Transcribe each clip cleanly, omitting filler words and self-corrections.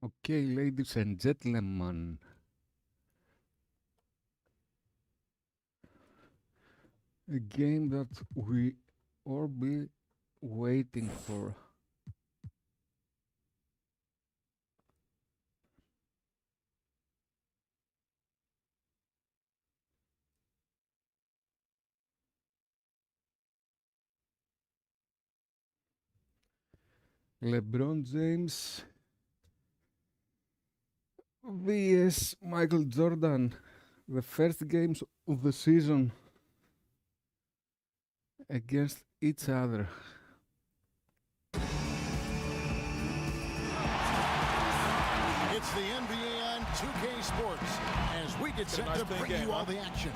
Okay, ladies and gentlemen, a game that we all be waiting for. LeBron James vs Michael Jordan, the first games of the season against each other. It's the NBA on 2K Sports as we get set to bring you all the action.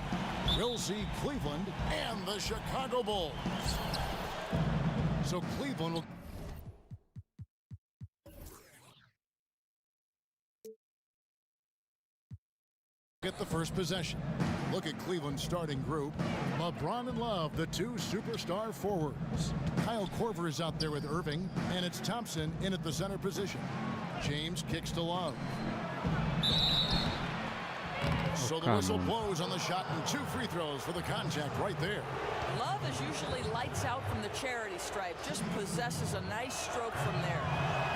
We'll see Cleveland and the Chicago Bulls. So Cleveland will get the first possession. Look at Cleveland's starting group. LeBron and Love, the two superstar forwards. Kyle Korver is out there with Irving, and it's Thompson in at the center position. James kicks to Love. So the whistle blows on the shot and 2 free throws for the contact right there. Love is usually lights out from the charity stripe. Just possesses a nice stroke from there.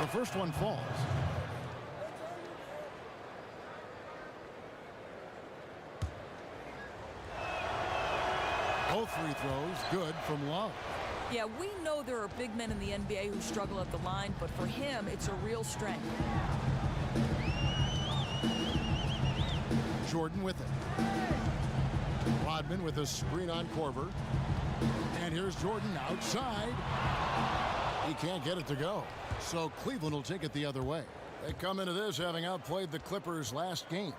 The first one falls. Both free throws good from Love. Yeah, we know there are big men in the NBA who struggle at the line, but for him, it's a real strength. Jordan with it. Rodman with a screen on Korver. And here's Jordan outside. He can't get it to go. So Cleveland will take it the other way. They come into this having outplayed the Clippers last game.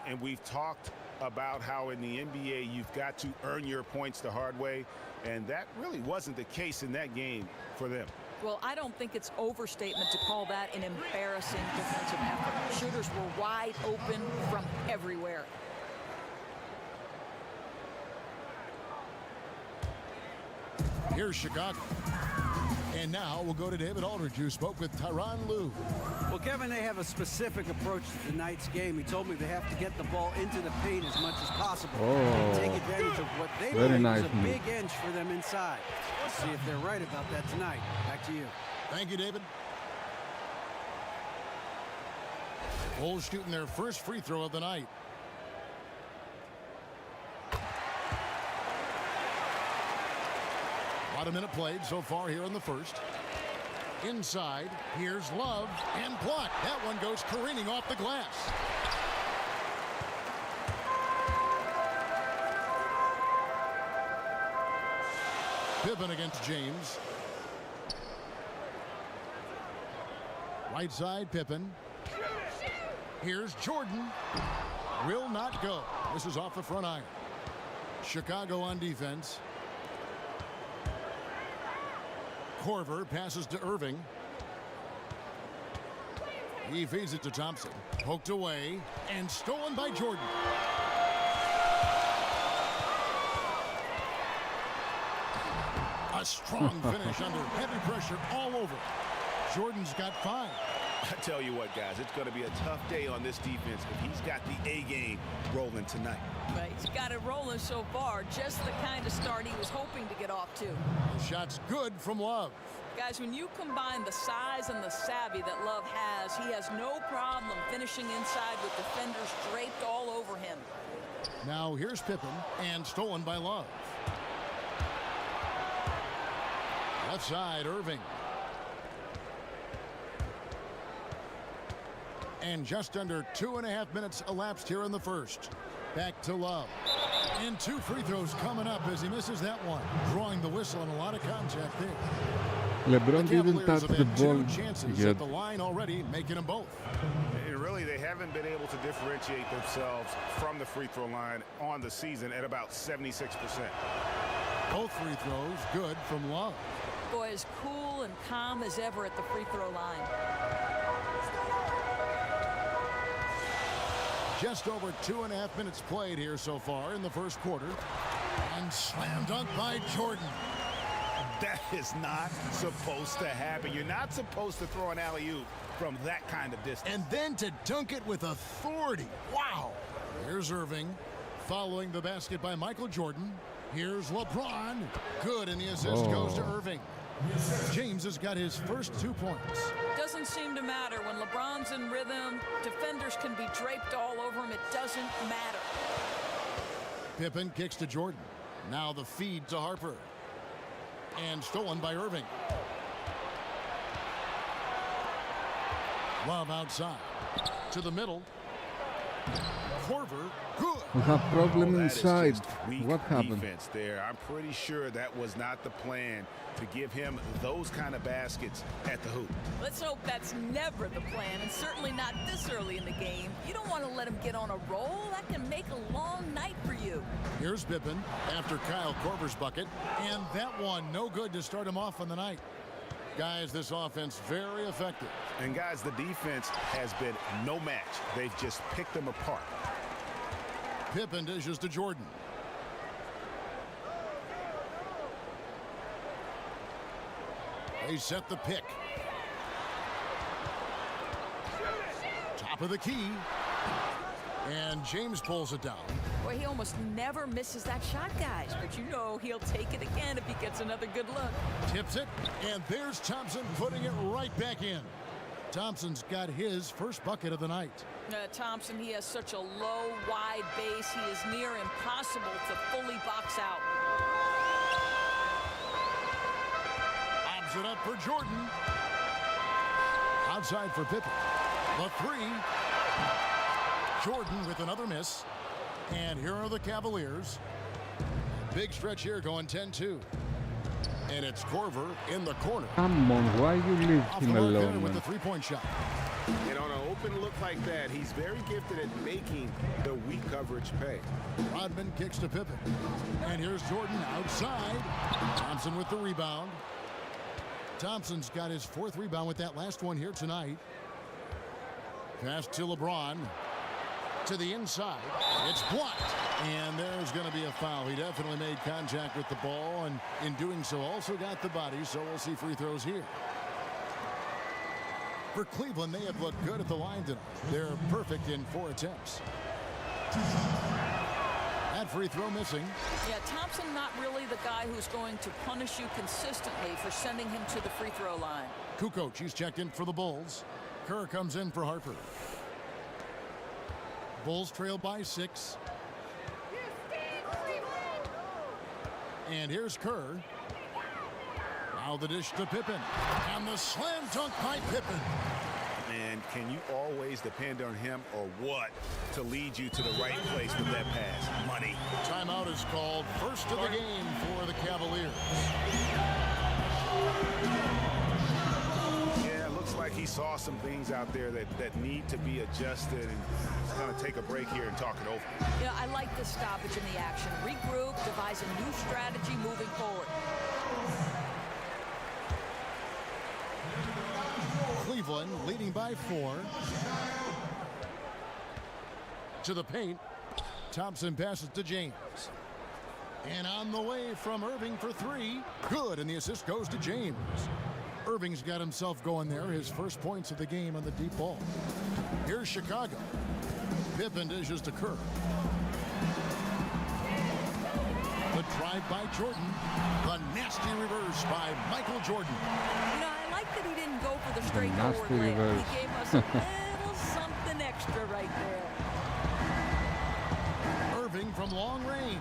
And we've talked about how in the NBA you've got to earn your points the hard way, and that really wasn't the case in that game for them. Well, I don't think it's overstatement to call that an embarrassing defensive effort. Shooters were wide open from everywhere. Here's Chicago. And now we'll go to David Aldridge, who spoke with Tyronn Lue. Well, Kevin, they have a specific approach to tonight's game. He told me they have to get the ball into the paint as much as possible. And take advantage of what they believe is a big inch for them inside. Let's see if they're right about that tonight. Back to you. Thank you, David. Bulls shooting their first free throw of the night. About a minute played so far here in the first. Inside, here's Love, and blocked. That one goes careening off the glass. Pippen against James. Right side, Pippen. Here's Jordan. Will not go. This is off the front iron. Chicago on defense. Korver passes to Irving. He feeds it to Thompson. Poked away and stolen by Jordan. A strong finish under heavy pressure all over. Jordan's got 5. I tell you what, guys, it's going to be a tough day on this defense if he's got the A game rolling tonight. But he's got it rolling so far, just the kind of start he was hoping to get off to. The shot's good from Love. Guys, when you combine the size and the savvy that Love has, he has no problem finishing inside with defenders draped all over him. Now here's Pippen, and stolen by Love. Left side, Irving. And just under 2.5 minutes elapsed here in the first. Back to Love. And 2 free throws coming up as he misses that one. Drawing the whistle and a lot of contact there. LeBron didn't touch the ball chances yet. at the line already, making them both. And really, they haven't been able to differentiate themselves from the free throw line on the season at about 76%. Both free throws good from Love. Boy, as cool and calm as ever at the free throw line. Just over 2.5 minutes played here so far in the first quarter. And slam dunk by Jordan. That is not supposed to happen. You're not supposed to throw an alley-oop from that kind of distance. And then to dunk it with authority. Wow. Here's Irving following the basket by Michael Jordan. Here's LeBron. Good, and the assist goes to Irving. James has got his first 2 points. Doesn't seem to matter. When LeBron's in rhythm, defenders can be draped all over him. It doesn't matter. Pippen kicks to Jordan. Now the feed to Harper. And stolen by Irving. Love outside. To the middle. Korver. Good. We have problem that is inside. just weak What happened? defense there. I'm pretty sure that was not the plan to give him those kind of baskets at the hoop. Let's hope that's never the plan, and certainly not this early in the game. You don't want to let him get on a roll. That can make a long night for you. Here's Pippen after Kyle Korver's bucket. And that one no good to start him off on the night. Guys, this offense very effective. And guys, the defense has been no match. They've just picked them apart. Pippen dishes to Jordan. They set the pick. Top of the key. And James pulls it down. Boy, he almost never misses that shot, guys. But you know he'll take it again if he gets another good look. Tips it, and there's Thompson putting it right back in. Thompson's got his first bucket of the night. Thompson, he has such a low, wide base. He is near impossible to fully box out. Lobs it up for Jordan. Outside for Pippen. The three. Jordan with another miss. And here are the Cavaliers. Big stretch here going 10-2. And it's Korver in the corner. Come on, why you leave Off him the mark there alone, with man? the three-point shot. And on an open look like that, he's very gifted at making the weak coverage pay. Rodman kicks to Pippen. And here's Jordan outside. Thompson with the rebound. Thompson's got his fourth rebound with that last one here tonight. Pass to LeBron. To the inside. It's blocked. And there's going to be a foul. He definitely made contact with the ball, and in doing so also got the body, so we'll see free throws here. For Cleveland, they have looked good at the line tonight. They're perfect in 4 attempts. That free throw missing. Yeah, Thompson not really the guy who's going to punish you consistently for sending him to the free throw line. Kukoc, he's checked in for the Bulls. Kerr comes in for Harper. Bulls trail by 6. And here's Kerr. Now the dish to Pippen. And the slam dunk by Pippen. And can you always depend on him or what to lead you to the right place with that pass? Money. Timeout is called. First of the game for the Cavaliers. Yeah, it looks like he saw some things out there that need to be adjusted, and he's going to take a break here and talk it over. You know, I like this stoppage in the action. Regroup, devise a new strategy moving forward. Cleveland leading by 4. To the paint. Thompson passes to James. And on the way from Irving for 3. Good, and the assist goes to James. Irving's got himself going there. His first points of the game on the deep ball. Here's Chicago. Pippen dishes to Kerr. The drive by Jordan. The nasty reverse by Michael Jordan. You know, I like that he didn't go for the straightforward nasty layup. reverse. He gave us a little something extra right there. Irving from long range.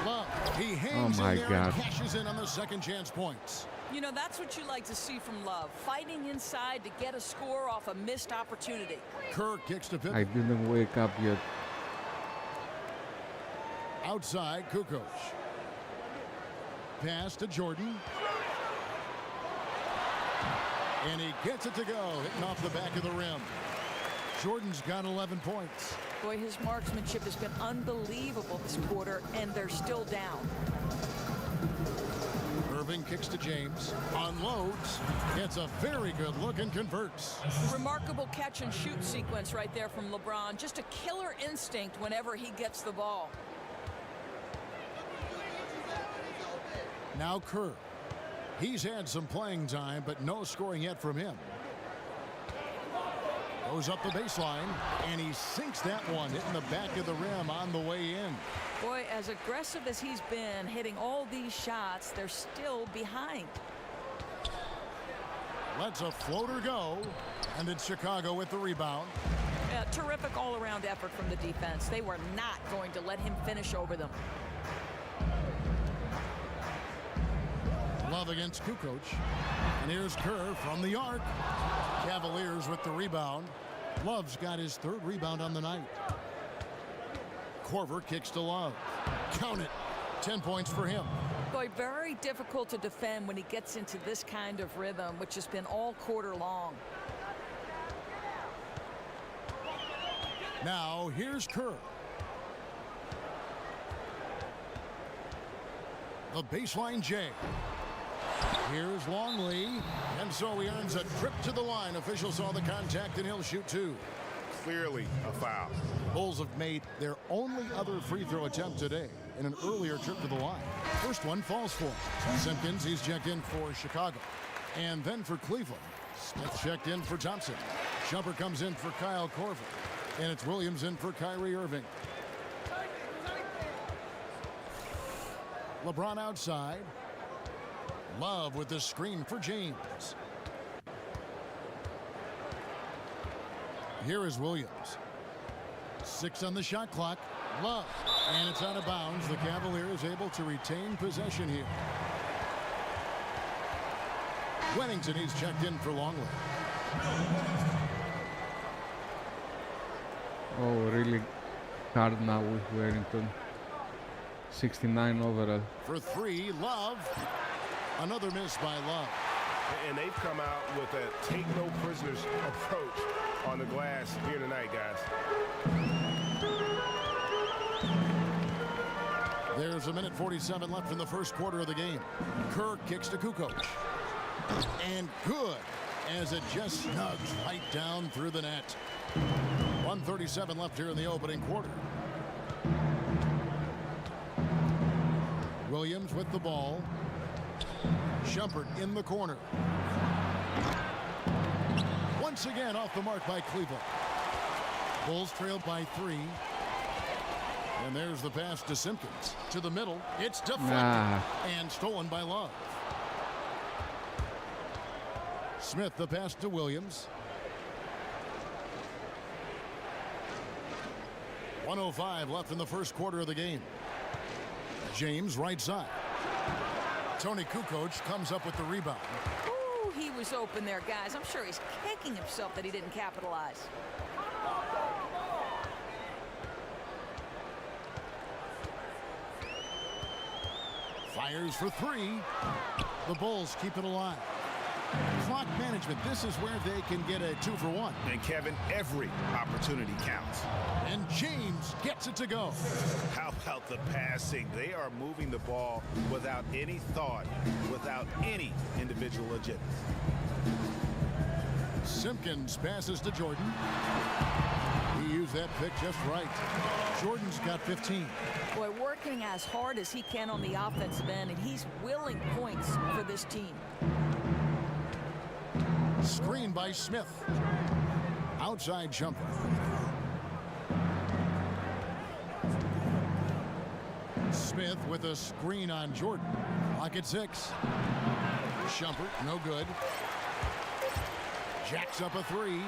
Love. He hangs my in there God. and cashes in on the second chance points. You know, that's what you like to see from Love. Fighting inside to get a score off a missed opportunity. Kerr kicks to Pippen. I didn't wake up yet. Outside, Kukoc. Pass to Jordan. And he gets it to go, hitting off the back of the rim. Jordan's got 11 points. Boy, his marksmanship has been unbelievable this quarter, and they're still down. Irving kicks to James. Unloads. Gets a very good look and converts. Remarkable catch and shoot sequence right there from LeBron. Just a killer instinct whenever he gets the ball. Now Kerr. He's had some playing time, but no scoring yet from him. Goes up the baseline, and he sinks that one, hitting the back of the rim on the way in. Boy, as aggressive as he's been, hitting all these shots, they're still behind. Lets a floater go, and it's Chicago with the rebound. Yeah, terrific all-around effort from the defense. They were not going to let him finish over them. Love against Kukoc. And here's Kerr from the arc. Cavaliers with the rebound. Love's got his 3rd rebound on the night. Korver kicks to Love. Count it. 10 points for him. Boy, very difficult to defend when he gets into this kind of rhythm, which has been all quarter long. Now here's Kerr. The baseline J. Here's Longley, and so he earns a trip to the line. Official saw the contact, and he'll shoot 2. Clearly a foul. Bulls have made their only other free throw attempt today in an earlier trip to the line. First one falls for Simpkins. He's checked in for Chicago. And then for Cleveland, Smith checked in for Thompson. Jumper comes in for Kyle Korver. And it's Williams in for Kyrie Irving. LeBron outside. Love with the screen for James. Here is Williams. 6 on the shot clock. Love. And it's out of bounds. The Cavaliers able to retain possession here. Wennington, he's checked in for Longley. Oh, really hard now with Wellington. 69 overall. For 3, Love. Another miss by Love. And they've come out with a take no prisoners approach on the glass here tonight, guys. There's 1:47 left in the first quarter of the game. Kerr kicks to Kukoc. And good, as it just snugs right down through the net. 1:37 left here in the opening quarter. Williams with the ball. Shumpert in the corner. Once again off the mark by Cleveland. Bulls trailed by 3. And there's the pass to Simpkins. To the middle. It's deflected and stolen by Love. Smith the pass to Williams. 1:05 left in the first quarter of the game. James right side. Tony Kukoc comes up with the rebound. Ooh, he was open there, guys. I'm sure he's kicking himself that he didn't capitalize. Fires for 3. The Bulls keep it alive. Clock management. This is where they can get a 2-for-1. And Kevin, every opportunity counts. And James gets it to go. How about the passing? They are moving the ball without any thought, without any individual agenda. Simpkins passes to Jordan. He used that pick just right. Jordan's got 15. Boy, working as hard as he can on the offensive end, and he's willing points for this team. Screen by Smith. Outside jumper. Smith with a screen on Jordan. Clock at 6. Shumpert, no good. Jacks up a 3.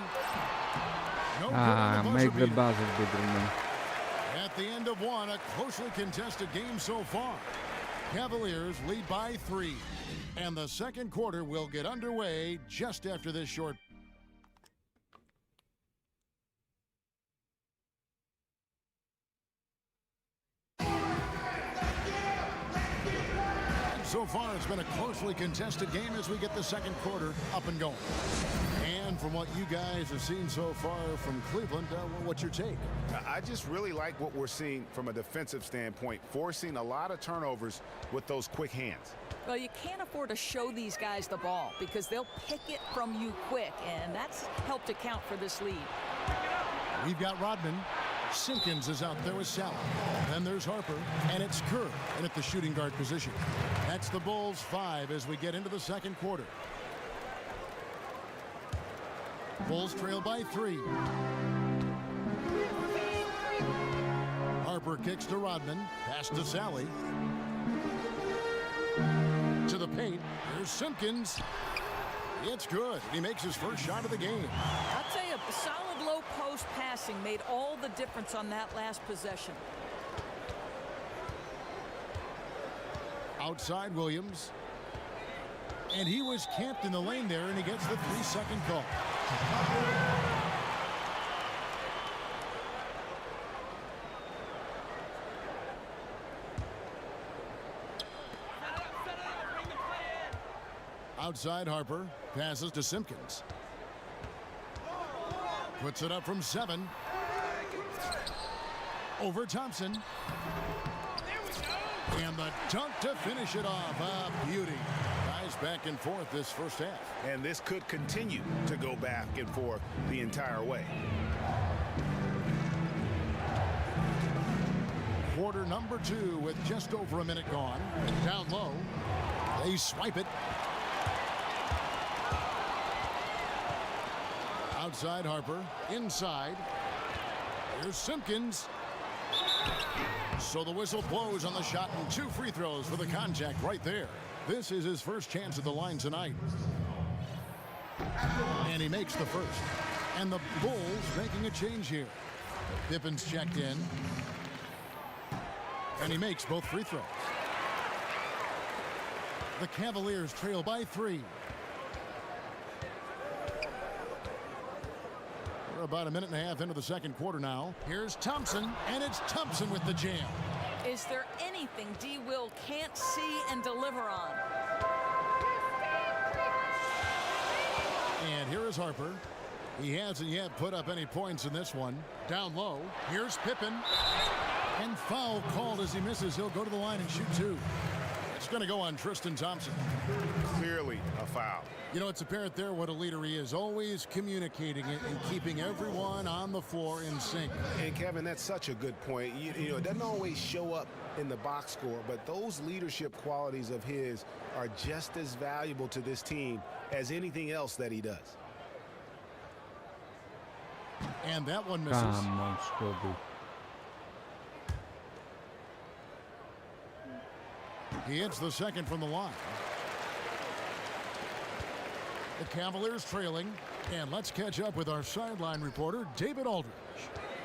No good on the make the beater. buzzer beater, man. At the end of 1, a closely contested game so far. Cavaliers lead by 3. And the second quarter will get underway just after this short. So far, it's been a closely contested game as we get the second quarter up and going. And from what you guys have seen so far from Cleveland, what's your take? I just really like what we're seeing from a defensive standpoint, forcing a lot of turnovers with those quick hands. Well, you can't afford to show these guys the ball because they'll pick it from you quick, and that's helped account for this lead. We've got Rodman. Simpkins is out there with Sal. Then there's Harper, and it's Kerr in at the shooting guard position. That's the Bulls 5 as we get into the second quarter. Bulls trail by 3. Harper kicks to Rodman. Pass to Sally. To the paint. Here's Simpkins. It's good. He makes his first shot of the game. I'll tell you, solid low post passing made all the difference on that last possession. Outside Williams. And he was camped in the lane there, and he gets the 3-second call. Outside Harper. Passes to Simpkins. Puts it up from 7. Over Thompson. And the dunk to finish it off. A beauty. Guys back and forth this first half. And this could continue to go back and forth the entire way. Quarter number 2 with just over a minute gone. Down low. They swipe it. Outside Harper. Inside. Here's Simpkins. So the whistle blows on the shot and 2 free throws for the contact right there. This is his first chance at the line tonight. And he makes the first. And the Bulls making a change here. Pippen's checked in. And he makes both free throws. The Cavaliers trail by 3. We're about a minute and a half into the second quarter now. Here's Thompson, and it's Thompson with the jam. Is there anything D. Will can't see and deliver on? And here is Harper. He hasn't yet put up any points in this one. Down low. Here's Pippen. And foul called as he misses. He'll go to the line and shoot 2. It's going to go on Tristan Thompson. Clearly a foul. You know, it's apparent there what a leader he is. Always communicating it and keeping everyone on the floor in sync. And Kevin, that's such a good point. You know, it doesn't always show up in the box score, but those leadership qualities of his are just as valuable to this team as anything else that he does. And that one misses. Come on, Scotty. He hits the second from the line. The Cavaliers trailing. And let's catch up with our sideline reporter, David Aldridge.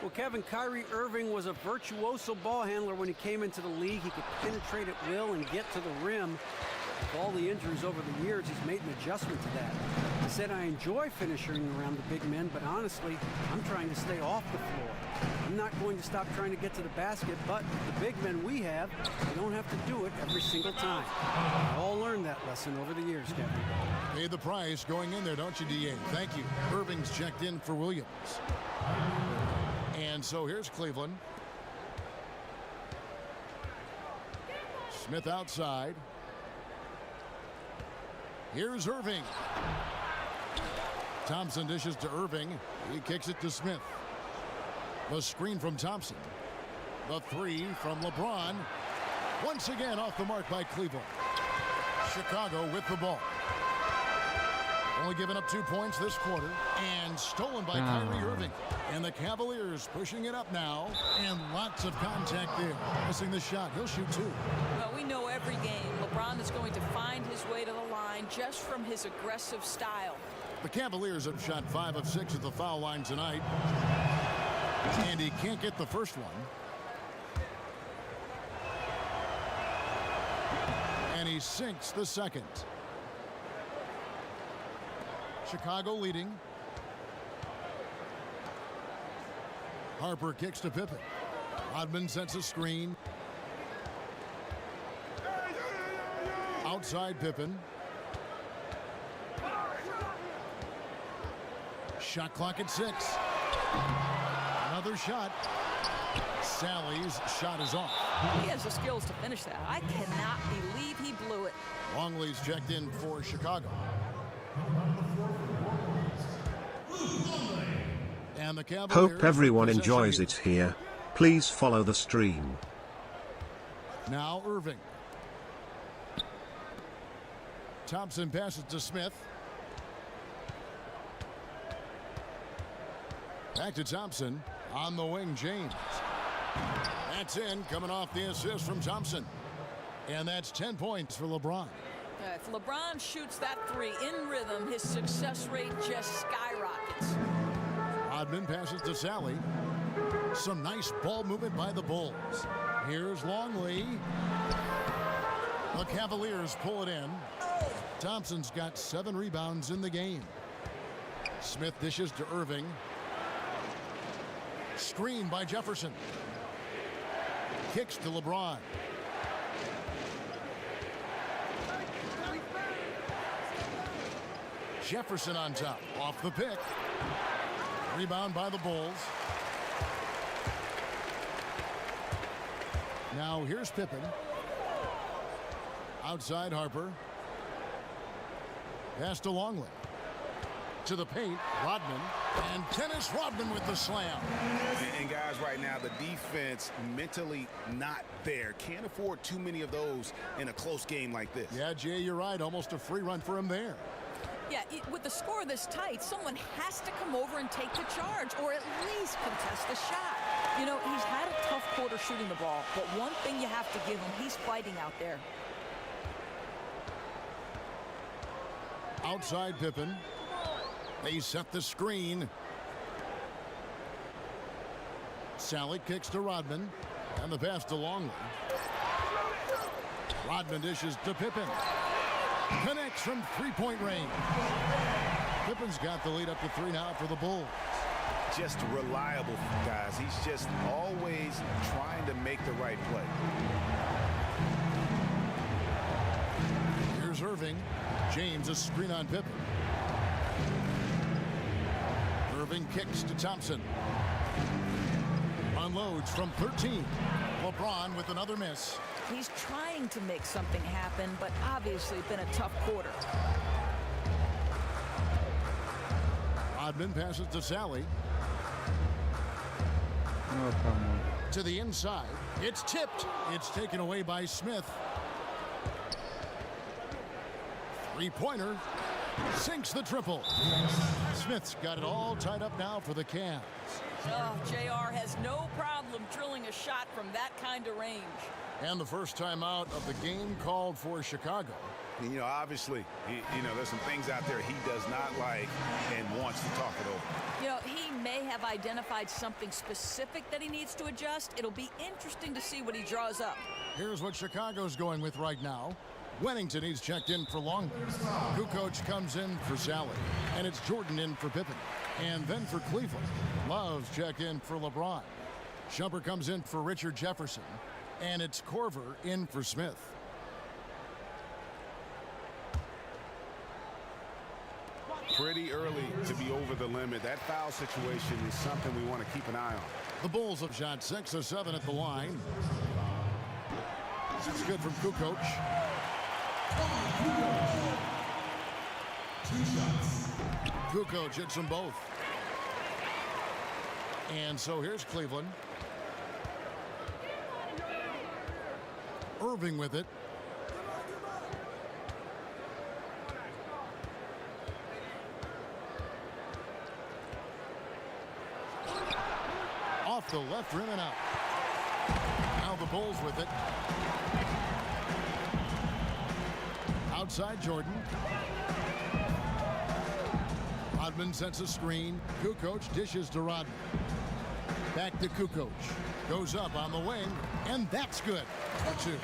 Well, Kevin, Kyrie Irving was a virtuoso ball handler when he came into the league. He could penetrate at will and get to the rim. With all the injuries over the years, he's made an adjustment to that. He said, I enjoy finishing around the big men, but honestly, I'm trying to stay off the floor. I'm not going to stop trying to get to the basket, but the big men we have, we don't have to do it every single time. We all learned that lesson over the years, Kevin. Pay the price going in there, don't you, D.A.? Thank you. Irving's checked in for Williams. And so here's Cleveland. Smith outside. Here's Irving. Thompson dishes to Irving. He kicks it to Smith. The screen from Thompson. The 3 from LeBron. Once again off the mark by Cleveland. Chicago with the ball. Only giving up 2 points this quarter. And stolen by Kyrie Irving. And the Cavaliers pushing it up now. And lots of contact there. Missing the shot. He'll shoot 2. Well, we know every game LeBron is going to find his way to the line just from his aggressive style. The Cavaliers have shot 5 of 6 at the foul line tonight. And he can't get the first one. And he sinks the second. Chicago leading. Harper kicks to Pippen. Rodman sets a screen. Outside Pippen. Shot clock at 6. Another shot. Sally's shot is off. He has the skills to finish that. I cannot believe he blew it. Longley's checked in for Chicago. And the Cavaliers. Hope everyone enjoys it here. Please follow the stream. Now Irving. Thompson passes to Smith. Back to Thompson. On the wing, James. That's in, coming off the assist from Thompson. And that's 10 points for LeBron. If LeBron shoots that three in rhythm, his success rate just skyrockets. Rodman passes to Sally. Some nice ball movement by the Bulls. Here's Longley. The Cavaliers pull it in. Thompson's got 7 rebounds in the game. Smith dishes to Irving. Screen by Jefferson. Kicks to LeBron. Jefferson on top. Off the pick. Rebound by the Bulls. Now here's Pippen. Outside Harper. Pass to Longley. To the paint, Rodman. And Dennis Rodman with the slam. And guys, right now, the defense mentally not there. Can't afford too many of those in a close game like this. Yeah, Jay, you're right. Almost a free run for him there. Yeah, with the score this tight, someone has to come over and take the charge or at least contest the shot. You know, he's had a tough quarter shooting the ball, but one thing you have to give him, he's fighting out there. Outside Pippen. They set the screen. Sally kicks to Rodman. And the pass to Longley. Rodman dishes to Pippen. Connects from three-point range. Pippen's got the lead up to 3 now for the Bulls. Just reliable, guys. He's just always trying to make the right play. Here's Irving. James a screen on Pippen. Irving kicks to Thompson. Unloads from 13. LeBron with another miss. He's trying to make something happen, but obviously been a tough quarter. Rodman passes to Sally. Oh, come on. To the inside. It's tipped. It's taken away by Smith. Three-pointer. Sinks the triple. Smith's got it all tied up now for the Cavs. Oh, JR has no problem drilling a shot from that kind of range. And the first time out of the game called for Chicago. And, you know, obviously, there's some things out there he does not like and wants to talk it over. You know, he may have identified something specific that he needs to adjust. It'll be interesting to see what he draws up. Here's what Chicago's going with right now. Wennington, he's checked in for Longley. Kukoc comes in for Sally. And it's Jordan in for Pippen. And then for Cleveland, Love's checked in for LeBron. Shumpert comes in for Richard Jefferson. And it's Corver in for Smith. Pretty early to be over the limit. That foul situation is something we want to keep an eye on. The Bulls have shot 6 of 7 at the line. This is good from Kukoc. Kukoc hits them both. And so here's Cleveland. Irving with it. Off the left rim and out. Now the Bulls with it. Outside Jordan. Rodman sets a screen. Kukoc dishes to Rodman. Back to Kukoc. Goes up on the wing, and that's good. For 2.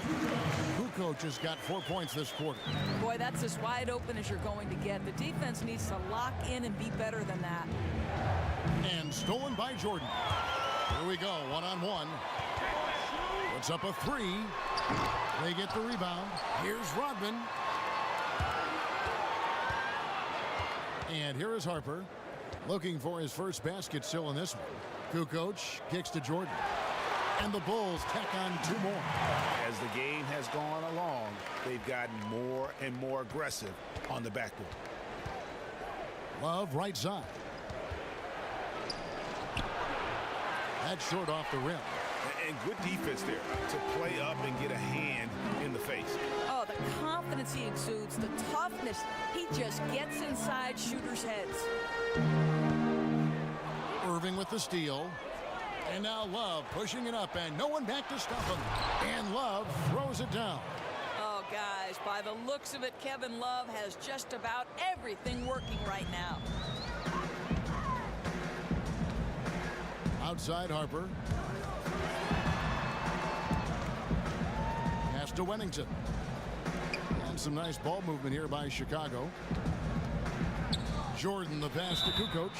Kukoc has got 4 points this quarter. Boy, that's as wide open as you're going to get. The defense needs to lock in and be better than that. And stolen by Jordan. Here we go, one-on-one. Puts up a 3. They get the rebound. Here's Rodman. And here is Harper, looking for his first basket still in this one. Kukoc kicks to Jordan. And the Bulls tack on 2 more. As the game has gone along, they've gotten more and more aggressive on the backboard. Love right side. That's short off the rim. And good defense there to play up and get a hand in the face. Oh, the confidence he exudes, the toughness. He just gets inside shooters' heads. Irving with the steal. And now Love pushing it up, and no one back to stop him. And Love throws it down. Oh, guys, by the looks of it, Kevin Love has just about everything working right now. Outside Harper. Pass to Wennington. And some nice ball movement here by Chicago. Jordan, the pass to Kukoc.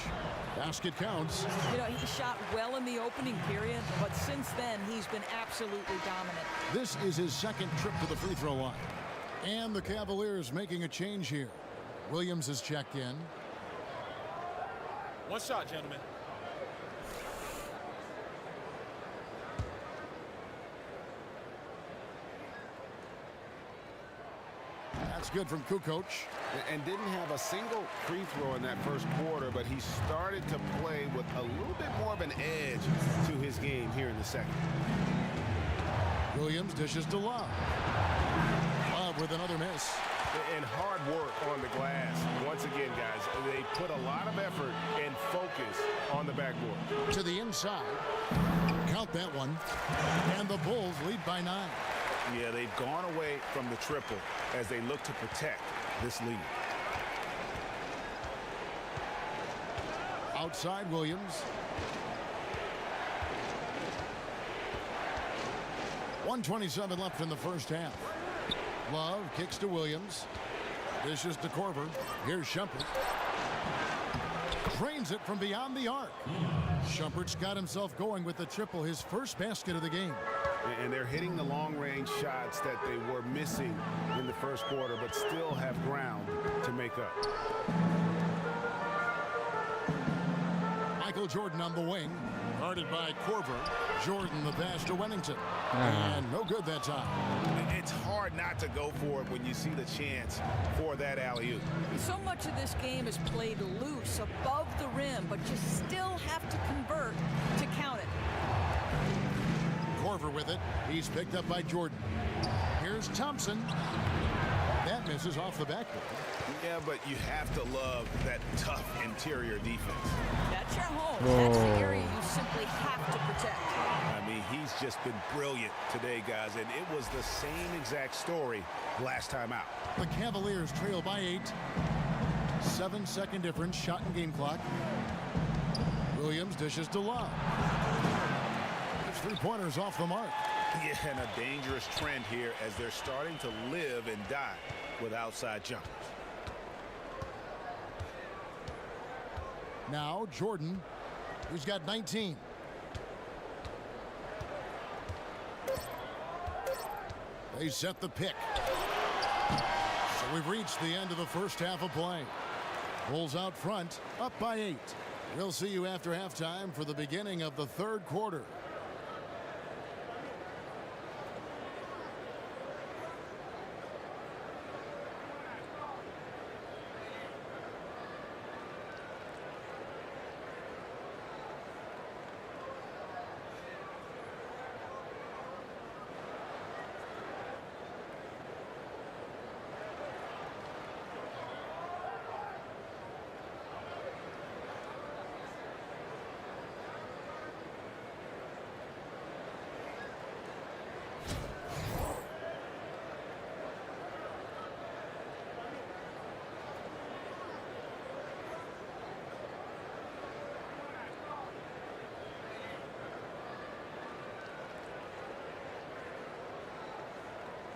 Basket counts. You know, he shot well in the opening period, but since then, he's been absolutely dominant. This is his second trip to the free throw line. And the Cavaliers making a change here. Williams has checked in. One shot, gentlemen. That's good from Kukoc. And didn't have a single free throw in that first quarter, but he started to play with a little bit more of an edge to his game here in the second. Williams dishes to Love. Love with another miss. And hard work on the glass. Once again, guys, they put a lot of effort and focus on the backboard. To the inside. Count that one. And the Bulls lead by 9. Yeah, they've gone away from the triple as they look to protect this lead. Outside Williams. 1:27 left in the first half. Love kicks to Williams. Dishes to Korver. Here's Shumpert. Drains it from beyond the arc. Shumpert's got himself going with the triple, his first basket of the game. And they're hitting the long-range shots that they were missing in the first quarter, but still have ground to make up. Michael Jordan on the wing. Guarded by Korver. Jordan the pass to Wennington. And no good that time. It's hard not to go for it when you see the chance for that alley-oop. So much of this game is played loose above the rim, but you still have to convert to count it. Korver with it. He's picked up by Jordan. Here's Thompson. That misses off the backboard. Yeah, but you have to love that tough interior defense. That's your home. That's the area you simply have to protect. I mean, he's just been brilliant today, guys, and it was the same exact story last time out. The Cavaliers trail by 8. 7-second difference, shot and game clock. Williams dishes to Love. His three-pointers off the mark. Yeah, and a dangerous trend here as they're starting to live and die with outside jumpers. Now Jordan, who's got 19. They set the pick. So we've reached the end of the first half of play. Bulls out front, up by 8. We'll see you after halftime for the beginning of the third quarter.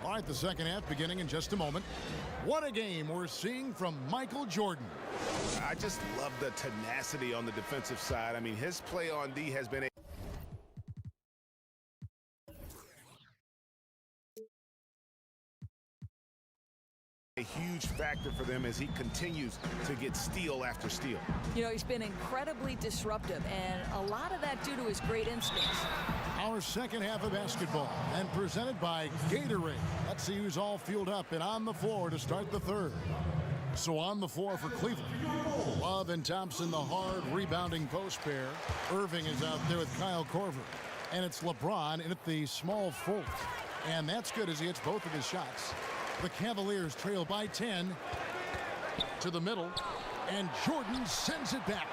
All right, the second half beginning in just a moment. What a game we're seeing from Michael Jordan. I just love the tenacity on the defensive side. I mean, his play on D has been a huge factor for them as he continues to get steal after steal. You know, he's been incredibly disruptive, and a lot of that due to his great instincts. Our second half of basketball, and presented by Gatorade. Let's see who's all fueled up and on the floor to start the third. So on the floor for Cleveland, Love and Thompson, the hard rebounding post pair. Irving is out there with Kyle Korver. And it's LeBron in at the small forward. And that's good as he hits both of his shots. The Cavaliers trail by 10 to the middle. And Jordan sends it back.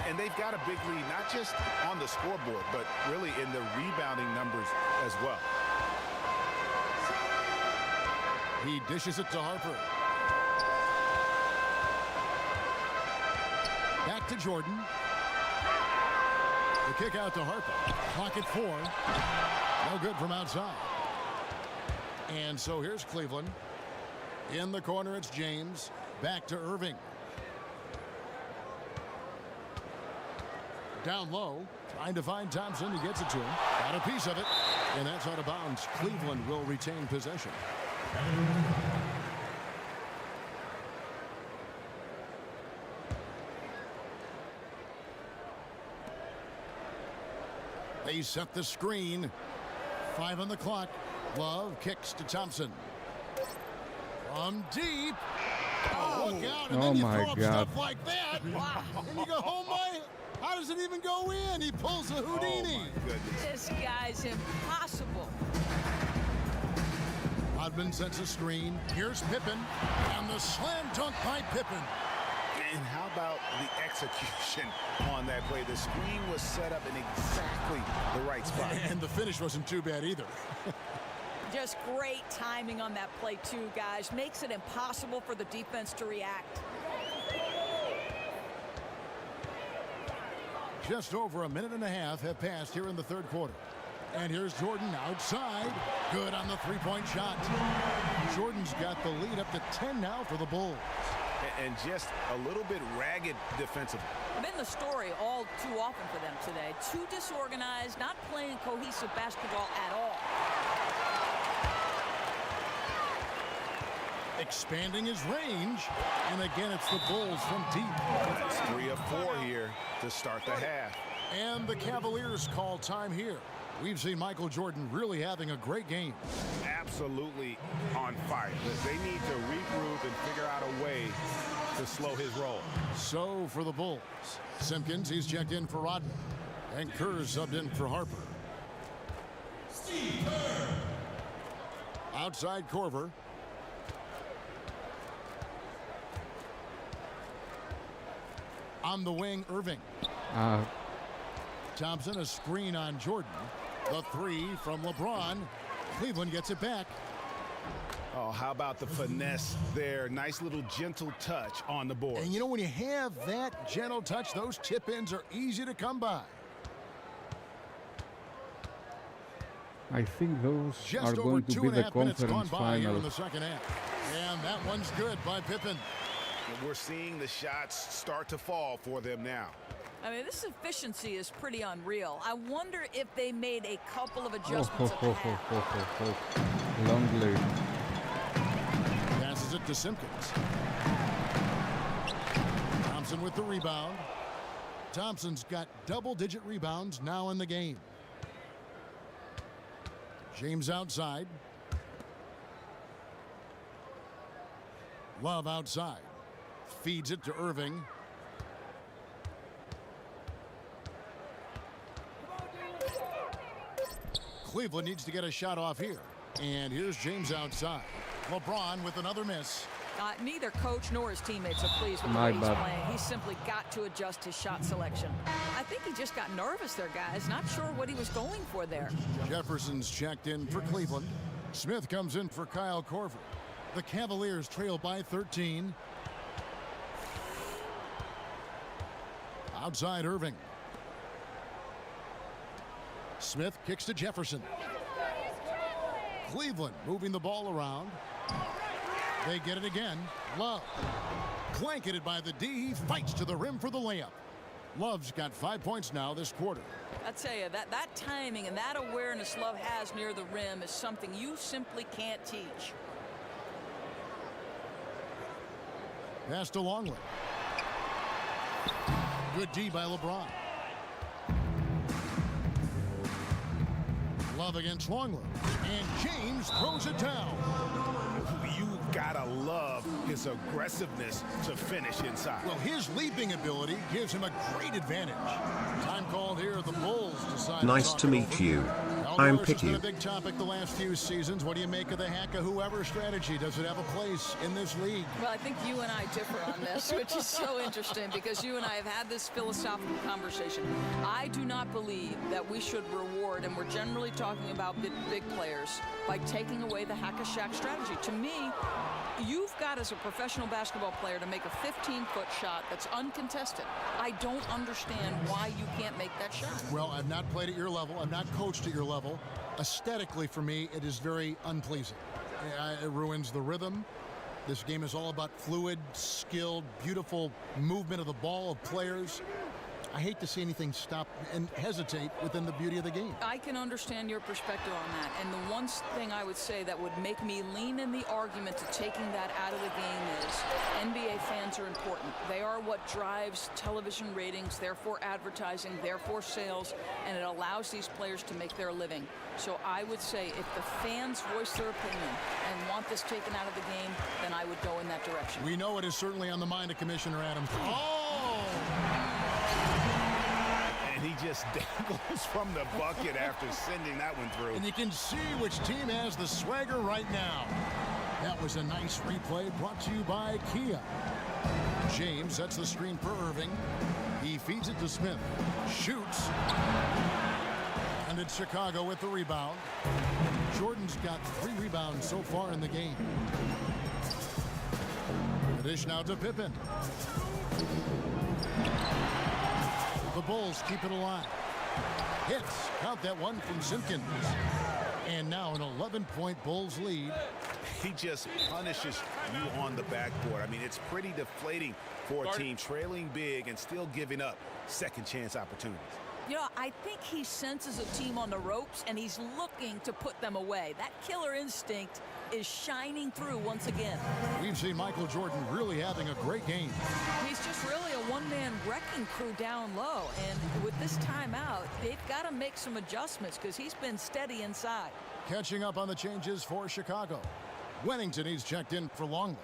And they've got a big lead, not just on the scoreboard, but really in the rebounding numbers as well. He dishes it to Harper. Back to Jordan. The kick out to Harper. Clock at 4. No good from outside. And so here's Cleveland. In the corner, it's James. Back to Irving. Down low, trying to find Thompson. He gets it to him. Got a piece of it. And that's out of bounds. Cleveland will retain possession. They set the screen. 5 on the clock. Love kicks to Thompson. From deep. Oh, look out. And then you throw up stuff like that. Wow. And you go, oh my. How does it even go in? He pulls a Houdini. Oh, my goodness. This guy's impossible. Rodman sets a screen. Here's Pippen. And the slam dunk by Pippen. And how about the execution on that play? The screen was set up in exactly the right spot. And the finish wasn't too bad either. Just great timing on that play, too, guys. Makes it impossible for the defense to react. Just over a minute and a half have passed here in the third quarter. And here's Jordan outside. Good on the three-point shot. Jordan's got the lead up to 10 now for the Bulls. And just a little bit ragged defensively. Been the story all too often for them today. Too disorganized, not playing cohesive basketball at all. Expanding his range. And again, it's the Bulls from deep. It's 3 of 4 here to start the half. And the Cavaliers call time here. We've seen Michael Jordan really having a great game. Absolutely on fire. They need to regroup and figure out a way to slow his roll. So for the Bulls, Simpkins, he's checked in for Rodman. And Kerr subbed in for Harper. Outside Corver. On the wing, Irving. Thompson, a screen on Jordan. The 3 from LeBron. Cleveland gets it back. Oh, how about the finesse there? Nice little gentle touch on the board. And you know, when you have that gentle touch, those tip-ins are easy to come by. I think those Just are over going to be 2.5 the minutes gone conference by here in the finals. second half. And that one's good by Pippen. We're seeing the shots start to fall for them now. I mean, this efficiency is pretty unreal. I wonder if they made a couple of adjustments at the half. Long lead. Passes it to Simpkins. Thompson with the rebound. Thompson's got double-digit rebounds now in the game. James outside. Love outside. Feeds it to Irving. Cleveland needs to get a shot off here. And here's James outside. LeBron with another miss. Neither coach nor his teammates are pleased with the way he's playing. He's simply got to adjust his shot selection. I think he just got nervous there, guys. Not sure what he was going for there. Jefferson's checked in for Cleveland. Smith comes in for Kyle Korver. The Cavaliers trail by 13. Outside Irving. Smith kicks to Jefferson. Cleveland moving the ball around. They get it again. Love. Blanketed by the D. He fights to the rim for the layup. Love's got 5 points now this quarter. I tell you, that timing and that awareness Love has near the rim is something you simply can't teach. Pass to Longley. Good D by LeBron. Love against Longley. And James throws it down. You've got to love his aggressiveness to finish inside. Well, his leaping ability gives him a great advantage. Time called here. The Bulls decide. Nice to meet you. I'm course, it's been picky. a big topic the last few seasons. What do you make of the hack-a-whoever strategy? Does it have a place in this league? Well, I think you and I differ on this, which is so interesting because you and I have had this philosophical conversation. I do not believe that we should reward, and we're generally talking about big players, by taking away the hack-a-shack strategy. To me, you've got, as a professional basketball player, to make a 15-foot shot that's uncontested. I don't understand why you can't make that shot. Well, I've not played at your level. I've not coached at your level. Aesthetically, for me, it is very unpleasing. It ruins the rhythm. This game is all about fluid, skilled, beautiful movement of the ball of players. I hate to see anything stop and hesitate within the beauty of the game. I can understand your perspective on that. And the one thing I would say that would make me lean in the argument to taking that out of the game is NBA fans are important. They are what drives television ratings, therefore advertising, therefore sales, and it allows these players to make their living. So I would say if the fans voice their opinion and want this taken out of the game, then I would go in that direction. We know it is certainly on the mind of Commissioner Adams. Oh! And he just dangles from the bucket after sending that one through. And you can see which team has the swagger right now. That was a nice replay brought to you by Kia. James sets the screen for Irving. He feeds it to Smith. Shoots. And it's Chicago with the rebound. Jordan's got 3 rebounds so far in the game. The dish now to Pippen. The Bulls keep it alive. Hits. Count that one from Simpkins. And now an 11-point Bulls lead. He just punishes you on the backboard. I mean, it's pretty deflating for a team trailing big and still giving up second chance opportunities. You know, I think he senses a team on the ropes, and he's looking to put them away. That killer instinct is shining through once again. We've seen Michael Jordan really having a great game. He's just really a one-man wrecking crew down low, and with this timeout, they've got to make some adjustments because he's been steady inside. Catching up on the changes for Chicago. Wennington, he's checked in for Longley,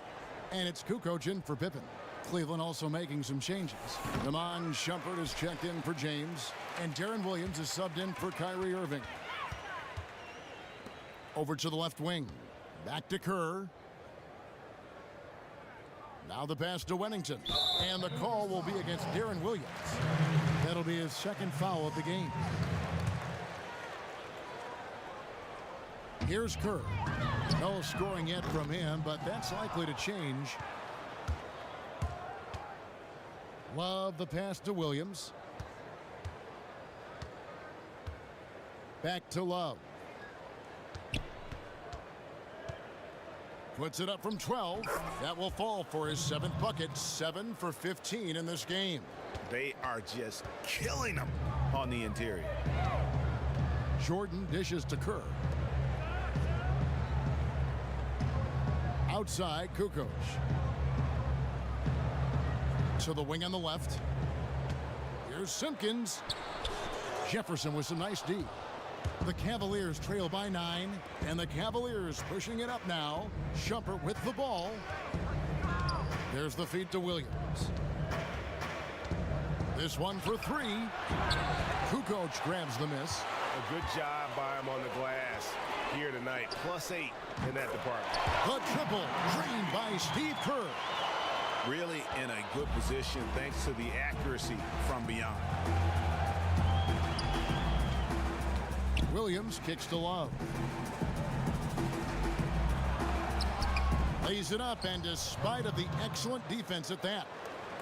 and it's Kukoc in for Pippen. Cleveland also making some changes. Damon Shumpert is checked in for James, and Darren Williams is subbed in for Kyrie Irving. Over to the left wing. Back to Kerr. Now the pass to Wennington. And the call will be against Darren Williams. That'll be his second foul of the game. Here's Kerr. No scoring yet from him, but that's likely to change. Love the pass to Williams. Back to Love. Puts it up from 12. That will fall for his 7th bucket. 7 for 15 in this game. They are just killing them on the interior. Jordan dishes to Kerr. Outside, Kukoc. To the wing on the left. Here's Simpkins. Jefferson with some nice D. The Cavaliers trail by 9, and the Cavaliers pushing it up now. Shumpert with the ball. There's the feed to Williams. This one for 3. Kukoc grabs the miss. A good job by him on the glass here tonight. +8 in that department. The triple drained by Steve Kerr. Really in a good position thanks to the accuracy from beyond. Williams kicks to Love. Lays it up, and despite of the excellent defense at that,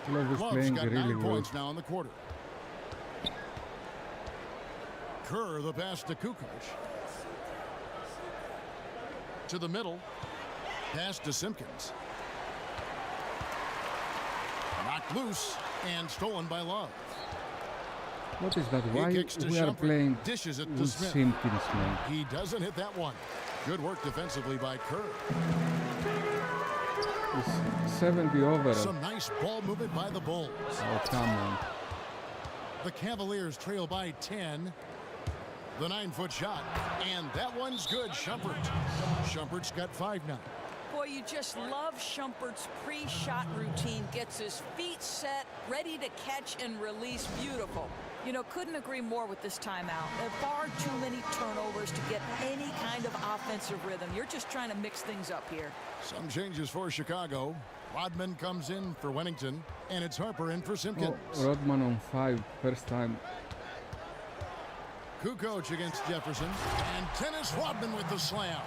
Love is Love's playing got really 9 well. points now in the quarter. Kerr, the pass to Kukoc. To the middle. Pass to Simpkins. Knocked loose and stolen by Love. What is that? He Why kicks to we are Shumpert, playing dishes it to with Smith. Simpkins, man? He doesn't hit that one. Good work defensively by Kerr. It's 70 over. Some nice ball movement by the Bulls. Oh, come on. The Cavaliers trail by 10. The 9-foot shot. And that one's good. Shumpert's got 5 now. Boy, you just love Shumpert's pre-shot routine. Gets his feet set, ready to catch and release. Beautiful. You know, couldn't agree more with this timeout. There are far too many turnovers to get any kind of offensive rhythm. You're just trying to mix things up here. Some changes for Chicago. Rodman comes in for Wennington, and it's Harper in for Simpkins. Oh, Rodman on 5, first time. Kukoc against Jefferson, and Dennis Rodman with the slam.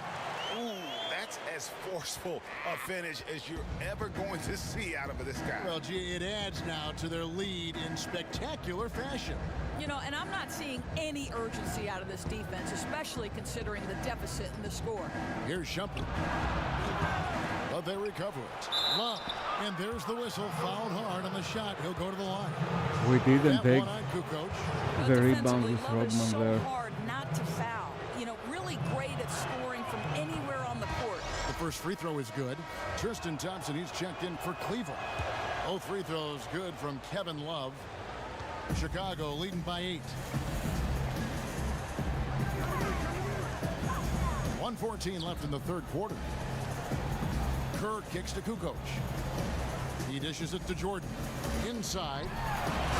Ooh, that's as forceful a finish as you're ever going to see out of this guy. Well, gee, it adds now to their lead in spectacular fashion. You know, and I'm not seeing any urgency out of this defense, especially considering the deficit in the score. Here's Shumpert. But they recover it. Love. And there's the whistle. Fouled hard on the shot. He'll go to the line. We didn't That take one on Kukoc. the rebound Defensively, with Love is Rodman so there. hard not to foul. You know, really great at scoring from anywhere on the court. The first free throw is good. Tristan Thompson, he's checked in for Cleveland. Both free throws good from Kevin Love. Chicago leading by 8. 1:14 left in the third quarter. Kerr kicks to Kukoc. He dishes it to Jordan. Inside.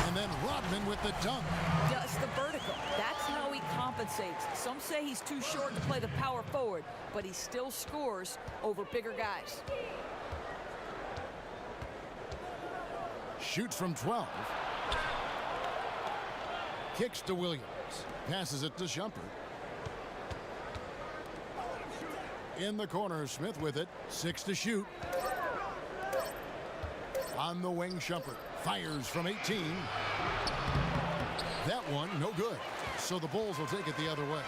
And then Rodman with the dunk. Does the vertical. That's how he compensates. Some say he's too short to play the power forward, but he still scores over bigger guys. Shoots from 12. Kicks to Williams. Passes it to Shumpert. In the corner, Smith with it. 6 to shoot. On the wing, Shumpert fires from 18. That one, no good. So the Bulls will take it the other way.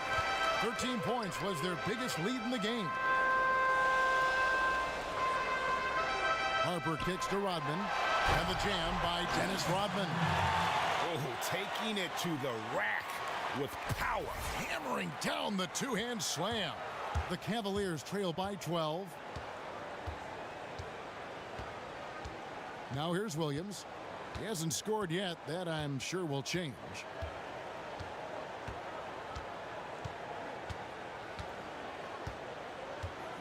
13 points was their biggest lead in the game. Harper kicks to Rodman. And the jam by Dennis Rodman. Oh, taking it to the rack with power. Hammering down the two-hand slam. The Cavaliers trail by 12. Now here's Williams. He hasn't scored yet. That I'm sure will change.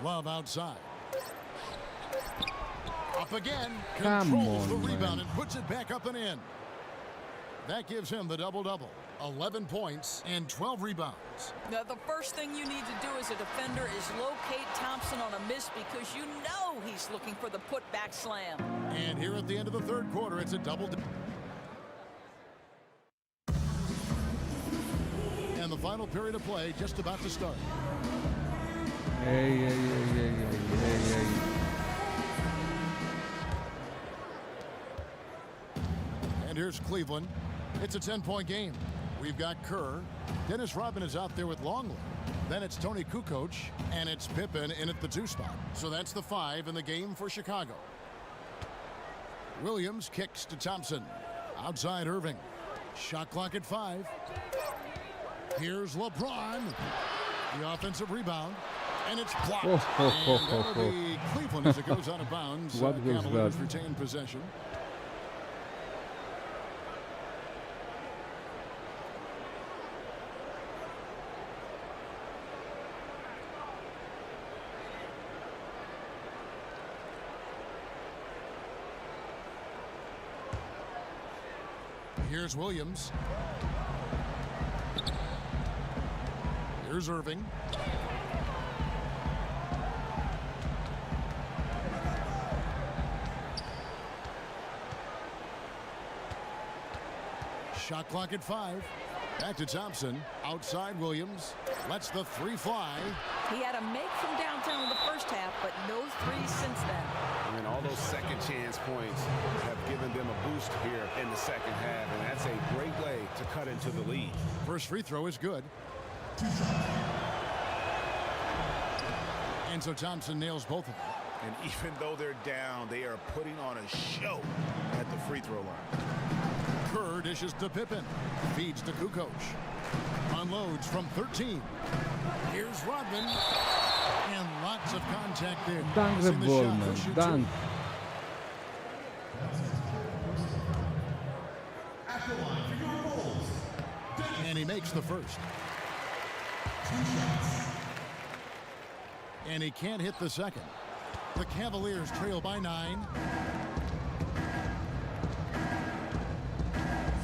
Love outside. Up again. Come Controls the on, rebound man. and puts it back up and in. That gives him the double-double. 11 points and 12 rebounds. Now, the first thing you need to do as a defender is locate Thompson on a miss because you know he's looking for the putback slam. And here at the end of the third quarter, it's a double. And the final period of play just about to start. Hey. And here's Cleveland. It's a 10-point game. We've got Kerr. Dennis Rodman is out there with Longley. Then it's Tony Kukoc, and it's Pippen in at the 2 spot. So that's the 5 in the game for Chicago. Williams kicks to Thompson. Outside Irving. Shot clock at 5. Here's LeBron. The offensive rebound. And it's blocked. And that'll be Cleveland as it goes out of bounds. What was Cavaliers that? retain possession. Here's Williams. Here's Irving. Shot clock at 5. Back to Thompson. Outside Williams. Lets the 3 fly. He had a make from downtown in the first half, but no threes since then. I mean, all those second chance points have given them a boost here in the second half, and that's a great way to cut into the lead. First free throw is good. And so Thompson nails both of them. And even though they're down, they are putting on a show at the free throw line. Kerr dishes to Pippen. Feeds to Kukoc. Unloads from 13. Here's Rodman. And lots of contact there. Dunk the Missing ball, shot. man. He'll shoot Dunk. And he makes the first. And he can't hit the second. The Cavaliers trail by 9.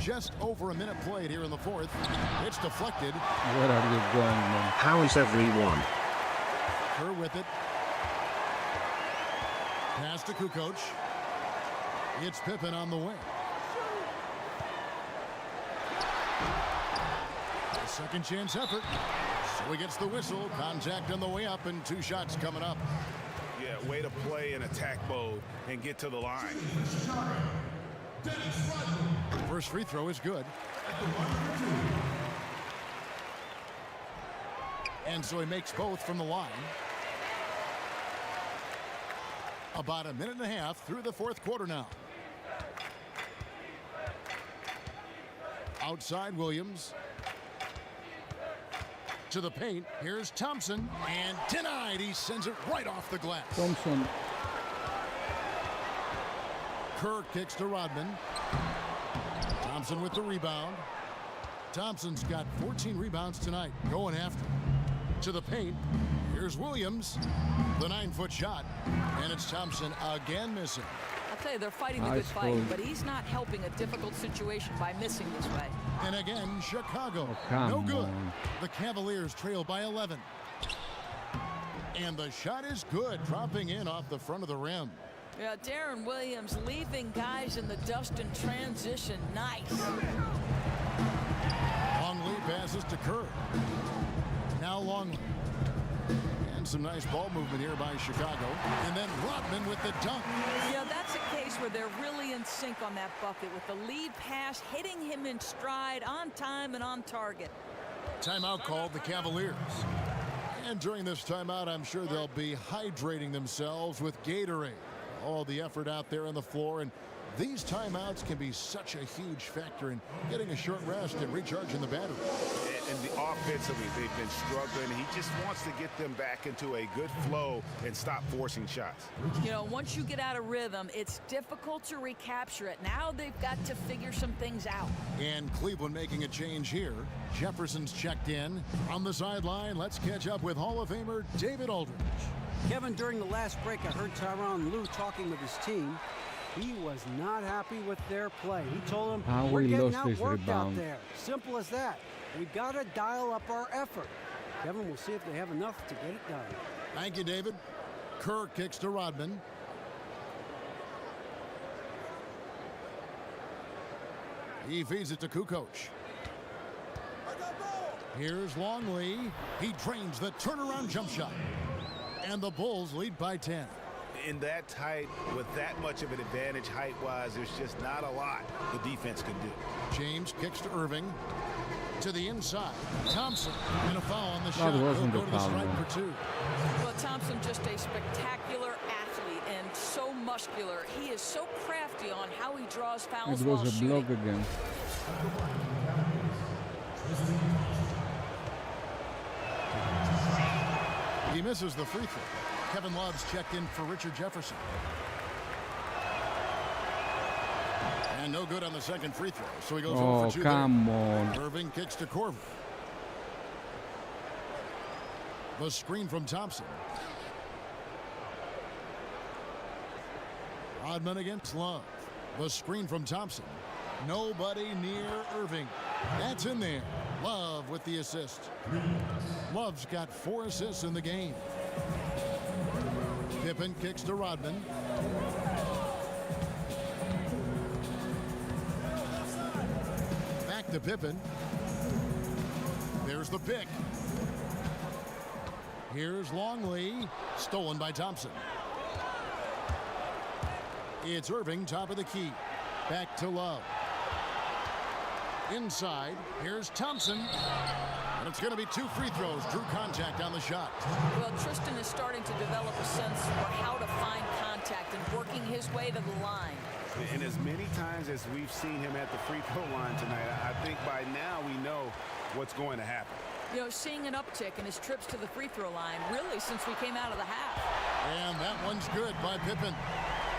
just over a minute played here in the fourth. It's deflected. Where are you going, man? How is everyone? Kerr with it. Pass to Kukoc. It's Pippen on the way. A second chance effort. So he gets the whistle. Contact on the way up and 2 shots coming up. Yeah, way to play in attack mode and get to the line. First free throw is good. And so he makes both from the line. About a minute and a half through the fourth quarter now. Outside Williams. To the paint. Here's Thompson. And denied. He sends it right off the glass. Thompson. Kerr kicks to Rodman. Thompson with the rebound. Thompson's got 14 rebounds tonight. Going after. To the paint. Here's Williams. The 9-foot shot. And it's Thompson again missing. I'll tell you, they're fighting the good fight, but he's not helping a difficult situation by missing this way. And again, Chicago. Oh, no good. on. The Cavaliers trail by 11. And the shot is good, dropping in off the front of the rim. Yeah, Darren Williams leaving guys in the dust in transition. Nice. Longley passes to Kerr. Now Longley. And some nice ball movement here by Chicago. And then Rodman with the dunk. Yeah, that's a case where they're really in sync on that bucket with the lead pass hitting him in stride, on time and on target. Timeout called the Cavaliers. And during this timeout, I'm sure they'll be hydrating themselves with Gatorade. All the effort out there on the floor, and these timeouts can be such a huge factor in getting a short rest and recharging the battery. And the offensively, they've been struggling. He just wants to get them back into a good flow and stop forcing shots. You know, once you get out of rhythm, it's difficult to recapture it. Now they've got to figure some things out. And Cleveland making a change here. Jefferson's checked in. On the sideline, let's catch up with Hall of Famer David Aldridge. Kevin, during the last break, I heard Tyronn Lue talking with his team. He was not happy with their play. He told them, we're getting outworked out there. Simple as that. We got to dial up our effort. Kevin, we'll see if they have enough to get it done. Thank you, David. Kerr kicks to Rodman. He feeds it to Kukoc. Here's Longley. He drains the turnaround jump shot. And the Bulls lead by 10. In that tight, with that much of an advantage height-wise, there's just not a lot the defense can do. James kicks to Irving. To the inside. Thompson. And a foul on the shot. That wasn't He'll a go to the foul, strike no. for 2. Well, Thompson just a spectacular athlete and so muscular. He is so crafty on how he draws fouls It while was a shooting. block again. He misses the free throw. Kevin Love's checked in for Richard Jefferson. And no good on the second free throw, so he goes over Oh, for 2 come there. on. Irving kicks to Corver. The screen from Thompson. Rodman against Love. The screen from Thompson. Nobody near Irving. That's in there. Love with the assist. Love's got 4 assists in the game. Pippen kicks to Rodman. Back to Pippen. There's the pick. Here's Longley. Stolen by Thompson. It's Irving, top of the key. Back to Love. Inside, here's Thompson. And it's going to be 2 free throws. Drew contact on the shot. Well, Tristan is starting to develop a sense for how to find contact and working his way to the line. And as many times as we've seen him at the free throw line tonight, I think by now we know what's going to happen. You know, seeing an uptick in his trips to the free throw line, really, since we came out of the half. And that one's good by Pippen.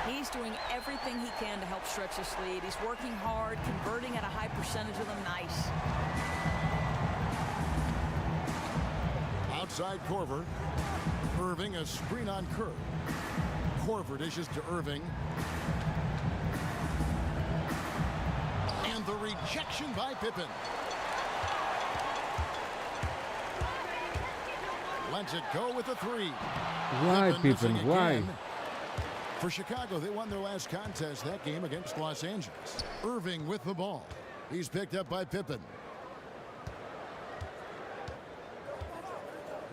He's doing everything he can to help stretch his lead. He's working hard, converting at a high percentage of them. Nice. Outside Corver. Irving, a screen on Kerr. Corver dishes to Irving. And the rejection by Pippen. Lets it go with a three. Why, Pippen? Why? For Chicago, they won their last contest that game against Los Angeles. Irving with the ball. He's picked up by Pippen.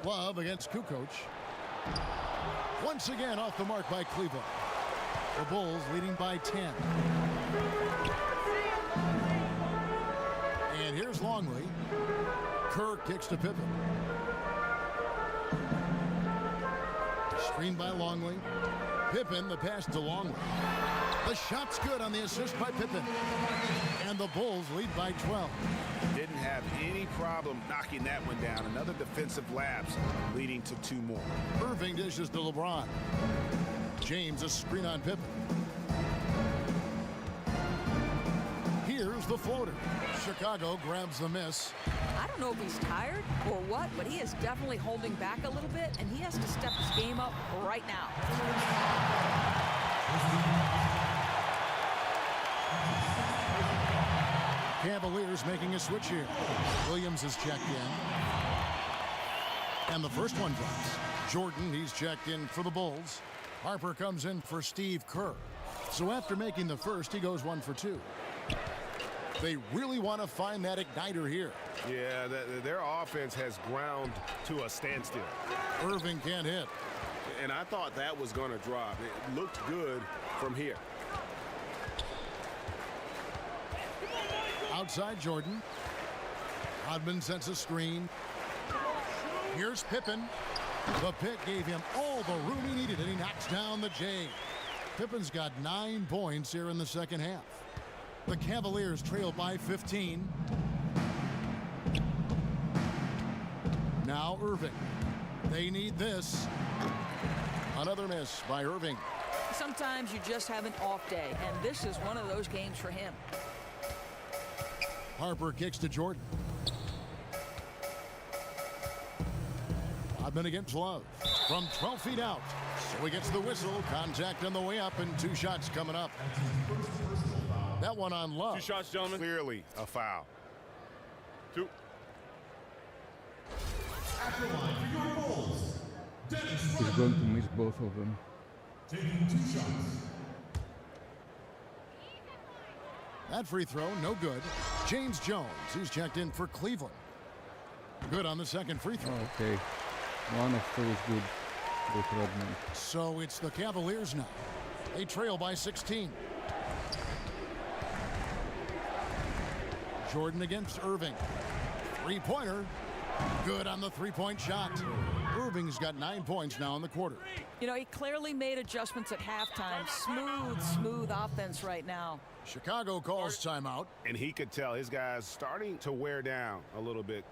Love against Kukoc. Once again off the mark by Cleveland. The Bulls leading by 10. And here's Longley. Kerr kicks to Pippen. Screened by Longley. Pippen, the pass to Longley. The shot's good on the assist by Pippen. And the Bulls lead by 12. Didn't have any problem knocking that one down. Another defensive lapse leading to 2 more. Irving dishes to LeBron. James a screen on Pippen. Here's the floater. Chicago grabs the miss. I don't know if he's tired or what, but he is definitely holding back a little bit, and he has to step his game up right now. Cavaliers making a switch here. Williams is checked in. And the first one drops. Jordan, he's checked in for the Bulls. Harper comes in for Steve Kerr. So after making the first, he goes 1 for 2. They really want to find that igniter here. Yeah, their offense has ground to a standstill. Irving can't hit. And I thought that was going to drop. It looked good from here. Outside Jordan. Hodman sends a screen. Here's Pippen. The pick gave him all the room he needed, and he knocks down the J. Pippen's got 9 points here in the second half. The Cavaliers trail by 15. Now Irving. They need this. Another miss by Irving. Sometimes you just have an off day, and this is one of those games for him. Harper kicks to Jordan. Rodman against Love from 12 feet out. So he gets the whistle. Contact on the way up, and 2 shots coming up. That one on Love. 2 shots, gentlemen. Clearly a foul. 2. He's going to miss both of them. Taking 2 shots. That free throw, no good. James Jones, he's checked in for Cleveland. Good on the second free throw. Okay. 1 of 2 is good with Rodman. So it's the Cavaliers now. They trail by 16. Jordan against Irving. 3-pointer. Good on the 3-point shot. Irving's got 9 points now in the quarter. You know, he clearly made adjustments at halftime. Smooth offense right now. Chicago calls timeout. And he could tell his guys starting to wear down a little bit.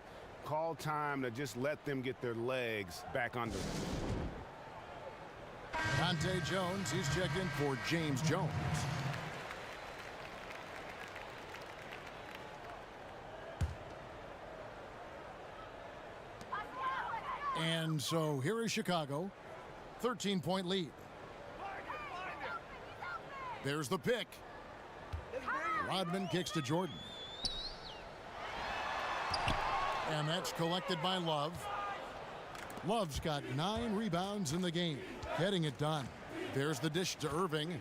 Call time to just let them get their legs back under. Dante Jones, he's checked in for James Jones. And so here is Chicago. 13-point lead. There's the pick. Rodman kicks to Jordan. And that's collected by Love. Love's got 9 rebounds in the game. Getting it done. There's the dish to Irving.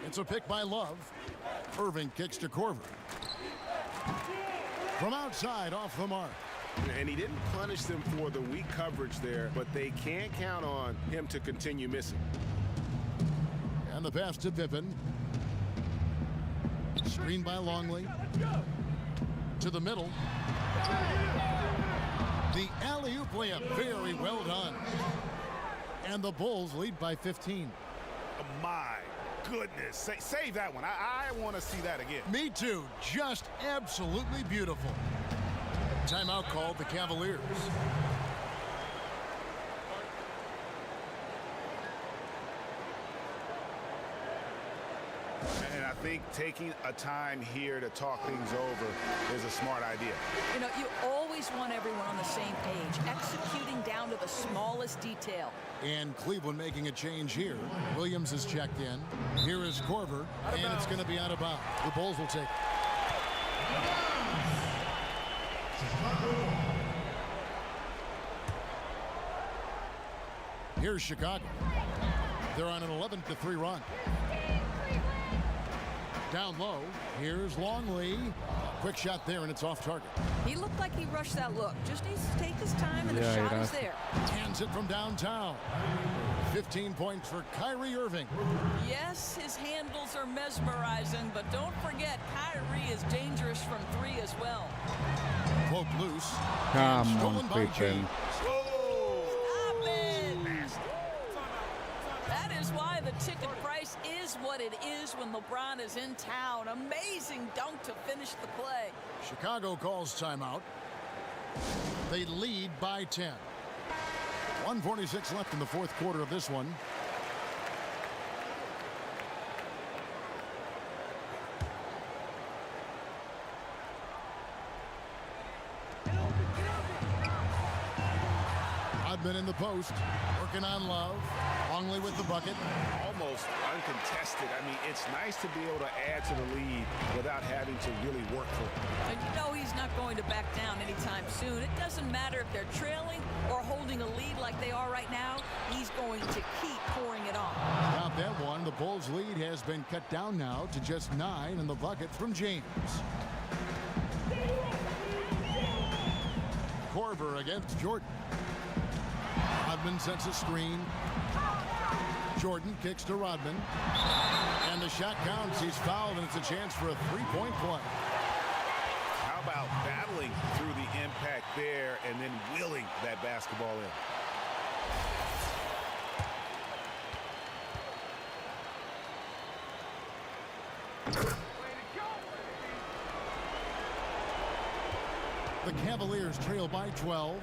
It's a pick by Love. Irving kicks to Corver. From outside, off the mark. And he didn't punish them for the weak coverage there, but they can't count on him to continue missing. And the pass to Pippen. Screened by Longley. To the middle. The alley-oop layup, very well done. And the Bulls lead by 15. My goodness. Save that one. I want to see that again. Me too. Just absolutely beautiful. Timeout called the Cavaliers. And I think taking a time here to talk things over is a smart idea. You know, you always always want everyone on the same page, executing down to the smallest detail. And Cleveland making a change here. Williams is checked in. Here is Korver, and it's going to be out of bounds. The Bulls will take it. Here's Chicago. They're on an 11-3 run. Down low, here's Longley. Quick shot there, and it's off target. He looked like he rushed that look. Just needs to take his time, and the shot is there. Hands it from downtown. 15 points for Kyrie Irving. Yes, his handles are mesmerizing, but don't forget, Kyrie is dangerous from three as well. Poked loose. Come stolen on, by Pippen. James. Stop it! That is why the ticket price is what it is when LeBron is in town. Amazing dunk to finish the play. Chicago calls timeout. They lead by 10. 1:46 left in the fourth quarter of this one. Rodman in the post, working on Love. Longley with the bucket. Almost uncontested. I mean, it's nice to be able to add to the lead without having to really work for it. And you know he's not going to back down anytime soon. It doesn't matter if they're trailing or holding a lead like they are right now. He's going to keep pouring it on. Not that one. The Bulls' lead has been cut down now to just 9 in the bucket from James. Korver against Jordan. Rodman sets a screen. Jordan kicks to Rodman. And the shot counts. He's fouled, and it's a chance for a three-point play. How about battling through the impact there and then willing that basketball in? The Cavaliers trail by 12.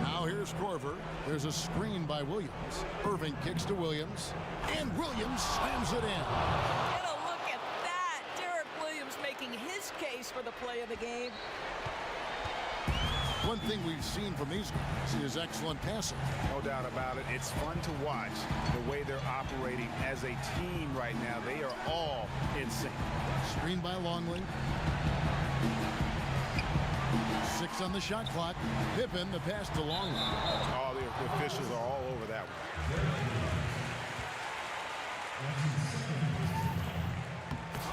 Now here's Korver. There's a screen by Williams. Irving kicks to Williams. And Williams slams it in. Get a look at that. Derek Williams making his case for the play of the game. One thing we've seen from these guys is excellent passing. No doubt about it. It's fun to watch the way they're operating as a team right now. They are all in sync. Screen by Longley. 6 on the shot clock. Pippen, the pass to Longley. Oh, the officials are all over that one.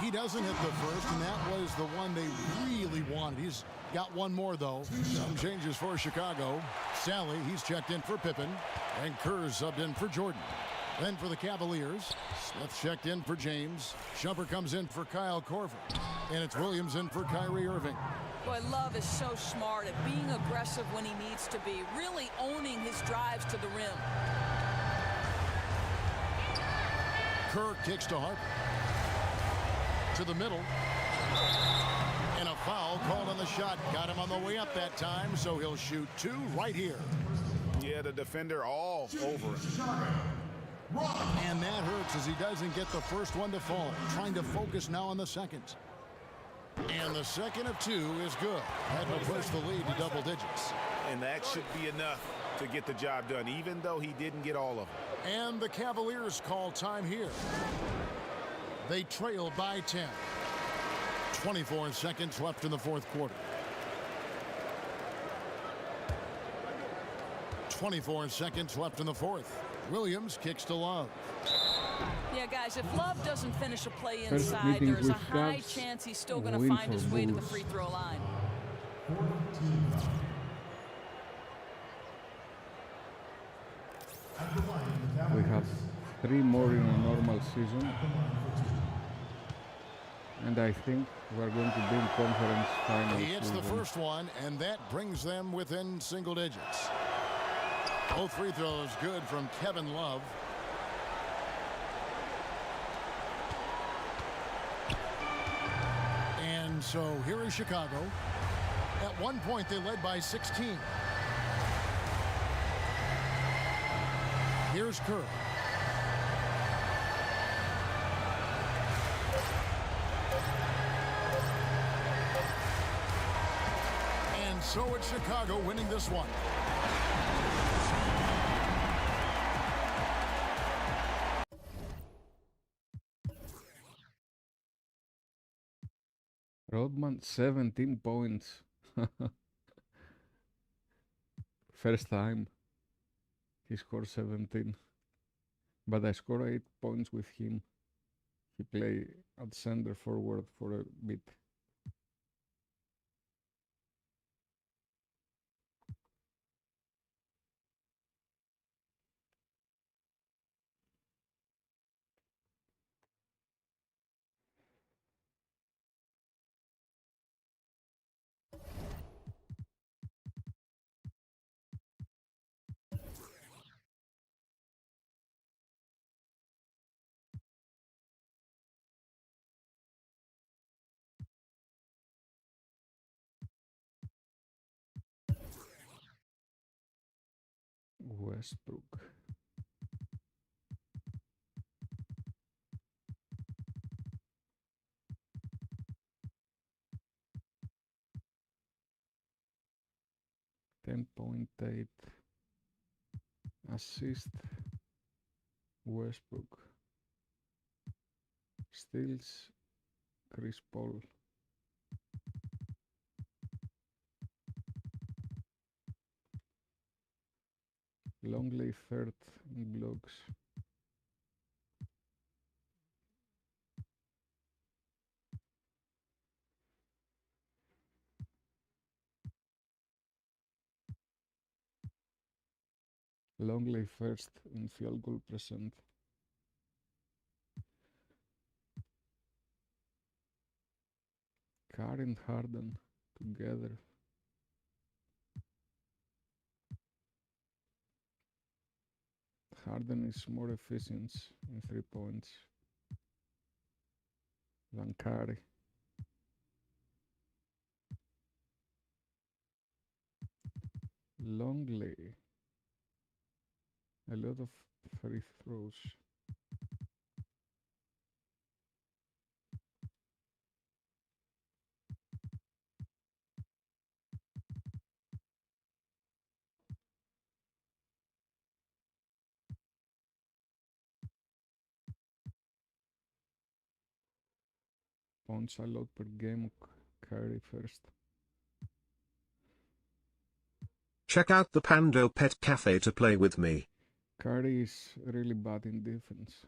He doesn't hit the first, and that was the one they really wanted. He's got one more, though. Some changes for Chicago. Sally, he's checked in for Pippen. And Kerr subbed in for Jordan. Then for the Cavaliers, Smith checked in for James. Shumpert comes in for Kyle Korver. And it's Williams in for Kyrie Irving. Boy, Love is so smart at being aggressive when he needs to be, really owning his drives to the rim. Kerr kicks to Harper. To the middle. And a foul called on the shot. Got him on the way up that time, so he'll shoot 2 right here. Yeah, the defender all over him. And that hurts as he doesn't get the first one to fall. Trying to focus now on the second. And the second of 2 is good. That will push the lead to double digits. And that should be enough to get the job done, even though he didn't get all of them. And the Cavaliers call time here. They trail by 10. 24 seconds left in the fourth quarter. 24 seconds left in the fourth. Williams kicks to Love. Yeah, guys, if Love doesn't finish a play inside, there is a high chance he's still going to find his way to the free throw line. We have 3 more in a normal season. And I think we're going to be in conference finals. He hits the first one, and that brings them within single digits. Both free throws good from Kevin Love. And so here is Chicago. At one point, they led by 16. Here's Kerr. So it's Chicago winning this one. Rodman, 17 points. First time he scored 17. But I scored 8 points with him. He played at center forward for a bit. Westbrook. .8 assist. Westbrook. Steals. Chris Paul. Longley third in blocks. Longley first in field goal percent. Curry and Harden together. Harden is more efficient in 3 points than Curry. Longley. A lot of free throws. Points allowed per game. Curry first. Check out the Pando Pet Cafe to play with me. Curry is really bad in defense.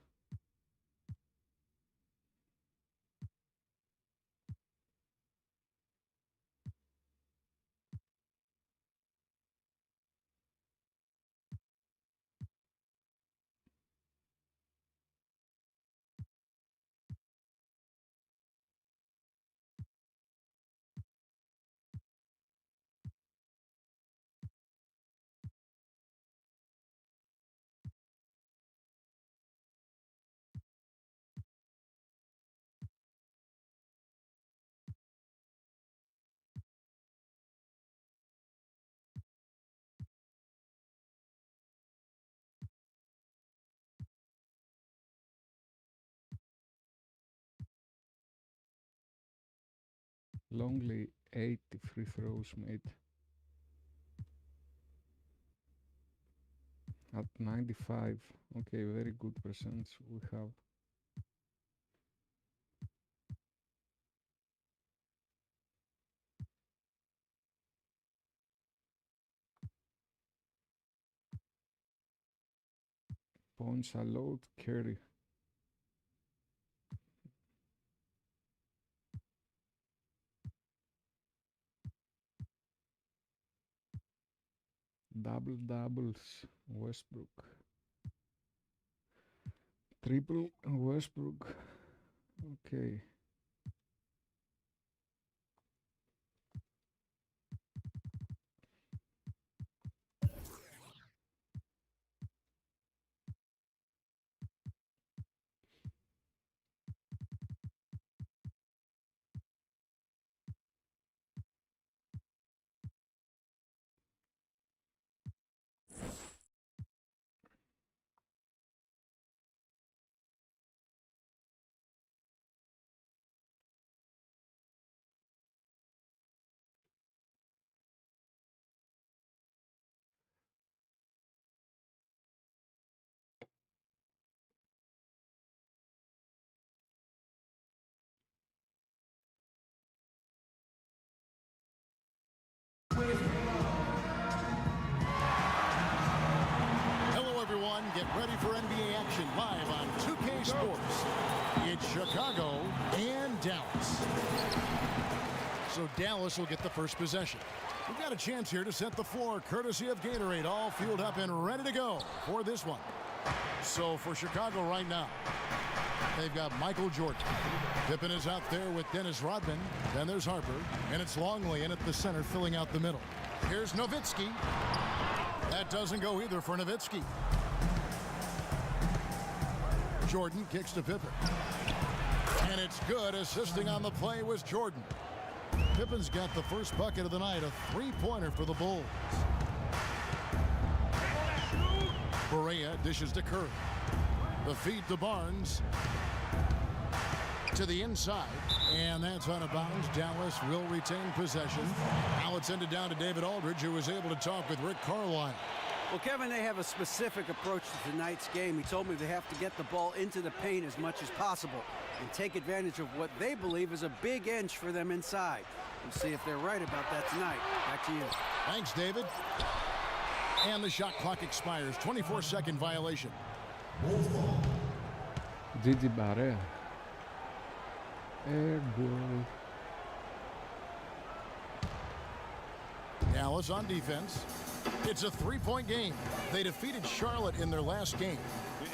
Longley 80 free throws made at 95. Okay, very good percent we have. Points allowed. Curry. Double doubles. Westbrook. Triple Westbrook. Okay. get ready for NBA action live on 2K Sports. It's Chicago and Dallas. So Dallas will get the first possession. We've got a chance here to set the floor, courtesy of Gatorade, all fueled up and ready to go for this one. So for Chicago right now, they've got Michael Jordan. Pippen is out there with Dennis Rodman. Then there's Harper. And it's Longley in at the center, filling out the middle. Here's Nowitzki. That doesn't go either for Nowitzki. Jordan kicks to Pippen. And it's good. Assisting on the play was Jordan. Pippen's got the first bucket of the night, a three-pointer for the Bulls. Barea dishes to Curry. The feed to Barnes. To the inside. And that's out of bounds. Dallas will retain possession. Now it's ended down to David Aldridge, who was able to talk with Rick Carlisle. Well, Kevin, they have a specific approach to tonight's game. He told me they have to get the ball into the paint as much as possible and take advantage of what they believe is a big inch for them inside. We'll see if they're right about that tonight. Back to you. Thanks, David. And the shot clock expires. 24-second violation. Gigi Barea. Air ball. Dallas on defense. It's a three-point game. They defeated Charlotte in their last game.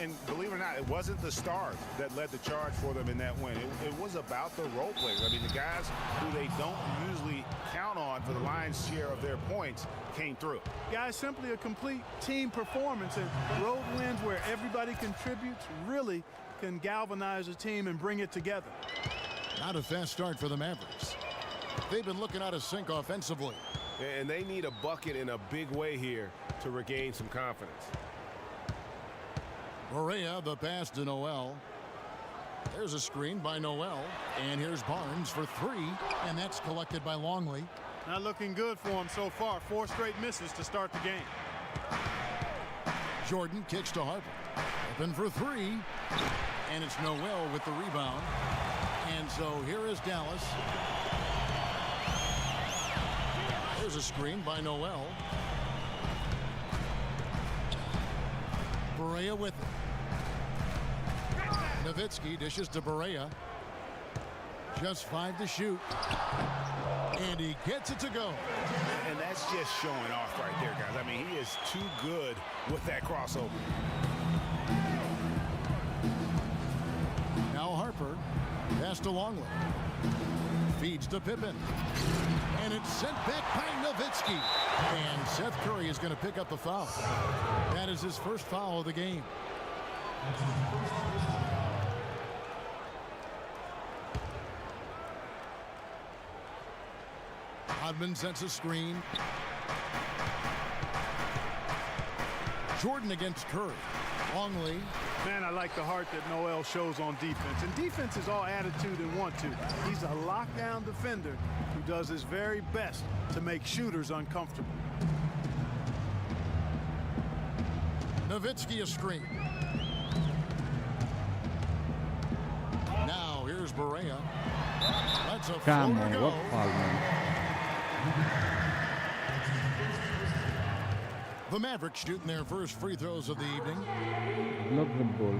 And believe it or not, it wasn't the stars that led the charge for them in that win. It was about the role players. I mean, the guys who they don't usually count on for the lion's share of their points came through. Guys, simply a complete team performance. And road wins where everybody contributes really can galvanize a team and bring it together. Not a fast start for the Mavericks. They've been looking out of sync offensively. And they need a bucket in a big way here to regain some confidence. Barea, the pass to Noel. There's a screen by Noel. And here's Barnes for three. And that's collected by Longley. Not looking good for him so far. 4 straight misses to start the game. Jordan kicks to Harper. Open for three. And it's Noel with the rebound. And so here is Dallas. There's a screen by Noel. Barea with it. Nowitzki dishes to Barea. Just 5 to shoot. And he gets it to go. And that's just showing off right there, guys. I mean, he is too good with that crossover. Now Harper. Pass to Longley. Feeds to Pippen. And it's sent back by Nowitzki. And Seth Curry is going to pick up the foul. That is his first foul of the game. Rodman sets a screen. Jordan against Curry. Longley. Man, I like the heart that Noel shows on defense. And defense is all attitude and want to. He's a lockdown defender who does his very best to make shooters uncomfortable. Nowitzki a screen. Now here's Barea. That's a Come floater on, go. what foul, man. The Mavericks shooting their first free throws of the evening. Block the ball.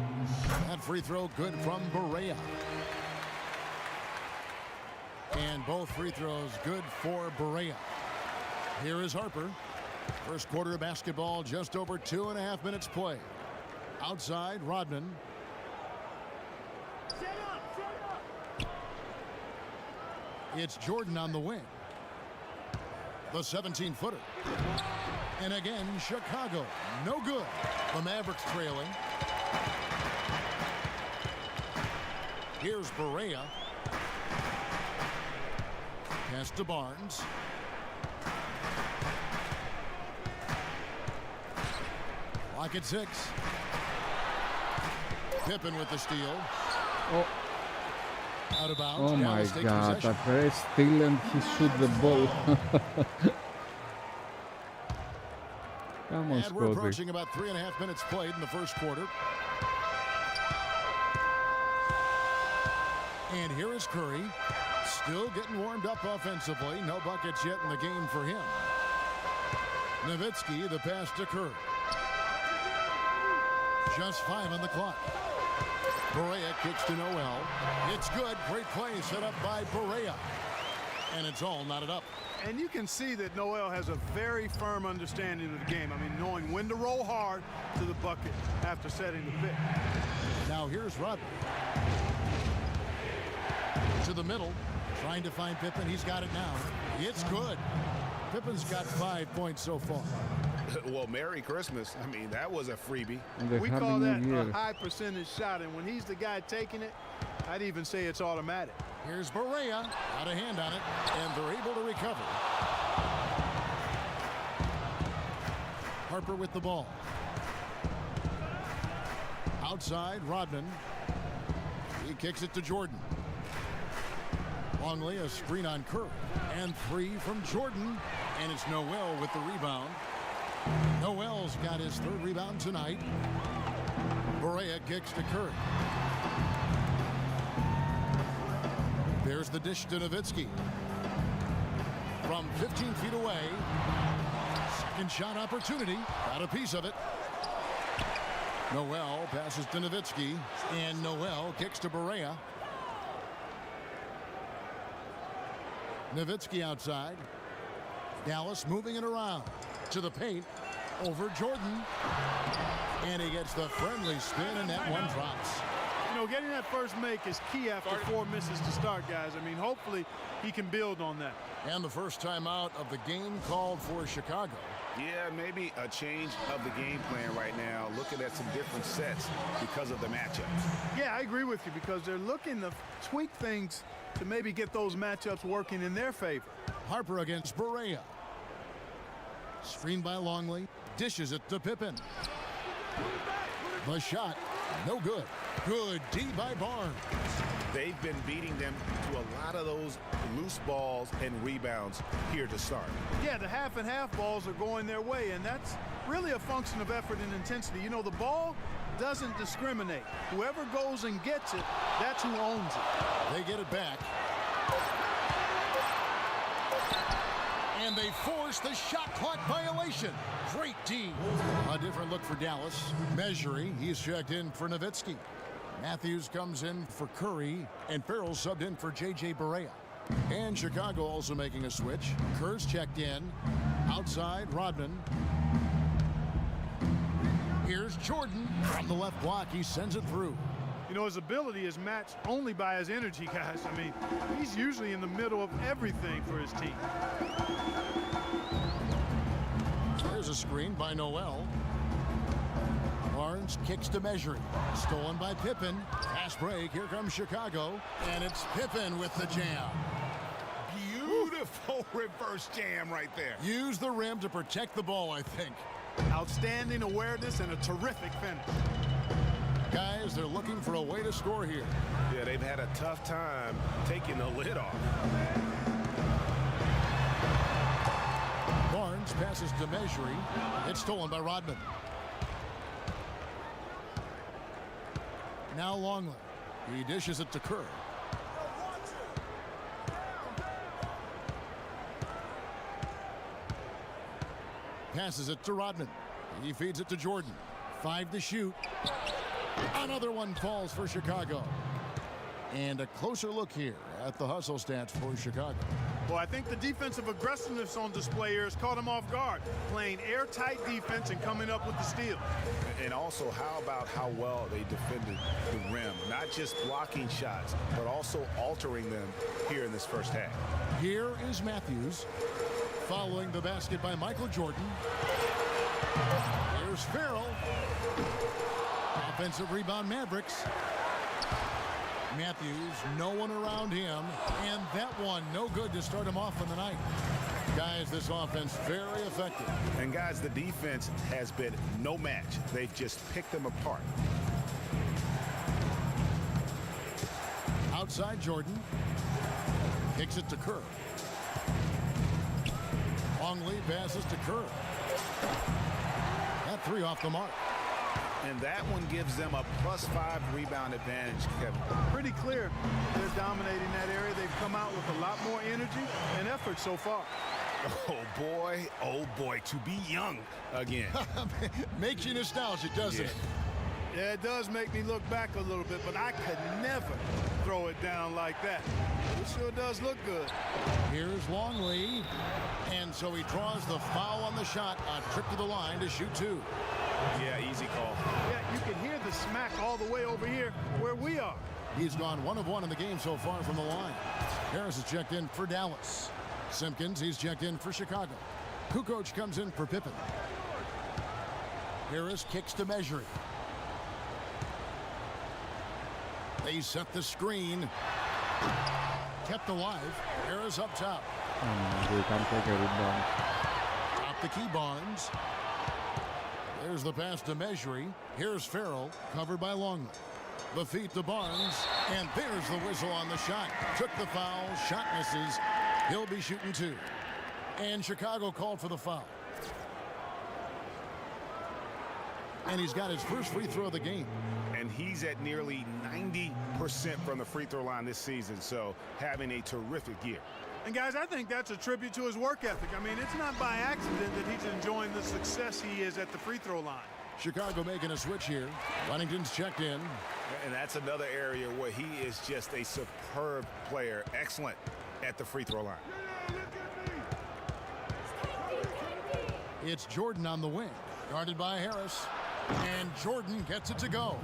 That free throw good from Barea. And both free throws good for Barea. Here is Harper. First quarter of basketball, just over 2.5 minutes play. Outside, Rodman. It's Jordan on the wing. The 17-footer. And again, Chicago. No good. The Mavericks trailing. Here's Barea. Pass to Barnes. Lock at 6. Pippen with the steal. Oh, Out of bounds. oh my Dallas takes God. possession. I press steal and he shoot the ball. Come on, And we're Scotty. approaching about 3.5 minutes played in the first quarter. And here is Curry. Still getting warmed up offensively. No buckets yet in the game for him. Nowitzki, the pass to Curry. Just 5 on the clock. Barea kicks to Noel. It's good. Great play set up by Barea. And it's all knotted up. And you can see that Noel has a very firm understanding of the game. I mean, knowing when to roll hard to the bucket after setting the pick. Now here's Rodman. To the middle. Trying to find Pippen. He's got it now. It's good. Pippen's got 5 points so far. Well, Merry Christmas. I mean, that was a freebie. We call that a high percentage shot, and when he's the guy taking it, I'd even say it's automatic. Here's Barea. Got a hand on it, and they're able to recover. Harper with the ball. Outside, Rodman. He kicks it to Jordan. Longley, a screen on Curry. And 3 from Jordan. And it's Noel with the rebound. Noel's got his 3rd rebound tonight. Barea kicks to Curry. There's the dish to Nowitzki. From 15 feet away. Second shot opportunity. Got a piece of it. Noel passes to Nowitzki. And Noel kicks to Barea. Nowitzki outside. Dallas moving it around. To the paint. Over Jordan. And he gets the friendly spin, and that one drops. You know, getting that first make is key after 4 misses to start, guys. I mean, hopefully he can build on that. And the first time out of the game called for Chicago. Yeah, maybe a change of the game plan right now, looking at some different sets because of the matchup. Yeah, I agree with you, because they're looking to tweak things to maybe get those matchups working in their favor. Harper against Barea. Screened by Longley. Dishes it to Pippen. The shot, no good. Good D by Barnes. They've been beating them to a lot of those loose balls and rebounds here to start. Yeah, the half and half balls are going their way, and that's really a function of effort and intensity. You know, the ball doesn't discriminate. Whoever goes and gets it, that's who owns it. They get it back. And they force the shot clock violation. Great D. A different look for Dallas. Measuring, he's checked in for Nowitzki. Matthews comes in for Curry, and Farrell subbed in for J.J. Barea. And Chicago also making a switch. Kerr's checked in. Outside, Rodman. Here's Jordan. From the left block, he sends it through. You know, his ability is matched only by his energy, guys. I mean, he's usually in the middle of everything for his team. There's a screen by Noel. Barnes kicks to Measuring. Stolen by Pippen. Fast break. Here comes Chicago. And it's Pippen with the jam. Beautiful reverse jam right there. Use the rim to protect the ball, I think. Outstanding awareness and a terrific finish. Guys, they're looking for a way to score here. Yeah, they've had a tough time taking the lid off. Barnes passes to Measuring. It's stolen by Rodman. Now Longley. He dishes it to Kerr. Passes it to Rodman. He feeds it to Jordan. 5 to shoot. Another one falls for Chicago. And a closer look here at the hustle stats for Chicago. Well, I think the defensive aggressiveness on display here has caught him off guard, playing airtight defense and coming up with the steal. And also, how about how well they defended the rim? Not just blocking shots, but also altering them here in this first half. Here is Matthews, following the basket by Michael Jordan. Here's Farrell. Offensive rebound, Mavericks. Matthews, no one around him, and that one no good to start him off on the night. Guys, this offense very effective. And guys, the defense has been no match. They've just picked them apart. Outside Jordan. Kicks it to Kerr. Longley passes to Kerr. That 3 off the mark. And that one gives them a +5 rebound advantage, Kevin. Pretty clear they're dominating that area. They've come out with a lot more energy and effort so far. Oh boy, to be young again. Makes you nostalgic, doesn't it? Yeah, it does make me look back a little bit, but I could never throw it down like that. It sure does look good. Here's Longley. And so he draws the foul on the shot. A trip to the line to shoot 2. Yeah, easy call. Yeah, you can hear the smack all the way over here where we are. He's gone 1 of 1 in the game so far from the line. Harris is checked in for Dallas. Simpkins, he's checked in for Chicago. Kukoc comes in for Pippen. Harris kicks to Measuring. They set the screen. Kept alive. Harris up top. We can take a rebound. Top the key, Barnes. There's the pass to Measuring. Here's Farrell, covered by Longley. The feet to Barnes, and there's the whistle on the shot. Took the foul, shot misses. He'll be shooting 2. And Chicago called for the foul. And he's got his first free throw of the game. And he's at nearly 90% from the free throw line this season, so having a terrific year. And guys, I think that's a tribute to his work ethic. I mean, it's not by accident that he's enjoying the success he is at the free throw line. Chicago making a switch here. Ludington's checked in. And that's another area where he is just a superb player. Excellent at the free throw line. It's Jordan on the wing. Guarded by Harris. And Jordan gets it to go.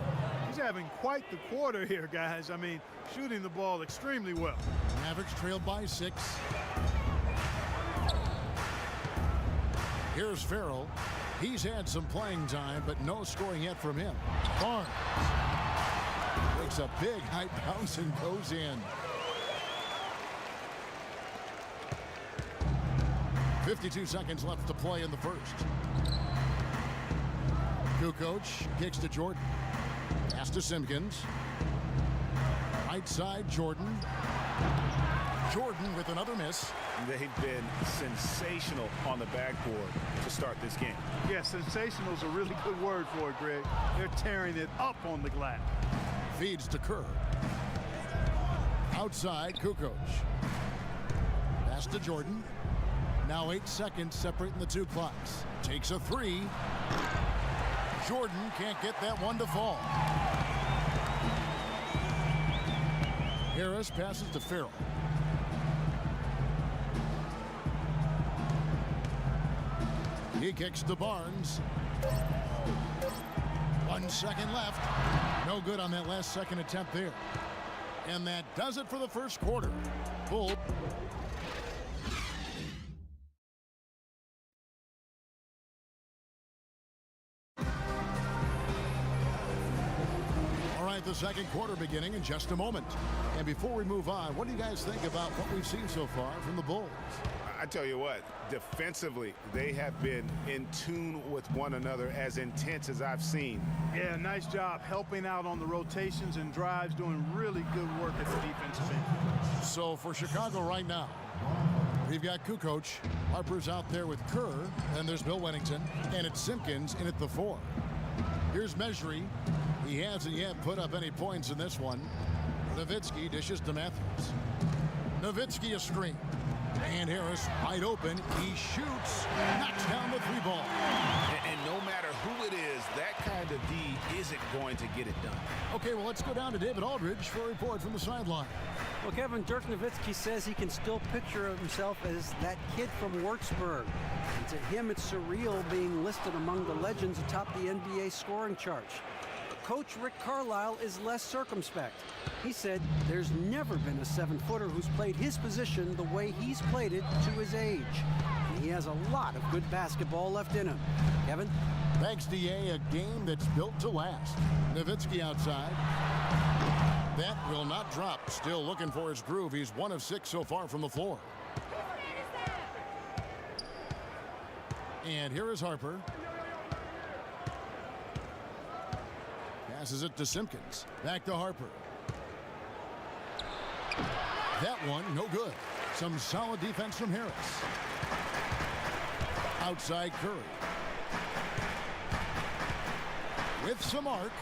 He's having quite the quarter here, guys. I mean, shooting the ball extremely well. Mavericks trailed by 6. Here's Farrell. He's had some playing time, but no scoring yet from him. Barnes makes a big high bounce and goes in. 52 seconds left to play in the first. Kukoc kicks to Jordan. Pass to Simpkins. Right side, Jordan. Jordan with another miss. They've been sensational on the backboard to start this game. Yeah, sensational is a really good word for it, Greg. They're tearing it up on the glass. Feeds to Kerr. Outside, Kukoc. Pass to Jordan. Now 8 seconds separating the 2 clocks. Takes a 3. Jordan can't get that one to fall. Harris passes to Farrell. He kicks to Barnes. 1 second left. No good on that last second attempt there. And that does it for the first quarter. Bull. The second quarter beginning in just a moment. And before we move on, what do you guys think about what we've seen so far from the Bulls? I tell you what, defensively, they have been in tune with one another, as intense as I've seen. Yeah, nice job helping out on the rotations and drives, doing really good work at the defensive end. So for Chicago right now, we've got Kukoc. Harper's out there with Kerr. Then there's Bill Wennington. And it's Simpkins in at the 4. Here's Measuring. He hasn't yet put up any points in this one. Nowitzki dishes to Matthews. Nowitzki a screen. And Harris wide open. He shoots. Knocks down the 3 ball. And no matter who it is, that kind of D isn't going to get it done. Okay, well, let's go down to David Aldridge for a report from the sideline. Well, Kevin, Dirk Nowitzki says he can still picture himself as that kid from Würzburg. And to him, it's surreal being listed among the legends atop the NBA scoring chart. Coach Rick Carlisle is less circumspect. He said there's never been a 7-footer who's played his position the way he's played it to his age. And he has a lot of good basketball left in him. Kevin? Thanks, DA. A game that's built to last. Nowitzki outside. That will not drop. Still looking for his groove. He's 1 of 6 so far from the floor. And here is Harper. Passes it to Simpkins. Back to Harper. That one, no good. Some solid defense from Harris. Outside Curry. With some arc,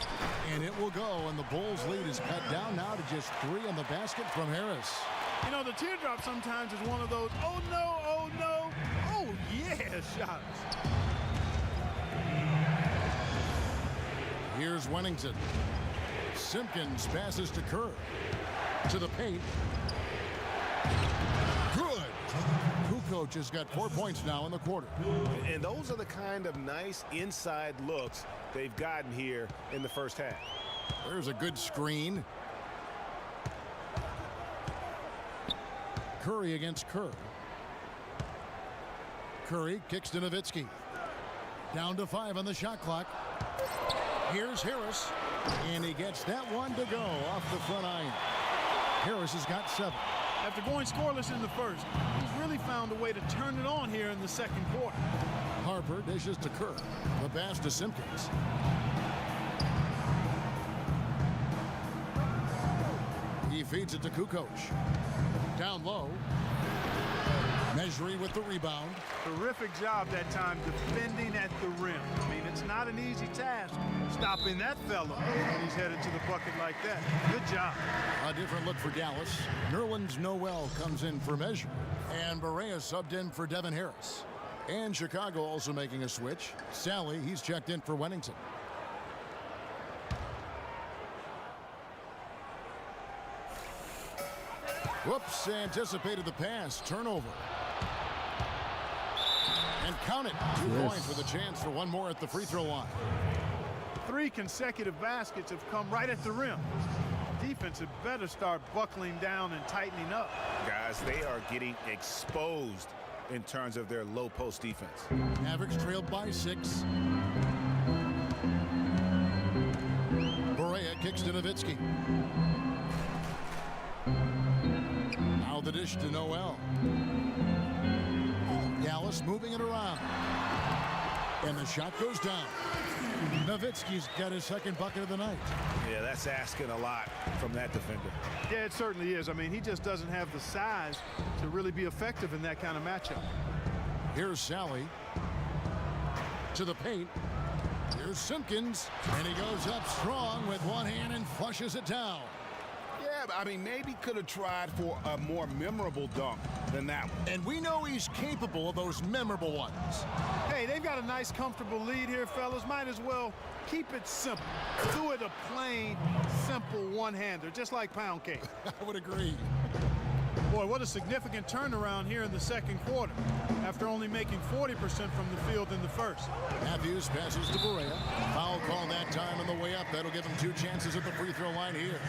and it will go, and the Bulls' lead is cut down now to just 3 on the basket from Harris. You know, the teardrop sometimes is one of those, oh no, oh no, oh yeah shots. Here's Here's Wennington. Simpkins passes to Kerr. To the paint. Good. Kukoc has got 4 points now in the quarter. And those are the kind of nice inside looks they've gotten here in the first half. There's a good screen. Curry against Kerr. Curry kicks to Nowitzki. Down to 5 on the shot clock. Here's Harris. And he gets that one to go off the front iron. Harris has got 7. After going scoreless in the first, he's really found a way to turn it on here in the second quarter. Harper dishes to Kerr. The pass to Simpkins. He feeds it to Kukoc. Down low. Mejri with the rebound. Terrific job that time defending at the rim. I mean, it's not an easy task stopping that fella when he's headed to the bucket like that. Good job. A different look for Dallas. Nerlens Noel comes in for Mejri. And Barea subbed in for Devin Harris. And Chicago also making a switch. Sally, he's checked in for Wennington. Whoops, anticipated the pass. Turnover. And count it. 2 points with a chance for one more at the free throw line. 3 consecutive baskets have come right at the rim. Defense had better start buckling down and tightening up. Guys, they are getting exposed in terms of their low post defense. Mavericks trailed by 6. Barea kicks to Nowitzki. Now the dish to Noel. Dallas moving it around. And the shot goes down. Nowitzki's got his second bucket of the night. Yeah, that's asking a lot from that defender. Yeah, it certainly is. I mean, he just doesn't have the size to really be effective in that kind of matchup. Here's Sally. To the paint. Here's Simpkins. And he goes up strong with one hand and flushes it down. Yeah, I mean, maybe could have tried for a more memorable dunk than that one. And we know he's capable of those memorable ones. Hey, they've got a nice, comfortable lead here, fellas. Might as well keep it simple. Do it a plain, simple one-hander, just like pound cake. I would agree. Boy, what a significant turnaround here in the second quarter after only making 40% from the field in the first. Matthews passes to Barea. Foul call that time on the way up. That'll give him 2 chances at the free throw line here.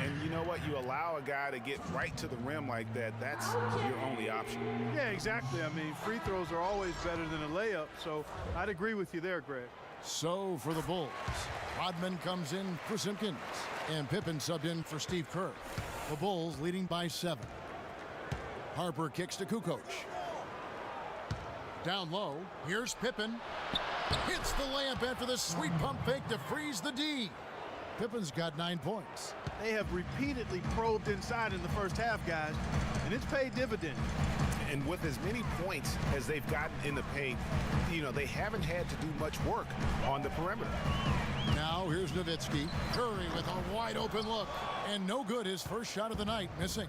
And you know what? You allow a guy to get right to the rim like that, that's your only option. Yeah, exactly. I mean, free throws are always better than a layup, so I'd agree with you there, Greg. So for the Bulls, Rodman comes in for Simpkins, and Pippen subbed in for Steve Kerr. The Bulls leading by 7. Harper kicks to Kukoc. Down low, here's Pippen. Hits the layup after the sweet pump fake to freeze the D. Pippen's got 9 points. They have repeatedly probed inside in the first half, guys, and it's paid dividends. And with as many points as they've gotten in the paint, you know, they haven't had to do much work on the perimeter. Now here's Nowitzki. Curry with a wide open look. And no good, his first shot of the night, missing.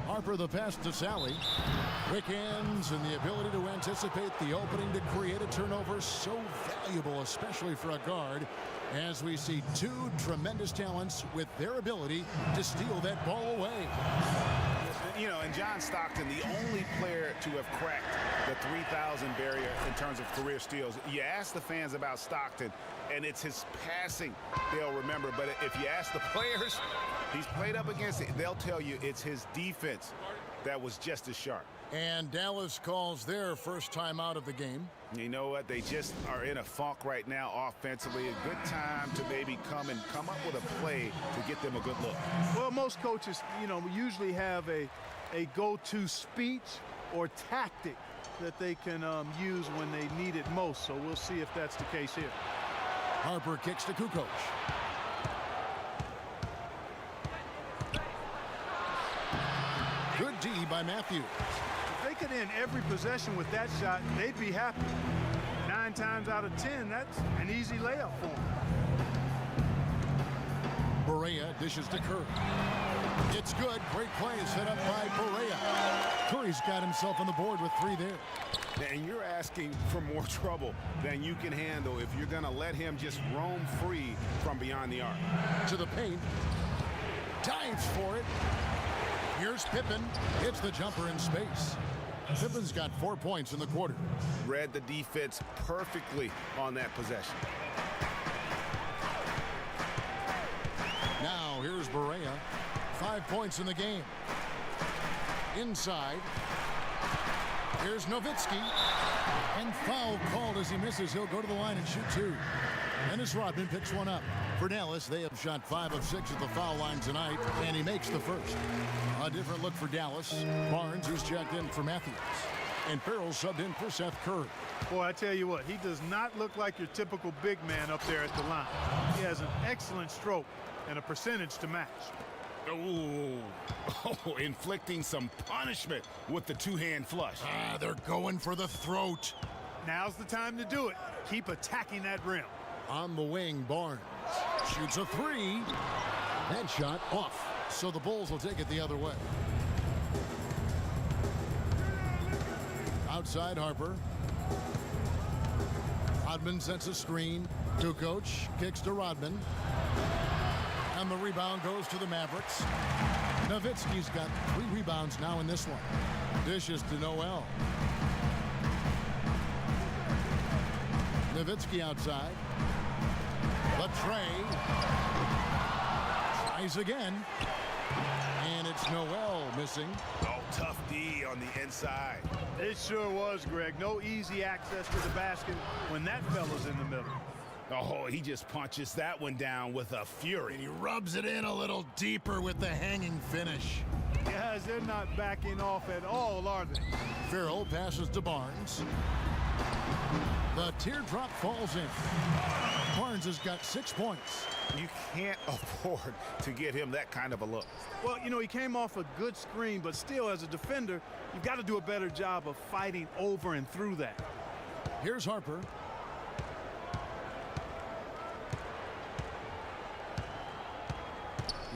Harper the pass to Sally. Quick hands and the ability to anticipate the opening to create a turnover, so valuable, especially for a guard, as we see 2 tremendous talents with their ability to steal that ball away. You know, and John Stockton, the only player to have cracked the 3,000 barrier in terms of career steals. You ask the fans about Stockton, and it's his passing they'll remember. But if you ask the players he's played up against, they'll tell you it's his defense that was just as sharp. And Dallas calls their first time out of the game. You know what? They just are in a funk right now offensively. A good time to maybe come up with a play to get them a good look. Well, most coaches, you know, usually have a go-to speech or tactic that they can use when they need it most. So we'll see if that's the case here. Harper kicks to Kukoc. Good D by Matthews. If they could end every possession with that shot, they'd be happy. 9 times out of 10, that's an easy layup for them. Barea dishes to Curry. It's good. Great play set up by Barea. Curry's got himself on the board with 3 there. And you're asking for more trouble than you can handle if you're going to let him just roam free from beyond the arc. To the paint. Dives for it. Here's Pippen. Hits the jumper in space. Pippen's got 4 points in the quarter. Read the defense perfectly on that possession. Now here's Barea. 5 points in the game. Inside. Here's Nowitzki. And foul called as he misses. He'll go to the line and shoot 2. Dennis Rodman picks one up. For Dallas, they have shot 5 of 6 at the foul line tonight, and he makes the first. A different look for Dallas. Barnes, who's checked in for Matthews. And Farrell subbed in for Seth Curry. Boy, I tell you what, he does not look like your typical big man up there at the line. He has an excellent stroke and a percentage to match. Oh, inflicting some punishment with the two-hand flush. They're going for the throat. Now's the time to do it. Keep attacking that rim. On the wing, Barnes shoots a 3. That shot off. So the Bulls will take it the other way. Outside Harper. Rodman sets a screen. Kukoc kicks to Rodman. And the rebound goes to the Mavericks. Nowitzki's got 3 rebounds now in this one. Dishes to Noel. Nowitzki outside. Latrey tries again. And it's Noel missing. Oh, tough D on the inside. It sure was, Greg. No easy access to the basket when that fella's in the middle. Oh, he just punches that one down with a fury. And he rubs it in a little deeper with the hanging finish. Guys, they're not backing off at all, are they? Farrell passes to Barnes. The teardrop falls in. Barnes has got 6 points. You can't afford to get him that kind of a look. Well, you know, he came off a good screen, but still, as a defender, you've got to do a better job of fighting over and through that. Here's Harper.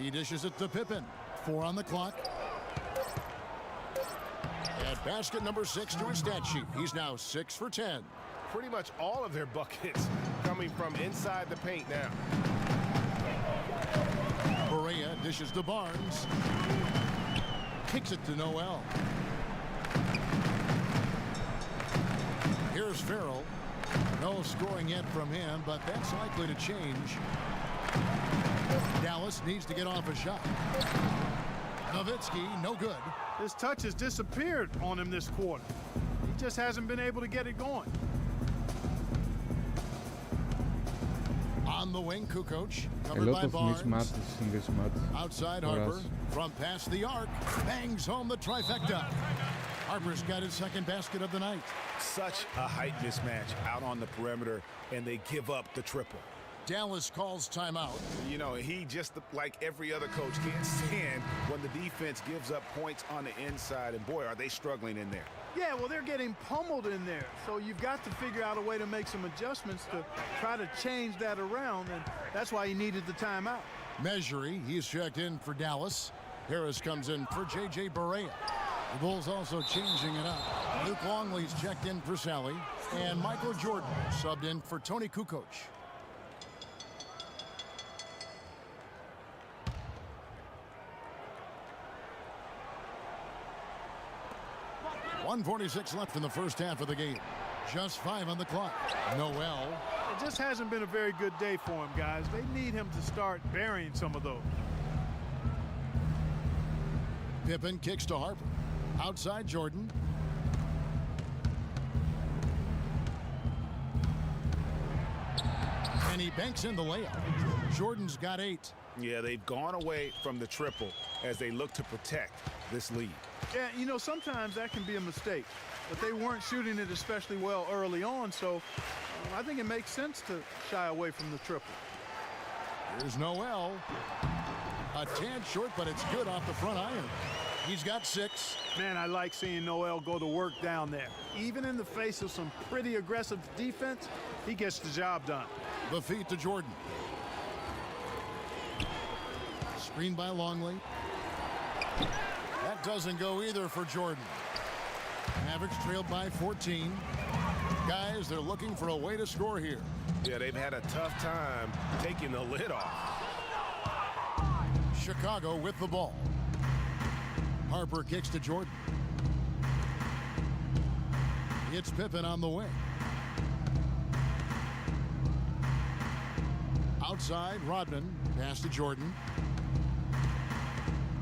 He dishes it to Pippen. 4 on the clock. At basket number 6 to his stat sheet. He's now 6 for 10. Pretty much all of their buckets coming from inside the paint now. Barea dishes to Barnes. Kicks it to Noel. Here's Farrell. No scoring yet from him, but that's likely to change. Dallas needs to get off a shot. Nowitzki, no good. His touch has disappeared on him this quarter. He just hasn't been able to get it going. On the wing, Kukoc, A covered lot by of Barnes. mismatches in this match. Outside for Harper, us. from past the arc, bangs home the trifecta. Harper's got his second basket of the night. Such a height mismatch out on the perimeter, and they give up the triple. Dallas calls timeout. You know, he just, like every other coach, can't stand when the defense gives up points on the inside, and boy, are they struggling in there. Yeah, well, they're getting pummeled in there, so you've got to figure out a way to make some adjustments to try to change that around, and that's why he needed the timeout. Measury, he's checked in for Dallas. Harris comes in for J.J. Barea. The Bulls also changing it up. Luke Longley's checked in for Sally, and Michael Jordan subbed in for Tony Kukoc. .146 left in the first half of the game. Just 5 on the clock. Noel. It just hasn't been a very good day for him, guys. They need him to start burying some of those. Pippen kicks to Harper. Outside Jordan. And he banks in the layup. Jordan's got 8. Yeah, they've gone away from the triple as they look to protect this lead. Yeah, you know, sometimes that can be a mistake, but they weren't shooting it especially well early on, so I think it makes sense to shy away from the triple. Here's Noel. A tad short, but it's good off the front iron. He's got 6. Man, I like seeing Noel go to work down there. Even in the face of some pretty aggressive defense, he gets the job done. The feed to Jordan. Screen by Longley. That doesn't go either for Jordan. Mavericks trailed by 14. Guys, they're looking for a way to score here. Yeah, they've had a tough time taking the lid off. Chicago with the ball. Harper kicks to Jordan. It's Pippen on the wing. Outside, Rodman. Pass to Jordan.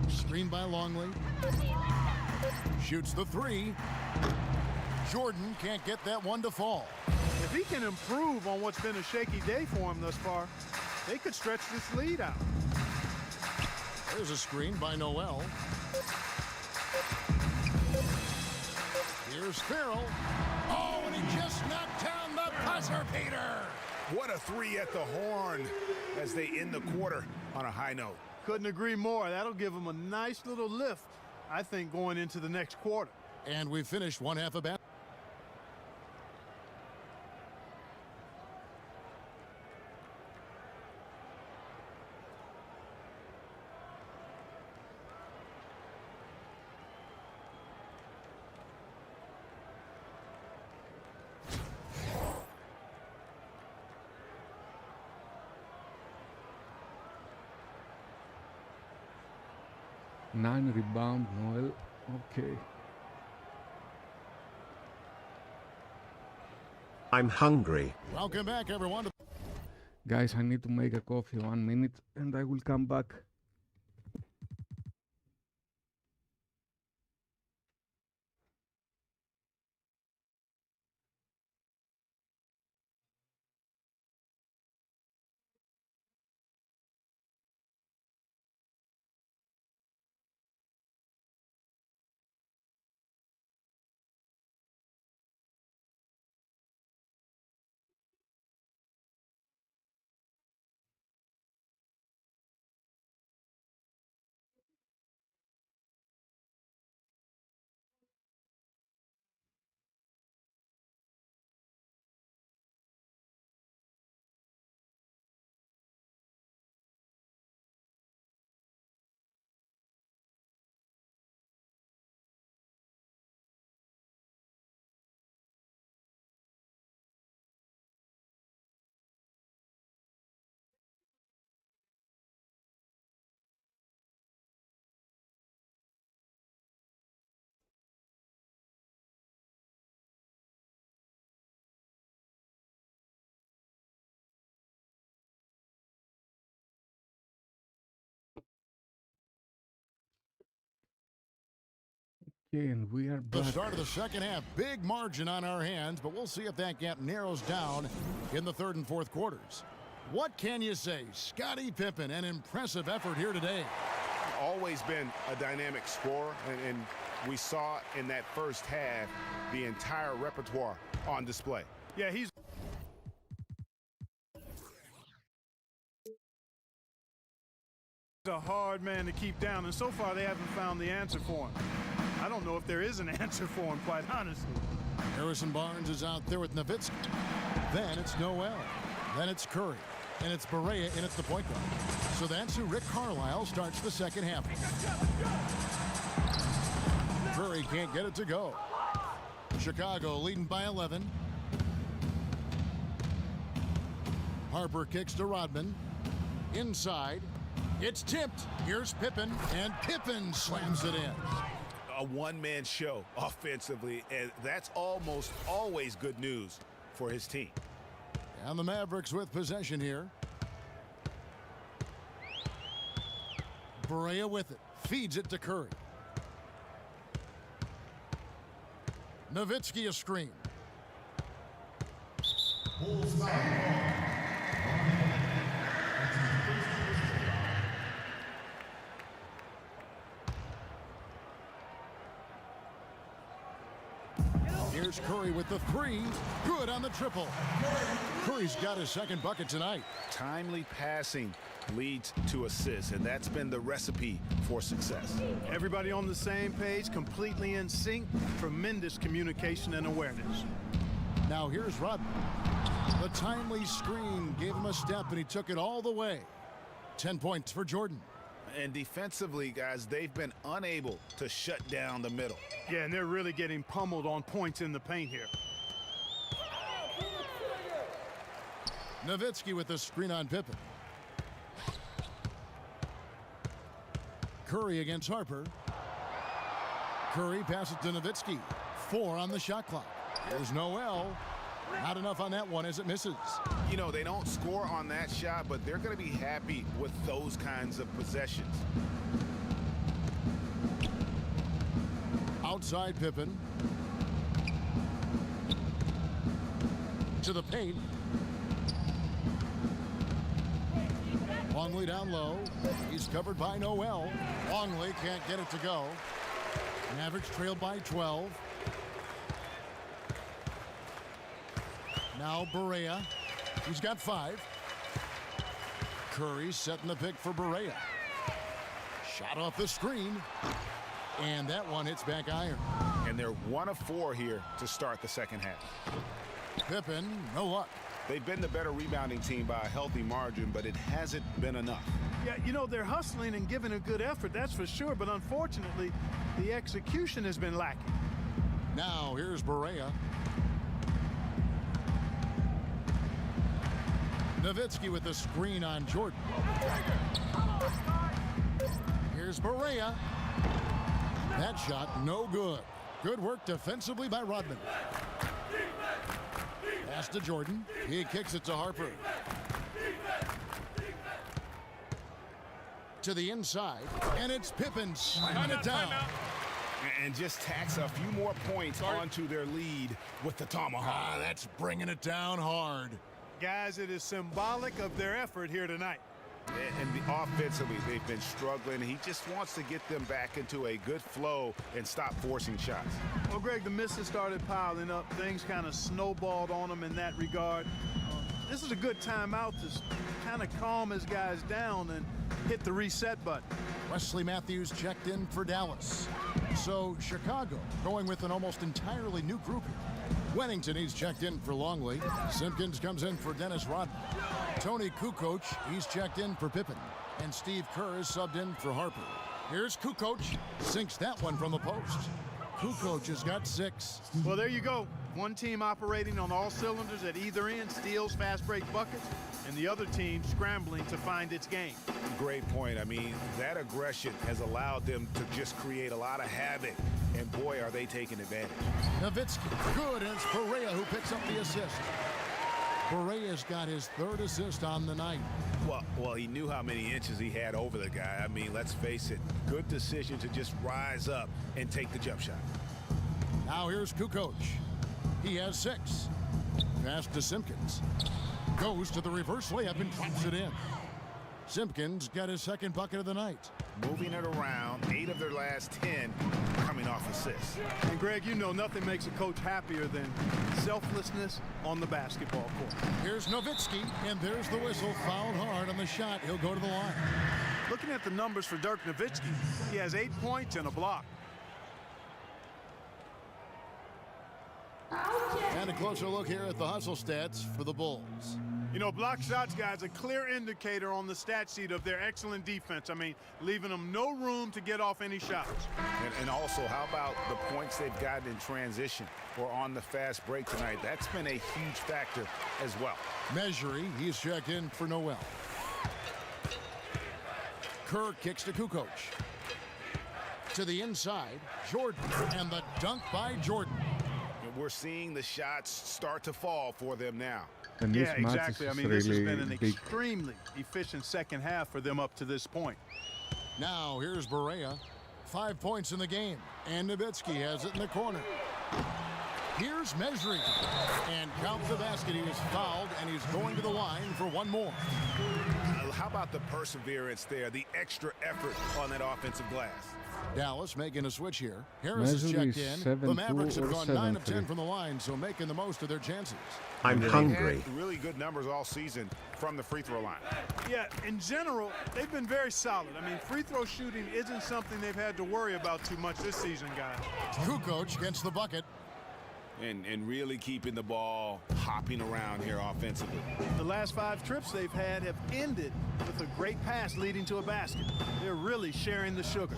Screened by Longley. Shoots the three. Jordan can't get that one to fall. If he can improve on what's been a shaky day for him thus far, they could stretch this lead out. There's a screen by Noel. Here's Farrell. Oh, and he just knocked down the buzzer beater. What a three at the horn as they end the quarter on a high note. Couldn't agree more. That'll give them a nice little lift, I think, going into the next quarter. And we finished one half of basketball. Nine rebound, Noel. Okay. I'm hungry. Welcome back, everyone. Guys, I need to make a coffee. 1 minute and I will come back. Okay, and we are back. The start of the second half, big margin on our hands, but we'll see if that gap narrows down in the third and fourth quarters. What can you say? Scottie Pippen, an impressive effort here today. Always been a dynamic scorer, and we saw in that first half the entire repertoire on display. Yeah, he's a hard man to keep down, and so far they haven't found the answer for him. I don't know if there is an answer for him, quite honestly. Harrison Barnes is out there with Nowitzki. Then it's Noel. Then it's Curry. And it's Barea in at the point guard. So that's who Rick Carlisle starts the second half. Curry can't get it to go. Chicago leading by 11. Harper kicks to Rodman. Inside. It's tipped. Here's Pippen. And Pippen slams it in. A one-man show offensively, and that's almost always good news for his team. And the Mavericks with possession here. Barea with it. Feeds it to Curry. Nowitzki a screen. Bulls foul. Here's Curry with the three. Good on the triple. Curry's got his second bucket tonight. Timely passing leads to assists, and that's been the recipe for success. Everybody on the same page, completely in sync, tremendous communication and awareness. Now here's Rodman. The timely screen gave him a step, and he took it all the way. 10 points for Jordan. And defensively, guys, they've been unable to shut down the middle. Yeah, and they're really getting pummeled on points in the paint here. Nowitzki with the screen on Pippen. Curry against Harper. Curry passes to Nowitzki. 4 on the shot clock. Here's Noel. Not enough on that one as it misses. You know, they don't score on that shot, but they're going to be happy with those kinds of possessions. Outside Pippen. To the paint. Longley down low. He's covered by Noel. Longley can't get it to go. Mavericks trailed by 12. Now Barea. He's got 5. Curry setting the pick for Barea. Shot off the screen. And that one hits back iron. And they're 1 of 4 here to start the second half. Pippen, no luck. They've been the better rebounding team by a healthy margin, but it hasn't been enough. Yeah, you know, they're hustling and giving a good effort, that's for sure. But unfortunately, the execution has been lacking. Now here's Barea. Nowitzki with the screen on Jordan. Here's Barea. That shot no good. Good work defensively by Rodman. Pass to Jordan. He kicks it to Harper. To the inside. And it's Pippen slamming it down. And just tacks a few more points onto their lead with the tomahawk. That's bringing it down hard. Guys, it is symbolic of their effort here tonight. And offensively, they've been struggling. He just wants to get them back into a good flow and stop forcing shots. Well, Greg, the misses started piling up. Things kind of snowballed on them in that regard. This is a good timeout to kind of calm his guys down and hit the reset button. Wesley Matthews checked in for Dallas. So Chicago going with an almost entirely new group here. Wennington, he's checked in for Longley. Simpkins comes in for Dennis Rodman. Tony Kukoc, he's checked in for Pippen. And Steve Kerr is subbed in for Harper. Here's Kukoc. Sinks that one from the post. Kukoc has got 6. Well, there you go. One team operating on all cylinders at either end, steals, fast break buckets, and the other team scrambling to find its game. Great point. I mean, that aggression has allowed them to just create a lot of havoc. And boy, are they taking advantage. Nowitzki, good, and it's Barea who picks up the assist. Barea's got his 3rd assist on the night. Well, he knew how many inches he had over the guy. I mean, let's face it, good decision to just rise up and take the jump shot. Now here's Kukoc. He has 6. Pass to Simpkins. Goes to the reverse layup and drops it in. Simpkins got his 2nd bucket of the night. Moving it around, 8 of their last 10 coming off assists. And Greg, you know nothing makes a coach happier than selflessness on the basketball court. Here's Nowitzki, and there's the whistle. Fouled hard on the shot. He'll go to the line. Looking at the numbers for Dirk Nowitzki, he has 8 points and a block. And a closer look here at the hustle stats for the Bulls. You know, block shots, guys, a clear indicator on the stat sheet of their excellent defense. I mean, leaving them no room to get off any shots. And also, how about the points they've gotten in transition or on the fast break tonight? That's been a huge factor as well. Measury, he's checked in for Noel. Kerr kicks to Kukoc. To the inside, Jordan, and the dunk by Jordan. And we're seeing the shots start to fall for them now. And yeah, exactly. I mean, this has been an big. extremely efficient second half for them up to this point. Now here's Barea. 5 points in the game. And Nowitzki has it in the corner. Here's Measuring. And count the basket. He is fouled, and he's going to the line for one more. How about the perseverance there, the extra effort on that offensive glass? Dallas making a switch here. Harris is checked in. The Mavericks have gone 9 of 10 from the line, so making the most of their chances. I'm hungry. Had really good numbers all season from the free throw line. Yeah, in general, they've been very solid. I mean, free throw shooting isn't something they've had to worry about too much this season, guys. Kukoc gets the bucket. And really keeping the ball high. hopping around here offensively. The last 5 trips they've had have ended with a great pass leading to a basket. They're really sharing the sugar.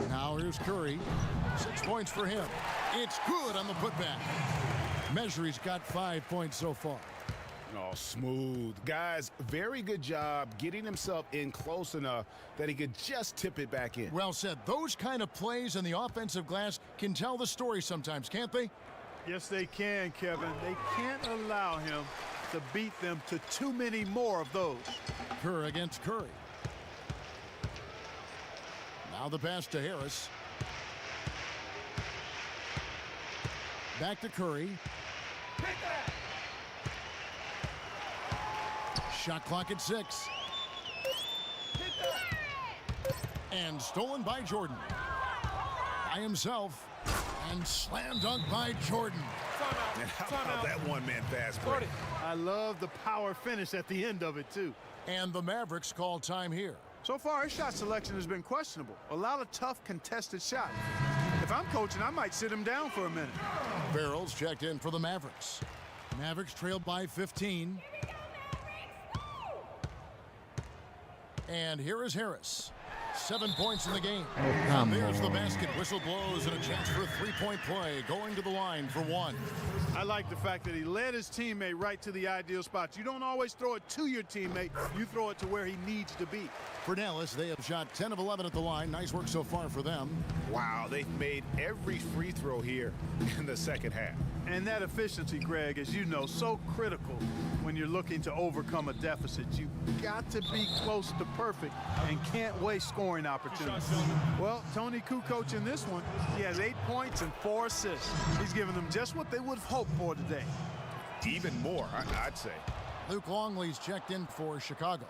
Now here's Curry. 6 points for him. It's good on the putback. Measury's got 5 points so far. Oh, smooth. Guys, very good job getting himself in close enough that he could just tip it back in. Well said. Those kind of plays in the offensive glass can tell the story sometimes, can't they? Yes, they can, Kevin. They can't allow him to beat them to too many more of those. Kerr against Curry. Now the pass to Harris. Back to Curry. Shot clock at 6. And stolen by Jordan. By himself. And slam dunk by Jordan. And how about that one-man fast break? I love the power finish at the end of it, too. And the Mavericks call time here. So far, his shot selection has been questionable. A lot of tough, contested shots. If I'm coaching, I might sit him down for a minute. Farrell's checked in for the Mavericks. Mavericks trailed by 15. And here is Harris. 7 points in the game. Oh, come There's the on. basket. Whistle blows and a chance for a three-point play. Going to the line for 1. I like the fact that he led his teammate right to the ideal spot. You don't always throw it to your teammate. You throw it to where he needs to be. For Dallas, they have shot 10 of 11 at the line. Nice work so far for them. Wow, they've made every free throw here in the second half. And that efficiency, Greg, as you know, so critical when you're looking to overcome a deficit. You've got to be close to perfect and can't waste scoring opportunities. Well, Tony Kukoc in this one, he has 8 points and 4 assists. He's given them just what they would have hoped for today. Even more, I'd say. Luke Longley's checked in for Chicago.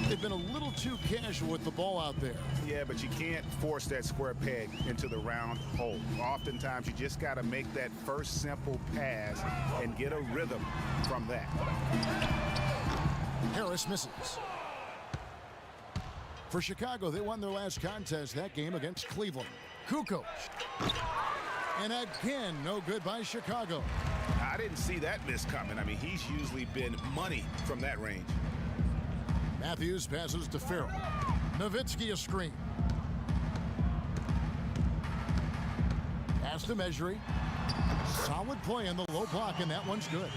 They've been a little too casual with the ball out there. Yeah, but you can't force that square peg into the round hole. Oftentimes, you just got to make that first simple pass and get a rhythm from that. Harris misses. For Chicago, they won their last contest that game against Cleveland. Kukoc. And again, no good by Chicago. I didn't see that miss coming. I mean, he's usually been money from that range. Matthews passes to Farrell. Nowitzki a screen. Pass to Measury. Solid play in the low block, and that one's good.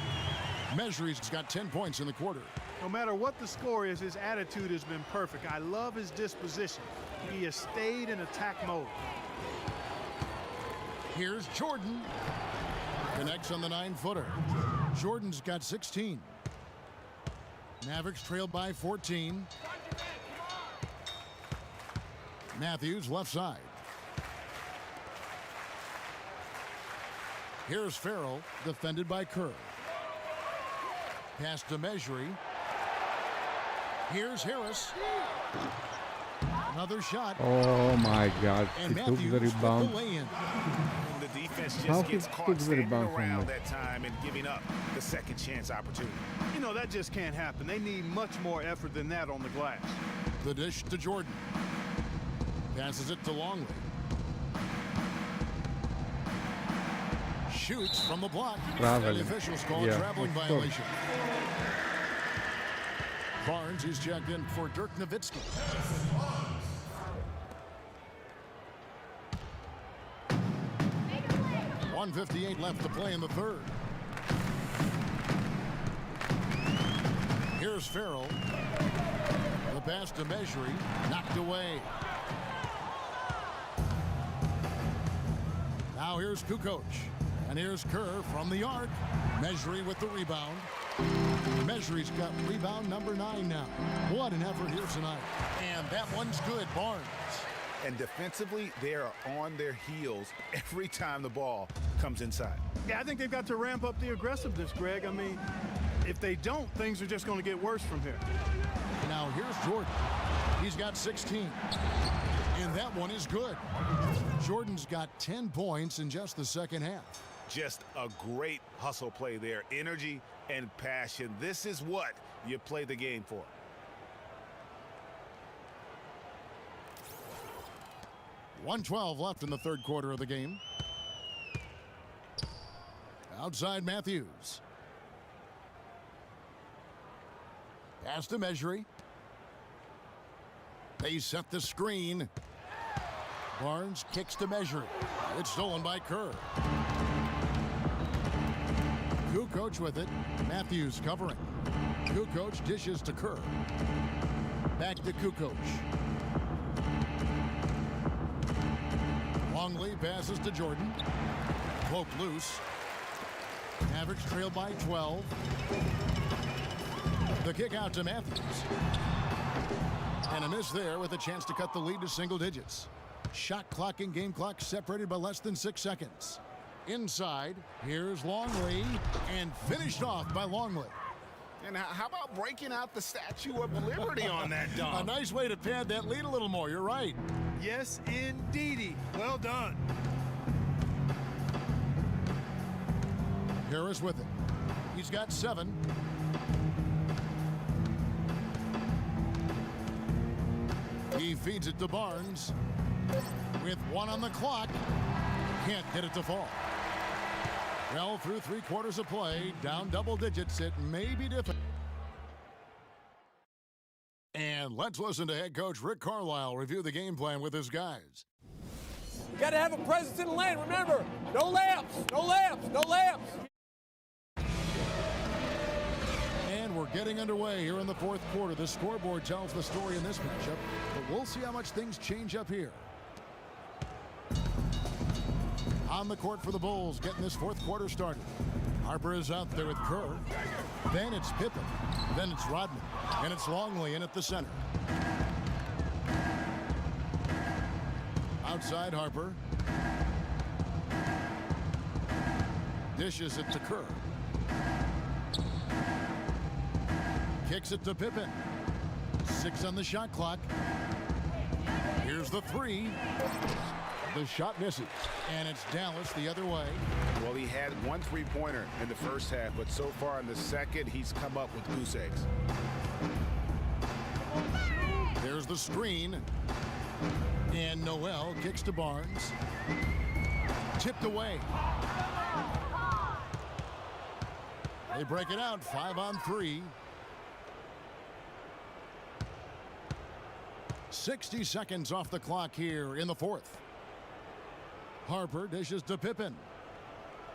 Measury's got 10 points in the quarter. No matter what the score is, his attitude has been perfect. I love his disposition. He has stayed in attack mode. Here's Jordan. Connects on the 9-footer. Jordan's got 16. Mavericks trailed by 14. Matthews left side. Here's Farrell, defended by Kerr. Pass to Measury. Here's Harris. Another shot. Oh my God! And He took Matthews the with rebound. the lay-in. The defense How just he gets took caught the standing rebound from around me? that time and giving up the second chance opportunity. You know, that just can't happen. They need much more effort than that on the glass. The dish to Jordan. Passes it to Longley. Shoots from the block. Traveling. The officials call Yeah, traveling of course. violation. Barnes is checked in for Dirk Nowitzki. .158 left to play in the third. Here's Farrell. The pass to Measury. Knocked away. Now here's Kukoc. And here's Kerr from the arc. Measury with the rebound. Measury's got rebound number 9 now. What an effort here tonight. And that one's good, Barnes. And defensively, they are on their heels every time the ball comes inside. Yeah, I think they've got to ramp up the aggressiveness, Greg. I mean, if they don't, things are just going to get worse from here. Now here's Jordan. He's got 16. And that one is good. Jordan's got 10 points in just the second half. Just a great hustle play there. Energy and passion. This is what you play the game for. .112 left in the third quarter of the game. Outside Matthews. Pass to Measury. They set the screen. Barnes kicks to Measury. It's stolen by Kerr. Kukoc with it. Matthews covering. Kukoc dishes to Kerr. Back to Kukoc. Longley passes to Jordan. Cloak loose. Mavericks trail by 12. The kick out to Matthews. And a miss there with a chance to cut the lead to single digits. Shot clock and game clock separated by less than 6 seconds. Inside, here's Longley, and finished off by Longley. And how about breaking out the Statue of Liberty on that dunk? A nice way to pad that lead a little more, you're right. Yes, indeedy. Well done. Harris with it. He's got 7. He feeds it to Barnes. With 1 on the clock. Can't get it to fall. Well, through 3 quarters of play, down double digits, it may be difficult. And let's listen to head coach Rick Carlisle review the game plan with his guys. You got to have a presence in the lane. Remember, no layups, no layups, no layups. And we're getting underway here in the 4th quarter. The scoreboard tells the story in this matchup, but we'll see how much things change up here. On the court for the Bulls, getting this 4th quarter started. Harper is out there with Kerr. Then it's Pippen. Then it's Rodman. And it's Longley in at the center. Outside Harper. Dishes it to Kerr. Kicks it to Pippen. 6 on the shot clock. Here's the 3. The shot misses, and it's Dallas the other way. Well, he had 1 3-pointer in the first half, but so far in the second, he's come up with goose eggs. There's the screen, and Noel kicks to Barnes. Tipped away. They break it out, 5 on 3. 60 seconds off the clock here in the 4th. Harper dishes to Pippen.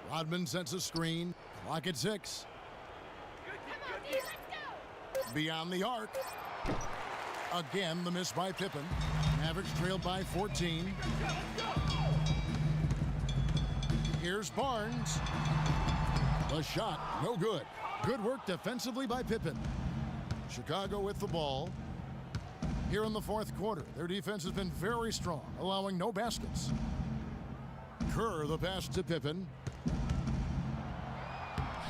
Rodman sets a screen. Clock at 6. Beyond the arc. Again, the miss by Pippen. Mavericks trailed by 14. Here's Barnes. The shot, no good. Good work defensively by Pippen. Chicago with the ball. Here in the 4th quarter, their defense has been very strong, allowing no baskets. Kerr, the pass to Pippen.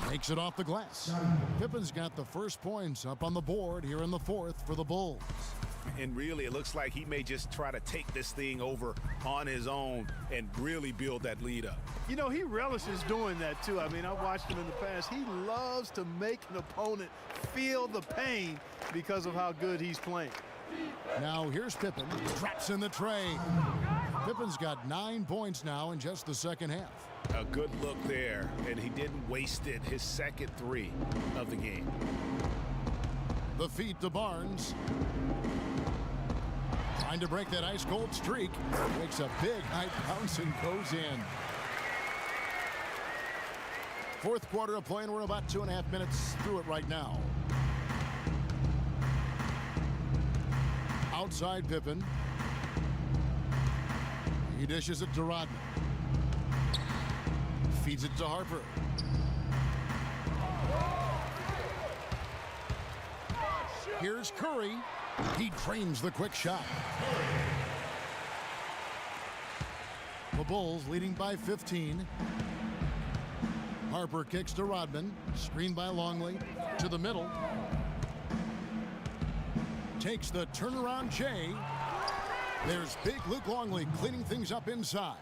Takes it off the glass. Pippen's got the first points up on the board here in the 4th for the Bulls. And really, it looks like he may just try to take this thing over on his own and really build that lead up. You know, he relishes doing that, too. I mean, I've watched him in the past. He loves to make an opponent feel the pain because of how good he's playing. Now here's Pippen. Drops in the tray. Pippen's got 9 points now in just the second half. A good look there, and he didn't waste it. His second 3 of the game. The feed to Barnes. Trying to break that ice-cold streak. Makes a big high bounce and goes in. 4th quarter of play, and we're about 2.5 minutes through it right now. Outside Pippen. He dishes it to Rodman. Feeds it to Harper. Here's Curry. He drains the quick shot. The Bulls leading by 15. Harper kicks to Rodman. Screened by Longley. To the middle. Takes the turnaround Jay. There's big Luke Longley cleaning things up inside.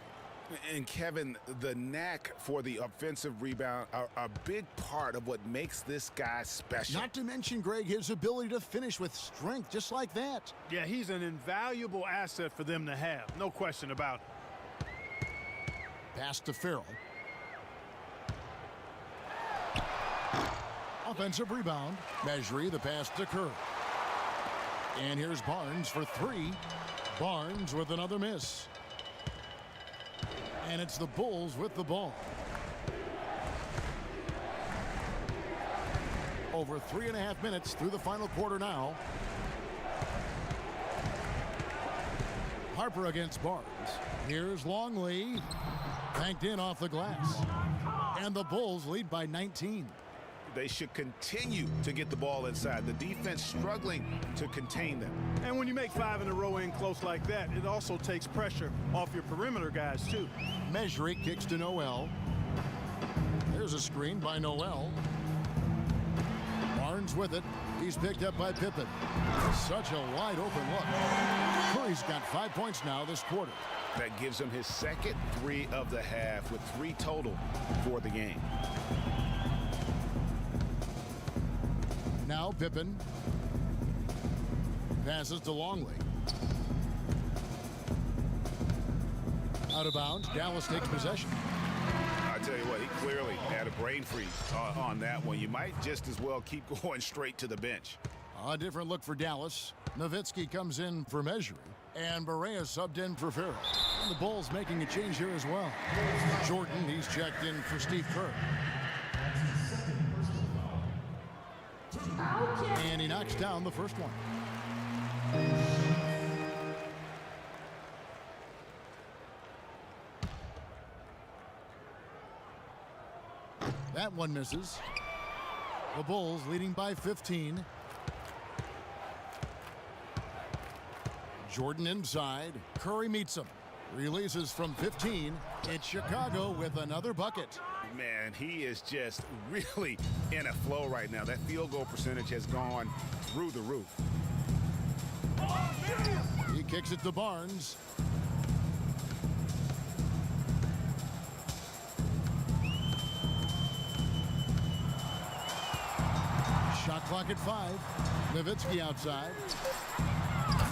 And Kevin, the knack for the offensive rebound are a big part of what makes this guy special. Not to mention, Greg, his ability to finish with strength just like that. Yeah, he's an invaluable asset for them to have. No question about it. Pass to Farrell. Offensive rebound. Mejri, the pass to Kerr. And here's Barnes for three. Barnes with another miss. And it's the Bulls with the ball. Over 3.5 minutes through the final quarter now. Harper against Barnes. Here's Longley. Banked in off the glass. And the Bulls lead by 19. They should continue to get the ball inside. The defense struggling to contain them. And when you make 5 in a row in close like that, it also takes pressure off your perimeter guys, too. Mejri kicks to Noel. There's a screen by Noel. Barnes with it. He's picked up by Pippen. Such a wide open look. Curry's got 5 points now this quarter. That gives him his second 3 of the half with 3 total for the game. Now Pippen passes to Longley. Out of bounds. Dallas takes possession. I tell you what, he clearly had a brain freeze on that one. You might just as well keep going straight to the bench. A different look for Dallas. Nowitzki comes in for Mejri. And Barea subbed in for Farrell. And the Bulls making a change here as well. Jordan, he's checked in for Steve Kerr. And he knocks down the first one. That one misses. The Bulls leading by 15. Jordan inside. Curry meets him. Releases from 15. It's Chicago with another bucket. Man, he is just really in a flow right now. That field goal percentage has gone through the roof. He kicks it to Barnes. Shot clock at 5. Nowitzki outside.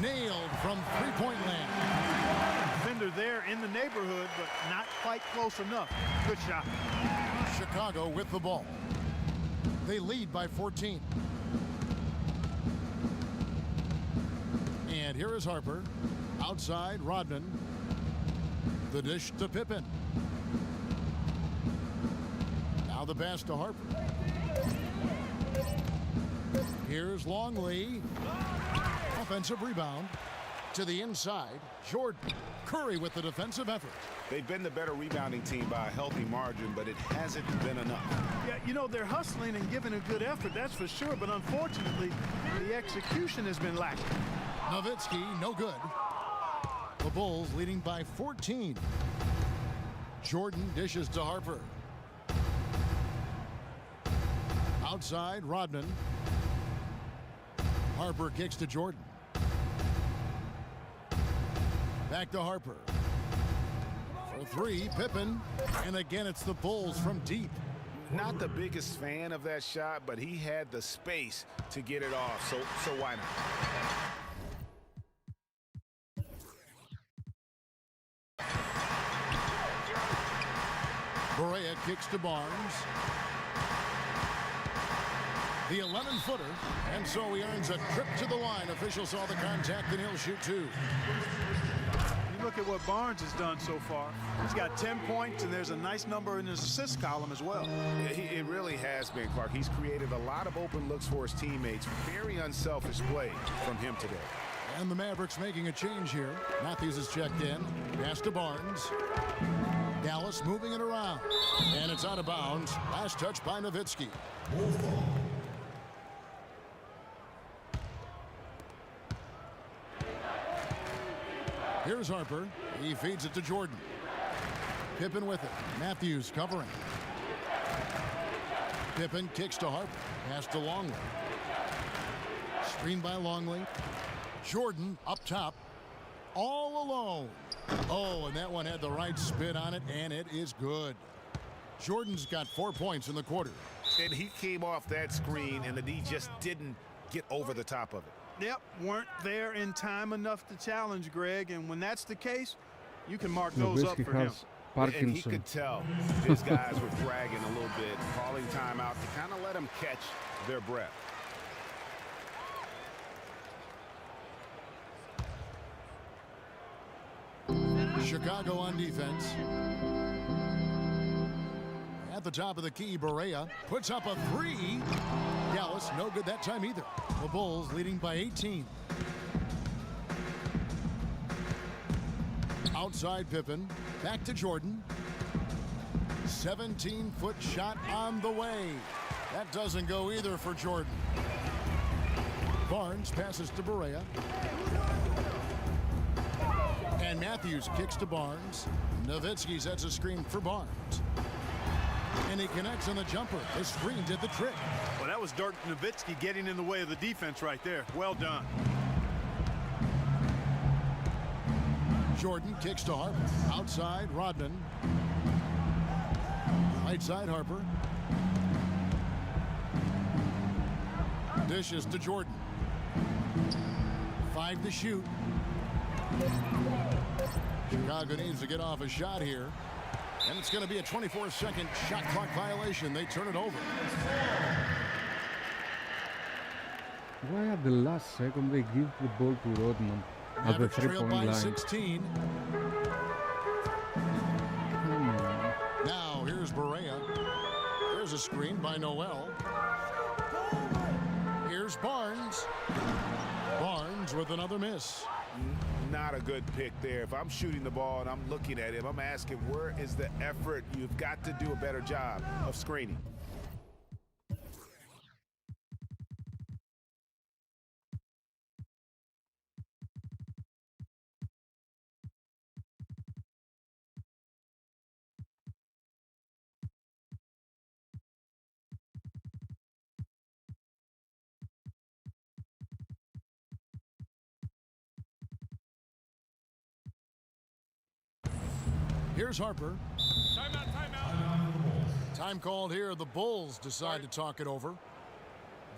Nailed from three-point land. Defender there in the neighborhood, but not quite close enough. Good shot. Chicago with the ball. They lead by 14. And here is Harper. Outside, Rodman. The dish to Pippen. Now the pass to Harper. Here's Longley. Offensive rebound to the inside. Jordan. Curry with the defensive effort. They've been the better rebounding team by a healthy margin, but it hasn't been enough. Yeah, you know, they're hustling and giving a good effort, that's for sure, but unfortunately, the execution has been lacking. Nowitzki, no good. The Bulls leading by 14. Jordan dishes to Harper. Outside, Rodman. Harper kicks to Jordan. Back to Harper. For three, Pippen. And again, it's the Bulls from deep. Not the biggest fan of that shot, but he had the space to get it off, so why not? Barea kicks to Barnes. The 11-footer, and so he earns a trip to the line. Officials saw the contact, and he'll shoot 2. You look at what Barnes has done so far. He's got 10 points, and there's a nice number in his assist column as well. It really has been, Clark. He's created a lot of open looks for his teammates. Very unselfish play from him today. And the Mavericks making a change here. Matthews is checked in. Pass to Barnes. Dallas moving it around. And it's out of bounds. Last touch by Nowitzki. Here's Harper. He feeds it to Jordan. Pippen with it. Matthews covering. Pippen kicks to Harper. Pass to Longley. Screen by Longley. Jordan up top. All alone. Oh, and that one had the right spin on it, and it is good. Jordan's got 4 points in the quarter. And he came off that screen, and the D just didn't get over the top of it. Yep, weren't there in time enough to challenge Greg, and when that's the case, you can mark those up for him. Parkinson. And he could tell his guys were dragging a little bit, calling timeout to kind of let them catch their breath. Chicago on defense. At the top of the key, Barea puts up a three. Dallas, no good that time either. The Bulls leading by 18. Outside Pippen, back to Jordan. 17-foot shot on the way. That doesn't go either for Jordan. Barnes passes to Barea. And Matthews kicks to Barnes. Nowitzki sets a screen for Barnes. And he connects on the jumper. The screen did the trick. Well, that was Dirk Nowitzki getting in the way of the defense right there. Well done. Jordan kicks to Harper. Outside, Rodman. Right side, Harper. Dishes to Jordan. 5 to shoot. Chicago needs to get off a shot here. And it's going to be a 24-second shot clock violation. They turn it over. Why at the last second they give the ball to Rodman at the 3-point line? 16. Now here's Barea. There's a screen by Noel. Here's Barnes. Barnes with another miss. Not a good pick there. If I'm shooting the ball and I'm looking at him, I'm asking, where is the effort? You've got to do a better job of screening. Here's Harper. Timeout. Time called here. The Bulls decide to talk it over.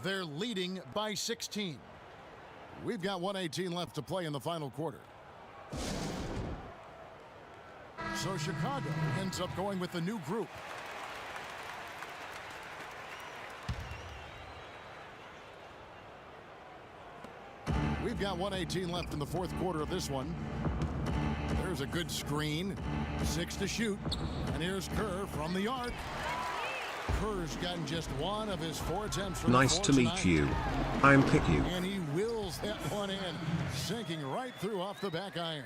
They're leading by 16. We've got 1:18 left to play in the final quarter. So Chicago ends up going with the new group. We've got 1:18 left in the fourth quarter of this one. There's a good screen. 6 to shoot. And here's Kerr from the arc. Kerr's gotten just one of his 4 attempts from Nice to meet you. I'm Pick You. And he wills that one in, sinking right through off the back iron.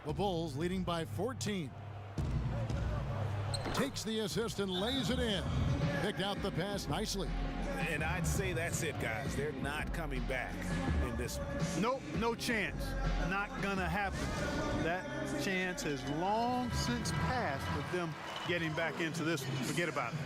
The Bulls leading by 14. Takes the assist and lays it in. Picked out the pass nicely. And I'd say that's it, guys. They're not coming back in this one. Nope, no chance. Not gonna happen. That chance has long since passed with them getting back into this one. Forget about it.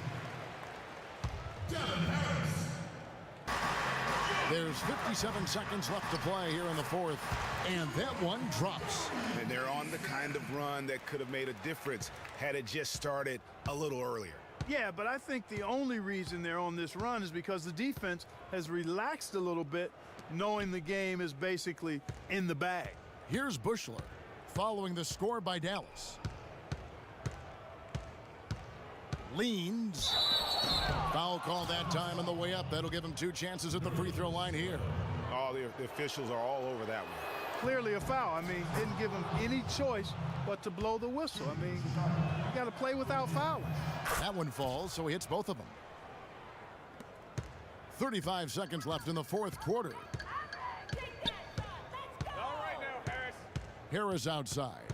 There's 57 seconds left to play here in the fourth, and that one drops. And they're on the kind of run that could have made a difference had it just started a little earlier. Yeah, but I think the only reason they're on this run is because the defense has relaxed a little bit, knowing the game is basically in the bag. Here's Bushler following the score by Dallas. Leans. Foul call that time on the way up. That'll give him 2 chances at the free throw line here. Oh, the officials are all over that one. Clearly a foul. I mean, didn't give him any choice but to blow the whistle. I mean, you got to play without fouling. That one falls, so he hits both of them. 35 seconds left in the fourth quarter. All right now, Harris. Harris outside.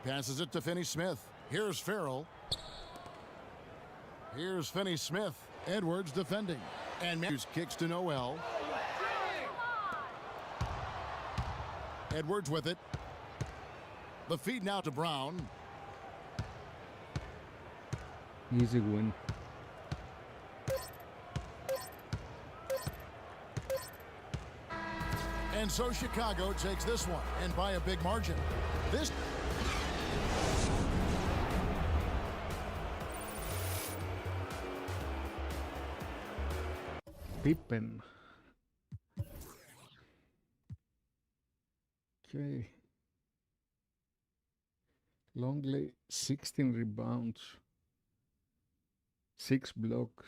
Passes it to Finney-Smith. Here's Farrell. Here's Finney-Smith. Edwards defending. And Matthews kicks to Noel. Edwards with it. The feed now to Brown. Easy win. And so Chicago takes this one, and by a big margin. This Pippen. Okay. Longley, 16 rebounds, 6 blocks.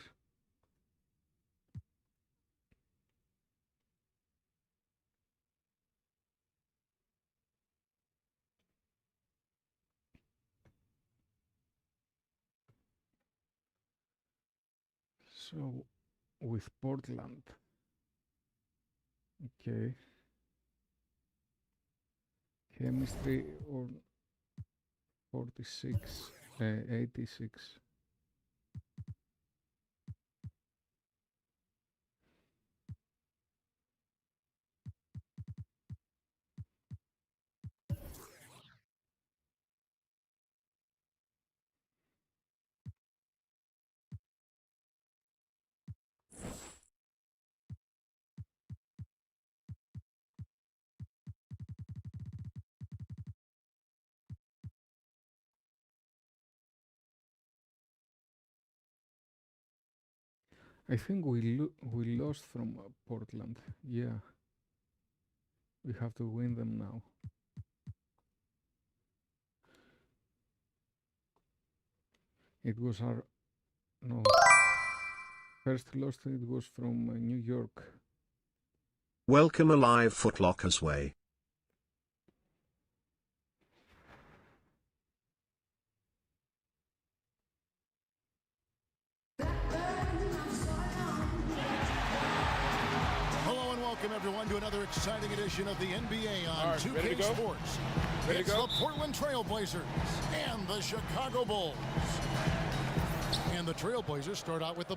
So, with Portland, okay, chemistry on 46, 86. I think we lost from Portland. Yeah, we have to win them now. It was our first loss. It was from New York. Welcome alive, Footlocker's way. Welcome everyone to another exciting edition of the NBA on 2K Sports. It's the Portland Trail Blazers and the Chicago Bulls. And the Trail Blazers start out with the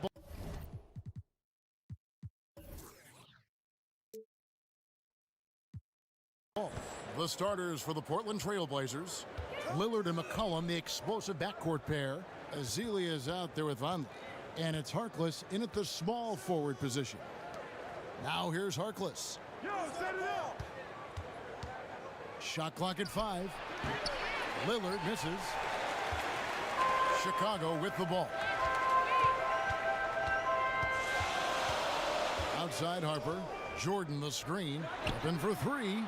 ball. The starters for the Portland Trail Blazers, Lillard and McCollum, the explosive backcourt pair. Ezeli is out there with Vonleh. And it's Harkless in at the small forward position. Now here's Harkless. Shot clock at 5. Lillard misses. Chicago with the ball. Outside Harper. Jordan the screen. Open for 3.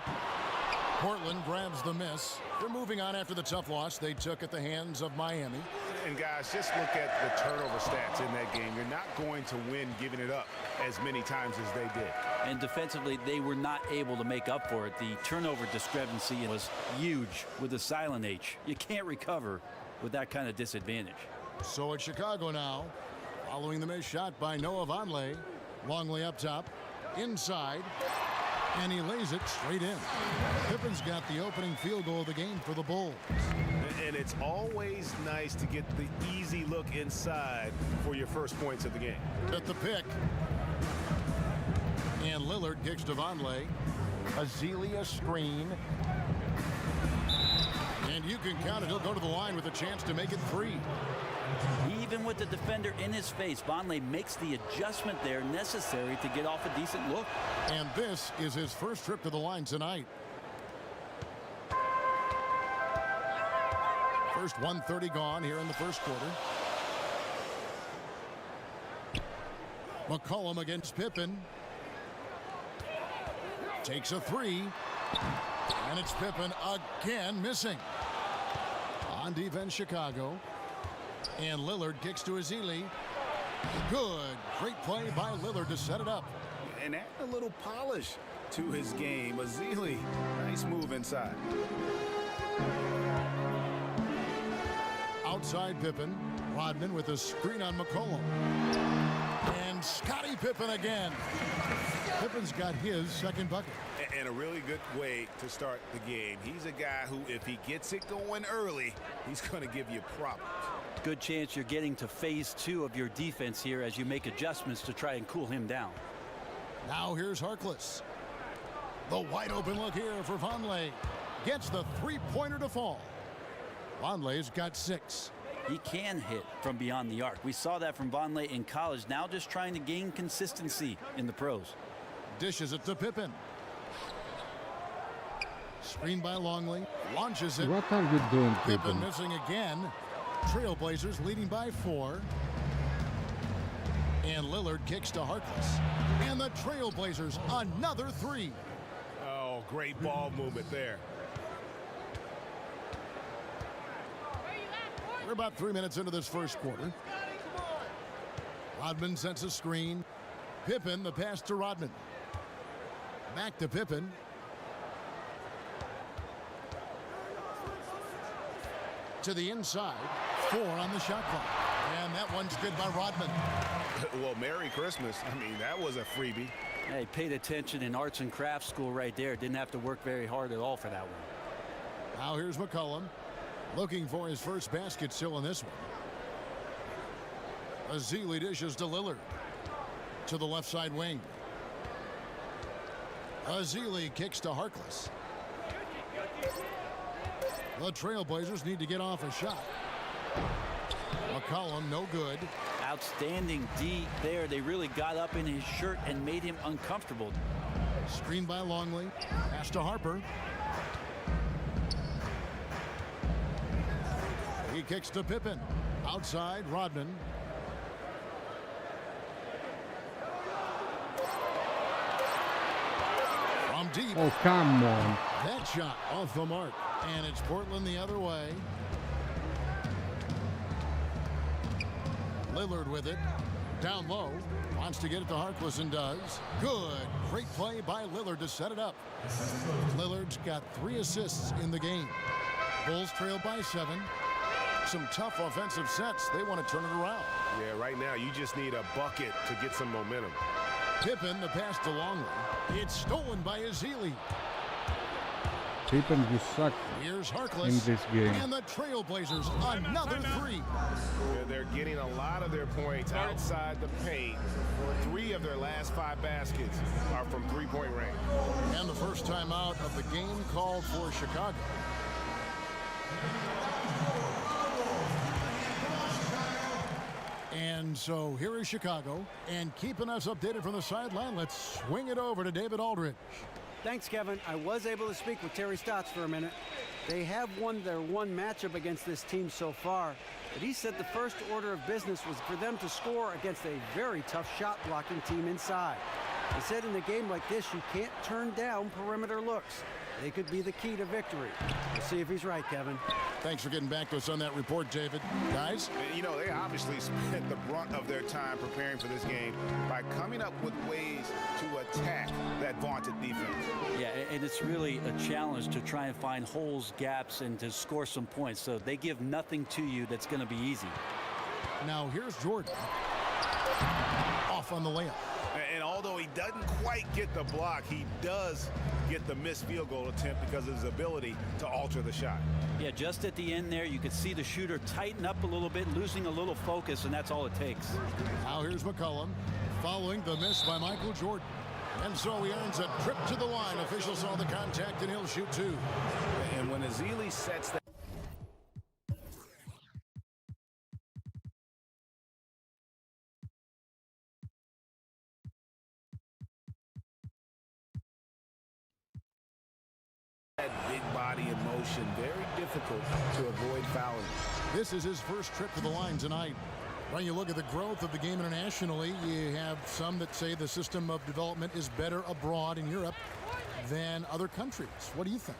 Portland grabs the miss. They're moving on after the tough loss they took at the hands of Miami. And guys, just look at the turnover stats in that game. You're not going to win giving it up as many times as they did. And defensively, they were not able to make up for it. The turnover discrepancy was huge with the silent H. You can't recover with that kind of disadvantage. So it's Chicago now, following the missed shot by Noah Vonleh. Longley up top, inside, and he lays it straight in. Pippen's got the opening field goal of the game for the Bulls. And it's always nice to get the easy look inside for your first points of the game. At the pick. And Lillard kicks to Vonleh. Ezeli screen. And you can count it. He'll go to the line with a chance to make it 3. Even with the defender in his face, Vonleh makes the adjustment there necessary to get off a decent look. And this is his first trip to the line tonight. First 1:30 gone here in the first quarter. McCollum against Pippen. Takes a 3. And it's Pippen again missing. On defense, Chicago. And Lillard kicks to Ezeli. Good. Great play by Lillard to set it up. And add a little polish to his game. Ezeli, nice move inside. Outside Pippen. Rodman with a screen on McCollum. And Scottie Pippen again. Pippen's got his second bucket. And a really good way to start the game. He's a guy who, if he gets it going early, he's going to give you problems. Good chance you're getting to phase 2 of your defense here as you make adjustments to try and cool him down. Now here's Harkless. The wide open look here for Vonleh. Gets the three-pointer to fall. Vonleh's got 6. He can hit from beyond the arc. We saw that from Vonleh in college. Now just trying to gain consistency in the pros. Dishes it to Pippen. Screen by Longley. Launches it. What are you doing, Pippen missing again. Trailblazers leading by 4. And Lillard kicks to Harkless. And the Trailblazers another 3. Oh, Great ball movement there. We're about 3 minutes into this first quarter. Rodman sends a screen. Pippen, the pass to Rodman. Back to Pippen. To the inside. 4 on the shot clock. And that one's good by Rodman. Well, Merry Christmas. I mean, that was a freebie. Hey, paid attention in arts and crafts school right there. Didn't have to work very hard at all for that one. Now here's McCollum. Looking for his first basket still in this one. Ezeli dishes to Lillard. To the left side wing. Ezeli kicks to Harkless. The Trailblazers need to get off a shot. McCollum, no good. Outstanding D there. They really got up in his shirt and made him uncomfortable. Screened by Longley. Pass to Harper. He kicks to Pippen. Outside, Rodman. From deep. Oh, come on. That shot off the mark. And it's Portland the other way. Lillard with it. Down low. Wants to get it to Harkless and does. Good. Great play by Lillard to set it up. Lillard's got 3 assists in the game. Bulls trail by 7. Some tough offensive sets. They want to turn it around. Yeah, right now you just need a bucket to get some momentum. Pippen, the pass to Longley. It's stolen by Ezeli. Pippen, you suck Here's Harkless in this game. And the Trailblazers, another 3. Yeah, they're getting a lot of their points outside the paint. 3 of their last 5 baskets are from three-point range. And the first timeout of the game called for Chicago. And so here is Chicago. And keeping us updated from the sideline, let's swing it over to David Aldridge. Thanks, Kevin. I was able to speak with Terry Stotts for a minute. They have won their one matchup against this team so far, but he said the first order of business was for them to score against a very tough shot-blocking team inside. He said in a game like this, you can't turn down perimeter looks. They could be the key to victory. We'll see if he's right, Kevin. Thanks for getting back to us on that report, David. Guys? You know, they obviously spent the brunt of their time preparing for this game by coming up with ways to attack that vaunted defense. Yeah, and it's really a challenge to try and find holes, gaps, and to score some points. So they give nothing to you that's going to be easy. Now here's Jordan. Off on the layup. And although he doesn't quite get the block, he does get the missed field goal attempt because of his ability to alter the shot. Yeah, just at the end there, you could see the shooter tighten up a little bit, losing a little focus, and that's all it takes. Now here's McCollum following the miss by Michael Jordan. And so he earns a trip to the line. Officials saw the contact, and he'll shoot 2. And when Ezeli sets that big body in motion, very difficult to avoid fouling. This is his first trip to the line tonight. When you look at the growth of the game internationally, you have some that say the system of development is better abroad in Europe than other countries. What do you think?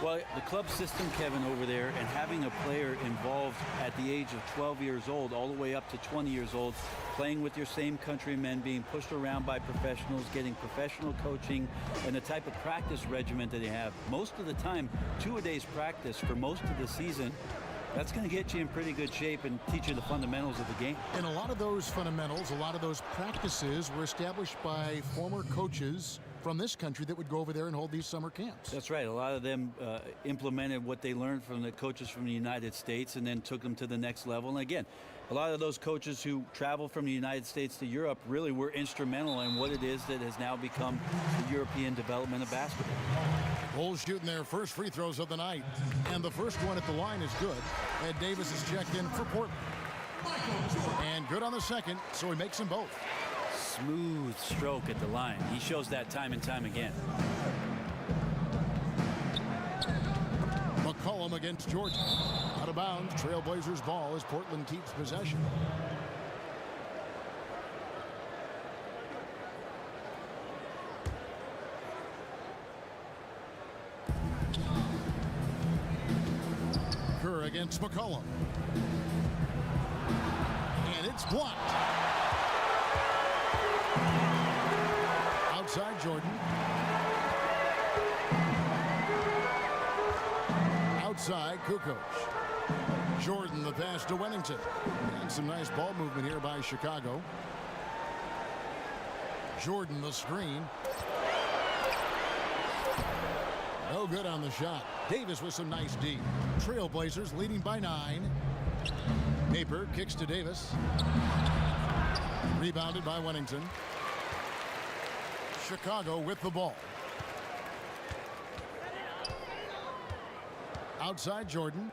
Well, the club system, Kevin, over there, and having a player involved at the age of 12 years old all the way up to 20 years old, playing with your same countrymen, being pushed around by professionals, getting professional coaching, and the type of practice regimen that they have. Most of the time, 2-a-days practice for most of the season. That's going to get you in pretty good shape and teach you the fundamentals of the game. And a lot of those fundamentals, a lot of those practices were established by former coaches from this country that would go over there and hold these summer camps. That's right. A lot of them implemented what they learned from the coaches from the United States and then took them to the next level. And again, a lot of those coaches who traveled from the United States to Europe really were instrumental in what it is that has now become the European development of basketball. Bulls shooting their first free throws of the night. And the first one at the line is good. Ed Davis is checked in for Portland. And good on the second, so he makes them both. Smooth stroke at the line. He shows that time and time again. McCollum against Georgia. Out of bounds, Trailblazers ball as Portland keeps possession. against McCollum. And it's blocked. Outside Jordan. Outside Kukoc. Jordan the pass to Wennington. And some nice ball movement here by Chicago. Jordan the screen. No good on the shot. Davis with some nice D. Trailblazers leading by 9. Napier kicks to Davis. Rebounded by Wennington. Chicago with the ball. Outside Jordan.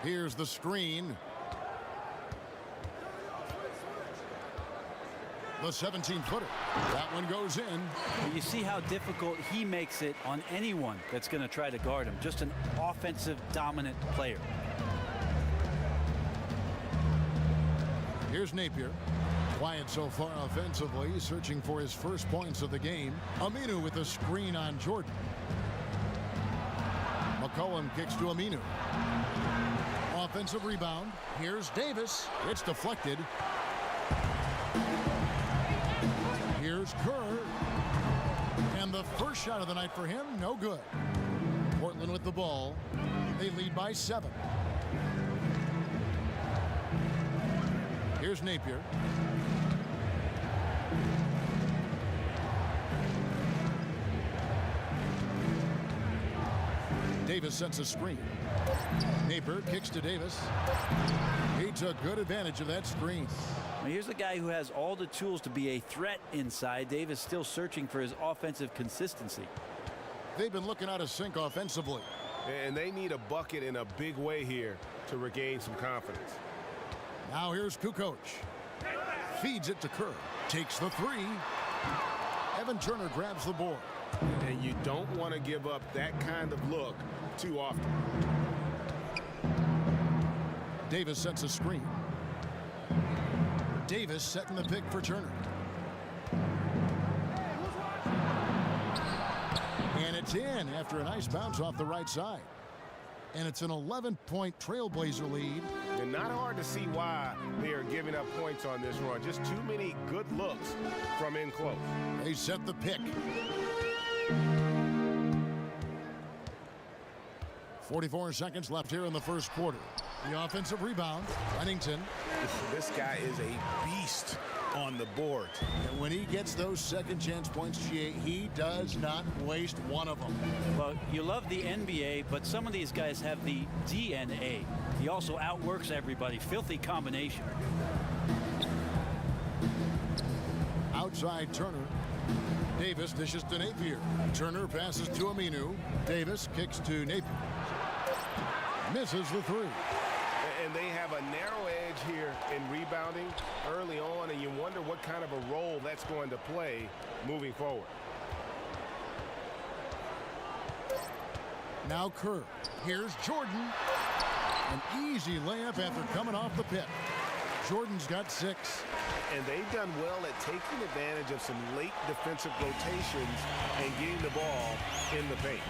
Here's the screen. The 17-footer. That one goes in. You see how difficult he makes it on anyone that's going to try to guard him. Just an offensive dominant player. Here's Napier. Quiet so far offensively, searching for his first points of the game. Aminu with a screen on Jordan. McCollum kicks to Aminu. Offensive rebound. Here's Davis. It's deflected. Here's Kerr. And the first shot of the night for him, no good. Portland with the ball. They lead by 7. Here's Napier. Davis sets a screen. Napier kicks to Davis. He took good advantage of that screen. Well, here's a guy who has all the tools to be a threat inside. Davis still searching for his offensive consistency. They've been looking out of sync offensively. And they need a bucket in a big way here to regain some confidence. Now here's Kukoc. Feeds it to Kerr. Takes the 3. Evan Turner grabs the board. And you don't want to give up that kind of look too often. Davis sets a screen. Davis setting the pick for Turner. And it's in after a nice bounce off the right side. And it's an 11-point Trailblazer lead. And not hard to see why they are giving up points on this run. Just too many good looks from in close. They set the pick. 44 seconds left here in the first quarter. The offensive rebound. Wennington. This guy is a beast on the board. And when he gets those second chance points, he does not waste one of them. Well, you love the NBA, but some of these guys have the DNA. He also outworks everybody. Filthy combination. Outside Turner. Davis dishes to Napier. Turner passes to Aminu. Davis kicks to Napier. Misses the 3. And they have a narrow edge here in rebounding early on, and you wonder what kind of a role that's going to play moving forward. Now Kerr. Here's Jordan. An easy layup after coming off the pit. Jordan's got 6. And they've done well at taking advantage of some late defensive rotations and getting the ball in the paint.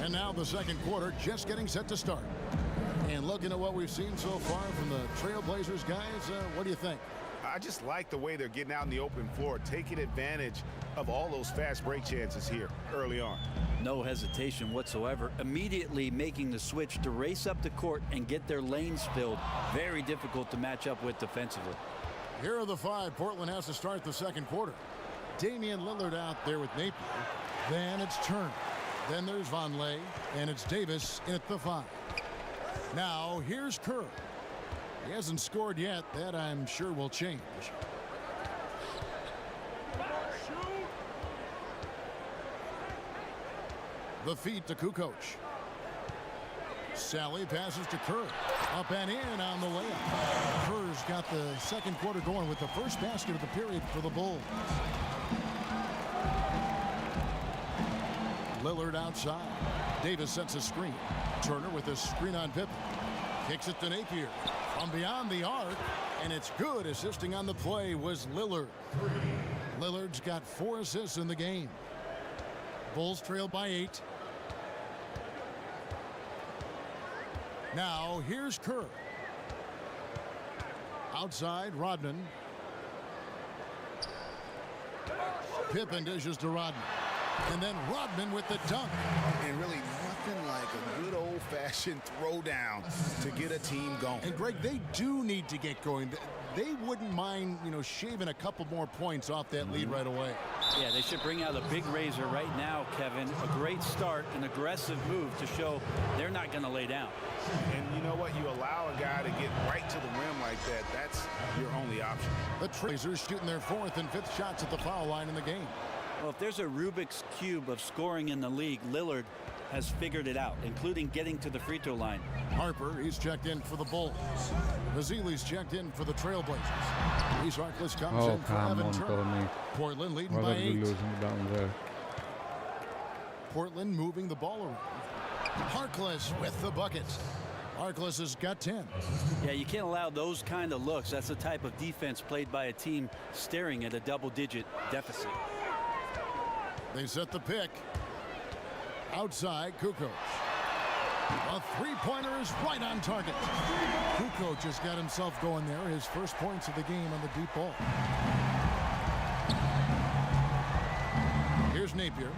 And now the second quarter just getting set to start. And looking at what we've seen so far from the Trailblazers guys, what do you think? I just like the way they're getting out in the open floor, taking advantage of all those fast break chances here early on. No hesitation whatsoever. Immediately making the switch to race up the court and get their lanes filled. Very difficult to match up with defensively. Here are the 5 Portland has to start the second quarter. Damian Lillard out there with Napier. Then it's Turner. Then there's Vonleh. And it's Davis in at the 5. Now here's Kerr. He hasn't scored yet. That I'm sure will change. The feed to Kukoc. Sally passes to Kerr. Up and in on the layup. Kerr's got the second quarter going with the first basket of the period for the Bulls. Lillard outside. Davis sets a screen. Turner with a screen on Pippen. Kicks it to Napier from beyond the arc, and it's good. Assisting on the play was Lillard. Lillard's got 4 assists in the game. Bulls trail by 8. Now here's Kerr. Outside, Rodman. Pippen dishes to Rodman. And then Rodman with the dunk. And really nothing like a good old-fashioned throwdown to get a team going. And Greg, they do need to get going. They wouldn't mind, shaving a couple more points off that lead right away. Yeah, they should bring out a big razor right now, Kevin. A great start, an aggressive move to show they're not going to lay down. And you know what? You allow a guy to get right to the rim like that. That's your only option. The Trailblazers shooting their 4th and 5th shots at the foul line in the game. Well, if there's a Rubik's Cube of scoring in the league, Lillard has figured it out, including getting to the free throw line. Harper, he's checked in for the Bulls. Vasili's checked in for the Trailblazers. Reese Harkless comes in for Evan Turner. Portland leading by 8. Losing down there. Portland moving the ball around. Harkless with the bucket. Harkless has got 10. Yeah, you can't allow those kind of looks. That's the type of defense played by a team staring at a double-digit deficit. They set the pick. Outside, Kukoc. A three-pointer is right on target. Kukoc has got himself going there. His first points of the game on the deep ball. Here's Napier.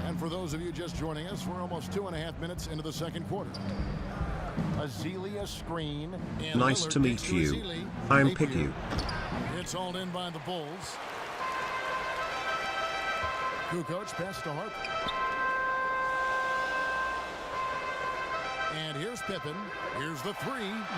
And for those of you just joining us, we're almost 2.5 minutes into the second quarter. Azealia screen. And nice Lillard to meet you. Ezeli. I'm Napier. Pick You. It's hauled in by the Bulls. Kukoc pass to Harper. And here's Pippen. Here's the 3.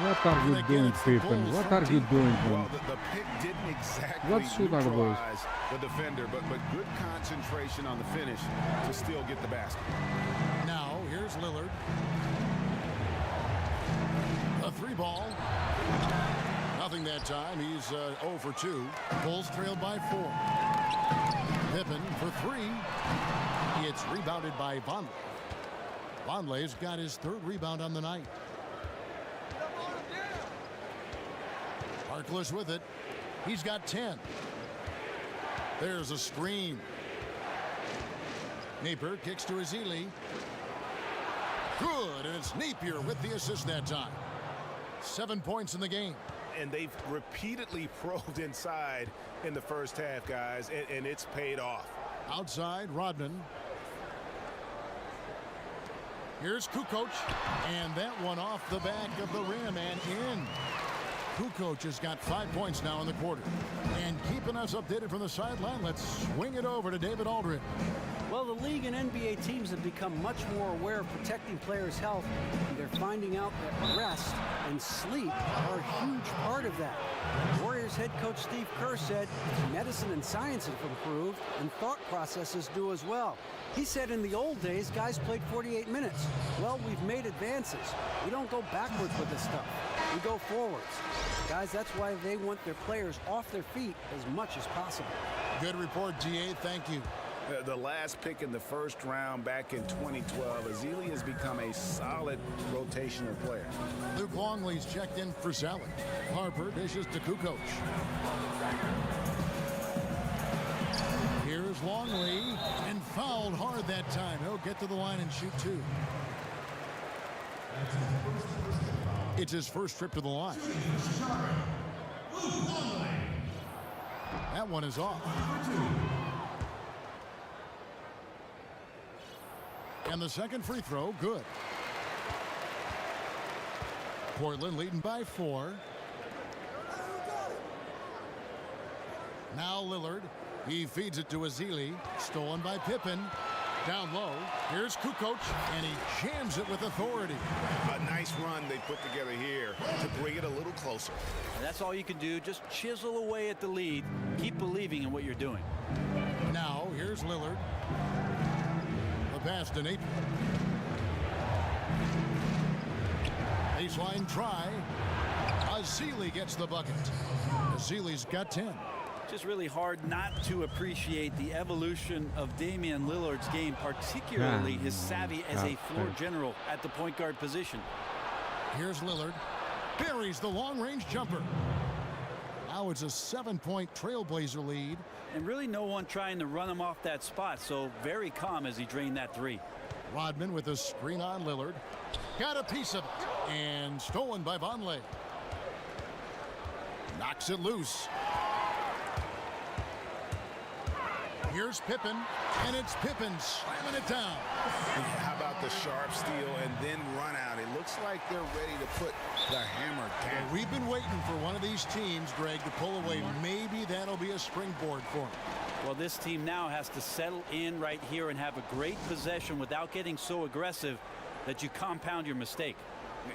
What are you doing, Pippen? What are you doing? Well, the pick didn't exactly What shoot are those? neutralize the defender, but good concentration on the finish to still get the basket. Now here's Lillard. A 3 ball. Nothing that time. He's 0 for 2. Bulls trailed by 4. Pippen for 3. It's rebounded by Vonleh. Vonleh's got his 3rd rebound on the night. Harkless with it. He's got 10. There's a screen. Napier kicks to Ezeli. Good, and it's Napier with the assist that time. 7 points in the game. And they've repeatedly probed inside in the first half, guys, and it's paid off. Outside, Rodman. Here's Kukoc, and that one off the back of the rim and in. Kukoc has got 5 points now in the quarter. And keeping us updated from the sideline, let's swing it over to David Aldridge. Well, the league and NBA teams have become much more aware of protecting players' health, and they're finding out that rest and sleep are a huge part of that. Warriors head coach Steve Kerr said medicine and science have improved, and thought processes do as well. He said in the old days, guys played 48 minutes. Well, we've made advances. We don't go backwards with this stuff. We go forwards. Guys, that's why they want their players off their feet as much as possible. Good report, GA. Thank you. The last pick in the first round back in 2012, Ezeli has become a solid rotational player. Luke Longley's checked in for Sally. Harper dishes to Kukoc. Here's Longley, and fouled hard that time. He'll get to the line and shoot 2. It's his first trip to the line. That one is off. And the second free throw, good. Portland leading by 4. Now Lillard. He feeds it to Ezeli. Stolen by Pippen. Down low. Here's Kukoc, and he jams it with authority. A nice run they put together here to bring it a little closer. And that's all you can do. Just chisel away at the lead. Keep believing in what you're doing. Now here's Lillard. The pass to Napier. Baseline try. Ezeli gets the bucket. Ezeli's got 10. Just really hard not to appreciate the evolution of Damian Lillard's game, particularly his savvy as a floor general at the point guard position. Here's Lillard. Buries the long-range jumper. Now it's a 7-point Trailblazer lead. And really no one trying to run him off that spot, so very calm as he drained that three. Rodman with a screen on Lillard. Got a piece of it. And stolen by Vonleh. Knocks it loose. Here's Pippen, and it's Pippen slamming it down. How about the sharp steal and then run out? It looks like they're ready to put the hammer down. Well, we've been waiting for one of these teams, Greg, to pull away. Maybe that'll be a springboard for them. Well, this team now has to settle in right here and have a great possession without getting so aggressive that you compound your mistake.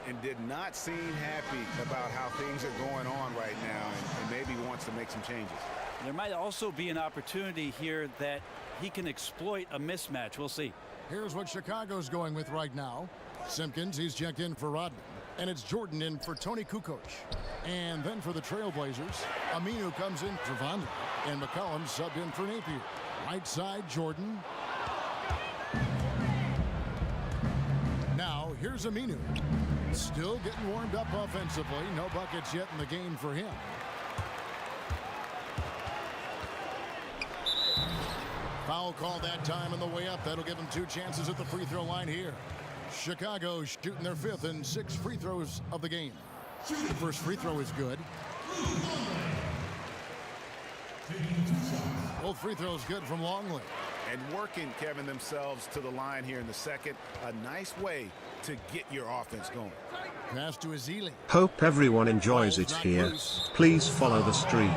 And did not seem happy about how things are going on right now, and maybe wants to make some changes. There might also be an opportunity here that he can exploit a mismatch. We'll see. Here's what Chicago's going with right now. Simpkins, he's checked in for Rodman. And it's Jordan in for Tony Kukoc. And then for the Trailblazers, Aminu comes in for Vonleh. And McCollum subbed in for Napier. Right side, Jordan. Now, here's Aminu. Still getting warmed up offensively. No buckets yet in the game for him. Foul call that time on the way up. That'll give them 2 chances at the free throw line here. Chicago shooting their 5th and 6th free throws of the game. The first free throw is good. Both free throws good from Longley. And working, Kevin, themselves to the line here in the second. A nice way to get your offense going. Pass to Ezeli. Hope everyone enjoys it here. Please follow the stream.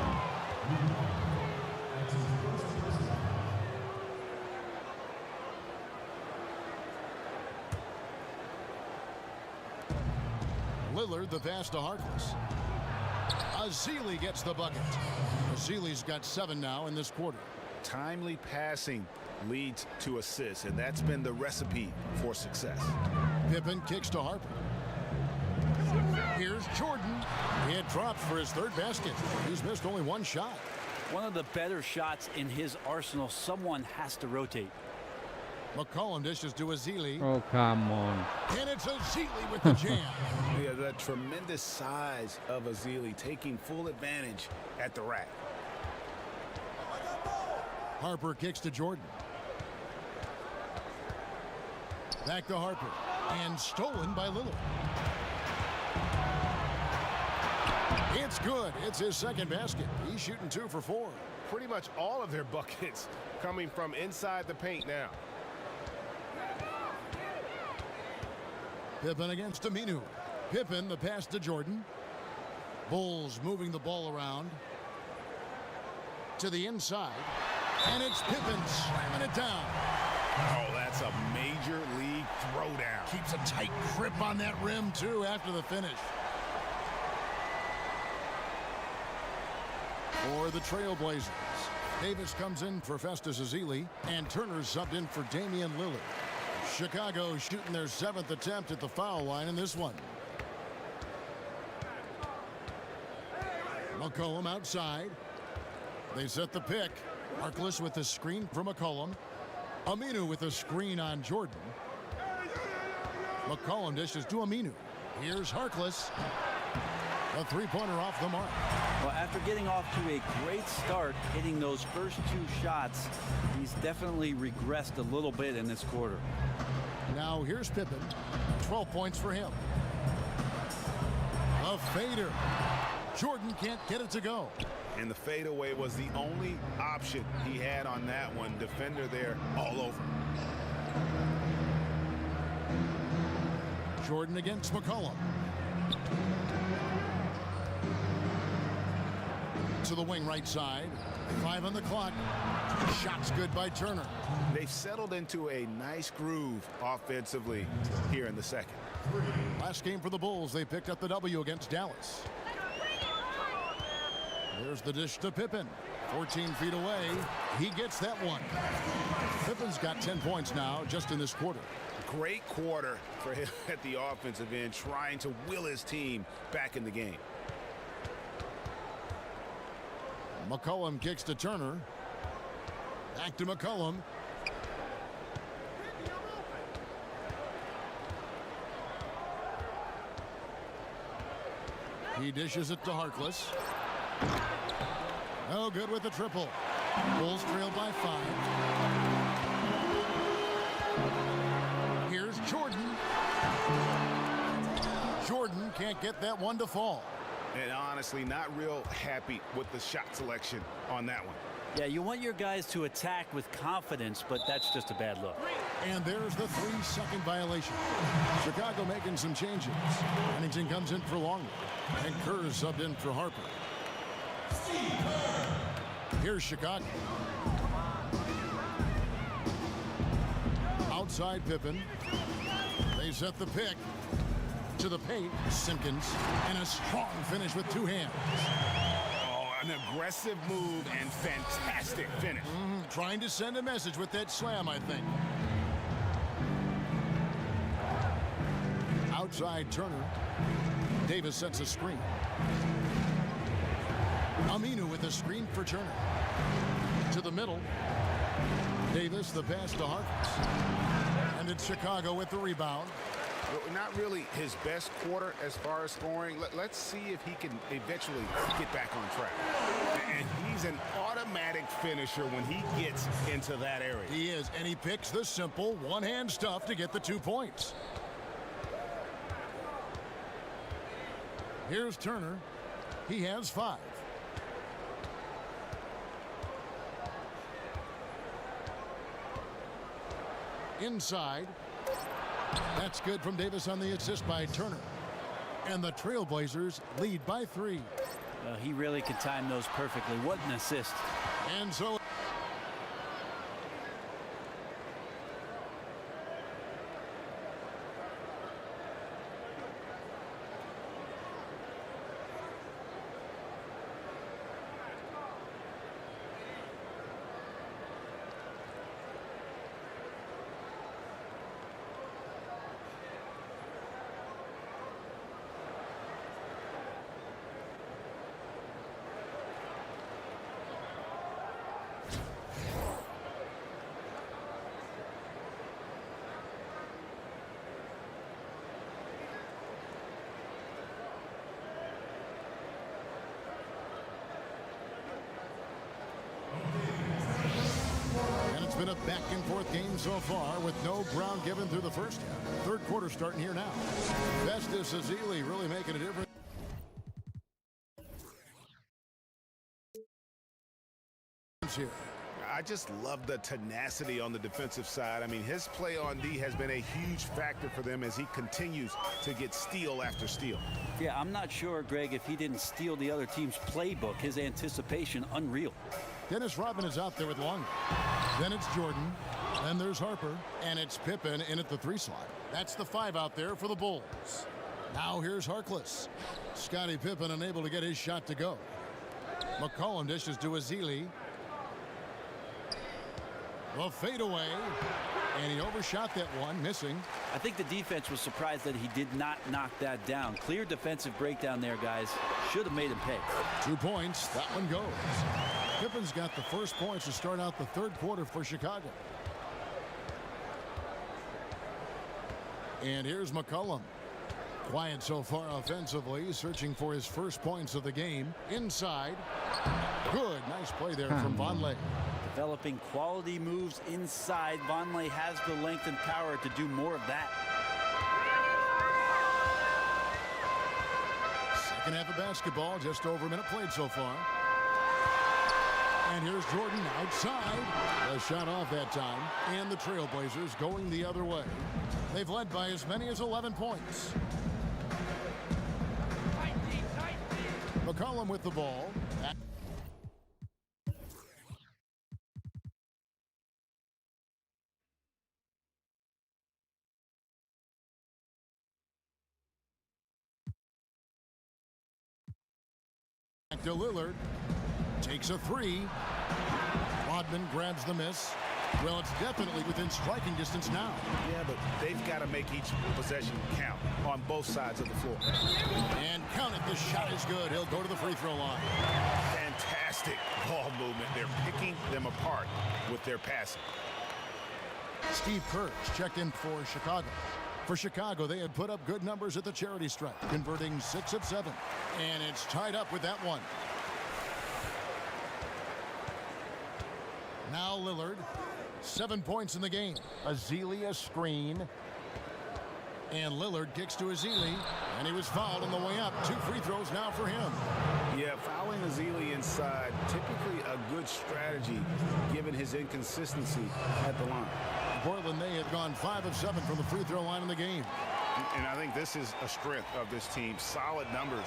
Lillard, the pass to Harkless. Ezeli gets the bucket. Ezeli's got 7 now in this quarter. Timely passing leads to assists, and that's been the recipe for success. Pippen kicks to Harper. Here's Jordan. It drops for his 3rd basket. He's missed only 1 shot. One of the better shots in his arsenal. Someone has to rotate. McCollum dishes to Ezeli. Oh, come on. And it's Ezeli with the jam. Yeah, the tremendous size of Ezeli taking full advantage at the rack. Harper kicks to Jordan. Back to Harper. And stolen by Lillard. It's good. It's his 2nd basket. He's shooting 2 for 4. Pretty much all of their buckets coming from inside the paint now. Pippen against Aminu. Pippen, the pass to Jordan. Bulls moving the ball around to the inside. And it's Pippen slamming it down. Oh, that's a major league throwdown. Keeps a tight grip on that rim, too, after the finish. For the Trailblazers, Davis comes in for Festus Ezeli, and Turner subbed in for Damian Lillard. Chicago shooting their 7th attempt at the foul line in this one. McCollum outside. They set the pick. Harkless with the screen from McCollum. Aminu with a screen on Jordan. McCollum dishes to Aminu. Here's Harkless. A 3-pointer off the mark. Well, after getting off to a great start, hitting those first 2 shots, he's definitely regressed a little bit in this quarter. Now here's Pippen. 12 points for him. A fader. Jordan can't get it to go. And the fadeaway was the only option he had on that one. Defender there all over. Jordan against McCollum. To the wing right side. 5 on the clock. Shots good by Turner. They've settled into a nice groove offensively here in the second. Last game for the Bulls, they picked up the W against Dallas. There's the dish to Pippen. 14 feet away. He gets that one. Pippen's got 10 points now just in this quarter. Great quarter for him at the offensive end, trying to will his team back in the game. McCollum kicks to Turner. Back to McCollum. He dishes it to Harkless. No good with the triple. Bulls trail by 5. Here's Jordan. Jordan can't get that one to fall. And honestly, not real happy with the shot selection on that one. Yeah, you want your guys to attack with confidence, but that's just a bad look. And there's the 3-second violation. Chicago making some changes. Pennington comes in for Longley. And Kerr's subbed in for Harper. Here's Chicago. Outside Pippen. They set the pick. To the paint, Simpkins. And a strong finish with 2 hands. An aggressive move and fantastic finish. Trying to send a message with that slam, I think. Outside Turner. Davis sets a screen. Aminu with a screen for Turner. To the middle. Davis the pass to Harkless. And it's Chicago with the rebound. Not really his best quarter as far as scoring. Let's see if he can eventually get back on track. And he's an automatic finisher when he gets into that area. He is, and he picks the simple one-hand stuff to get the 2 points. Here's Turner. He has 5. Inside. That's good from Davis on the assist by Turner. And the Trailblazers lead by 3. He really could time those perfectly. What an assist. And so been a back-and-forth game so far with no ground given through the first half. Third quarter starting here now. Festus Ezeli really making a difference here. I just love the tenacity on the defensive side. I mean, his play on D has been a huge factor for them as he continues to get steal after steal. Yeah, I'm not sure, Greg, if he didn't steal the other team's playbook. His anticipation, unreal. Dennis Rodman is out there with Longley. Then it's Jordan. Then there's Harper. And it's Pippen in at the 3 slot. That's the 5 out there for the Bulls. Now here's Harkless. Scottie Pippen unable to get his shot to go. McCollum dishes to Ezeli. The fadeaway. And he overshot that one, missing. I think the defense was surprised that he did not knock that down. Clear defensive breakdown there, guys. Should have made him pay. 2 points. That one goes. Pippen's got the first points to start out the third quarter for Chicago. And here's McCollum. Quiet so far offensively, searching for his first points of the game. Inside. Good. Nice play there from Vonleh. Developing quality moves inside. Vonleh has the length and power to do more of that. Second half of basketball, just over a minute played so far. And here's Jordan outside. A shot off that time. And the Trailblazers going the other way. They've led by as many as 11 points. McCollum with the ball. Back to Lillard. Takes a 3. Rodman grabs the miss. Well, it's definitely within striking distance now. Yeah, but they've got to make each possession count on both sides of the floor. And count it. The shot is good. He'll go to the free throw line. fantastic ball movement. They're picking them apart with their passing. Steve Kerr's checked in for Chicago. For Chicago, they had put up good numbers at the charity stripe, converting 6 of 7. And it's tied up with that one. Now Lillard, 7 points in the game. Ezeli, a screen. And Lillard kicks to Ezeli, and he was fouled on the way up. 2 free throws now for him. Yeah, fouling Ezeli inside, typically a good strategy given his inconsistency at the line. Portland, they had gone 5 of 7 from the free throw line in the game. And I think this is a strength of this team. Solid numbers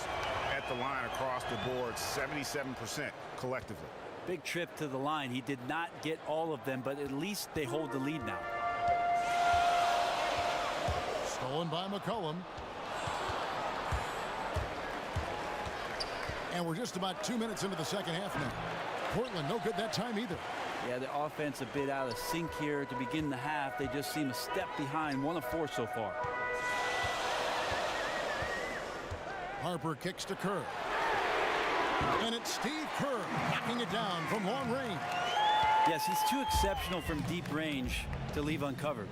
at the line across the board, 77% collectively. Big trip to the line. He did not get all of them, but at least they hold the lead now. Stolen by McCollum. And we're just about 2 minutes into the second half now. Portland, no good that time either. Yeah, the offense a bit out of sync here to begin the half. They just seem a step behind, 1 of 4 so far. Harper kicks to Kerr. And it's Steve Kerr knocking it down from long range. Yes, he's too exceptional from deep range to leave uncovered.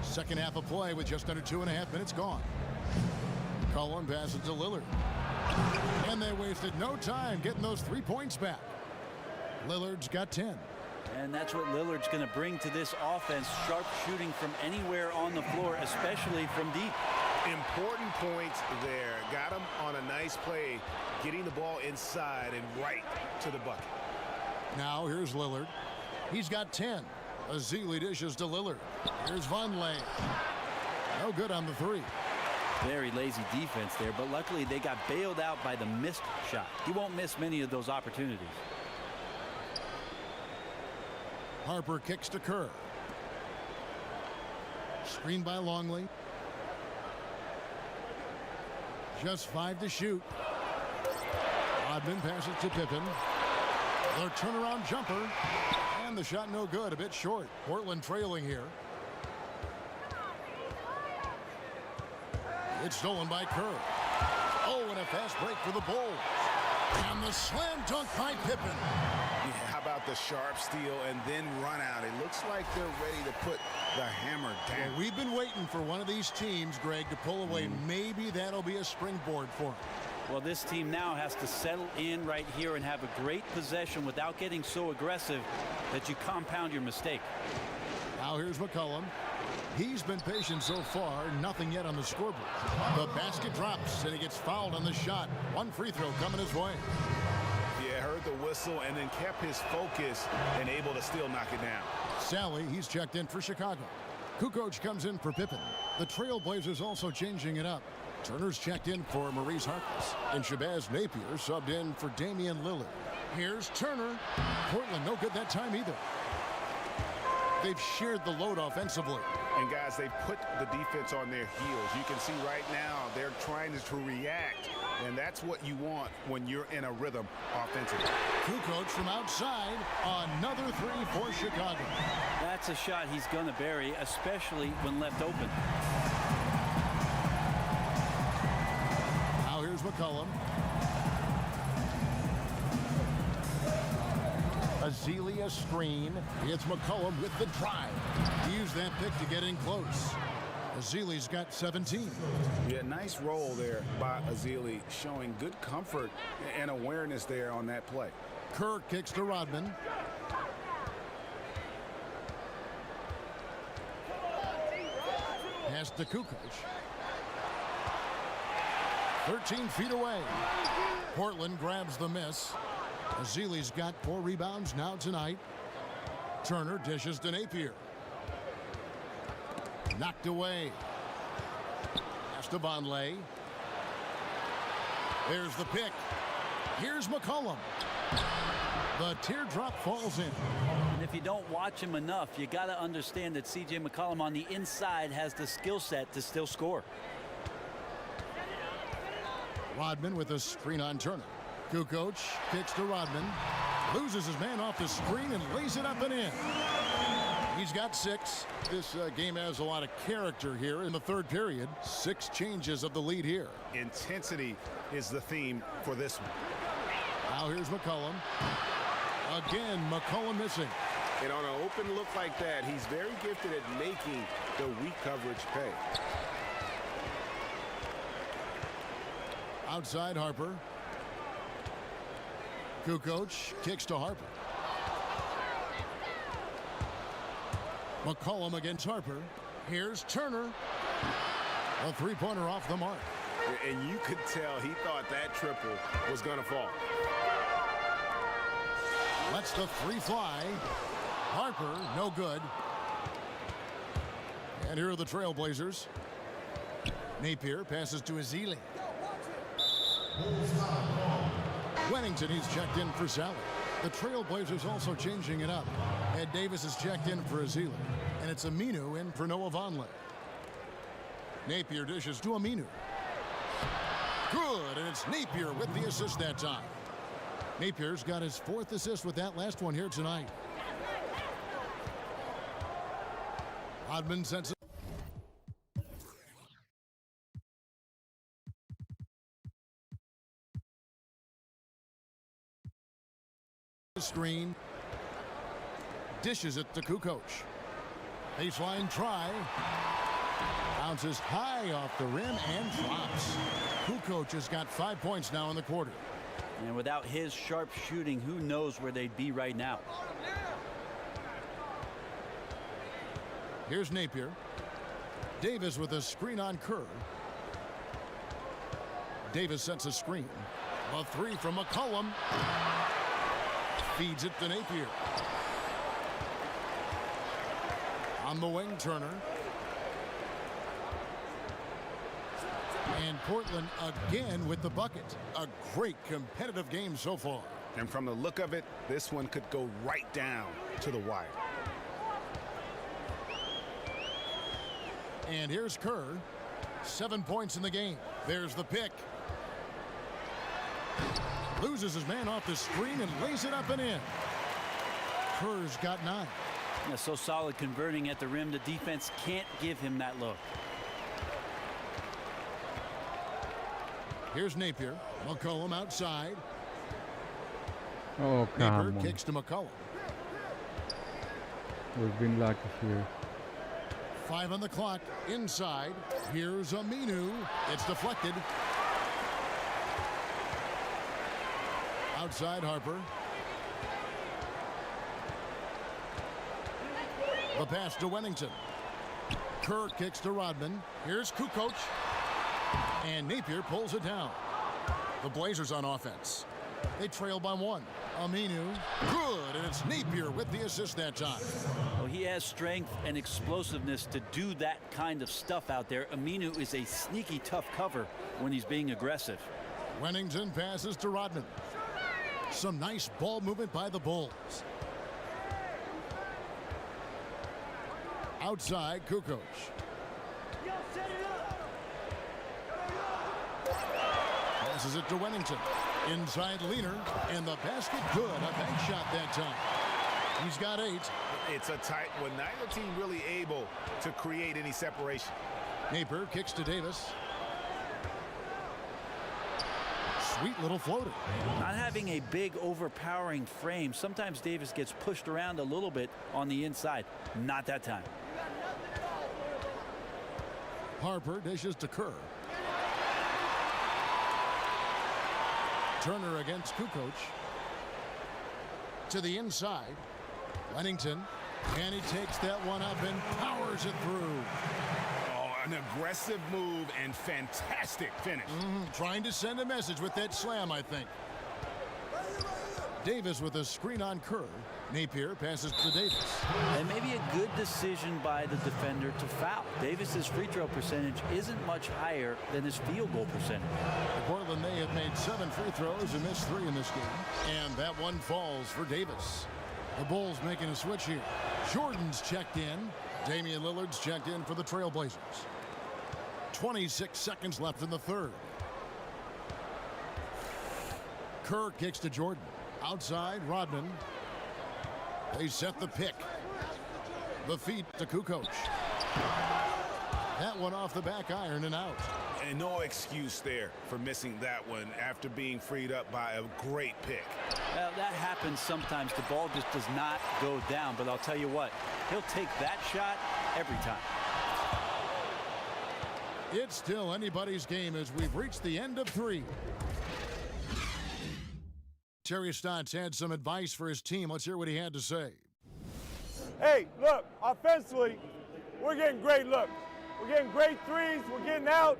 Second half of play with just under 2.5 minutes gone. Cullen passes to Lillard. And they wasted no time getting those 3 points back. Lillard's got 10. And that's what Lillard's going to bring to this offense. Sharp shooting from anywhere on the floor, especially from deep. Important points there. Got him on a nice play, getting the ball inside and right to the bucket. Now here's Lillard. He's got 10. Ezeli dishes to Lillard. Here's Vonleh. No good on the 3. Very lazy defense there, but luckily they got bailed out by the missed shot. He won't miss many of those opportunities. Harper kicks to Kerr. Screen by Longley. Just 5 to shoot. Rodman passes to Pippen. The turnaround jumper. And the shot no good, a bit short. Portland trailing here. It's stolen by Kerr. Oh, and a fast break for the Bulls. And the slam dunk by Pippen. Yeah, how about the sharp steal and then run out? It looks like they're ready to put the hammer down. Well, we've been waiting for one of these teams, Greg, to pull away. Maybe that'll be a springboard for them. Well, this team now has to settle in right here and have a great possession without getting so aggressive that you compound your mistake. Now here's McCollum. He's been patient so far, nothing yet on the scoreboard. The basket drops, and he gets fouled on the shot. 1 free throw coming his way. Yeah, heard the whistle and then kept his focus and able to still knock it down. Sally, he's checked in for Chicago. Kukoc comes in for Pippen. The Trailblazers also changing it up. Turner's checked in for Maurice Harkless. And Shabazz Napier subbed in for Damian Lillard. Here's Turner. Portland no good that time either. They've shared the load offensively. And guys, they put the defense on their heels. You can see right now they're trying to react, and that's what you want when you're in a rhythm offensively. Kukoc from outside, another 3 for Chicago. That's a shot he's going to bury, especially when left open. Now here's McCollum. Ezeli a screen. It's McCollum with the drive. He used that pick to get in close. Ezeli's got 17. Yeah, nice roll there by Ezeli, showing good comfort and awareness there on that play. Kerr kicks to Rodman. Pass to Kukoc. 13 feet away. Portland grabs the miss. Ezeli's got 4 rebounds now tonight. Turner dishes to Napier. Knocked away. Pass to Vonleh. There's the pick. Here's McCollum. The teardrop falls in. And if you don't watch him enough, you got to understand that C.J. McCollum on the inside has the skill set to still score. Rodman with a screen on Turner. Kukoc kicks to Rodman. Loses his man off the screen and lays it up and in. He's got 6. This game has a lot of character here in the third period. 6 changes of the lead here. Intensity is the theme for this one. Now here's McCollum. Again, McCollum missing. And on an open look like that, he's very gifted at making the weak coverage pay. Outside Harper. Kukoc kicks to Harper. McCollum against Harper. Here's Turner. A three-pointer off the mark. And you could tell he thought that triple was going to fall. Lets the three fly. Harper, no good. And here are the Trailblazers. Napier passes to Ezeli. Wennington, he's checked in for Sally. The Trailblazers also changing it up. Ed Davis is checked in for Ezeli. And it's Aminu in for Noah Vonleh. Napier dishes to Aminu. Good, and it's Napier with the assist that time. Napier's got his 4th assist with that last one here tonight. Rodman sends it. Screen. Dishes it to Kukoc. Baseline try. Bounces high off the rim and drops. Kukoc has got 5 points now in the quarter. And without his sharp shooting, who knows where they'd be right now. Here's Napier. Davis with a screen on Kerr. Davis sets a screen. A 3 from McCollum. Feeds it to Napier. On the wing, Turner. And Portland again with the bucket. A great competitive game so far. And from the look of it, this one could go right down to the wire. And here's Kerr. 7 points in the game. There's the pick. Loses his man off the screen and lays it up and in. Kerr's got 9. Yeah, so solid converting at the rim. The defense can't give him that look. Here's Napier. McCollum outside. Oh, come Napier on. kicks to McCollum. We've been lucky here. 5 on the clock. Inside. Here's Aminu. It's deflected. Outside Harper. The pass to Wennington. Kerr kicks to Rodman. Here's Kukoc. And Napier pulls it down. The Blazers on offense. They trail by 1. Aminu. Good, and it's Napier with the assist that time. Well, he has strength and explosiveness to do that kind of stuff out there. Aminu is a sneaky tough cover when he's being aggressive. Wennington passes to Rodman. Some nice ball movement by the Bulls. Outside, Kukoc. Passes it to Wennington. Inside Leaner, and the basket good. A bank shot that time. He's got 8. It's a tight one. Neither team really able to create any separation. Napier kicks to Davis. Sweet little floater. Not having a big overpowering frame, sometimes Davis gets pushed around a little bit on the inside. Not that time. Harper dishes to Kerr. Turner against Kukoc. To the inside. Wennington. And he takes that one up and powers it through. Oh, an aggressive move and fantastic finish. Trying to send a message with that slam, I think. Davis with a screen on Kerr. Napier passes to Davis. And maybe a good decision by the defender to foul. Davis's free throw percentage isn't much higher than his field goal percentage. Portland, they have made 7 free throws and missed 3 in this game. And that one falls for Davis. The Bulls making a switch here. Jordan's checked in. Damian Lillard's checked in for the Trailblazers. 26 seconds left in the third. Kerr kicks to Jordan. Outside, Rodman. They set the pick. The feed to Kukoc. That one off the back iron and out. And no excuse there for missing that one after being freed up by a great pick. Well, that happens sometimes. The ball just does not go down. But I'll tell you what, he'll take that shot every time. It's still anybody's game as we've reached the end of 3. Terry Stotts had some advice for his team. Let's hear what he had to say. Hey, look, offensively, we're getting great looks. We're getting great threes. We're getting out.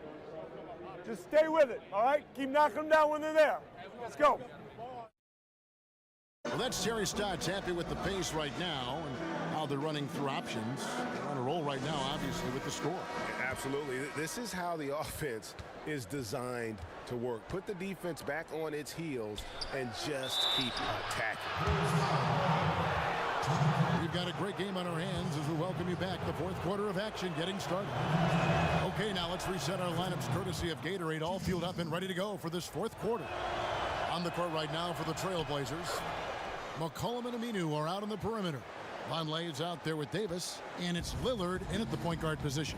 Just stay with it, all right? Keep knocking them down when they're there. Let's go. Well, that's Terry Stotts happy with the pace right now and how they're running through options. They're on a roll right now, obviously, with the score. Absolutely. This is how the offense is designed to work. Put the defense back on its heels and just keep attacking. We've got a great game on our hands as we welcome you back. The 4th quarter of action getting started. Okay, now let's reset our lineups courtesy of Gatorade, all fueled up and ready to go for this 4th quarter. On the court right now for the Trailblazers, McCollum and Aminu are out on the perimeter. Vonleh is out there with Davis, and it's Lillard in at the point guard position.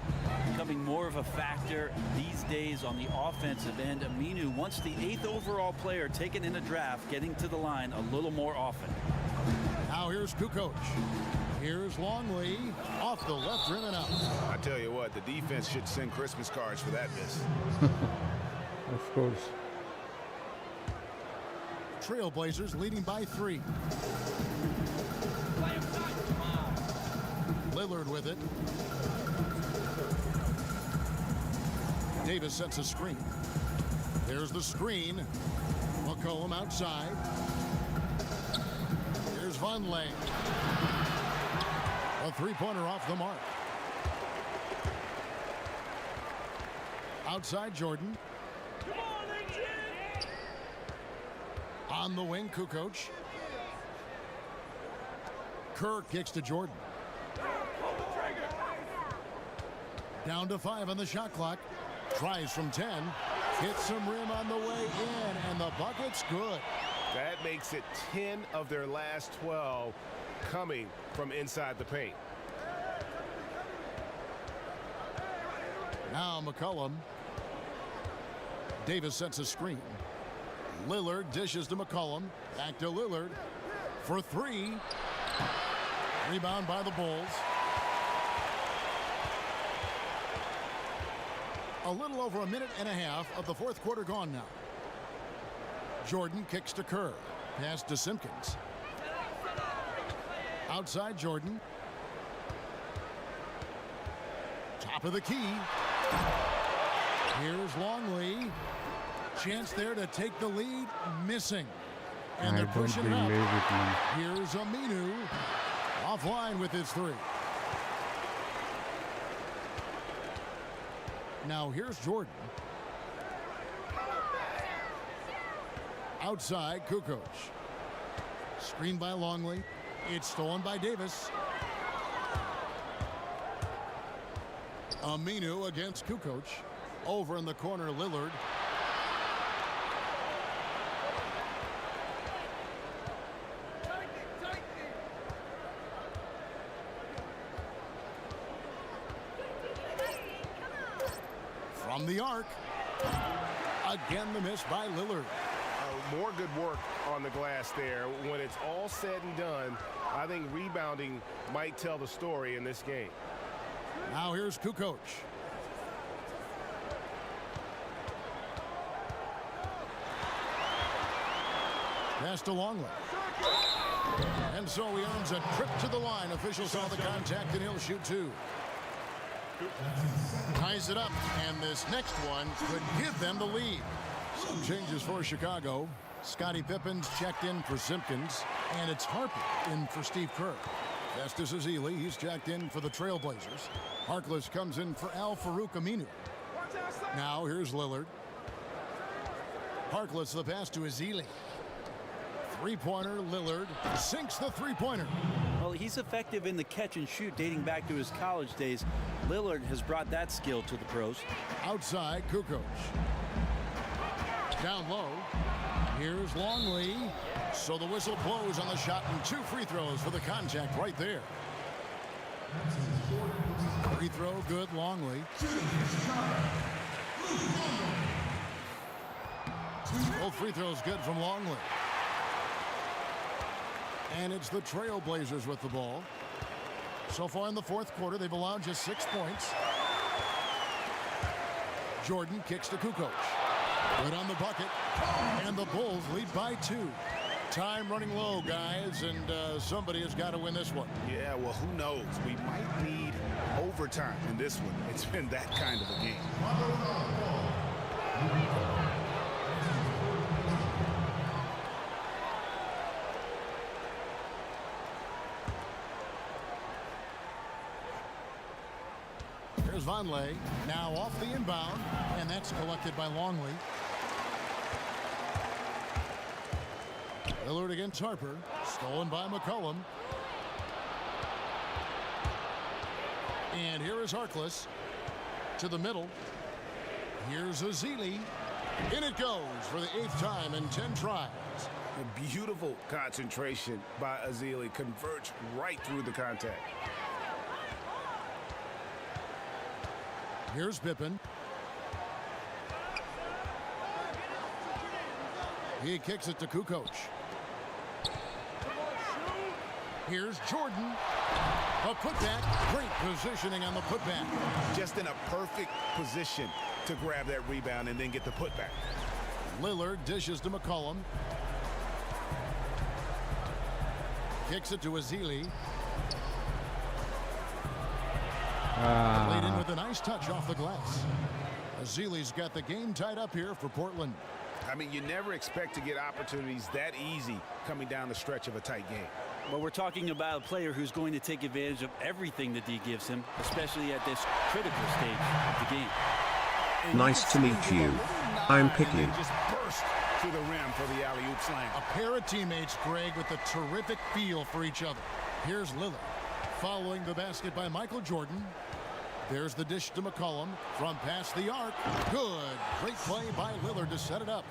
Becoming more of a factor these days on the offensive end. Aminu, once the 8th overall player taken in a draft, getting to the line a little more often. Now here's Kukoc. Here's Longley off the left rim and out. I tell you what, the defense should send Christmas cards for that miss. Of course. Trailblazers leading by 3. Lillard with it. Davis sets a screen. There's the screen. McCollum outside. Here's Vonleh. A 3-pointer off the mark. Outside Jordan. On the wing, Kukoc. Kerr kicks to Jordan. Down to 5 on the shot clock. Tries from 10. Hits some rim on the way in, and the bucket's good. That makes it 10 of their last 12 coming from inside the paint. Now McCollum. Davis sets a screen. Lillard dishes to McCollum. Back to Lillard for 3. Rebound by the Bulls. A little over a minute and a half of the 4th quarter gone now. Jordan kicks to Kerr. Pass to Simpkins. Outside Jordan. Top of the key. Here's Longley. Chance there to take the lead. Missing. And they're pushing it up. Here's Aminu. Offline with his 3. Now here's Jordan. Outside, Kukoc. Screened by Longley. It's stolen by Davis. Aminu against Kukoc. Over in the corner, Lillard. From the arc. Again, the miss by Lillard. More good work on the glass there. When it's all said and done, I think rebounding might tell the story in this game. Now here's Kukoc. Pass to Longley. And so he earns a trip to the line. Officials saw the contact and he'll shoot 2. Ties it up, and this next one could give them the lead. Some changes for Chicago. Scottie Pippen's checked in for Simpkins, and it's Harper in for Steve Kerr. Festus Ezeli, he's checked in for the Trailblazers. Harkless comes in for Al-Farouq Aminu. Now here's Lillard. Harkless the pass to Ezeli. 3-pointer, Lillard sinks the 3-pointer. Well, he's effective in the catch and shoot dating back to his college days. Lillard has brought that skill to the pros. Outside, Kukoc. Down low. Here's Longley. So the whistle blows on the shot and 2 free throws for the contact right there. Free throw good, Longley. Both free throws good from Longley. And it's the Trailblazers with the ball. So far in the fourth quarter, they've allowed just 6 points. Jordan kicks to Kukoc. Good on the bucket. And the Bulls lead by 2. Time running low, guys, and somebody has got to win this one. Yeah, well, who knows? We might need overtime in this one. It's been that kind of a game. Here's Vonleh, now off the inbound, and that's collected by Longley. Lillard against Harper, stolen by McCollum. And here is Harkless to the middle. Here's Ezeli. In it goes for the 8th time in 10 tries. A beautiful concentration by Ezeli, converts right through the contact. Here's Pippen. He kicks it to Kukoc. Here's Jordan. A putback. Great positioning on the putback. Just in a perfect position to grab that rebound and then get the putback. Lillard dishes to McCollum. Kicks it to Ezeli. Played in with a nice touch off the glass. Ezeli's got the game tied up here for Portland. I mean, you never expect to get opportunities that easy coming down the stretch of a tight game. Well, we're talking about a player who's going to take advantage of everything that D gives him, especially at this critical stage of the game. Nice to meet you. I'm Picky. Just burst to the rim for the alley-oop slam. A pair of teammates, Greg, with a terrific feel for each other. Here's Lillard, following the basket by Michael Jordan. There's the dish to McCollum from past the arc. Good. Great play by Lillard to set it up.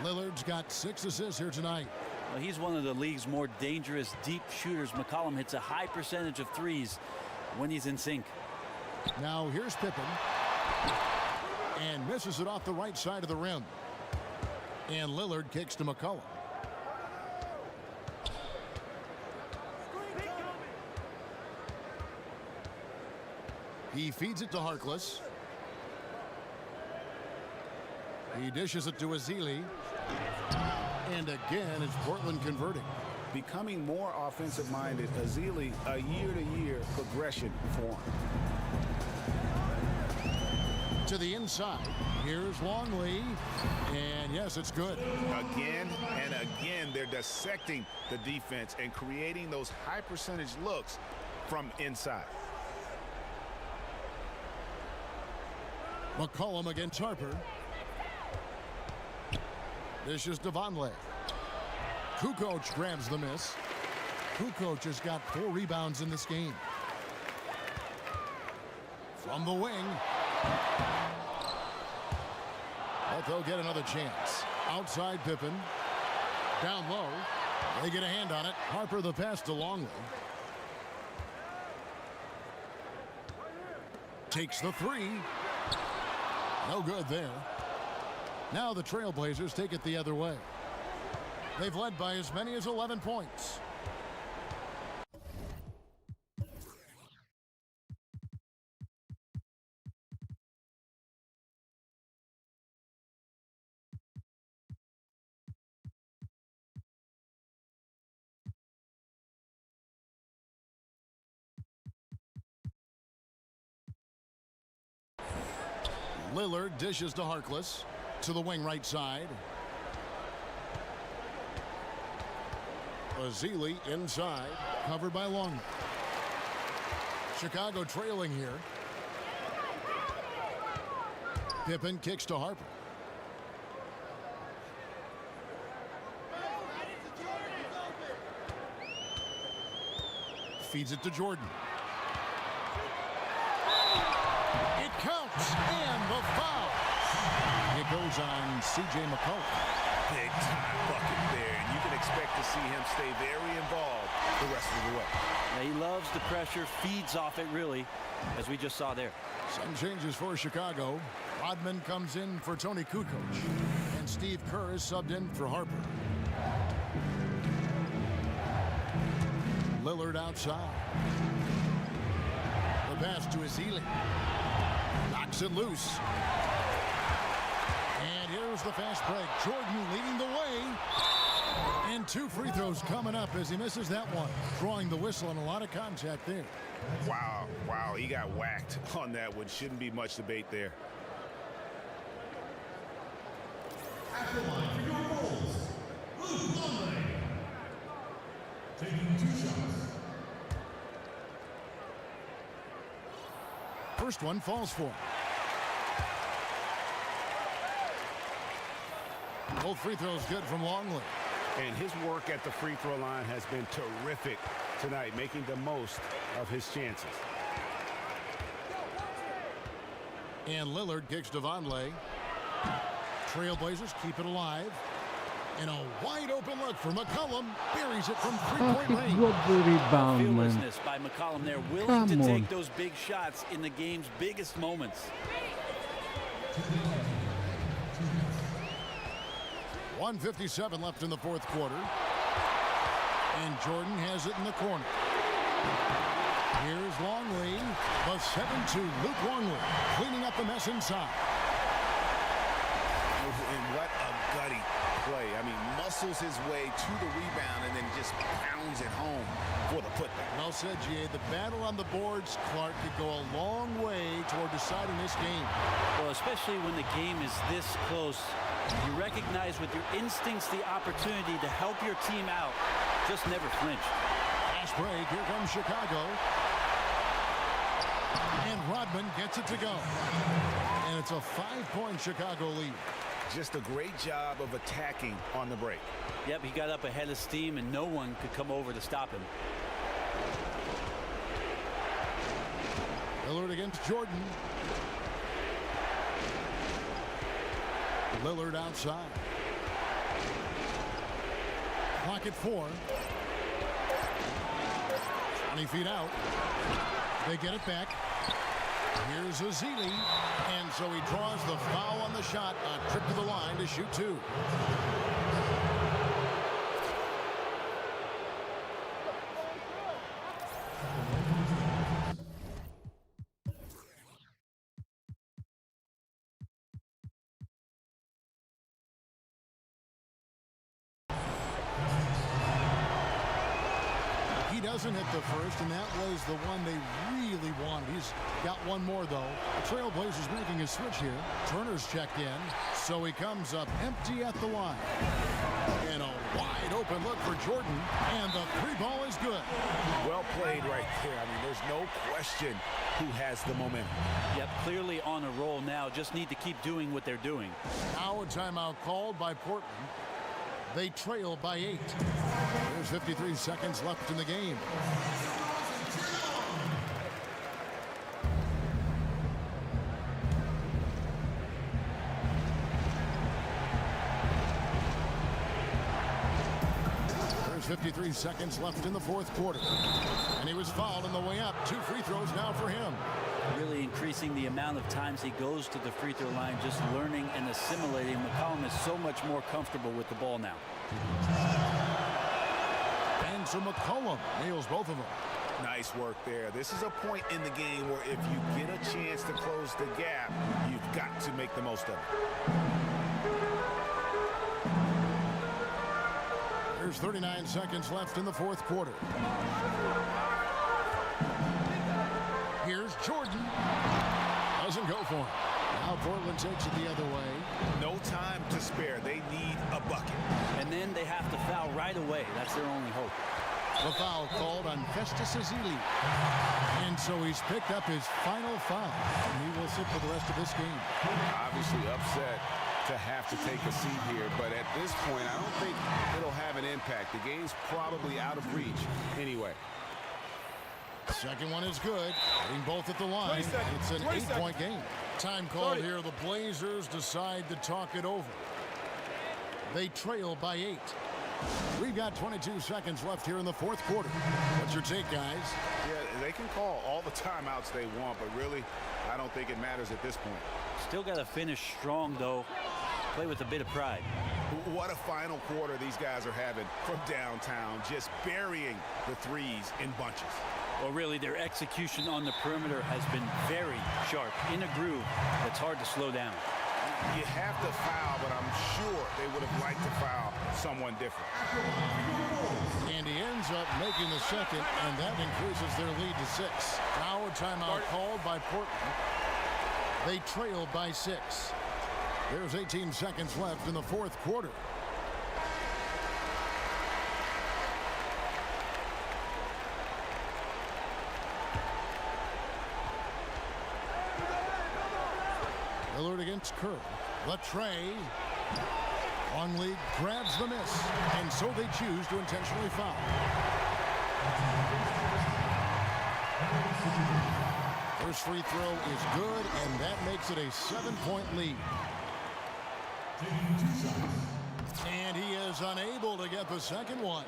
Lillard's got 6 assists here tonight. Well, he's one of the league's more dangerous deep shooters. McCollum hits a high percentage of threes when he's in sync. Now here's Pippen. And misses it off the right side of the rim. And Lillard kicks to McCollum. He feeds it to Harkless. He dishes it to Ezeli. And again, it's Portland converting. Becoming more offensive-minded, Ezeli, a year-to-year progression for him. To the inside. Here's Longley. And yes, it's good. Again and again, they're dissecting the defense and creating those high-percentage looks from inside. McCollum against Harper. This is Vonleh. Kukoc grabs the miss. Kukoc has got 4 rebounds in this game. From the wing. But they'll get another chance. Outside Pippen. Down low. They get a hand on it. Harper the pass to Longley. Takes the 3. No good there. Now the Trailblazers take it the other way. They've led by as many as 11 points. Lillard dishes to Harkless. To the wing right side. Ezeli inside. Covered by Long. Chicago trailing here. Pippen kicks to Harper. Feeds it to Jordan. It counts, and the foul. It goes on C.J. McCollum. Big time bucket there, and you can expect to see him stay very involved the rest of the way. Yeah, he loves the pressure, feeds off it really, as we just saw there. Some changes for Chicago. Rodman comes in for Tony Kukoc, and Steve Kerr is subbed in for Harper. Lillard outside. The pass to Ezeli. Knocks it loose. And here's the fast break. Jordan leading the way. And 2 free throws coming up as he misses that one. Drawing the whistle and a lot of contact there. Wow, wow, he got whacked on that one. Shouldn't be much debate there. At the line for your Bulls, Luke Longley. Taking 2 shots. First one falls for him. Both free throws good from Longley. And his work at the free throw line has been terrific tonight, making the most of his chances. And Lillard kicks to Vonleh. Trailblazers keep it alive. And a wide open look for McCollum. Buries it from three-point range. What the rebound, man. Fearlessness by McCollum there, willing to take those big shots in the game's biggest moments. 1:57 left in the fourth quarter. And Jordan has it in the corner. Here's Longley. The 7-2 Luke Longley cleaning up the mess inside. And what a gutty play. I mean, muscles his way to the rebound and then just pounds it home for the putback. Well said, G.A. The battle on the boards, Clark, could go a long way toward deciding this game. Well, especially when the game is this close, you recognize with your instincts the opportunity to help your team out. Just never flinch. Fast break. Here comes Chicago. And Rodman gets it to go. And it's a 5-point Chicago lead. Just a great job of attacking on the break. Yep, he got up ahead of steam and no one could come over to stop him. Lillard against Jordan. Lillard outside. Clock at 4. 20 feet out. They get it back. Here's Ezeli. And so he draws the foul on the shot. A trip to the line to shoot 2. Doesn't hit the first, and that was the one they really wanted. He's got one more, though. The Trailblazers making a switch here. Turner's checked in, so he comes up empty at the line. And a wide open look for Jordan, and the 3-ball is good. Well played right there. I mean, there's no question who has the momentum. Yep, clearly on a roll now. Just need to keep doing what they're doing. Now a timeout called by Portland. They trail by 8. There's 53 seconds left in the game. There's 53 seconds left in the fourth quarter. And he was fouled on the way up. 2 free throws now for him. Really increasing the amount of times he goes to the free throw line, just learning and assimilating. McCollum is so much more comfortable with the ball now. And so McCollum nails both of them. Nice work there. This is a point in the game where if you get a chance to close the gap, you've got to make the most of it. There's 39 seconds left in the fourth quarter. Here's Jordan. Doesn't go for him. Now Portland takes it the other way. No time to spare. They need a bucket. And then they have to foul right away. That's their only hope. The foul called on Festus Ezeli. And so he's picked up his final foul. And he will sit for the rest of this game. Obviously upset to have to take a seat here, but at this point, I don't think it'll have an impact. The game's probably out of reach anyway. Second one is good. Getting both at the line. It's an 8-point game. Time called here. The Blazers decide to talk it over. They trail by 8. We've got 22 seconds left here in the fourth quarter. What's your take, guys? Yeah, they can call all the timeouts they want, but really, I don't think it matters at this point. Still got to finish strong, though. Play with a bit of pride. What a final quarter these guys are having from downtown, just burying the threes in bunches. Well, really, their execution on the perimeter has been very sharp, in a groove that's hard to slow down. You have to foul, but I'm sure they would have liked to foul someone different. And he ends up making the second, and that increases their lead to 6. Now a timeout called by Portland. They trail by 6. There's 18 seconds left in the fourth quarter. Lillard against Kerr. Latre. Longley grabs the miss, and so they choose to intentionally foul. First free throw is good, and that makes it a 7-point lead. And he is unable to get the second one.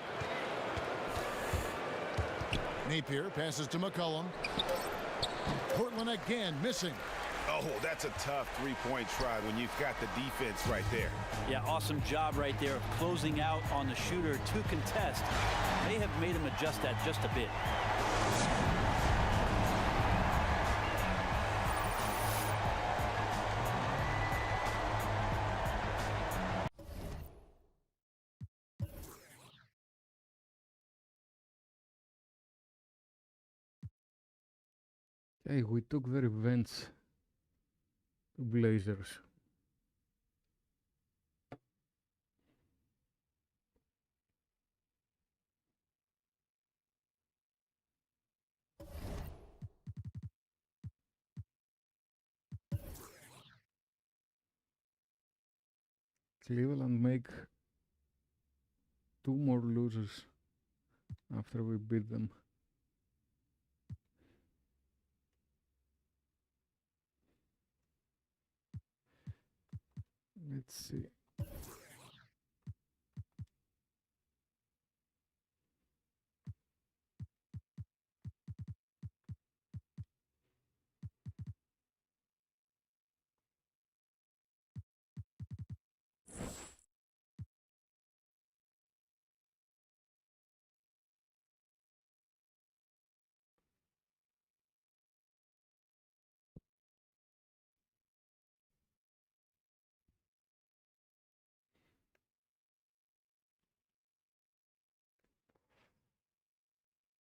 Napier passes to McCollum. Portland again missing. Oh, that's a tough three-point try when you've got the defense right there. Yeah, awesome job right there, closing out on the shooter to contest. May have made him adjust that just a bit. Hey, we took the revenge to Blazers. Cleveland make 2 more losers after we beat them. Let's see.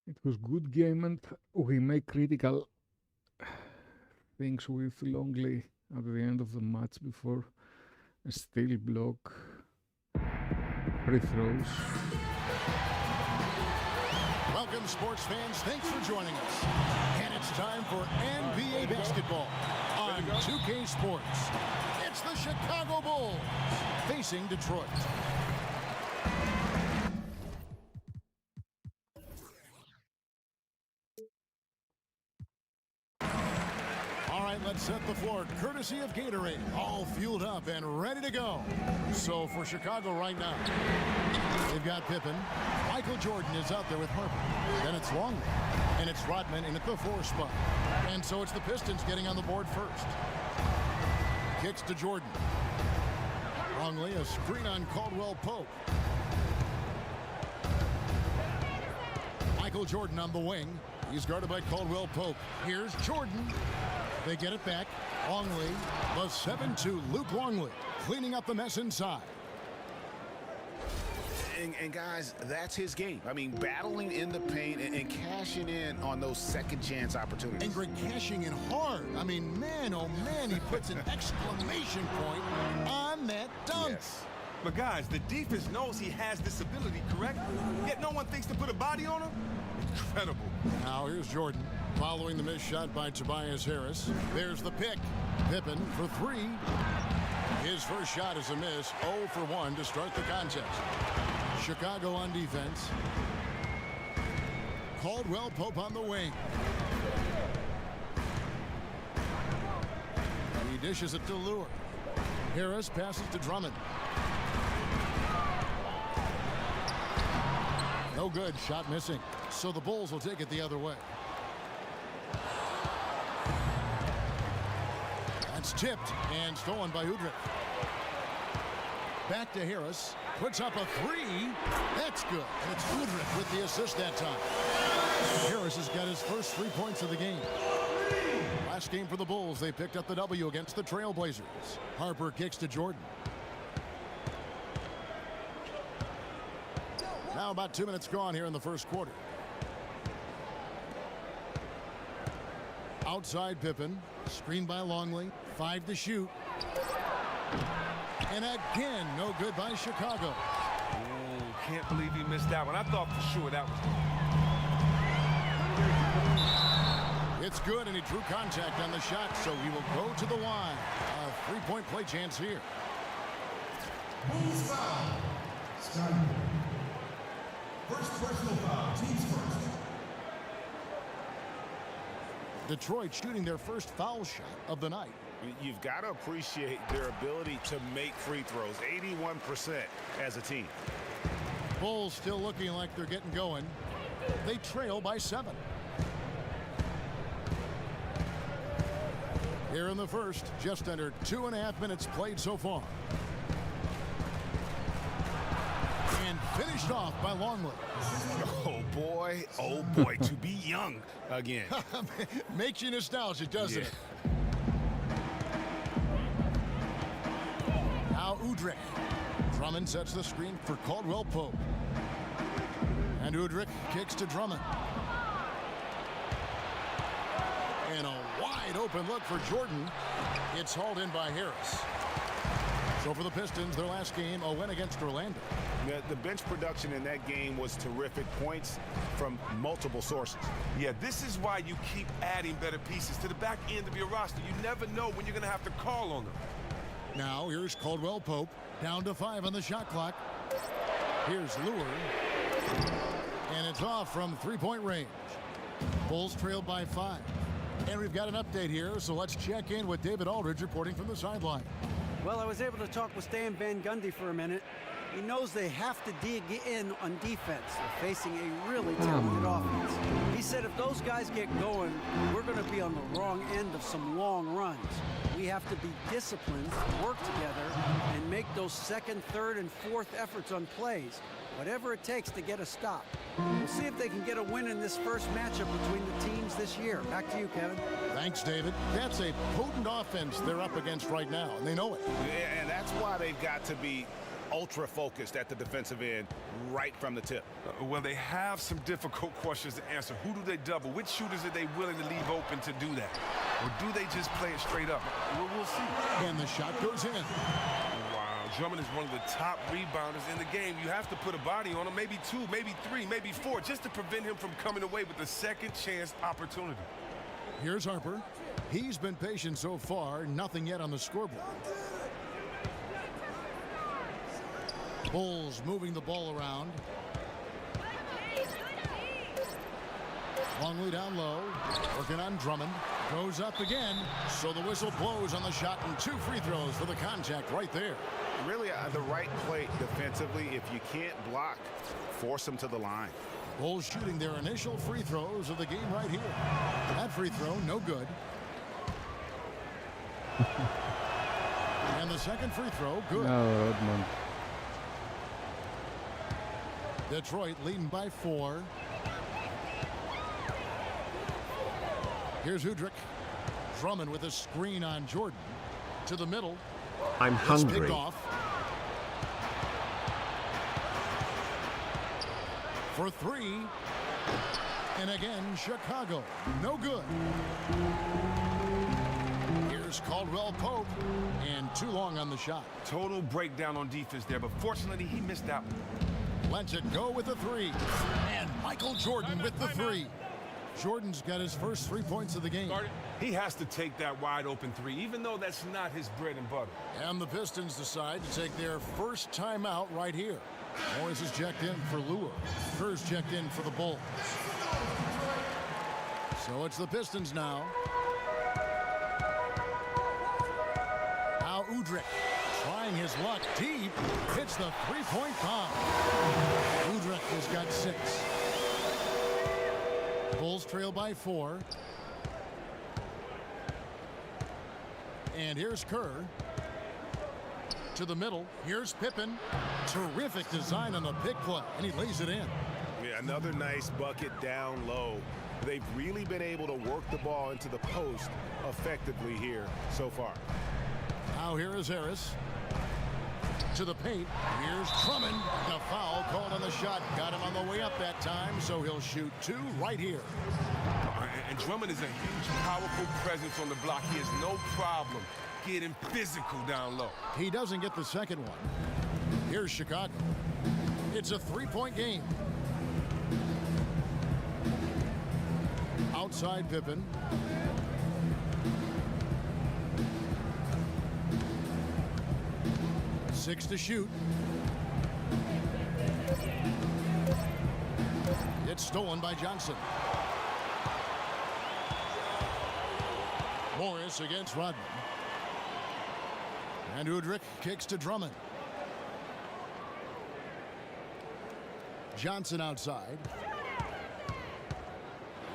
It was good game, and we make critical things with Longley at the end of the match before a steal block, free throws. Welcome, sports fans. Thanks for joining us. And it's time for NBA basketball on 2K Sports. It's the Chicago Bulls facing Detroit. Let's set the floor courtesy of Gatorade, all fueled up and ready to go. So for Chicago right now, they've got Pippen. Michael Jordan is out there with Harper. Then it's Longley, and it's Rodman in at the 4 spot. And so it's the Pistons getting on the board first. Kicks to Jordan. Longley, a screen on Caldwell Pope. Michael Jordan on the wing. He's guarded by Caldwell Pope. Here's Jordan. They get it back. Longley, the 7-2 Luke Longley, cleaning up the mess inside. And guys, that's his game. I mean, battling in the paint and cashing in on those second chance opportunities. And Greg cashing in hard. I mean, man, oh man, he puts an exclamation point on that dunk. Yes. But guys, the defense knows he has this ability, correct? Yet no one thinks to put a body on him? Incredible. Now here's Jordan. Following the missed shot by Tobias Harris. There's the pick. Pippen for 3. His first shot is a miss. 0 for 1 to start the contest. Chicago on defense. Caldwell Pope on the wing. He dishes it to Lure. Harris passes to Drummond. No good. Shot missing. So the Bulls will take it the other way. That's tipped and stolen by Udrih. Back to Harris. Puts up a three. That's good. It's Udrih with the assist that time. Harris has got his first 3 points of the game. Last game for the Bulls, they picked up the W against the Trailblazers. Harper kicks to Jordan. Now about 2 minutes gone here in the first quarter. Outside Pippen. Screened by Longley. 5 to shoot. And again, no good by Chicago. Oh, can't believe he missed that one. I thought for sure that was. It's good, and he drew contact on the shot, so he will go to the line. A 3-point play chance here. Bulls foul. Starting. First personal foul. Teams first. Detroit shooting their first foul shot of the night. You've got to appreciate their ability to make free throws. 81% as a team. Bulls still looking like they're getting going. They trail by 7. Here in the first, just under 2.5 minutes played so far. And finished off by Longley. Oh boy, to be young again. Makes you nostalgic, doesn't it? Now Udrih. Drummond sets the screen for Caldwell Pope. And Udrih kicks to Drummond. And a wide open look for Jordan. It's hauled in by Harris. So for the Pistons, their last game, a win against Orlando. The bench production in that game was terrific. Points from multiple sources. Yeah, this is why you keep adding better pieces to the back end of your roster. You never know when you're going to have to call on them. Now here's Caldwell Pope. Down to 5 on the shot clock. Here's Lure. And it's off from 3-point range. Bulls trailed by 5. And we've got an update here, so let's check in with David Aldridge reporting from the sideline. Well, I was able to talk with Stan Van Gundy for a minute. He knows they have to dig in on defense. They're facing a really talented offense. He said if those guys get going, we're going to be on the wrong end of some long runs. We have to be disciplined, work together, and make those second, third, and fourth efforts on plays. Whatever it takes to get a stop. We'll see if they can get a win in this first matchup between the teams this year. Back to you, Kevin. Thanks, David. That's a potent offense they're up against right now, and they know it. Yeah, and that's why they've got to be ultra focused at the defensive end right from the tip. Well, they have some difficult questions to answer. Who do they double? Which shooters are they willing to leave open to do that? Or do they just play it straight up? We'll see. And the shot goes in. Wow, Drummond is one of the top rebounders in the game. You have to put a body on him, maybe 2, maybe 3, maybe 4, just to prevent him from coming away with a second chance opportunity. Here's Harper. He's been patient so far, nothing yet on the scoreboard. Bulls moving the ball around. Longley down low, working on Drummond. Goes up again, so the whistle blows on the shot and 2 free throws for the contact right there. Really, the right play defensively. If you can't block, force them to the line. Bulls shooting their initial free throws of the game right here. That free throw, no good. And the second free throw, good. No, Rodman. Detroit leading by 4. Here's Udrih. Drummond with a screen on Jordan. To the middle. I'm It's hungry. picked off. For 3. And again, Chicago. No good. Here's Caldwell Pope. And too long on the shot. Total breakdown on defense there, but fortunately he missed that one. Lets it go with the 3. And Michael Jordan with the 3. Jordan's got his first 3 points of the game. He has to take that wide open 3, even though that's not his bread and butter. And the Pistons decide to take their first timeout right here. Morris is checked in for Lure. Kerr's checked in for the Bulls. So it's the Pistons now. Now Udrih trying trying his luck deep. Hits the three-point bomb. Udrich has got 6. Bulls trail by 4. And here's Kerr. To the middle. Here's Pippen. Terrific design on the pick play. And he lays it in. Yeah, another nice bucket down low. They've really been able to work the ball into the post effectively here so far. Now here is Harris. To the paint. Here's Drummond. The foul called on the shot. Got him on the way up that time, so he'll shoot 2 right here. And Drummond is a huge, powerful presence on the block. He has no problem getting physical down low. He doesn't get the second one. Here's Chicago. It's a 3-point game. Outside Pippen. Six to shoot. It's stolen by Johnson. Morris against Rodman. And Udrich kicks to Drummond. Johnson outside.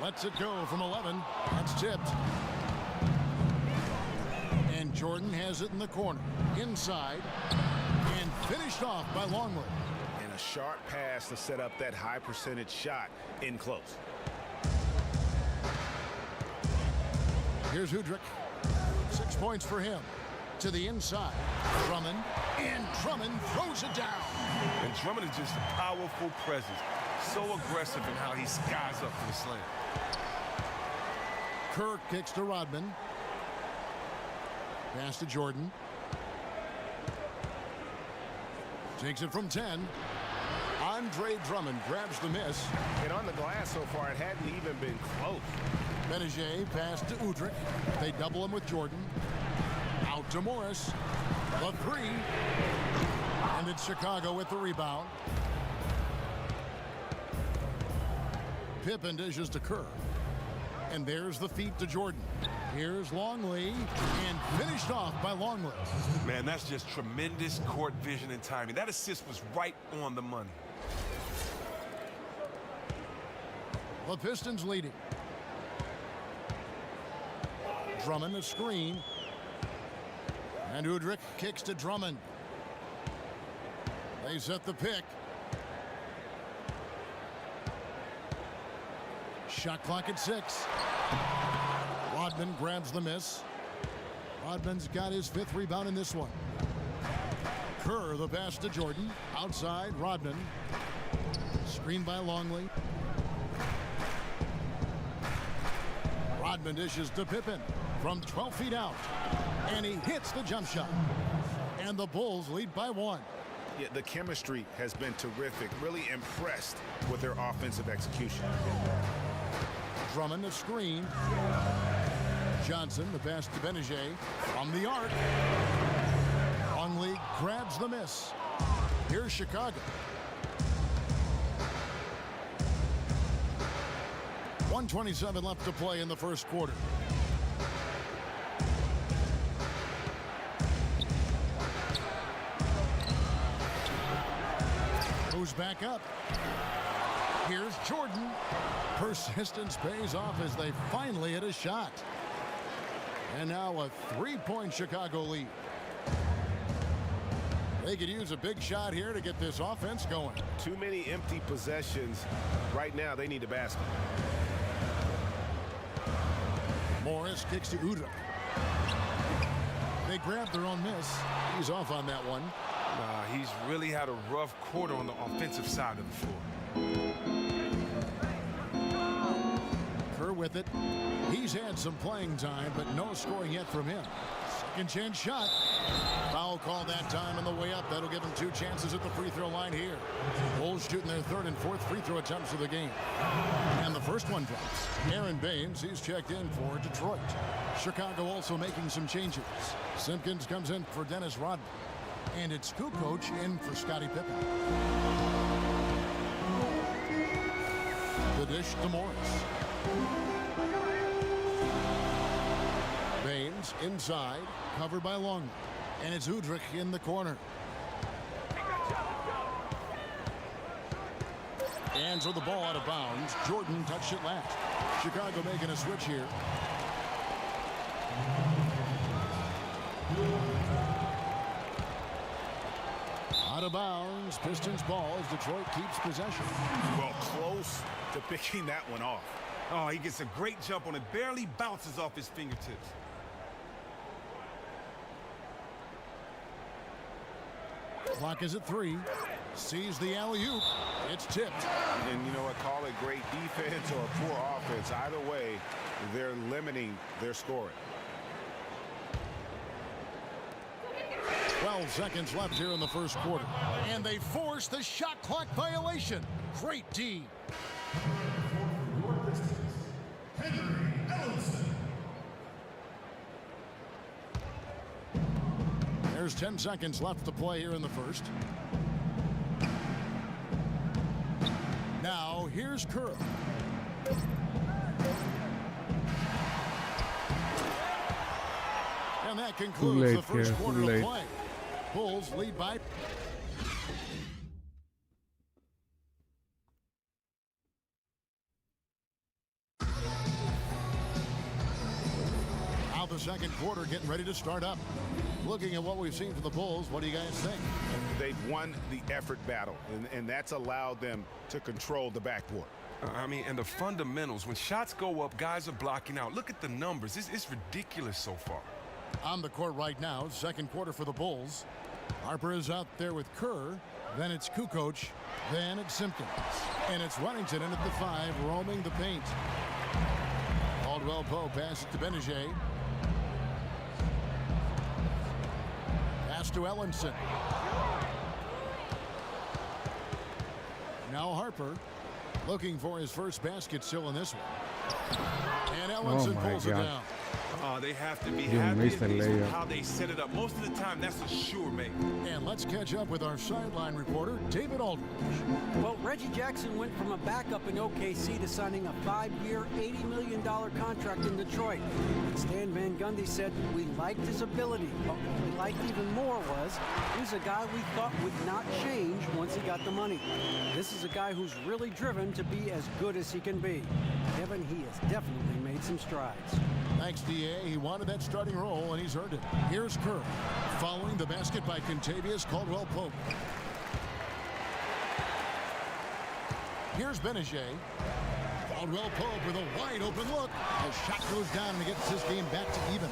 Lets it go from 11. That's tipped. And Jordan has it in the corner. Inside. And finished off by Longwood. And a sharp pass to set up that high percentage shot in close. Here's Udrich. 6 points for him. To the inside. Drummond. And Drummond throws it down. And Drummond is just a powerful presence. So aggressive in how he skies up for the slam. Kerr kicks to Rodman. Pass to Jordan. Takes it from 10. Andre Drummond grabs the miss. And on the glass so far, it hadn't even been close. Benedict pass to Udrich. They double him with Jordan. Out to Morris. The 3. And it's Chicago with the rebound. Pippen dishes to Kerr. And there's the feed to Jordan. Here's Longley. And finished off by Longley. Man, that's just tremendous court vision and timing. That assist was right on the money. The Pistons leading. Drummond a screen. And Udrich kicks to Drummond. They set the pick. Shot clock at 6. Rodman grabs the miss. Rodman's got his 5th rebound in this one. Kerr the pass to Jordan. Outside Rodman. Screened by Longley. Rodman dishes to Pippen from 12 feet out. And he hits the jump shot. And the Bulls lead by 1. Yeah, the chemistry has been terrific. Really impressed with their offensive execution. Drummond the screen. Johnson the pass to Benedict from the arc. Longley grabs the miss. Here's Chicago. 1:27 left to play in the first quarter. Moves back up. Here's Jordan. Persistence pays off as they finally hit a shot. And now a 3-point Chicago lead. They could use a big shot here to get this offense going. Too many empty possessions. Right now, they need a basket. Morris kicks to Udrich. They grab their own miss. He's off on that one. He's really had a rough quarter on the offensive side of the floor. Kerr with it. He's had some playing time, but no scoring yet from him. Second chance shot. Foul call that time on the way up. That'll give him 2 chances at the free throw line here. Bulls shooting their 3rd and 4th free throw attempts of the game. And the first one drops. Aaron Baines, he's checked in for Detroit. Chicago also making some changes. Simpkins comes in for Dennis Rodman. And it's Kukoc in for Scottie Pippen. The dish to Morris. Baines inside, covered by Longley. And it's Udrich in the corner. Hands on the ball out of bounds. Jordan touched it last. Chicago making a switch here. Out of bounds. Pistons ball as Detroit keeps possession. Well, close to picking that one off. Oh, he gets a great jump on it. Barely bounces off his fingertips. Clock is at 3. Sees the alley-oop. It's tipped. And you know what? Call it great defense or poor offense. Either way, they're limiting their scoring. 12 seconds left here in the first quarter. And they force the shot clock violation. Great D. There's 10 seconds left to play here in the first. Now, here's Kerr. And that concludes the first quarter of play. Bulls lead by... Now the second quarter getting ready to start up. Looking at what we've seen from the Bulls, what do you guys think? They've won the effort battle, and that's allowed them to control the backcourt. I mean, and the fundamentals, when shots go up, guys are blocking out. Look at the numbers. It's ridiculous so far. On the court right now, second quarter for the Bulls. Harper is out there with Kerr. Then it's Kukoc. Then it's Simpkins. And it's Runington in at the 5, roaming the paint. Caldwell Pope passes to Benajay. Pass to Ellenson. Now Harper looking for his first basket still in this one. And Ellenson pulls it down. They have to be happy with how they set it up. Most of the time, that's a sure make. And let's catch up with our sideline reporter, David Aldridge. Well, Reggie Jackson went from a backup in OKC to signing a 5-year, $80 million contract in Detroit. And Stan Van Gundy said, we liked his ability, but what we liked even more was he's a guy we thought would not change once he got the money. This is a guy who's really driven to be as good as he can be. Kevin, he has definitely made some strides. Thanks, D.A. He wanted that starting role, and he's earned it. Here's Kerr, following the basket by Kentavious Caldwell-Pope. Here's Benajay. Caldwell-Pope with a wide-open look. The shot goes down, and he gets his game back to even.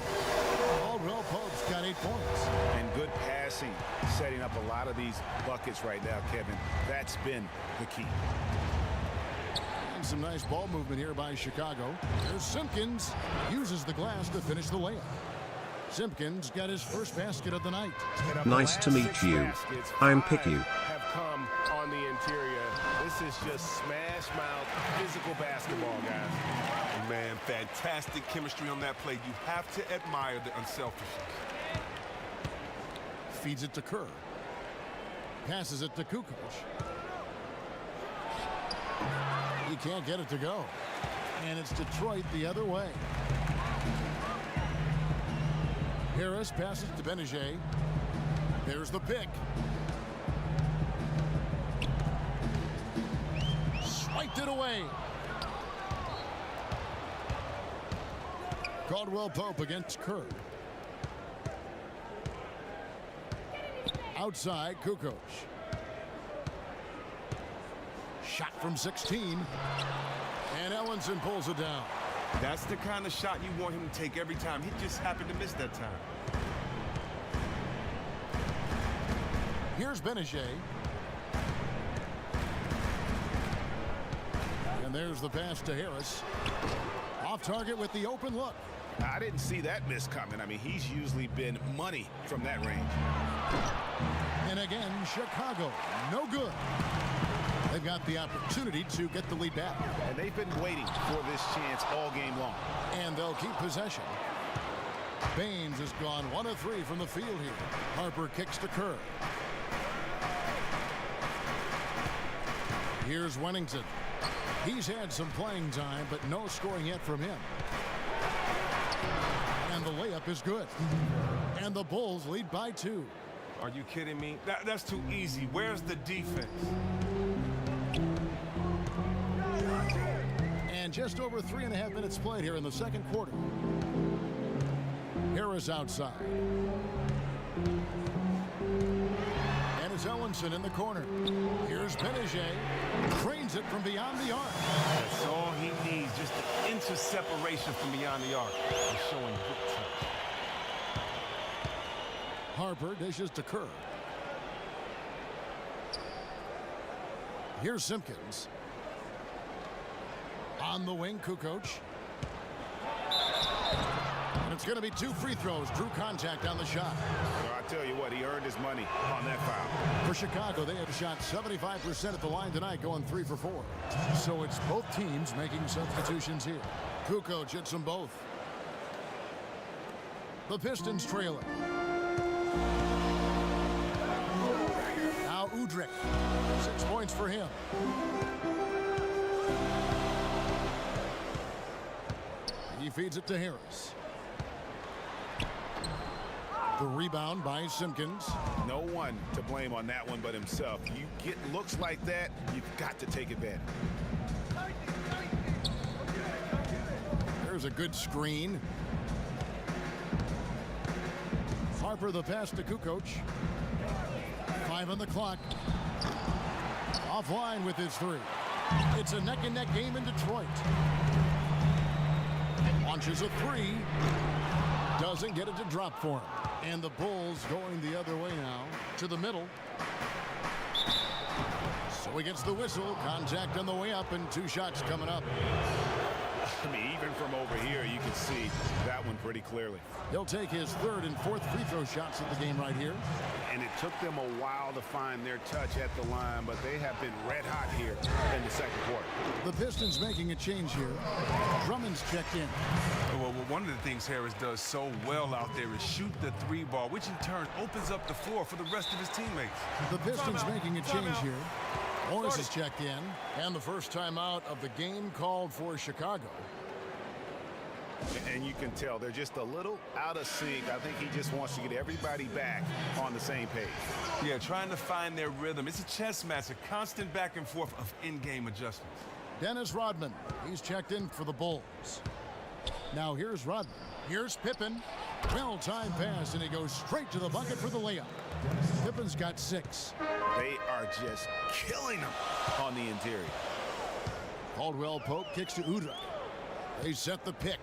Caldwell-Pope's got 8 points. And good passing, setting up a lot of these buckets right now, Kevin. That's been the key. Some nice ball movement here by Chicago. There's Simpkins. Uses the glass to finish the layup. Simpkins got his first basket of the night. Nice to meet you. I'm Picky. Have come on the interior. This is just smash mouth physical basketball, guys. Man, fantastic chemistry on that play. You have to admire the unselfishness. Feeds it to Kerr. Passes it to Kukoc. He can't get it to go. And it's Detroit the other way. Harris passes to Benajay. There's the pick. Swiped it away. Caldwell-Pope against Kerr. Outside, Kukoc. Shot from 16. And Ellenson pulls it down. That's the kind of shot you want him to take every time. He just happened to miss that time. Here's Benajay. And there's the pass to Harris. Off target with the open look. I didn't see that miss coming. I mean, he's usually been money from that range. And again, Chicago, no good. They've got the opportunity to get the lead back. And they've been waiting for this chance all game long. And they'll keep possession. Baines has gone 1 of 3 from the field here. Harper kicks to Kerr. Here's Wennington. He's had some playing time, but no scoring yet from him. And the layup is good. And the Bulls lead by 2. Are you kidding me? That's too easy. Where's the defense? And just over 3.5 minutes played here in the second quarter. Harris outside. And it's Ellenson in the corner. Here's Benedict. Trains it from beyond the arc. That's all he needs, just an inch of separation from beyond the arc. He's showing good touch. Harper dishes to Kerr. Here's Simpkins. On the wing, Kukoc. And it's going to be 2 free throws. Drew contact on the shot. Well, I tell you what, he earned his money on that foul. For Chicago, they have shot 75% at the line tonight, going 3 for 4. So it's both teams making substitutions here. Kukoc hits them both. The Pistons trailing. Now Udrih. 6 points for him. He feeds it to Harris. The rebound by Simpkins. No one to blame on that one but himself. You get looks like that, you've got to take advantage. There's a good screen. Harper the pass to Kukoc. 5 on the clock. Offline with his 3. It's a neck-and-neck game in Detroit. Launches a 3. Doesn't get it to drop for him. And the Bulls going the other way now to the middle. So he gets the whistle. Contact on the way up and 2 shots coming up. I mean, even from over here, you can see that one pretty clearly. He'll take his 3rd and 4th free throw shots of the game right here. And it took them a while to find their touch at the line, but they have been red hot here in the second quarter. The Pistons making a change here. Drummond's checked in. Well, one of the things Harris does so well out there is shoot the 3 ball, which in turn opens up the floor for the rest of his teammates. The Pistons making a change here. Morris is checked in, and the first time out of the game called for Chicago. And you can tell they're just a little out of sync. I think he just wants to get everybody back on the same page. Yeah, trying to find their rhythm. It's a chess match, a constant back and forth of in-game adjustments. Dennis Rodman, he's checked in for the Bulls. Now here's Rodman. Here's Pippen. Well-timed pass, and he goes straight to the bucket for the layup. Pippen's got 6. They are just killing him on the interior. Caldwell Pope kicks to Udrih. They set the pick.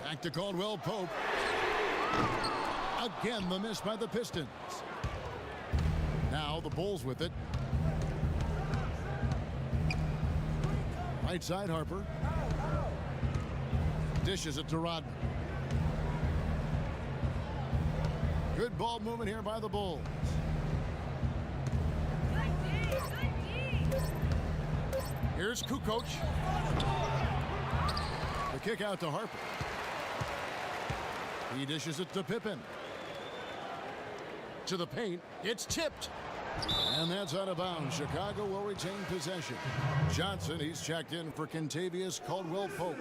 Back to Caldwell Pope. Again, the miss by the Pistons. Now the Bulls with it. Right side, Harper. Dishes it to Rodman. Good ball movement here by the Bulls. Here's Kukoc. The kick out to Harper. He dishes it to Pippen. To the paint. It's tipped. And that's out of bounds. Chicago will retain possession. Johnson, he's checked in for Kentavious Caldwell-Pope.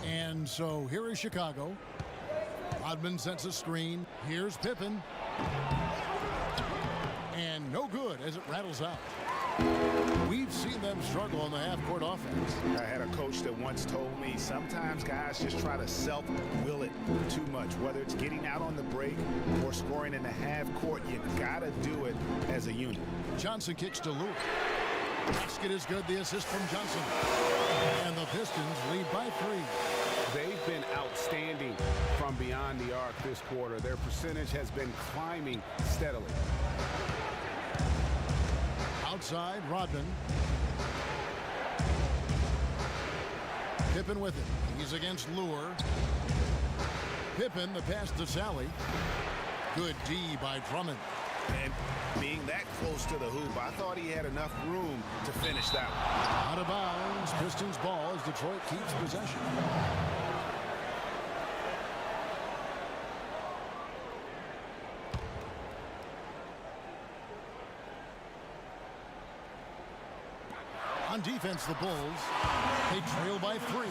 And so here is Chicago. Rodman sets a screen. Here's Pippen. And no good as it rattles out. We've seen them struggle on the half-court offense. I had a coach that once told me sometimes guys just try to self-will it too much. Whether it's getting out on the break or scoring in the half-court, you gotta do it as a unit. Johnson kicks to Lewis. Basket is good. The assist from Johnson. And the Pistons lead by 3. They've been outstanding from beyond the arc this quarter. Their percentage has been climbing steadily. Outside, Rodman. Pippen with it. He's against Lure. Pippen, the pass to Sally. Good D by Drummond. And being that close to the hoop, I thought he had enough room to finish that one. Out of bounds. Pistons ball as Detroit keeps possession. On defense, the Bulls. They trail by 3.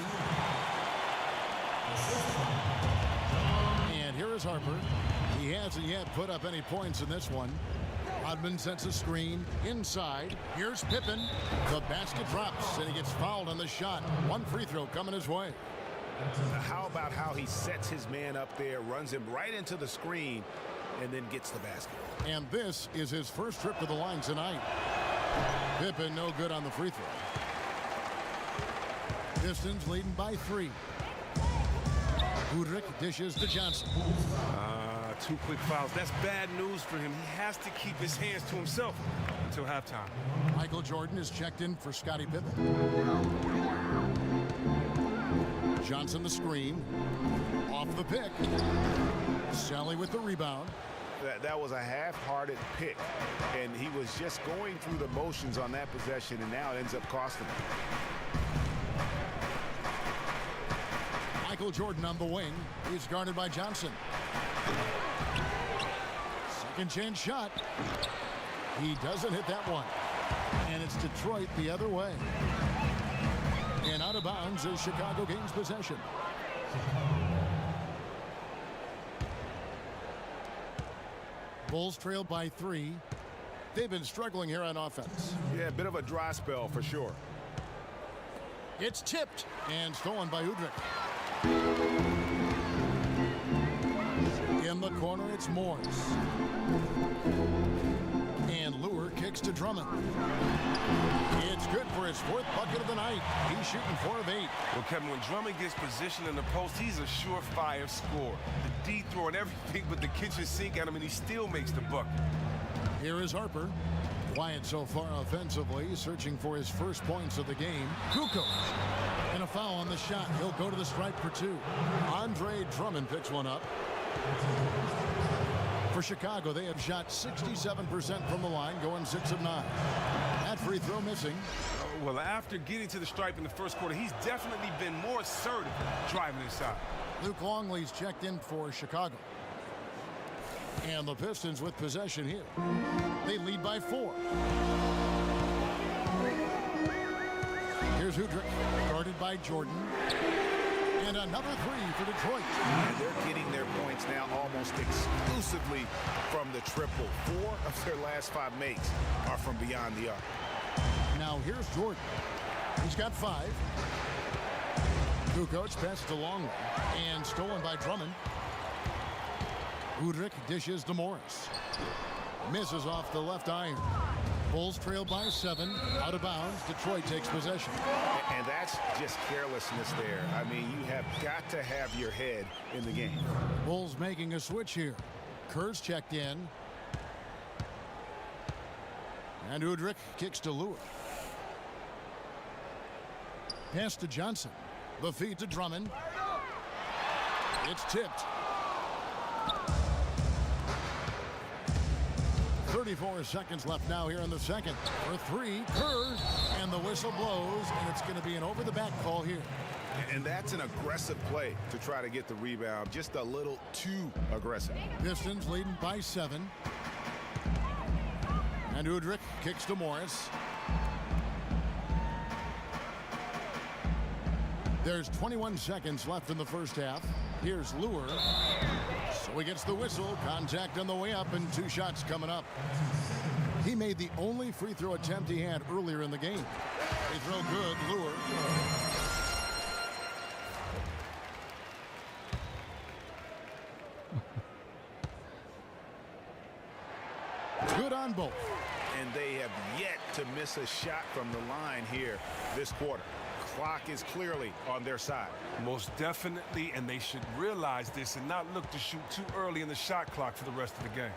And here is Harper. He hasn't yet put up any points in this one. Rodman sets a screen inside. Here's Pippen. The basket drops, and he gets fouled on the shot. One free throw coming his way. How about how he sets his man up there, runs him right into the screen, and then gets the basket. And this is his first trip to the line tonight. Pippen no good on the free throw. Pistons leading by 3. Udrich dishes to Johnson. 2 quick fouls. That's bad news for him. He has to keep his hands to himself until halftime. Michael Jordan is checked in for Scottie Pippen. Johnson the screen. Off the pick. Sally with the rebound. That was a half-hearted pick, and he was just going through the motions on that possession, and now it ends up costing him. Michael Jordan on the wing. He's guarded by Johnson. Second chance shot. He doesn't hit that one. And it's Detroit the other way. And out of bounds as Chicago gains possession. Bulls trail by 3. They've been struggling here on offense. Yeah, a bit of a dry spell for sure. It's tipped and stolen by Udrich. In the corner, it's Morris. And Lure kicks to Drummond. It's good for his 4th bucket of the night. He's shooting 4 of 8. Well, Kevin, when Drummond gets positioned in the post, he's a surefire scorer. The D throwing everything but the kitchen sink at him, and he still makes the bucket. Here is Harper. Quiet so far offensively, searching for his first points of the game. Kukoc. And a foul on the shot. He'll go to the stripe for 2. Andre Drummond picks one up. For Chicago, they have shot 67% from the line, going 6 of 9. That free throw missing. Well, after getting to the stripe in the first quarter, he's definitely been more assertive driving inside. Luke Longley's checked in for Chicago. And the Pistons with possession here. They lead by 4. Here's Udrich, guarded by Jordan. And another 3 for Detroit. And they're getting their points now almost exclusively from the triple. 4 of their last 5 makes are from beyond the arc. Now here's Jordan. He's got 5. Kukoc passes to Longley. And stolen by Drummond. Udrich dishes to Morris. Misses off the left iron. Bulls trail by 7. Out of bounds. Detroit takes possession. And that's just carelessness there. I mean, you have got to have your head in the game. Bulls making a switch here. Kerr's checked in. And Udrich kicks to Lure. Pass to Johnson. The feed to Drummond. It's tipped. 34 seconds left now here in the second. For 3, Kerr, and the whistle blows, and it's going to be an over-the-back call here. And that's an aggressive play to try to get the rebound. Just a little too aggressive. Pistons leading by 7. And Udrich kicks to Morris. There's 21 seconds left in the first half. Here's Lure. So he gets the whistle. Contact on the way up, and 2 shots coming up. He made the only free throw attempt he had earlier in the game. They throw good. Lure. Good on both. And they have yet to miss a shot from the line here this quarter. Clock is clearly on their side. Most definitely, and they should realize this and not look to shoot too early in the shot clock for the rest of the game.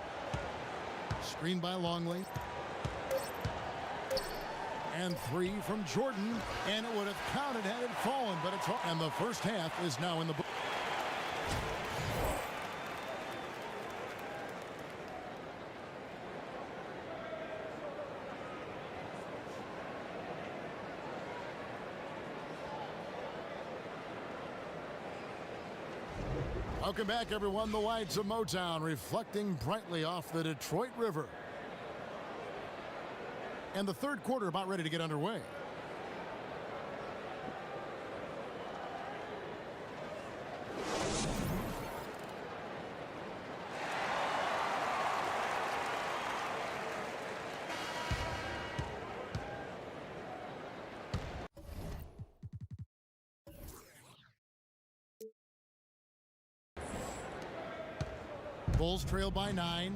Screen by Longley. And 3 from Jordan. And it would have counted had it fallen, but it's all. And the first half is now in the book. Welcome back, everyone. The lights of Motown reflecting brightly off the Detroit River. And the third quarter about ready to get underway. Bulls trail by 9.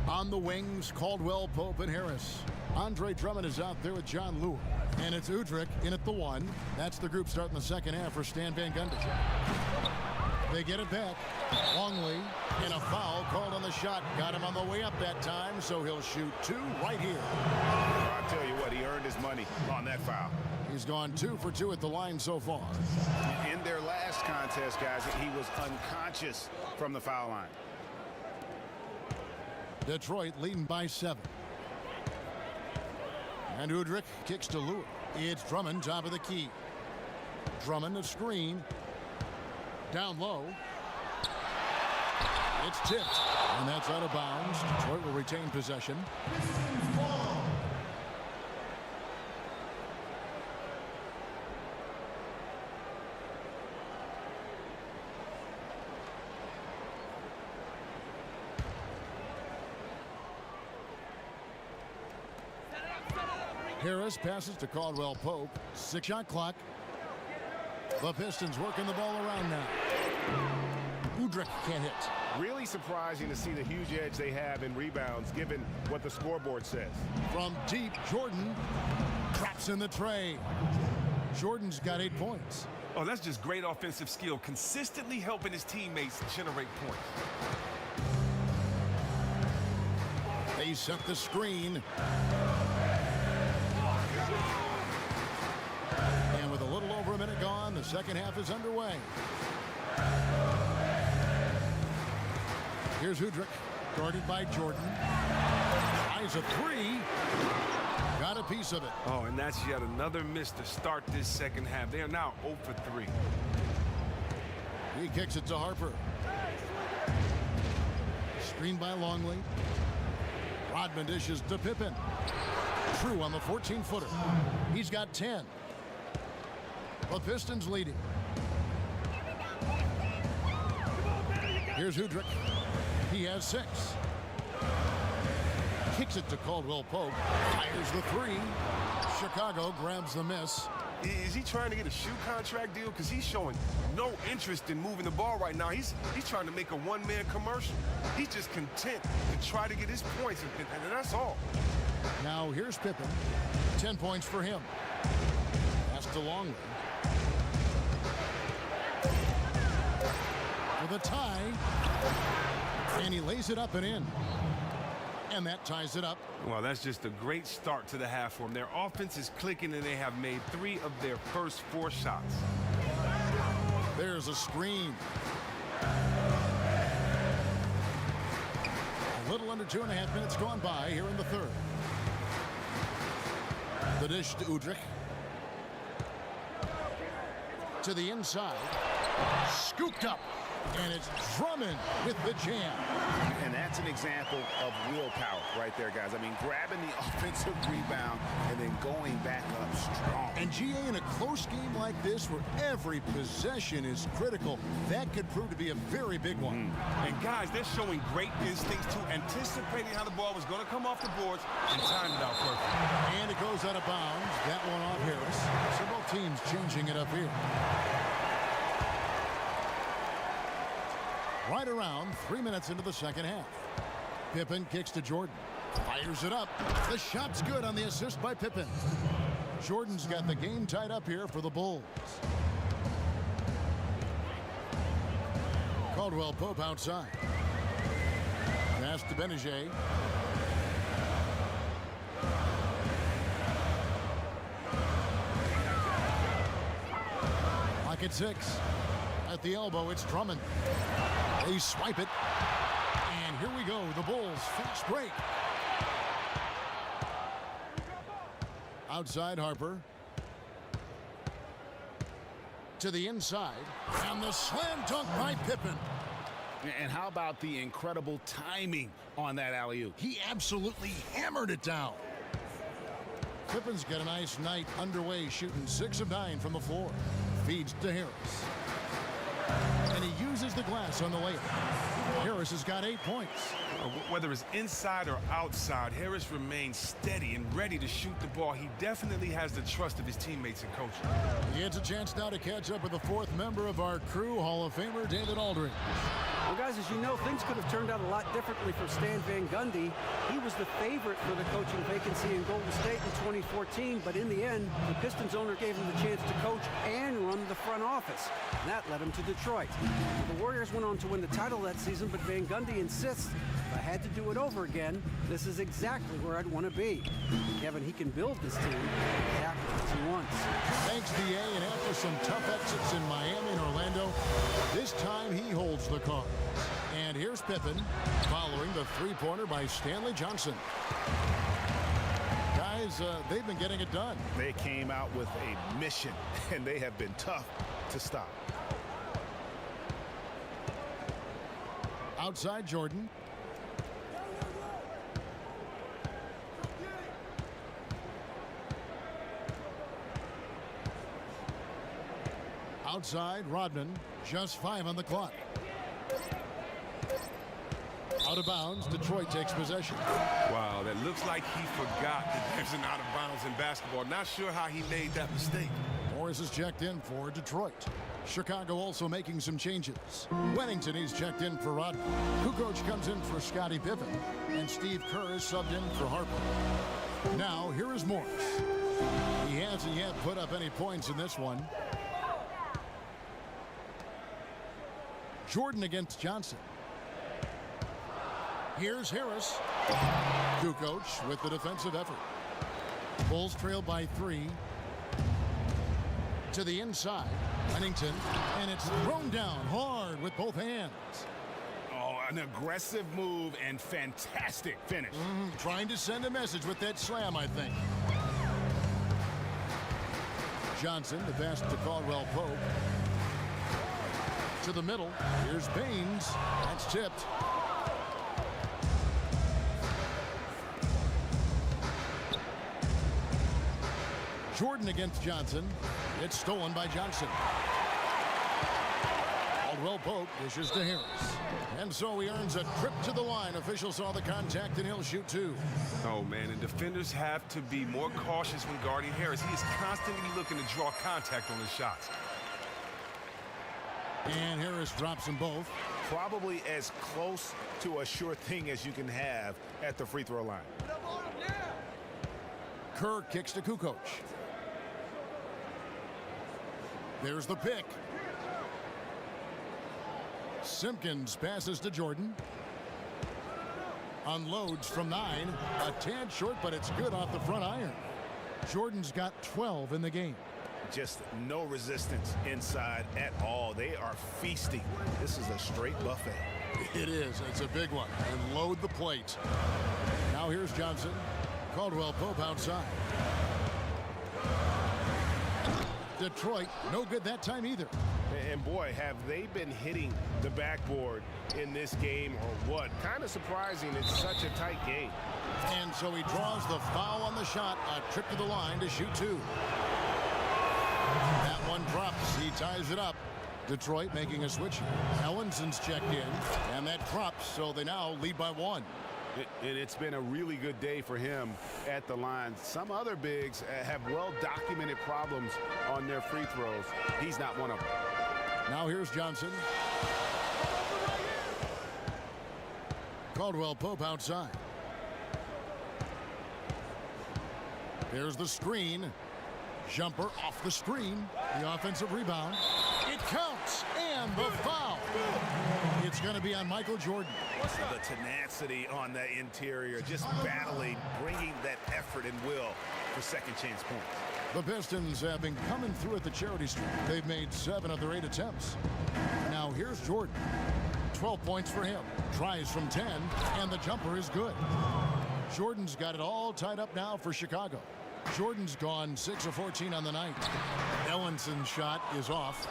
On the wings, Caldwell, Pope, and Harris. Andre Drummond is out there with John Lewis. And it's Udrich in at the 1. That's the group starting the second half for Stan Van Gundy. They get it back. Longley, and a foul called on the shot. Got him on the way up that time, so he'll shoot 2 right here. I'll tell you what, he earned his money on that foul. He's gone 2 for 2 at the line so far. In their last contest, guys, he was unconscious from the foul line. Detroit leading by 7. And Udrich kicks to Lewis. It's Drummond, top of the key. Drummond, the screen. Down low. It's tipped. And that's out of bounds. Detroit will retain possession. Harris passes to Caldwell Pope. 6-shot clock. The Pistons working the ball around now. Udrich can't hit. Really surprising to see the huge edge they have in rebounds given what the scoreboard says. From deep, Jordan traps in the tray. Jordan's got 8 points. Oh, that's just great offensive skill, consistently helping his teammates generate points. They set the screen. And with a little over a minute gone, the second half is underway. Here's Udrich, guarded by Jordan. Tries a 3. Got a piece of it. Oh, and that's yet another miss to start this second half. They are now 0 for 3. He kicks it to Harper. Screened by Longley. Rodman dishes to Pippen. True on the 14-footer. He's got 10. The Pistons leading. Here's Udrich. He has 6. Kicks it to Caldwell Pope. Fires the 3. Chicago grabs the miss. Is he trying to get a shoe contract deal? Because he's showing no interest in moving the ball right now. He's trying to make a one-man commercial. He's just content to try to get his points, and that's all. Now here's Pippen. 10 points for him. Pass to Longley. For the tie. And he lays it up and in. And that ties it up. Well, that's just a great start to the half for them. Their offense is clicking, and they have made 3 of their first 4 shots. There's a screen. A little under 2.5 minutes gone by here in the third. The dish to Udrich. To the inside. Scooped up. And it's Drummond with the jam. And that's an example of willpower right there, guys. I mean, grabbing the offensive rebound and then going back up strong. And GA, in a close game like this where every possession is critical, that could prove to be a very big one. And guys, they're showing great instincts too, anticipating how the ball was going to come off the boards and timed it out perfectly. And it goes out of bounds. That one off Harris. So both teams changing it up here. Right around 3 minutes into the second half. Pippen kicks to Jordan. Fires it up. The shot's good on the assist by Pippen. Jordan's got the game tied up here for the Bulls. Caldwell Pope outside. Pass to Benajay. Lock at 6. At the elbow, it's Drummond. They swipe it. And here we go. The Bulls fast break. Outside Harper. To the inside. And the slam dunk by Pippen. And how about the incredible timing on that alley-oop? He absolutely hammered it down. Pippen's got a nice night underway, shooting 6 of 9 from the floor. Feeds to Harris. And he uses the glass on the layup. Harris has got 8 points. Whether it's inside or outside, Harris remains steady and ready to shoot the ball. He definitely has the trust of his teammates and coaching. He gets a chance now to catch up with the 4th member of our crew, Hall of Famer David Aldridge. Well, guys, as you know, things could have turned out a lot differently for Stan Van Gundy. He was the favorite for the coaching vacancy in Golden State in 2014, but in the end, the Pistons owner gave him the chance to coach and run the front office. And that led him to Detroit. The Warriors went on to win the title that season, but Van Gundy insists, if I had to do it over again, this is exactly where I'd want to be. Kevin, he can build this team exactly as he wants. Thanks, D.A., and after some tough exits in Miami and Orlando, this time he holds the card. And here's Pippen, following the three-pointer by Stanley Johnson. Guys, they've been getting it done. They came out with a mission, and they have been tough to stop. Outside Jordan. Outside Rodman, just 5 on the clock. Out of bounds, Detroit takes possession. Wow, that looks like he forgot that there's an out of bounds in basketball. Not sure how he made that mistake. Morris is checked in for Detroit. Chicago also making some changes. Wennington, he's checked in for Rodman. Kukoc comes in for Scottie Pippen. And Steve Kerr is subbed in for Harper. Now, here is Morris. He hasn't yet put up any points in this one. Jordan against Johnson. Here's Harris. Kukoc with the defensive effort. Bulls trail by 3. To the inside. Wennington. And it's thrown down hard with both hands. Oh, an aggressive move and fantastic finish. Trying to send a message with that slam, I think. Johnson, the pass to Caldwell Pope. To the middle. Here's Baines. That's tipped. Jordan against Johnson. It's stolen by Johnson. Caldwell Pope dishes to Harris. And so he earns a trip to the line. Official saw the contact and he'll shoot 2. Oh, man, and defenders have to be more cautious when guarding Harris. He is constantly looking to draw contact on his shots. And Harris drops them both. Probably as close to a sure thing as you can have at the free throw line. Kerr kicks to Kukoc. There's the pick. Simpkins passes to Jordan. Unloads from 9. A tad short, but it's good off the front iron. Jordan's got 12 in the game. Just no resistance inside at all. They are feasting. This is a straight buffet. It is. It's a big one. And load the plate. Now here's Johnson. Caldwell Pope outside. Detroit, no good that time either. And boy, have they been hitting the backboard in this game or what? Kind of surprising. It's such a tight game. And so he draws the foul on the shot. A trip to the line to shoot 2. That one drops. He ties it up. Detroit making a switch. Ellinson's checked in. And that drops, so they now lead by 1. And it's been a really good day for him at the line. Some other bigs have well-documented problems on their free throws. He's not one of them. Now here's Johnson. Caldwell Pope outside. There's the screen. Jumper off the screen. The offensive rebound. It counts. And the foul. It's going to be on Michael Jordan. The tenacity on the interior, just battling, bringing that effort and will for second chance points. The Pistons have been coming through at the charity stripe. They've made 7 of their 8 attempts. Now here's Jordan. 12 points for him. Tries from 10, and the jumper is good. Jordan's got it all tied up now for Chicago. Jordan's gone 6 of 14 on the night. Ellinson's shot is off.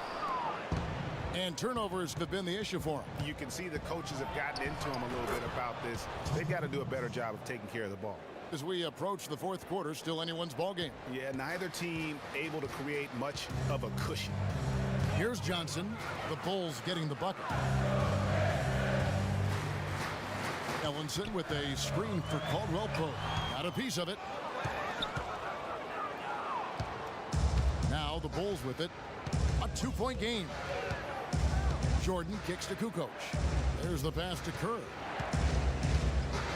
And turnovers have been the issue for him. You can see the coaches have gotten into him a little bit about this. They've got to do a better job of taking care of the ball. As we approach the 4th quarter, still anyone's ball game. Yeah, neither team able to create much of a cushion. Here's Johnson. The Bulls getting the bucket. Ellinson with a screen for Caldwell Pope. Got a piece of it. Now the Bulls with it. A 2-point game. Jordan kicks to Kukoc. There's the pass to Kerr.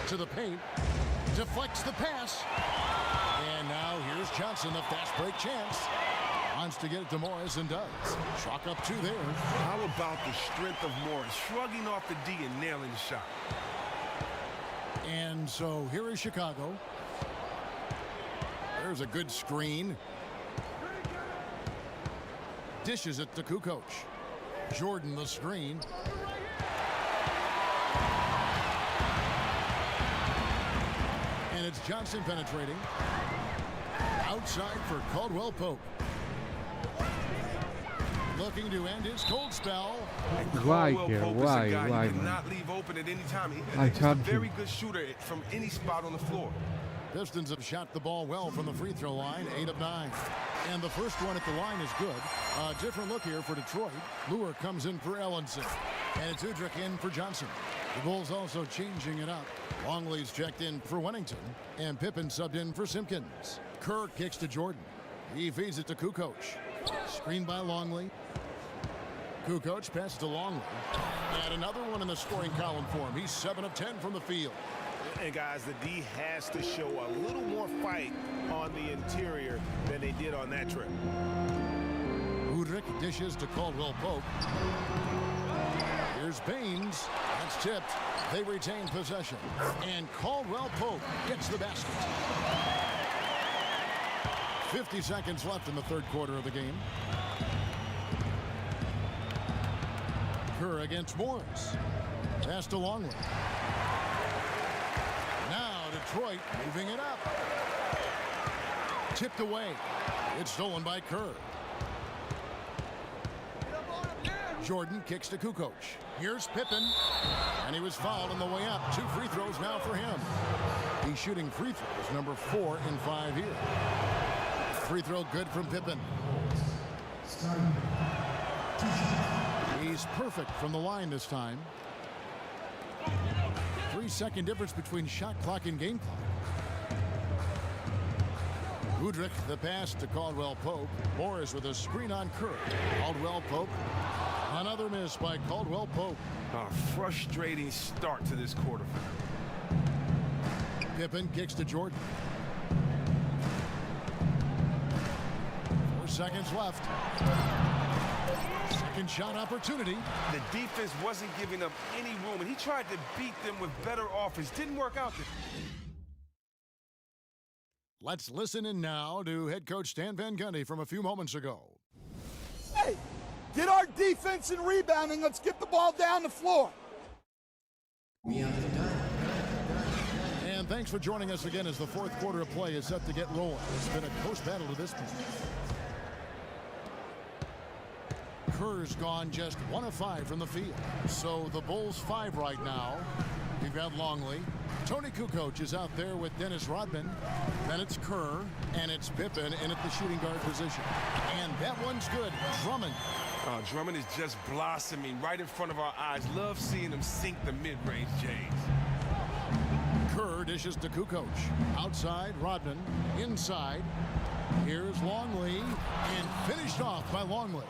To the paint. Deflects the pass. And now here's Johnson, a fast break chance. Wants to get it to Morris and does. Chalk up 2 there. How about the strength of Morris? Shrugging off the D and nailing the shot. And so here is Chicago. There's a good screen. Dishes it to Kukoc. Jordan the screen. And it's Johnson penetrating. Outside for Caldwell Pope. Looking to end his cold spell. Why, Caldwell Kerr? Pope is a guy Why, you man? cannot leave open at any time. I He's a charge very him. good shooter from any spot on the floor. Pistons have shot the ball well from the free throw line, 8 of 9. And the first one at the line is good. A different look here for Detroit. Lure comes in for Ellenson. And it's Udrich in for Johnson. The Bulls also changing it up. Longley's checked in for Wennington. And Pippen subbed in for Simpkins. Kerr kicks to Jordan. He feeds it to Kukoc. Screened by Longley. Kukoc passes to Longley. And another one in the scoring column for him. He's 7 of 10 from the field. And guys, the D has to show a little more fight on the interior than they did on that trip. Udrich dishes to Caldwell Pope. Here's Baines. That's tipped. They retain possession. And Caldwell Pope gets the basket. 50 seconds left in the third quarter of the game. Kerr against Morris. Pass to Longley. Now Detroit moving it up. Tipped away. It's stolen by Kerr. Jordan kicks to Kukoc. Here's Pippen. And he was fouled on the way up. 2 free throws now for him. He's shooting free throws, number 4 in 5 here. Free throw good from Pippen. He's perfect from the line this time. 3-second difference between shot clock and game clock. Udrich, the pass to Caldwell Pope. Morris with a screen on Kerr. Caldwell Pope. Another miss by Caldwell Pope. A frustrating start to this quarter. Pippen kicks to Jordan. 4 seconds left. Second shot opportunity. The defense wasn't giving up any room, and he tried to beat them with better offense. Didn't work out there. Let's listen in now to head coach Stan Van Gundy from a few moments ago. Hey, get our defense and rebounding. Let's get the ball down the floor. And thanks for joining us again as the fourth quarter of play is set to get rolling. It's been a close battle to this point. Kerr's gone just 1 of 5 from the field. So the Bulls 5 right now. We've got Longley. Tony Kukoc is out there with Dennis Rodman. Then it's Kerr, and it's Pippen in at the shooting guard position. And that one's good. Drummond. Drummond is just blossoming right in front of our eyes. Love seeing him sink the mid-range Jays. Kerr dishes to Kukoc. Outside, Rodman. Inside. Here's Longley. And finished off by Longley.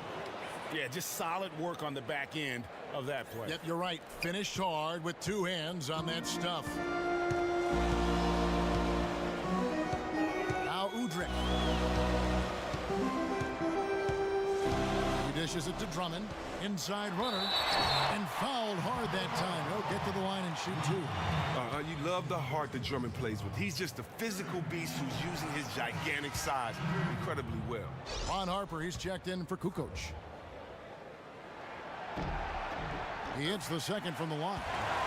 Yeah, just solid work on the back end of that play. Yep, you're right. Finished hard with 2 hands on that stuff. Now Udrich. He dishes it to Drummond. Inside runner. And fouled hard that time. He'll get to the line and shoot 2. You love the heart that Drummond plays with. He's just a physical beast who's using his gigantic size incredibly well. Ron Harper, he's checked in for Kukoc. He hits the second from the line.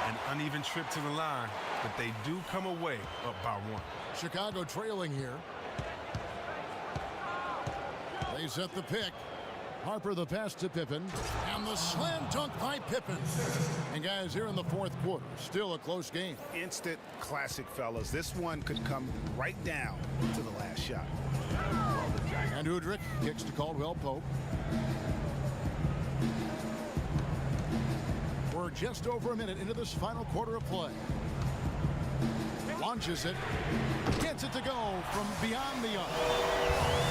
An uneven trip to the line, but they do come away up by 1. Chicago trailing here. They set the pick. Harper the pass to Pippen. And the slam dunk by Pippen. And guys, here in the fourth quarter, still a close game. Instant classic, fellas. This one could come right down to the last shot. And Udrich kicks to Caldwell Pope. We're just over a minute into this final quarter of play. Launches it. Gets it to go from beyond the arc.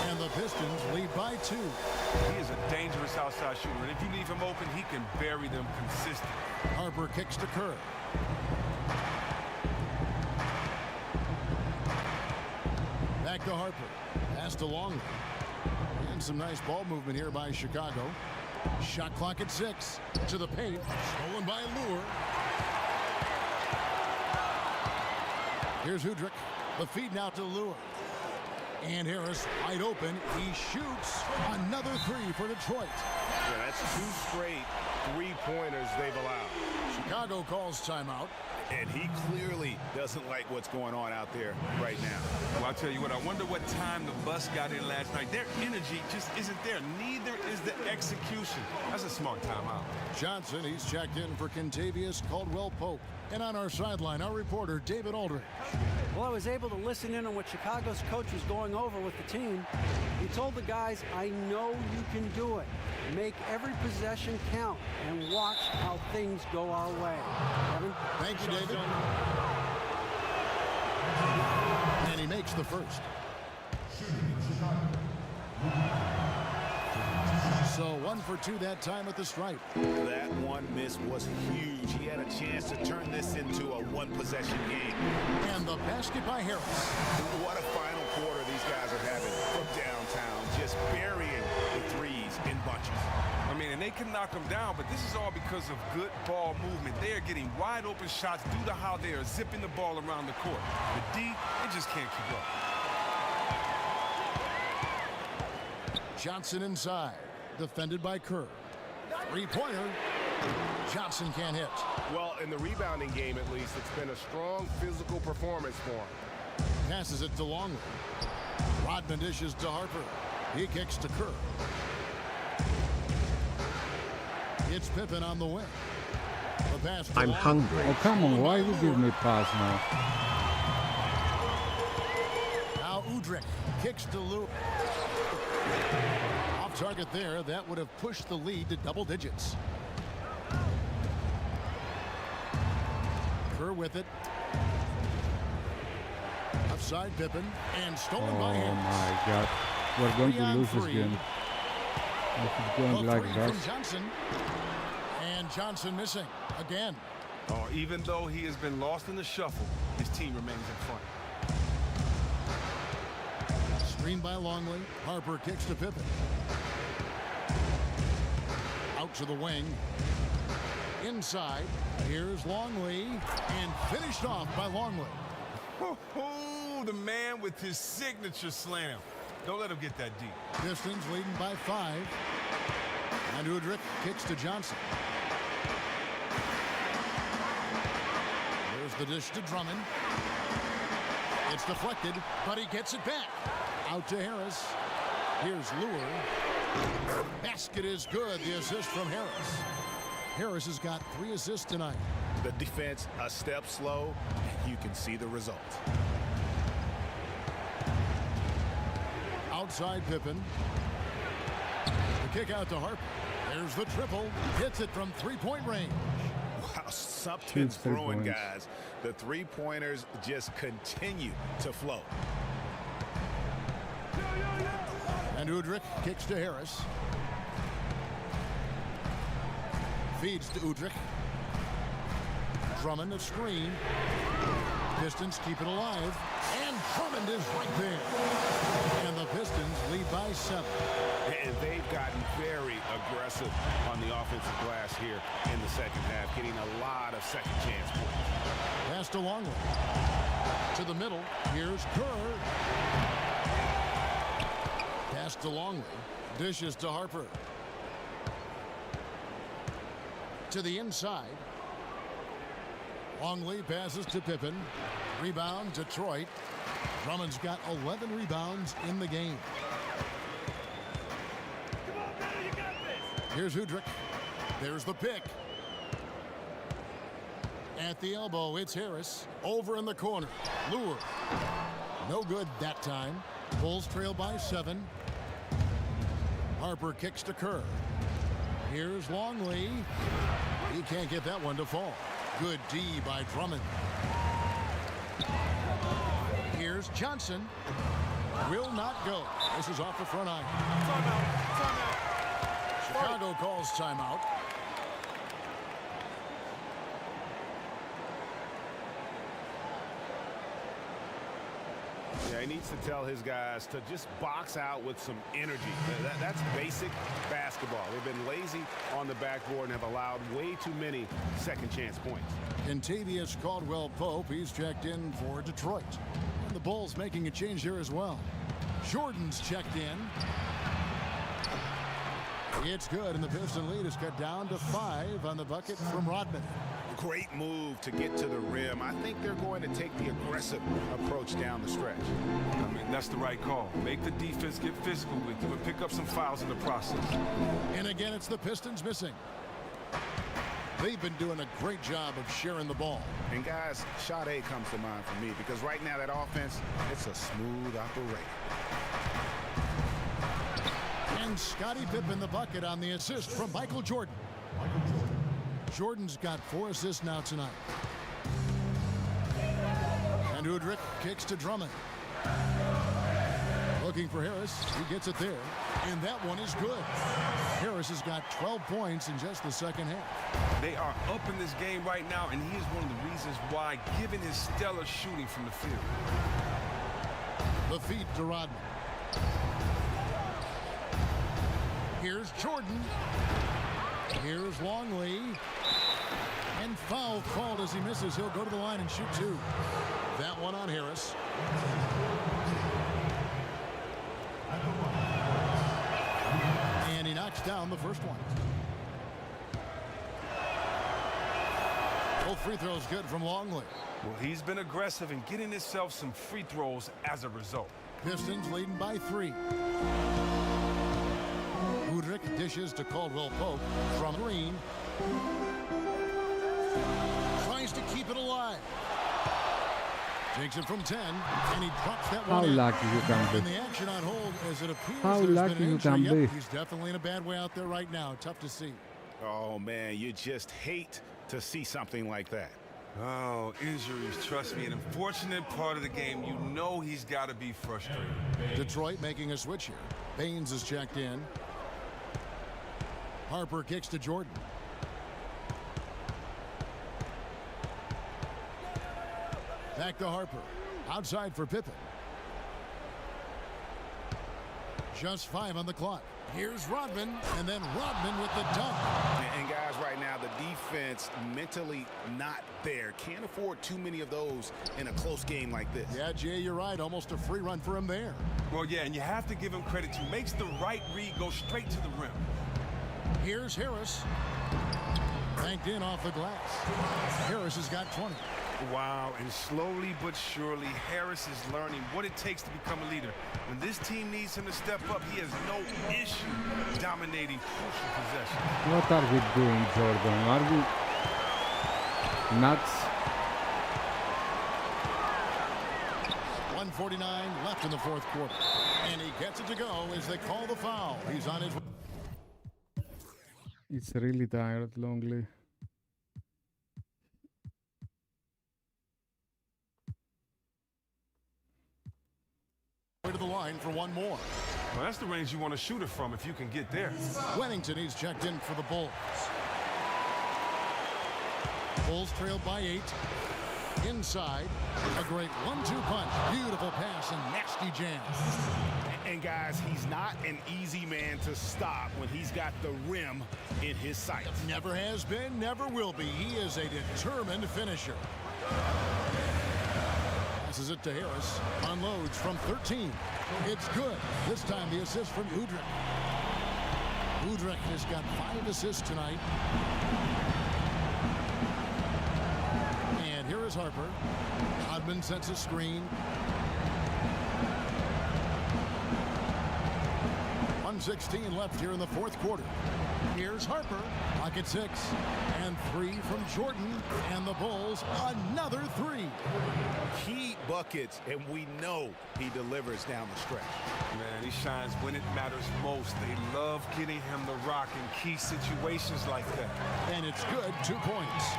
And the Pistons lead by 2. He is a dangerous outside shooter, and if you leave him open, he can bury them consistently. Harper kicks to Kerr. Back to Harper. Pass to Longley. And some nice ball movement here by Chicago. Shot clock at 6. To the paint. Stolen by Lure. Here's Udrich. The feed now to Lure. And Harris wide open. He shoots another 3 for Detroit. Yeah, that's 2 straight 3-pointers they've allowed. Chicago calls timeout. And he clearly doesn't like what's going on out there right now. Well, I'll tell you what, I wonder what time the bus got in last night. Their energy just isn't there. Neither is the execution. That's a smart timeout. Johnson, he's checked in for Kentavious Caldwell-Pope. And on our sideline, our reporter, David Aldridge. Well, I was able to listen in on what Chicago's coach was going over with the team. He told the guys, I know you can do it. Make every possession count and watch how things go our way. Kevin? Thank you, David. And he makes the first. So 1 for 2 that time at the stripe. That one miss was huge. He had a chance to turn this into a one-possession game. And the basket by Harris. What a final quarter these guys are having from downtown, just burying the threes in bunches. I mean, and they can knock them down, but this is all because of good ball movement. They are getting wide open shots due to how they are zipping the ball around the court. The D, they just can't keep up. Johnson inside. Defended by Kerr. 3-pointer. Johnson can't hit. Well, in the rebounding game, at least, it's been a strong physical performance for him. Passes it to Longley. Rodman dishes to Harper. He kicks to Kerr. It's Pippen on the wing. The pass to I'm Longley. hungry. Oh, come on. Why you give me pass now? Now Udrich kicks to Lou. Off target there. That would have pushed the lead to double digits. Kerr with it. Upside Pippen. And stolen by him. Oh, my God. We're going to lose this game. If it's going like that. From Johnson. And Johnson missing again. Oh, even though he has been lost in the shuffle, his team remains in front. Screen by Longley. Harper kicks to Pippen. Out to the wing. Inside. Here's Longley. And finished off by Longley. Oh, the man with his signature slam. Don't let him get that deep. Pistons leading by 5. And Udrich kicks to Johnson. There's the dish to Drummond. It's deflected, but he gets it back. Out to Harris. Here's Lure. Basket is good. The assist from Harris. Harris has got 3 assists tonight. The defense a step slow, and you can see the result. Outside Pippen. The kick out to Harper. There's the triple. Hits it from 3-point range. Wow, something's brewing, guys. The 3-pointers just continue to flow. And Udrich kicks to Harris. Feeds to Udrich. Drummond a screen. Pistons keep it alive. And Drummond is right there. And the Pistons lead by 7. And they've gotten very aggressive on the offensive glass here in the second half, getting a lot of second chance points. Pass to Longley. To the middle. Here's Kerr. Pass to Longley. Dishes to Harper. To the inside. Longley passes to Pippen. Rebound, Detroit. Drummond's got 11 rebounds in the game. Here's Udrich. There's the pick. At the elbow, it's Harris. Over in the corner. Lure. No good that time. Bulls trail by 7. Harper kicks to Kerr. Here's Longley. He can't get that one to fall. Good D by Drummond. Here's Johnson. Will not go. This is off the front iron. Timeout. Chicago calls timeout. Yeah, he needs to tell his guys to just box out with some energy. That's basic basketball. They've been lazy on the backboard and have allowed way too many second chance points. Kentavious Caldwell-Pope, he's checked in for Detroit. And the Bulls making a change here as well. Jordan's checked in. It's good, and the Piston lead is cut down to 5 on the bucket from Rodman. Great move to get to the rim. I think they're going to take the aggressive approach down the stretch. I mean, that's the right call. Make the defense get physical with you and pick up some fouls in the process. And again, it's the Pistons missing. They've been doing a great job of sharing the ball. And guys, shot A comes to mind for me because right now that offense, it's a smooth operation. And Scottie Pippen the bucket on the assist from Michael Jordan. Jordan's got 4 assists now tonight. And Udrih kicks to Drummond. Looking for Harris. He gets it there. And that one is good. Harris has got 12 points in just the second half. They are up in this game right now, and he is one of the reasons why, given his stellar shooting from the field. The feed to Rodman. Here's Jordan. Here's Longley. And foul called as he misses. He'll go to the line and shoot 2. That one on Harris. And he knocks down the first one. Both free throws good from Longley. Well, he's been aggressive in getting himself some free throws as a result. Pistons leading by 3. Udrih dishes to Caldwell-Pope from Green. Tries to keep it alive. Takes it from 10, and he drops that How one in. lucky you can be. And the action on hold as it appears How there's lucky been an you injury. can Yep, be. he's definitely in a bad way out there right now. Tough to see. Oh, man, you just hate to see something like that. Oh, injuries, trust me, an unfortunate part of the game. You know he's got to be frustrated. Detroit making a switch here. Baines is checked in. Harper kicks to Jordan. Back to Harper. Outside for Pippen. Just 5 on the clock. Here's Rodman, and then Rodman with the dunk. And guys, right now, the defense mentally not there. Can't afford too many of those in a close game like this. Yeah, Jay, you're right. Almost a free run for him there. Well, yeah, and you have to give him credit, too. Makes the right read, go straight to the rim. Here's Harris. Banked in off the glass. Harris has got 20. Wow, and slowly but surely, Harris is learning what it takes to become a leader. When this team needs him to step up, he has no issue dominating crucial possession. What are we doing, Jordan? Are we nuts? 1:49 left in the fourth quarter. And he gets it to go as they call the foul. He's on his way. It's really tired, Longley. To the line for one more. Well, that's the range you want to shoot it from if you can get there. Wennington, he's checked in for the Bulls. Bulls trailed by 8. Inside, a great 1-2 punch. Beautiful pass and nasty jam. And guys, he's not an easy man to stop when he's got the rim in his sights. Never has been, never will be. He is a determined finisher. Passes it to Harris. Unloads from 13. It's good. This time the assist from Udrih. Udrih has got 5 assists tonight. And here is Harper. Rodman sets a screen. 1:16 left here in the fourth quarter. Here's Harper. Pocket 6. And 3 from Jordan. And the Bulls, another 3. Key buckets, and we know he delivers down the stretch. Man, he shines when it matters most. They love getting him the rock in key situations like that. And it's good. 2 points.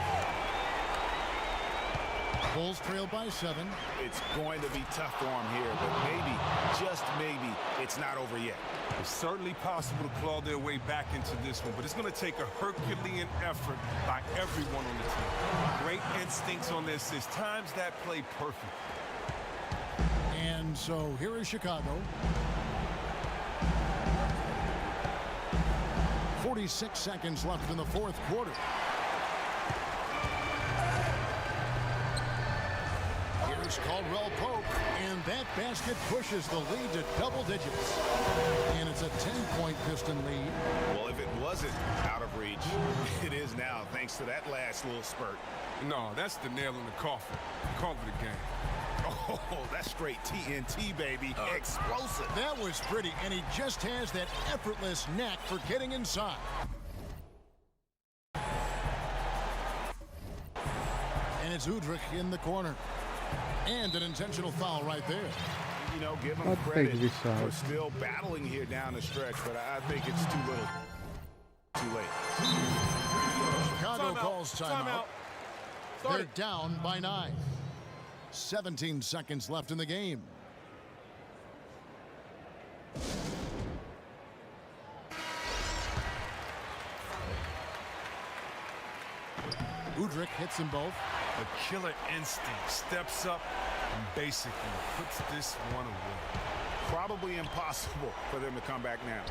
Bulls trail by 7. It's going to be tough for him here, but maybe, just maybe, it's not over yet. It's certainly possible to claw their way back into this one, but it's going to take a Herculean effort by everyone on the team. Great instincts on their assist. Times that play perfect. And so here is Chicago. 46 seconds left in the fourth quarter. Here's Caldwell Pope, and that basket pushes the lead to double digits. And it's a 10-point Piston lead. Well, if it wasn't out of reach, it is now, thanks to that last little spurt. No, that's the nail in the coffin. Call it a game. Oh, that's straight TNT, baby. Explosive. That was pretty, and he just has that effortless knack for getting inside. And it's Udrich in the corner. And an intentional foul right there. You know, give him credit for still battling here down the stretch, but I think it's too little, too late. Chicago calls timeout. They're down by 9. 17 seconds left in the game. Udrich hits them both. The killer instinct steps up and basically puts this one away. Probably impossible for them to come back now.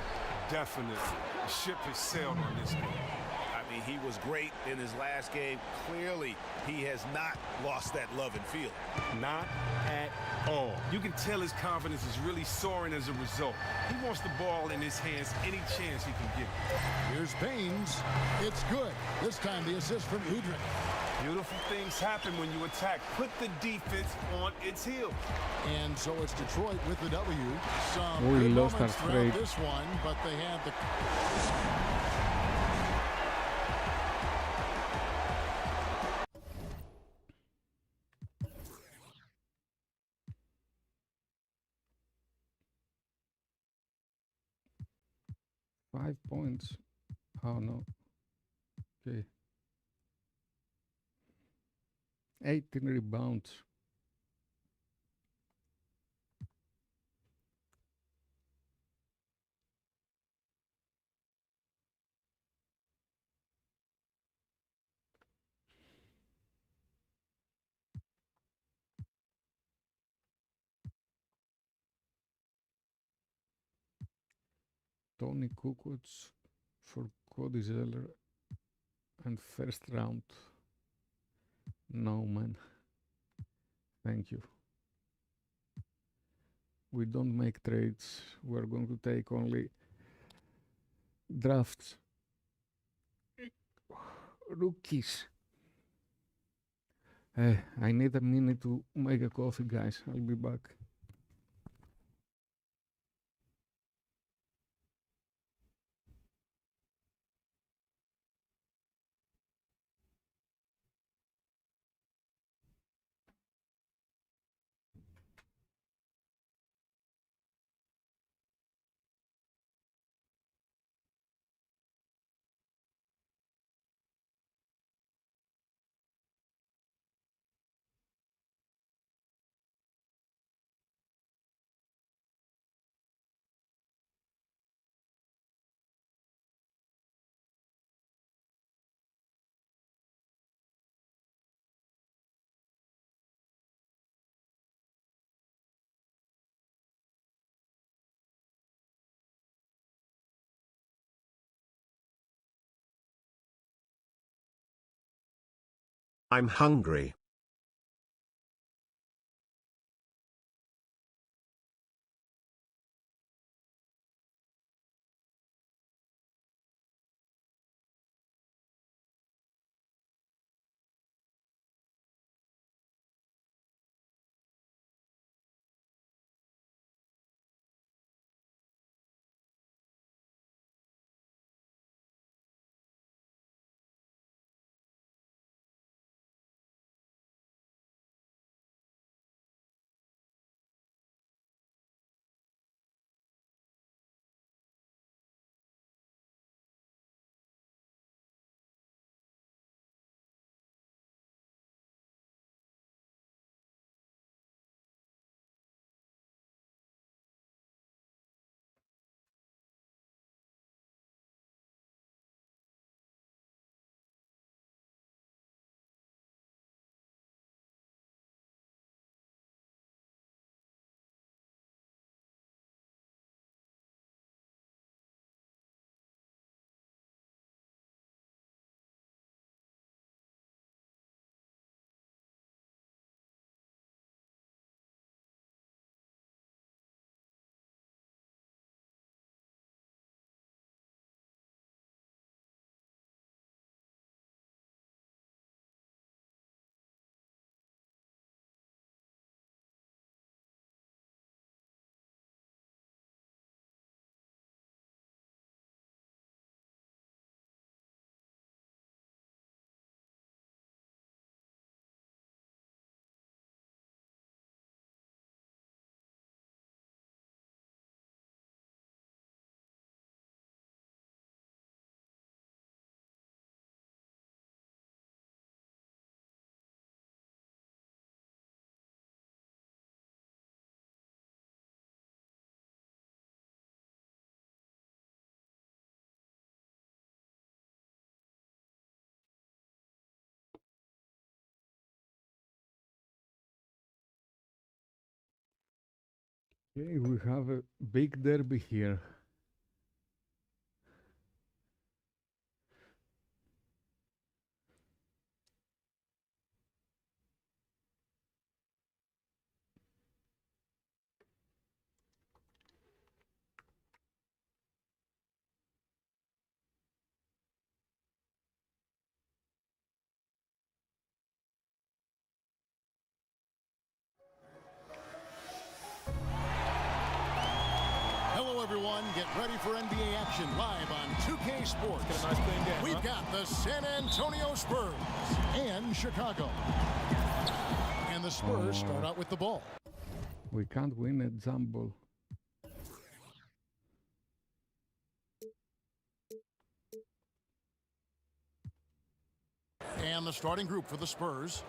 Definitely. The ship has sailed on this game. I mean, he was great in his last game. Clearly, he has not lost that love and feel. Not at all. You can tell his confidence is really soaring as a result. He wants the ball in his hands any chance he can get. Here's Baines. It's good. This time the assist from Udrich. Beautiful things happen when you attack. Put the defense on its heel. And so it's Detroit with the W. Some We good lost moments our throughout trade. this one, but they have the... 5 points. Oh no. Okay. 18 rebounds. Tony Kukoc for Cody Zeller and first round. No, man. Thank you. We don't make trades. We're going to take only drafts. Rookies. I need a minute to make a coffee, guys. I'll be back. I'm hungry. Okay, we have a big derby here. Hello, everyone. Get ready for NBA action live on 2K Sports. We've got the San Antonio Spurs and Chicago. And the Spurs start out with the ball. We can't win a jump ball. And the starting group for the Spurs.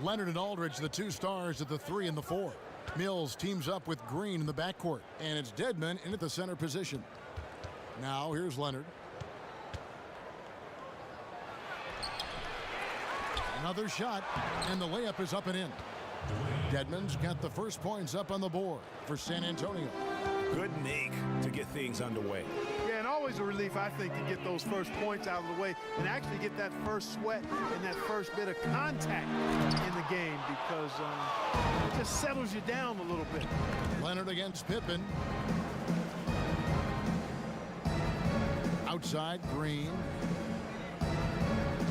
Leonard and Aldridge, the two stars at the 3 and the 4. Mills teams up with Green in the backcourt. And it's Dedmon in at the center position. Now here's Leonard. Another shot, and the layup is up and in. Dedmon's got the first points up on the board for San Antonio. Good make to get things underway. Yeah, and always a relief, I think, to get those first points out of the way and actually get that first sweat and that first bit of contact in the game, because it just settles you down a little bit. Leonard against Pippen. Outside, Green.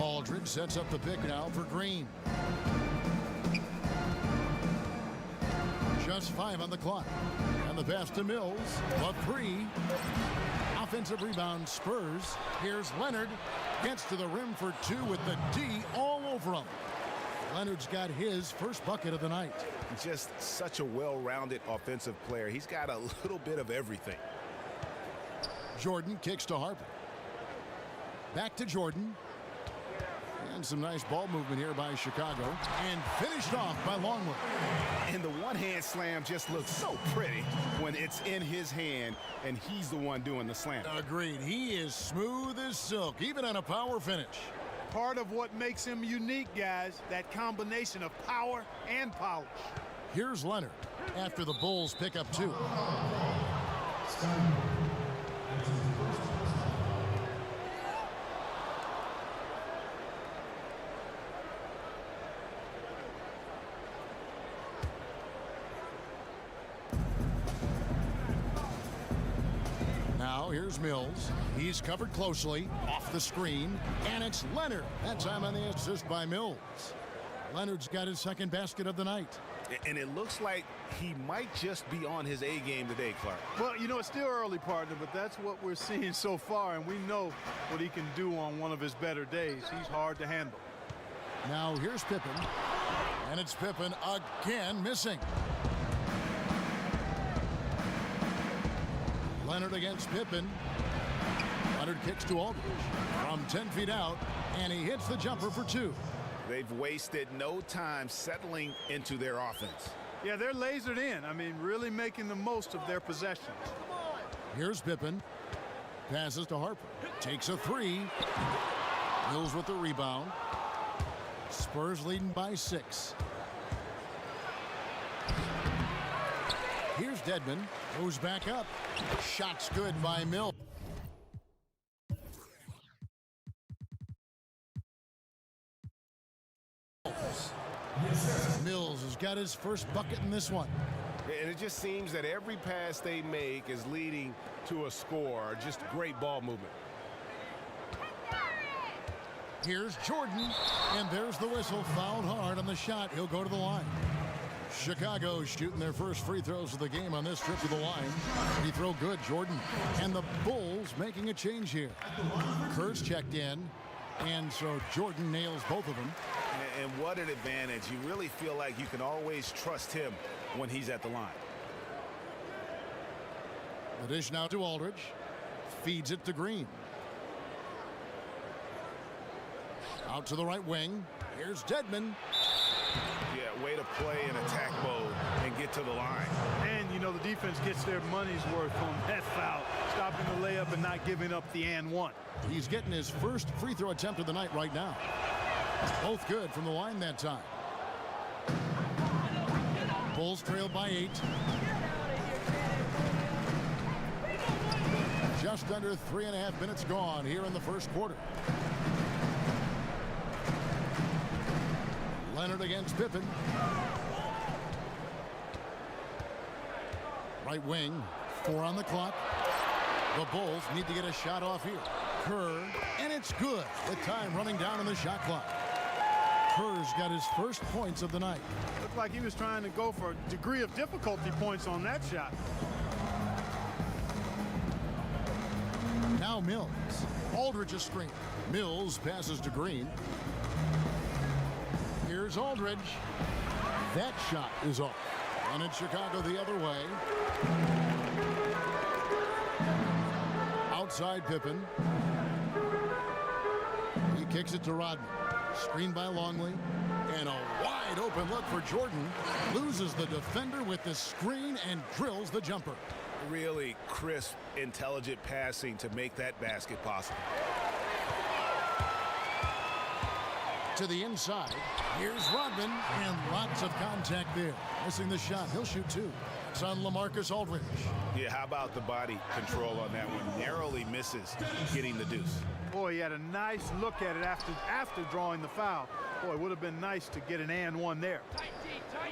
Aldridge sets up the pick now for Green. Just 5 on the clock. And the pass to Mills. A 3. Offensive rebound, Spurs. Here's Leonard. Gets to the rim for 2 with the D all over him. Leonard's got his first bucket of the night. Just such a well-rounded offensive player. He's got a little bit of everything. Jordan kicks to Harper. Back to Jordan. And some nice ball movement here by Chicago. And finished off by Longwood. And the one-hand slam just looks so pretty when it's in his hand and he's the one doing the slam. Agreed. He is smooth as silk, even on a power finish. Part of what makes him unique, guys, that combination of power and polish. Here's Leonard after the Bulls pick up 2. Now here's Mills. He's covered closely off the screen, and it's Leonard. That time on the assist by Mills. Leonard's got his second basket of the night. And it looks like he might just be on his A game today, Clark. Well, you know, it's still early, partner, but that's what we're seeing so far, and we know what he can do on one of his better days. He's hard to handle. Now here's Pippen, and it's Pippen again missing. Leonard against Pippen. Leonard kicks to Aldridge from 10 feet out, and he hits the jumper for 2. They've wasted no time settling into their offense. Yeah, they're lasered in. I mean, really making the most of their possessions. Here's Pippen. Passes to Harper. Takes a 3. Mills with the rebound. Spurs leading by 6. Here's Dedmon. Goes back up. Shot's good by Mills. Mills has got his first bucket in this one. And it just seems that every pass they make is leading to a score. Just great ball movement. Here's Jordan, and there's the whistle. Fouled hard on the shot. He'll go to the line. Chicago shooting their first free throws of the game on this trip to the line. Free throw good, Jordan. And the Bulls making a change here. Kurtz checked in, and so Jordan nails both of them. And what an advantage. You really feel like you can always trust him when he's at the line. The dish now to Aldridge. Feeds it to Green. Out to the right wing. Here's Dedmon. Yeah, way to play in attack mode and get to the line. And, you know, the defense gets their money's worth on that foul. Stopping the layup and not giving up the and one. He's getting his first free throw attempt of the night right now. Both good from the line that time. Bulls trail by 8. Just under 3.5 minutes gone here in the first quarter. Leonard against Pippen. Right wing, 4 on the clock. The Bulls need to get a shot off here. Kerr, and it's good with time running down on the shot clock. Kerr's got his first points of the night. Looked like he was trying to go for a degree of difficulty points on that shot. Now Mills. Aldridge's screen. Mills passes to Green. Here's Aldridge. That shot is off. And it's Chicago the other way. Outside Pippen. He kicks it to Rodman. Screened by Longley. And a wide open look for Jordan. Loses the defender with the screen and drills the jumper. Really crisp, intelligent passing to make that basket possible. To the inside. Here's Rodman, and lots of contact there. Missing the shot. He'll shoot 2. It's on LaMarcus Aldridge. Yeah, how about the body control on that one? Narrowly misses getting the deuce. Boy, he had a nice look at it after drawing the foul. Boy, it would have been nice to get an and one there.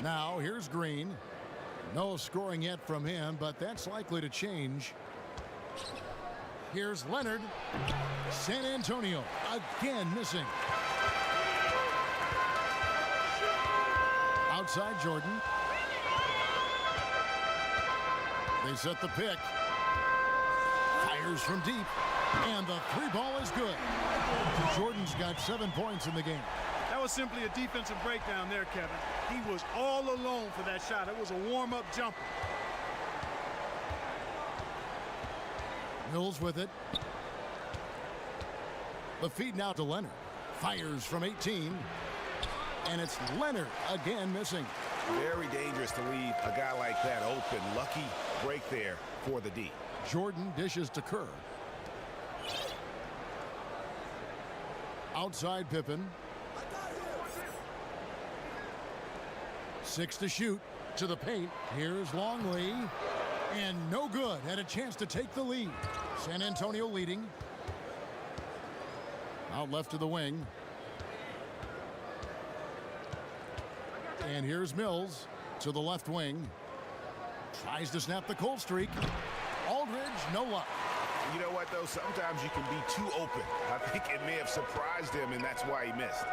Now, here's Green. No scoring yet from him, but that's likely to change. Here's Leonard. San Antonio again missing. Outside Jordan. They set the pick. Fires from deep. And the 3 ball is good. Jordan's got 7 points in the game. That was simply a defensive breakdown there, Kevin. He was all alone for that shot. It was a warm-up jumper. Mills with it. The feed now to Leonard. Fires from 18. And it's Leonard again missing. Very dangerous to leave a guy like that open. Lucky break there for the D. Jordan dishes to Kerr. Outside Pippen. 6 to shoot. To the paint. Here's Longley. And no good. Had a chance to take the lead. San Antonio leading. Out left to the wing. And here's Mills to the left wing. Tries to snap the cold streak. Aldridge, no luck. You know what, though? Sometimes you can be too open. I think it may have surprised him, and that's why he missed.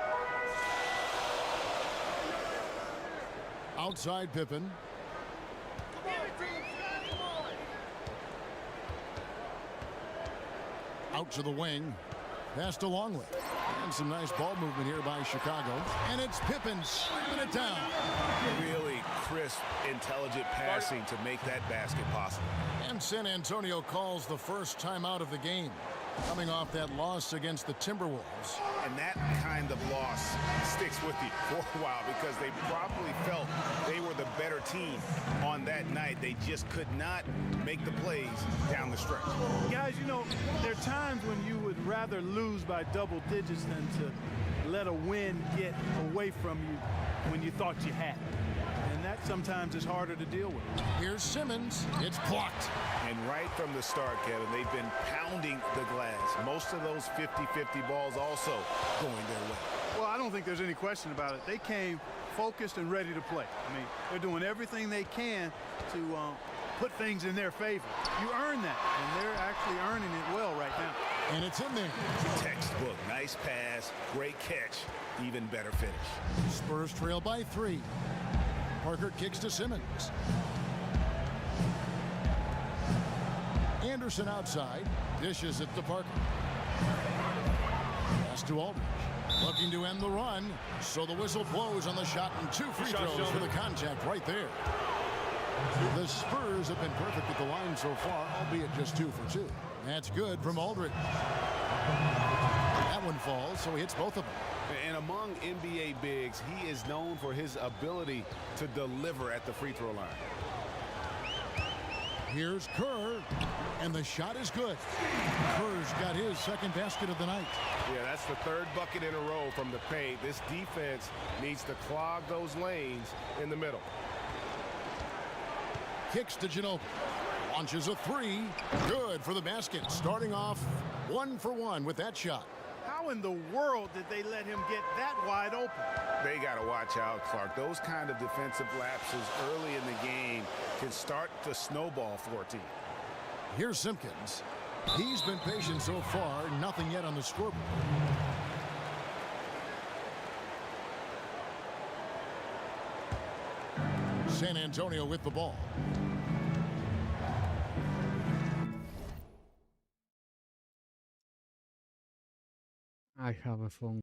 Outside Pippen. Out to the wing. Pass to Longley. And some nice ball movement here by Chicago. And it's Pippen slamming it down. Really crisp, intelligent passing to make that basket possible. And San Antonio calls the first timeout of the game, coming off that loss against the Timberwolves. And that kind of loss sticks with you for a while because they probably felt they were the better team on that night. They just could not make the plays down the stretch. Guys, you know, there are times when you would rather lose by double digits than to let a win get away from you when you thought you had it. And that sometimes is harder to deal with. Here's Simmons. It's blocked. And right from the start, Kevin, they've been pounding the glass. Most of those 50-50 balls also going their way. Well, I don't think there's any question about it. They came focused and ready to play. I mean, they're doing everything they can to put things in their favor. You earn that, and they're actually earning it well right now. And it's in there. Textbook. Nice pass. Great catch. Even better finish. Spurs trail by 3. Parker kicks to Simmons. Anderson outside. Dishes it to Parker. Pass to Aldridge. Looking to end the run. So the whistle blows on the shot and 2 free throws for the contact right there. The Spurs have been perfect at the line so far, albeit just 2 for 2. That's good from Aldridge. That one falls, so he hits both of them. And among NBA bigs, he is known for his ability to deliver at the free throw line. Here's Kerr, and the shot is good. Kerr's got his second basket of the night. Yeah, that's the 3rd bucket in a row from the paint. This defense needs to clog those lanes in the middle. Kicks to Ginobili. Launches a three. Good for the basket. Starting off 1 for 1 with that shot. How in the world did they let him get that wide open? They got to watch out, Clark. Those kind of defensive lapses early in the game can start to snowball for a team. Here's Simpkins. He's been patient so far. Nothing yet on the scoreboard. San Antonio with the ball. I have a phone.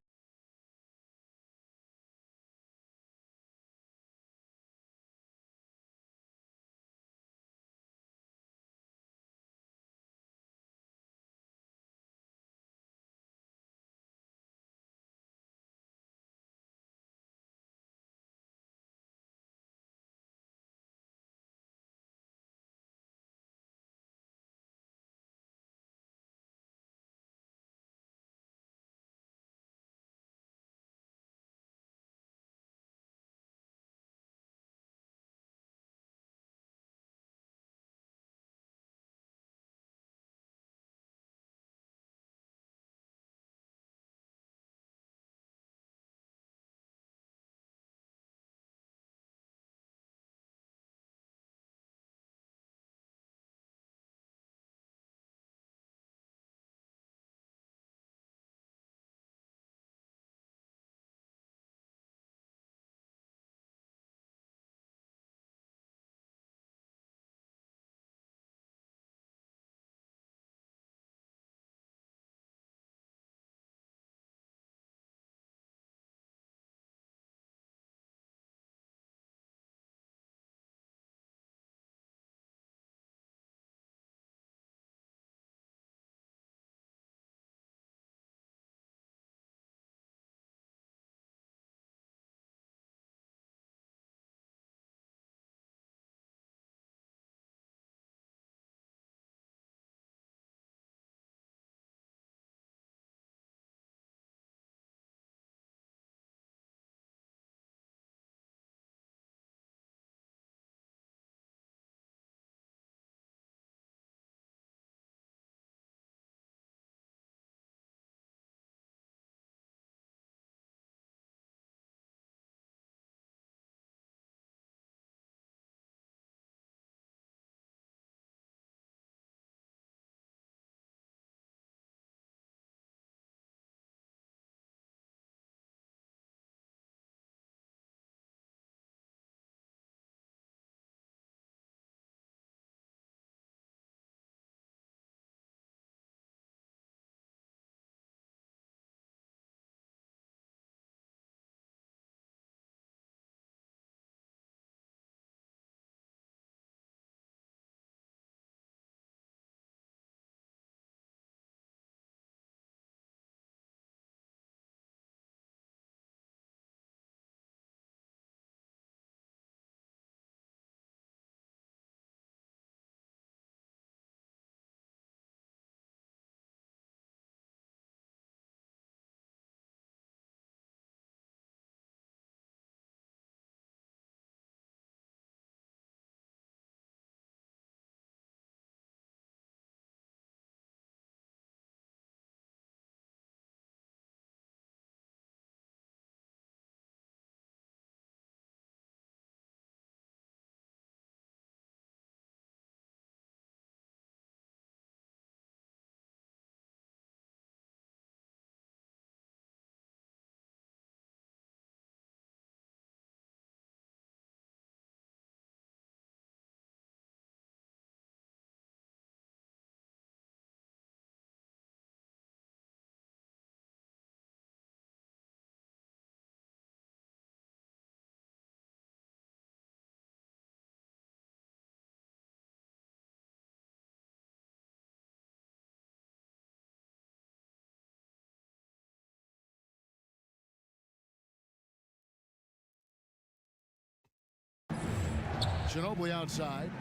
Ginobili outside.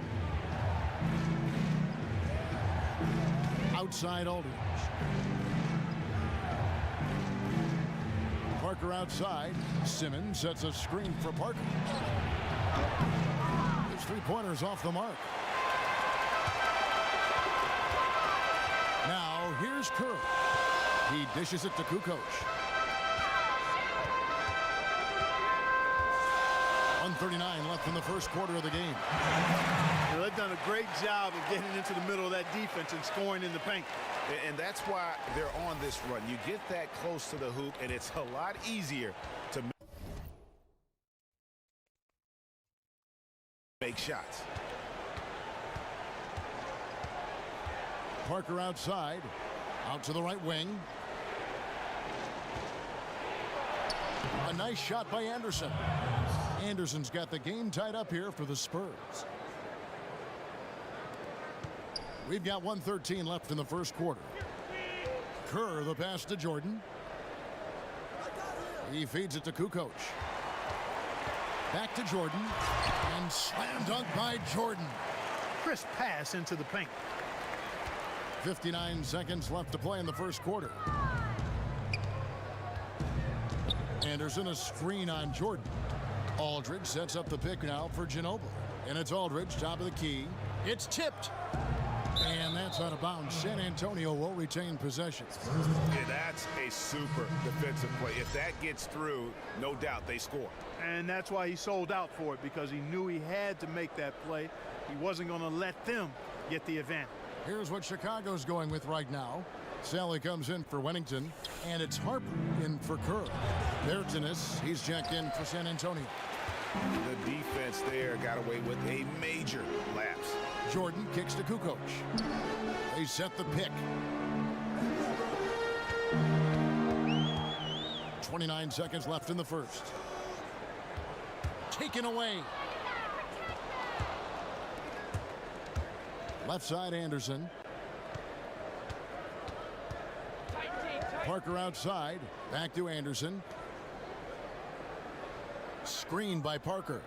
Outside Aldridge. Parker outside. Simmons sets a screen for Parker. His three-pointer's off the mark. Now, here's Kerr. He dishes it to Kukoc. 1:39 left in the first quarter of the game. They've done a great job of getting into the middle of that defense and scoring in the paint. And that's why they're on this run. You get that close to the hoop, and it's a lot easier to make shots. Parker outside, out to the right wing. A nice shot by Anderson. Anderson's got the game tied up here for the Spurs. We've got 1:13 left in the first quarter. Kerr, the pass to Jordan. He feeds it to Kukoc. Back to Jordan. And slam dunk by Jordan. Crisp pass into the paint. 59 seconds left to play in the first quarter. Anderson, a screen on Jordan. Aldridge sets up the pick now for Ginobili. And it's Aldridge, top of the key. It's tipped. And that's out of bounds. San Antonio will retain possession. Yeah, that's a super defensive play. If that gets through, no doubt they score. And that's why he sold out for it, because he knew he had to make that play. He wasn't going to let them get the advantage. Here's what Chicago's going with right now. Sally comes in for Wennington, and it's Harper in for Kerr. Bertanis, he's checked in for San Antonio. The defense there got away with a major lapse. Jordan kicks to Kukoc. They set the pick. 29 seconds left in the first. Taken away. Left side, Anderson. Parker outside. Back to Anderson. Screened by Parker.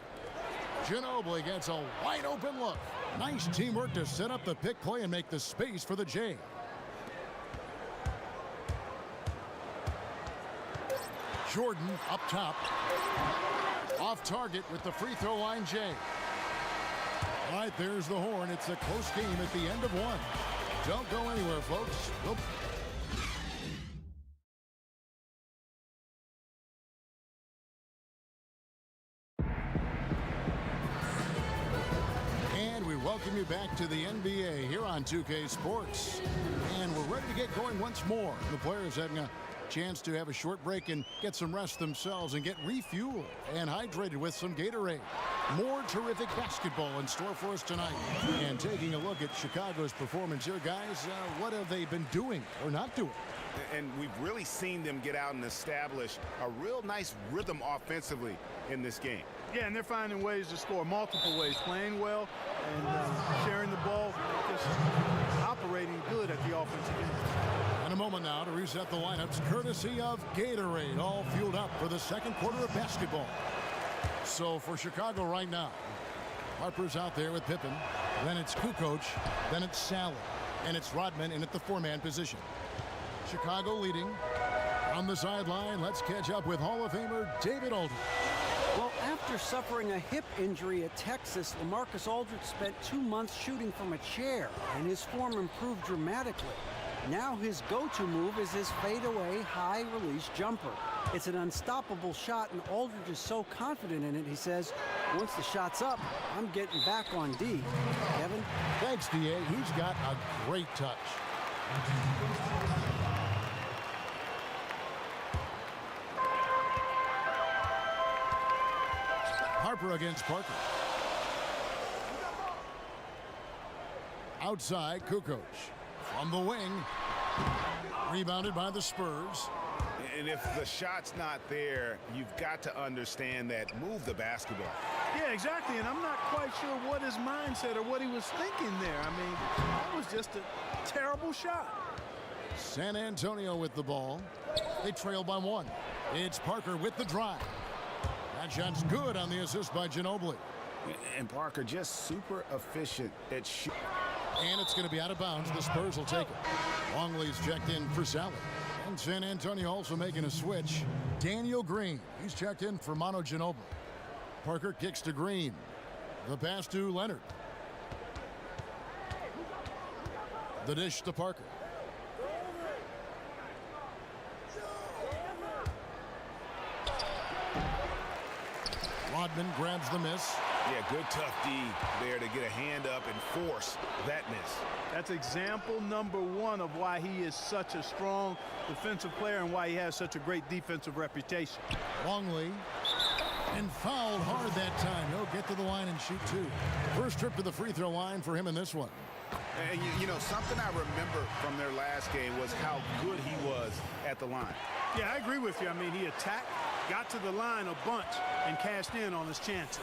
Ginobili gets a wide open look. Nice teamwork to set up the pick play and make the space for the J. Jordan up top. Off target with the free throw line, J. All right, there's the horn. It's a close game at the end of one. Don't go anywhere, folks. Nope. Welcome you back to the NBA here on 2K Sports. And we're ready to get going once more. The players having a chance to have a short break and get some rest themselves and get refueled and hydrated with some Gatorade. More terrific basketball in store for us tonight. And taking a look at Chicago's performance here, guys, what have they been doing or not doing? And we've really seen them get out and establish a real nice rhythm offensively in this game. Yeah, and they're finding ways to score multiple ways, playing well and sharing the ball, just operating good at the offensive end. In a moment now to reset the lineups, courtesy of Gatorade, all fueled up for the second quarter of basketball. So for Chicago right now, Harper's out there with Pippen, then it's Kukoc, then it's Sally, and it's Rodman in at the four-man position. Chicago leading. On the sideline, let's catch up with Hall of Famer David Aldridge. Well, after suffering a hip injury at Texas, LaMarcus Aldridge spent 2 months shooting from a chair, and his form improved dramatically. Now his go-to move is his fadeaway high-release jumper. It's an unstoppable shot, and Aldridge is so confident in it, he says, once the shot's up, I'm getting back on D. Kevin? Thanks, D.A. He's got a great touch. Harper against Parker. Outside, Kukoc. From the wing. Rebounded by the Spurs. And if the shot's not there, you've got to understand that. Move the basketball. Yeah, exactly. And I'm not quite sure what his mindset or what he was thinking there. I mean, that was just a terrible shot. San Antonio with the ball. They trail by 1. It's Parker with the drive. That shot's good on the assist by Ginobili. And Parker just super efficient at shooting. And it's going to be out of bounds. The Spurs will take it. Longley's checked in for Sally. And San Antonio also making a switch. Daniel Green. He's checked in for Manu Ginobili. Parker kicks to Green. The pass to Leonard. The dish to Parker. Rodman grabs the miss. Yeah, good tough D there to get a hand up and force that miss. That's example number 1 of why he is such a strong defensive player and why he has such a great defensive reputation. Longley. And fouled hard that time. He'll get to the line and shoot 2. First trip to the free throw line for him in this one. And you know, something I remember from their last game was how good he was at the line. Yeah, I agree with you. I mean, he attacked, got to the line a bunch, and cashed in on his chances.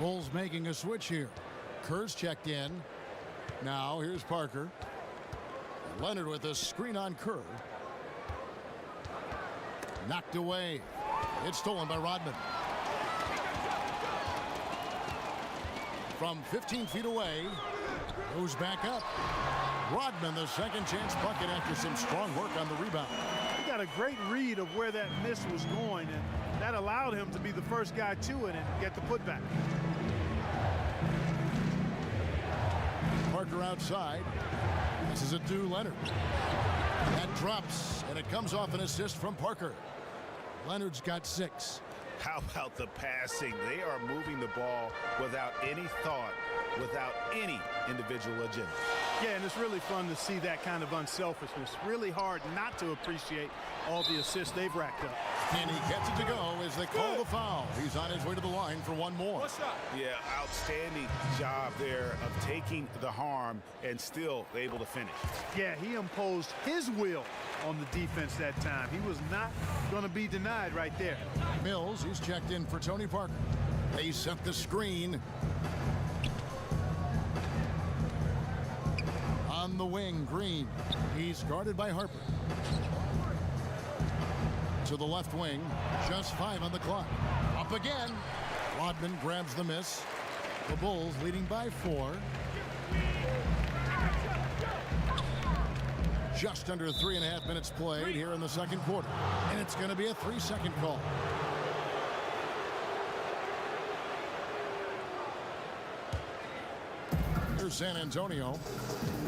Bulls making a switch here. Kerr's checked in. Now here's Parker. Leonard with a screen on Kerr. Knocked away. It's stolen by Rodman. From 15 feet away, goes back up. Rodman, the second chance bucket after some strong work on the rebound. He got a great read of where that miss was going, and that allowed him to be the first guy to it and get the putback. Parker outside. This is it to Leonard. That drops, and it comes off an assist from Parker. Leonard's got 6. How about the passing? They are moving the ball without any thought, without any individual agenda. Yeah, and it's really fun to see that kind of unselfishness. Really hard not to appreciate all the assists they've racked up. And he gets it to go as they call the foul. He's on his way to the line for one more. Yeah, outstanding job there of taking the harm and still able to finish. Yeah, he imposed his will on the defense that time. He was not going to be denied right there. Mills, he's checked in for Tony Parker. They set the screen. On the wing, Green. He's guarded by Harper. To the left wing, just 5 on the clock. Up again. Rodman grabs the miss. The Bulls leading by 4. Just under 3.5 minutes played here in the second quarter. And it's going to be a 3-second call. Here's San Antonio.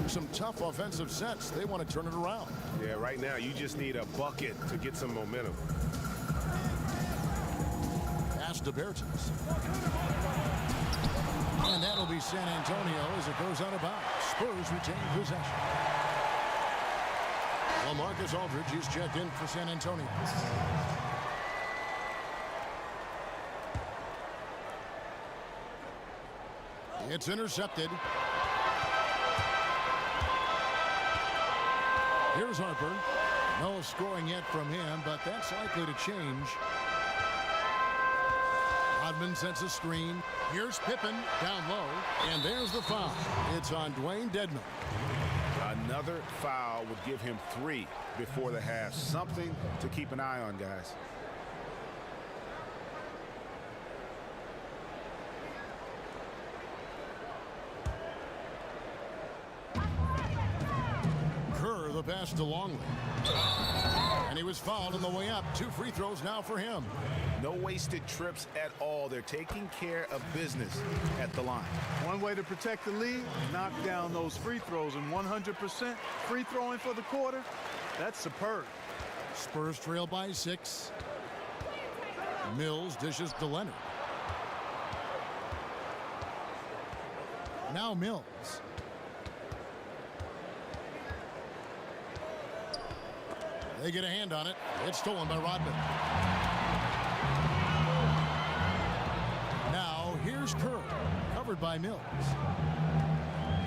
Some tough offensive sets. They want to turn it around. Yeah, right now you just need a bucket to get some momentum. Pass to Bertens. And that'll be San Antonio as it goes out of bounds. Spurs retain possession. LaMarcus Aldridge is checked in for San Antonio. It's intercepted. Here's Harper. No scoring yet from him, but that's likely to change. Rodman sets a screen. Here's Pippen down low, and there's the foul. It's on Dwayne Dedmon. Another foul would give him 3 before the half. Something to keep an eye on, guys. Kerr, the pass to Longley. And he was fouled on the way up. 2 free throws now for him. No wasted trips at all. They're taking care of business at the line. One way to protect the lead, knock down those free throws, and 100% free throwing for the quarter. That's superb. Spurs trail by 6. Mills dishes to Leonard. Now Mills. They get a hand on it. It's stolen by Rodman. Now here's Kerr, covered by Mills.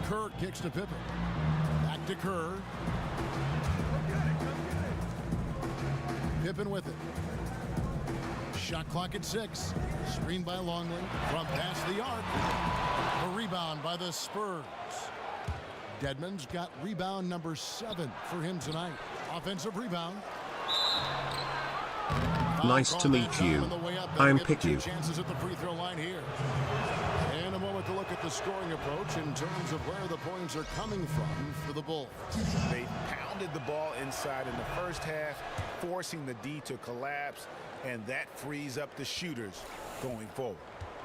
Kerr kicks to Pippen. Back to Kerr. Pippen with it. Shot clock at 6. Screened by Longley from past the arc. A rebound by the Spurs. Dedmon's got rebound number 7 for him tonight. Offensive rebound. Nice to meet you. I'm Picky. Chances at the free throw line here. And a moment to look at the scoring approach in terms of where the points are coming from for the Bulls. They pounded the ball inside in the first half, forcing the D to collapse, and that frees up the shooters going forward.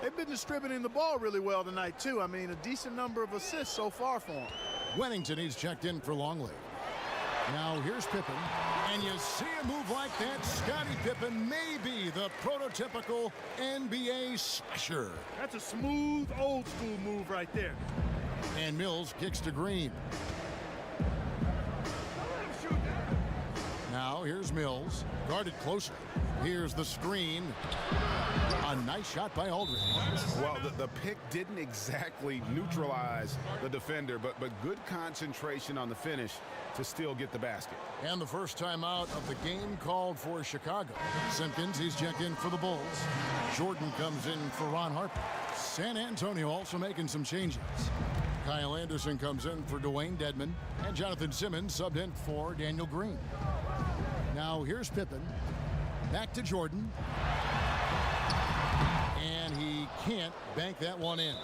They've been distributing the ball really well tonight, too. I mean, a decent number of assists so far for them. Wennington, he's checked in for Longley. Now here's Pippen, and you see a move like that. Scottie Pippen may be the prototypical NBA smasher. That's a smooth, old-school move right there. And Mills kicks to Green. Now here's Mills, guarded closer. Here's the screen. A nice shot by Aldridge. Well, the pick didn't exactly neutralize the defender, but good concentration on the finish to still get the basket. And the first timeout of the game called for Chicago. Simpkins, he's checked in for the Bulls. Jordan comes in for Ron Harper. San Antonio also making some changes. Kyle Anderson comes in for Dwayne Dedmon, and Jonathan Simmons subbed in for Daniel Green. Now here's Pippen. Back to Jordan. And he can't bank that one in.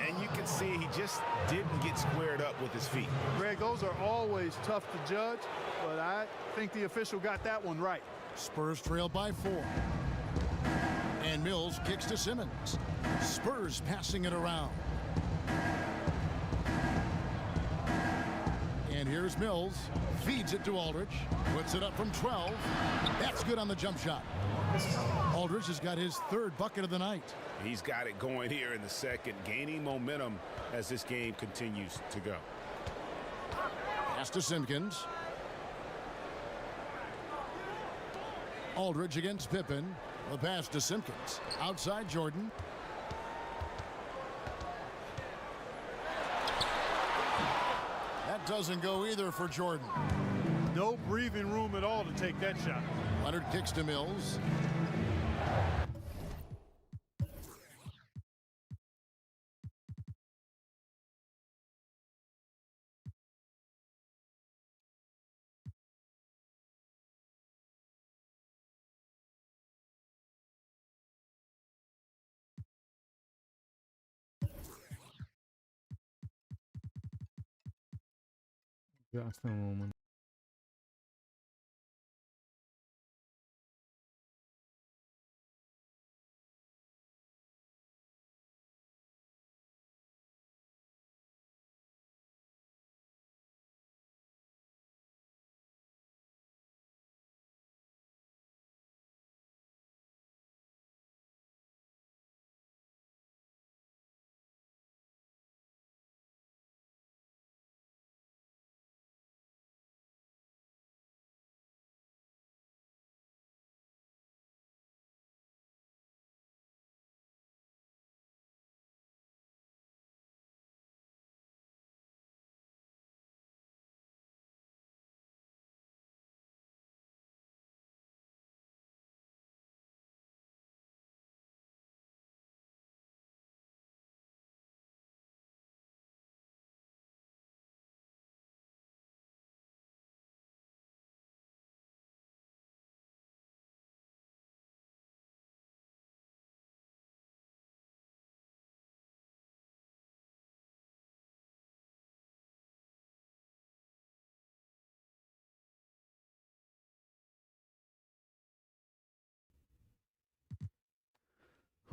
And you can see he just didn't get squared up with his feet. Greg, those are always tough to judge, but I think the official got that one right. Spurs trail by 4. And Mills kicks to Simmons. Spurs passing it around. And here's Mills. Feeds it to Aldridge. Puts it up from 12. That's good on the jump shot. Aldridge has got his 3rd bucket of the night. He's got it going here in the second, gaining momentum as this game continues to go. Pass to Simpkins. Aldridge against Pippen. The pass to Simpkins. Outside Jordan. That doesn't go either for Jordan. No breathing room at all to take that shot. Leonard kicks to Mills. Just a moment.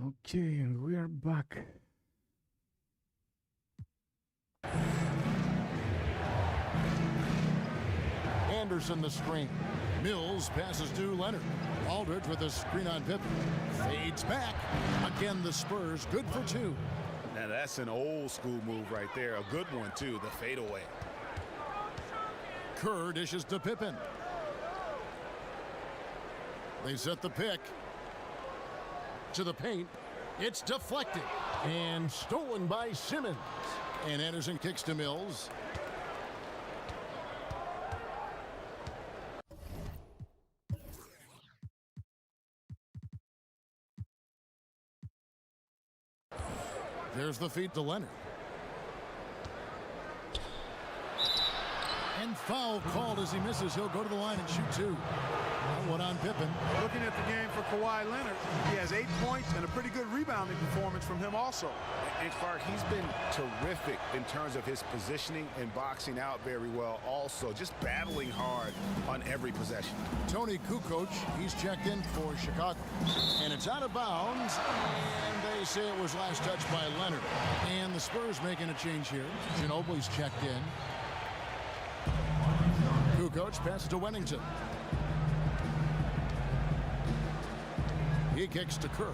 Okay, and we are back. Anderson the screen. Mills passes to Leonard. Aldridge with a screen on Pippen. Fades back. Again, the Spurs good for 2. Now that's an old school move right there. A good one too, the fadeaway. Kerr dishes to Pippen. They set the pick. To the paint. It's deflected. And stolen by Simmons. And Anderson kicks to Mills. There's the feed to Leonard. And foul called as he misses. He'll go to the line and shoot 2. That one on Pippen. Looking at the game for Kawhi Leonard, he has 8 points and a pretty good rebounding performance from him also. And Clark, he's been terrific in terms of his positioning and boxing out very well also, just battling hard on every possession. Tony Kukoc, he's checked in for Chicago. And it's out of bounds, and they They say it was last touched by Leonard. And the Spurs making a change here. Ginobili's checked in. Kukoc passes to Wennington. He kicks to Kerr.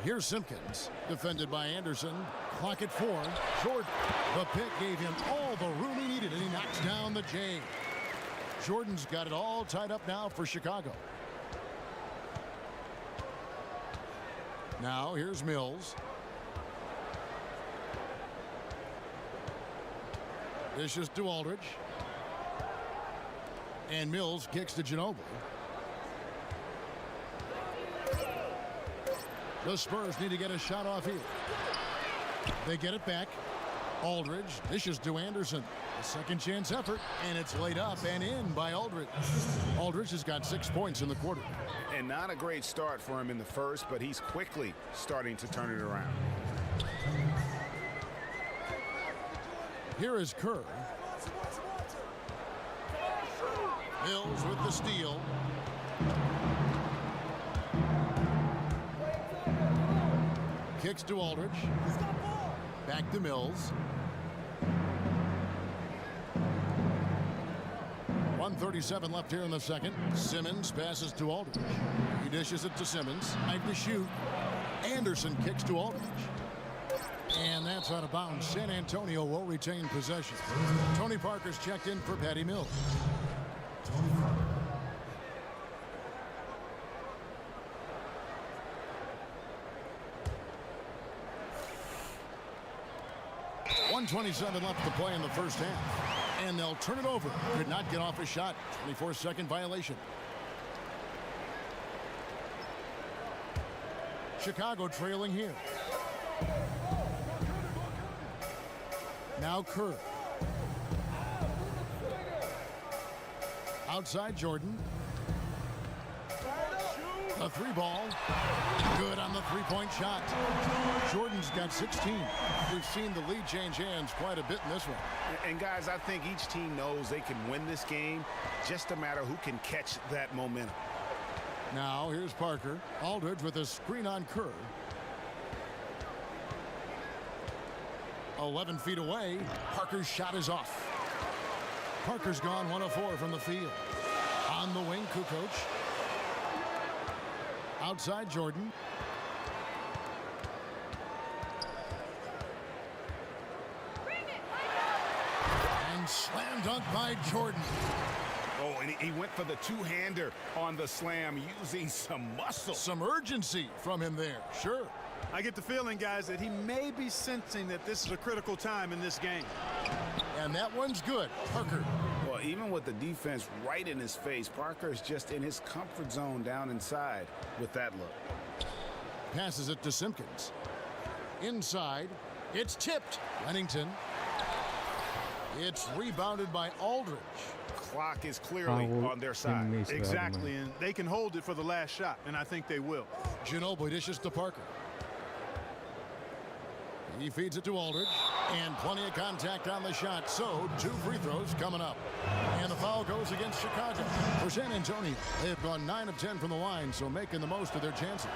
Here's Simpkins, defended by Anderson. Clock at 4. Jordan. The pick gave him all the room he needed, and he knocks down the J. Jordan's got it all tied up now for Chicago. Now here's Mills. Dishes to Aldridge. And Mills kicks to Ginobili. The Spurs need to get a shot off here. They get it back. Aldridge dishes to Anderson. A second chance effort, and it's laid up and in by Aldridge. Aldridge has got 6 points in the quarter. And not a great start for him in the first, but he's quickly starting to turn it around. Here is Kerr. Mills with the steal. Kicks to Aldridge. Back to Mills. 1:37 left here in the second. Simmons passes to Aldridge. He dishes it to Simmons. Time to shoot. Anderson kicks to Aldridge. And that's out of bounds. San Antonio will retain possession. Tony Parker's checked in for Patty Mills. .127 left to play in the first half. And they'll turn it over. Could not get off a shot. 24-second violation. Chicago trailing here. Now Kerr. Outside Jordan. A 3-ball. Good on the 3-point shot. Jordan's got 16. We've seen the lead change hands quite a bit in this one. And guys, I think each team knows they can win this game. Just a matter who can catch that momentum. Now here's Parker. Aldridge with a screen on Kerr. 11 feet away. Parker's shot is off. Parker's gone 1 of 4 from the field. On the wing, Kukoc. Outside Jordan. And slam dunk by Jordan. Oh, and he went for the two-hander on the slam, using some muscle. Some urgency from him there, sure. I get the feeling, guys, that he may be sensing that this is a critical time in this game. And that one's good. Parker. Well, even with the defense right in his face, Parker's just in his comfort zone down inside with that look. Passes it to Simpkins. Inside. It's tipped. Wennington. It's rebounded by Aldridge. Clock is clearly on their side. Exactly, and they can hold it for the last shot, and I think they will. Ginobili dishes to Parker. He feeds it to Aldridge, and plenty of contact on the shot. So 2 free throws coming up. And the foul goes against Chicago. For San Antonio, they have gone 9 of 10 from the line, so making the most of their chances.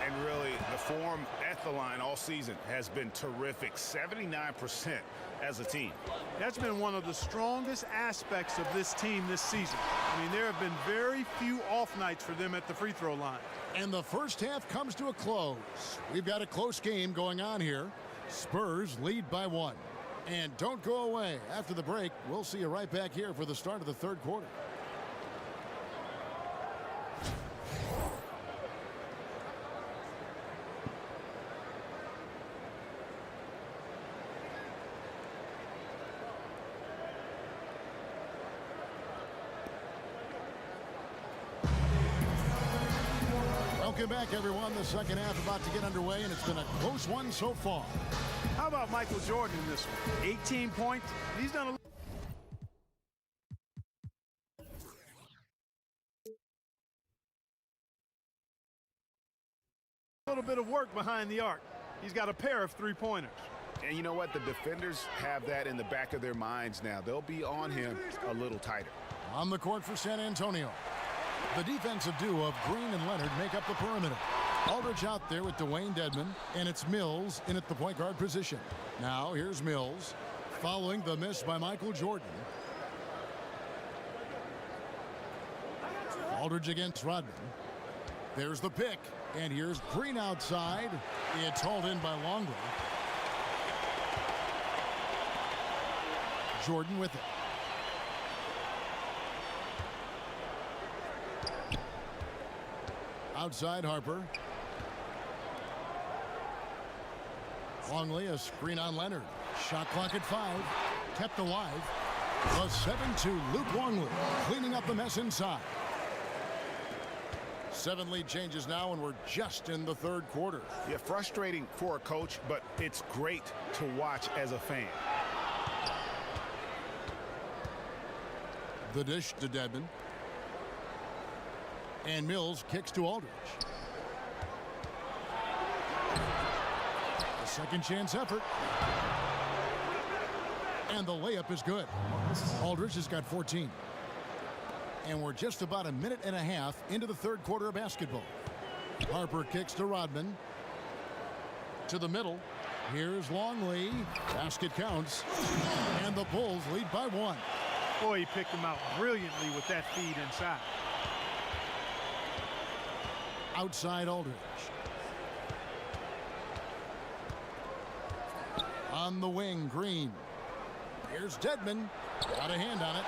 And really, the form at the line all season has been terrific. 79% as a team. That's been one of the strongest aspects of this team this season. I mean, there have been very few off nights for them at the free throw line. And the first half comes to a close. We've got a close game going on here. Spurs lead by 1. And don't go away. After the break, we'll see you right back here for the start of the third quarter. Welcome back, everyone. The second half about to get underway, and it's been a close one so far. How about Michael Jordan in this one? 18 points. He's done a little bit of work behind the arc. He's got a pair of 3-pointers. And you know what? The defenders have that in the back of their minds now. They'll be on him a little tighter. On the court for San Antonio. The defensive duo of Green and Leonard make up the perimeter. Aldridge out there with Dwayne Dedmon, and it's Mills in at the point guard position. Now here's Mills, following the miss by Michael Jordan. Aldridge against Rodman. There's the pick, and here's Green outside. It's hauled in by Longley. Jordan with it. Outside Harper. Longley, a screen on Leonard. Shot clock at 5. Kept alive. The 7-2 Luke Longley cleaning up the mess inside. 7 lead changes now, and we're just in the third quarter. Yeah, frustrating for a coach, but it's great to watch as a fan. The dish to Dedmon. And Mills kicks to Aldridge. A second chance effort. And the layup is good. Aldridge has got 14. And we're just about a minute and a half into the third quarter of basketball. Harper kicks to Rodman. To the middle. Here's Longley. Basket counts. And the Bulls lead by 1. Boy, he picked him out brilliantly with that feed inside. Outside Aldridge. On the wing, Green. Here's Dedmon. Got a hand on it.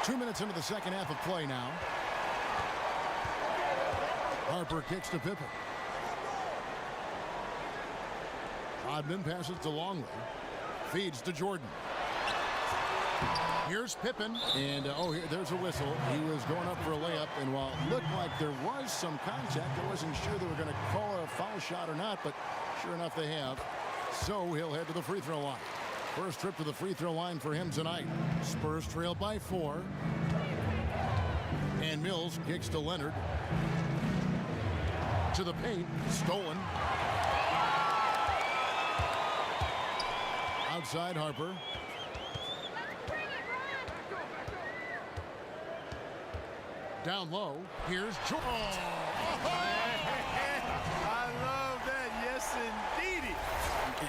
2 minutes into the second half of play now. Harper kicks to Pippen. Rodman passes to Longley. Feeds to Jordan. Here's Pippen, and there's a whistle. He was going up for a layup, and while it looked like there was some contact, I wasn't sure they were going to call a foul shot or not, but sure enough they have. So he'll head to the free throw line. First trip to the free throw line for him tonight. Spurs trail by 4. And Mills kicks to Leonard. To the paint, stolen. Outside Harper. Down low, here's Jordan. I love that, yes indeedy.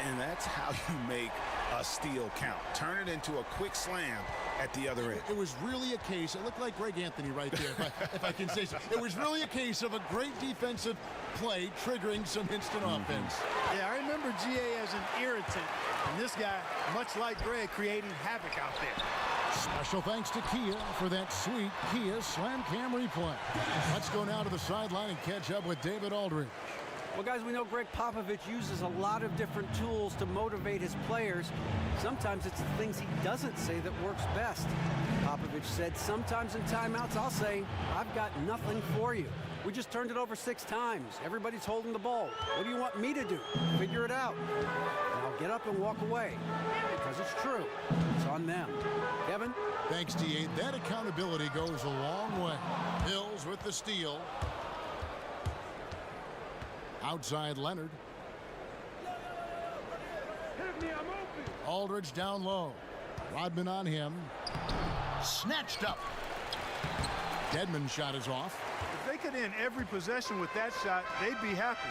And that's how you make a steal count. Turn it into a quick slam at the other end. It was really a case, it looked like Greg Anthony right there, if I can say so. It was really a case of a great defensive play triggering some instant offense. Yeah, I remember GA as an irritant. And this guy, much like Greg, creating havoc out there. Special thanks to Kia for that sweet Kia Slam Cam replay. Let's go now to the sideline and catch up with David Aldridge. Well, guys, we know Greg Popovich uses a lot of different tools to motivate his players. Sometimes it's the things he doesn't say that works best. Popovich said, sometimes in timeouts, I'll say, I've got nothing for you. We just turned it over 6 times. Everybody's holding the ball. What do you want me to do? Figure it out. Now get up and walk away. Because it's true. It's on them. Kevin? Thanks, D.A. That accountability goes a long way. Mills with the steal. Outside Leonard. Aldridge down low. Rodman on him. Snatched up. Dedmon shot is off. If they could end every possession with that shot, they'd be happy.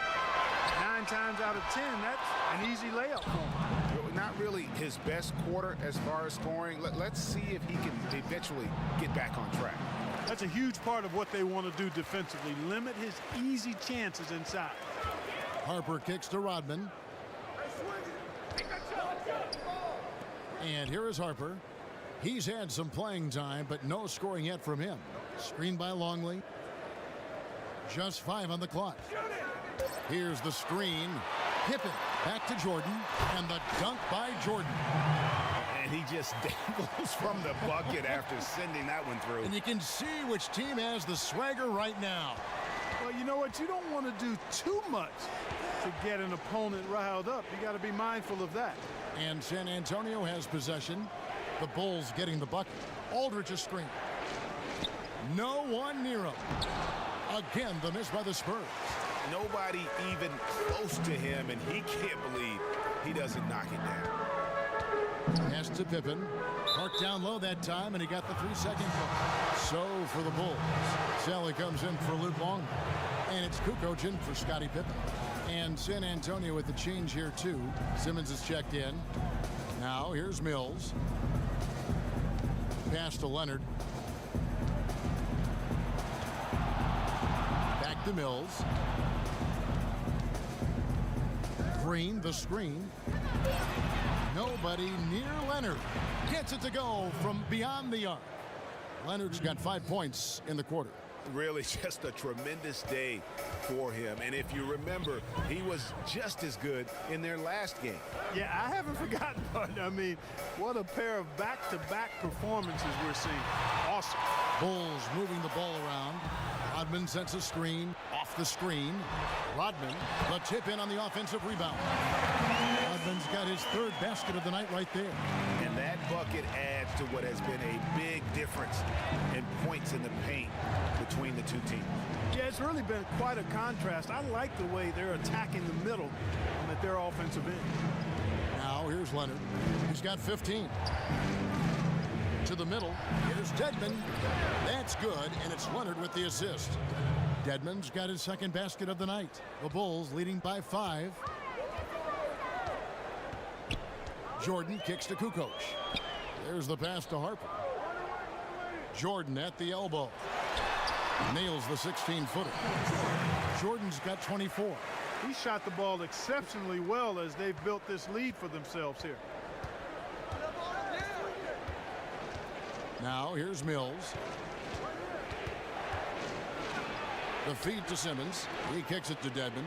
9 times out of 10, that's an easy layup for him. Not really his best quarter as far as scoring. Let's see if he can eventually get back on track. That's a huge part of what they want to do defensively. Limit his easy chances inside. Harper kicks to Rodman. And here is Harper. He's had some playing time, but no scoring yet from him. Screen by Longley. Just 5 on the clock. Here's the screen. Pippen back to Jordan, and the dunk by Jordan. And he just dangles from the bucket after sending that one through. And you can see which team has the swagger right now. Well, you know what? You don't want to do too much to get an opponent riled up. You got to be mindful of that. And San Antonio has possession. The Bulls getting the bucket. Aldridge a screen. No one near him. Again, the miss by the Spurs. Nobody even close to him, and he can't believe he doesn't knock it down. Pass to Pippen. Parked down low that time, and he got the 3-second call. So for the Bulls, Sally comes in for Luke Long, and it's Kukoc in for Scottie Pippen. And San Antonio with the change here too. Simmons is checked in. Now here's Mills. Pass to Leonard. Back to Mills. Green, the screen. Nobody near Leonard. Gets it to go from beyond the arc. Leonard's got 5 points in the quarter. Really just a tremendous day for him. And if you remember, he was just as good in their last game. Yeah, I haven't forgotten, but I mean, what a pair of back-to-back performances we're seeing. Awesome. Bulls moving the ball around. Rodman sends a screen. Off the screen. Rodman, the tip in on the offensive rebound. Rodman's got his 3rd basket of the night right there. And that bucket adds to what has been a big difference in points in the paint between the two teams. Yeah, it's really been quite a contrast. I like the way they're attacking the middle at their offensive end. Now here's Leonard. He's got 15. To the middle. Here's Dedmon. That's good, and it's Leonard with the assist. Dedmon's got his 2nd basket of the night. The Bulls leading by 5. Jordan kicks to Kukoc. There's the pass to Harper. Jordan at the elbow. Nails the 16-footer. Jordan's got 24. He shot the ball exceptionally well as they've built this lead for themselves here. Now here's Mills. The feed to Simmons. He kicks it to Dedmon.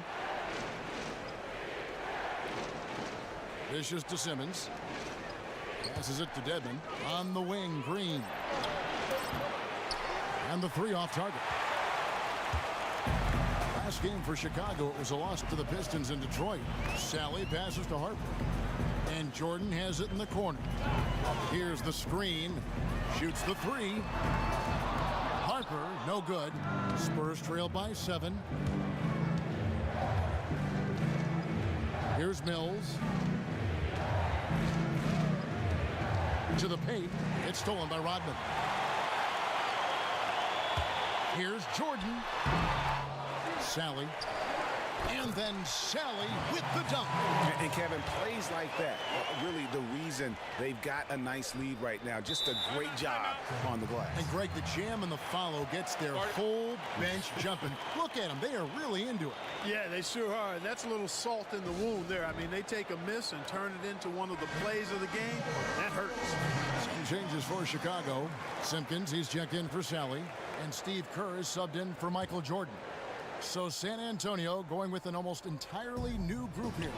Dishes to Simmons. Passes it to Dedmon. On the wing, Green. And the 3 off target. Last game for Chicago, it was a loss to the Pistons in Detroit. Sally passes to Harper. And Jordan has it in the corner. Here's the screen. Shoots the 3. Harper, no good. Spurs trail by 7. Here's Mills. To the paint. It's stolen by Rodman. Here's Jordan. Sally. And then Sally with the dunk. And Kevin, plays like that, really the reason they've got a nice lead right now. Just a great job on the glass. And Greg, the jam and the follow gets their full bench jumping. Look at them. They are really into it. Yeah, they sure are. And that's a little salt in the wound there. I mean, they take a miss and turn it into one of the plays of the game. That hurts. Some changes for Chicago. Simpkins, he's checked in for Sally. And Steve Kerr is subbed in for Michael Jordan. So San Antonio going with an almost entirely new group here.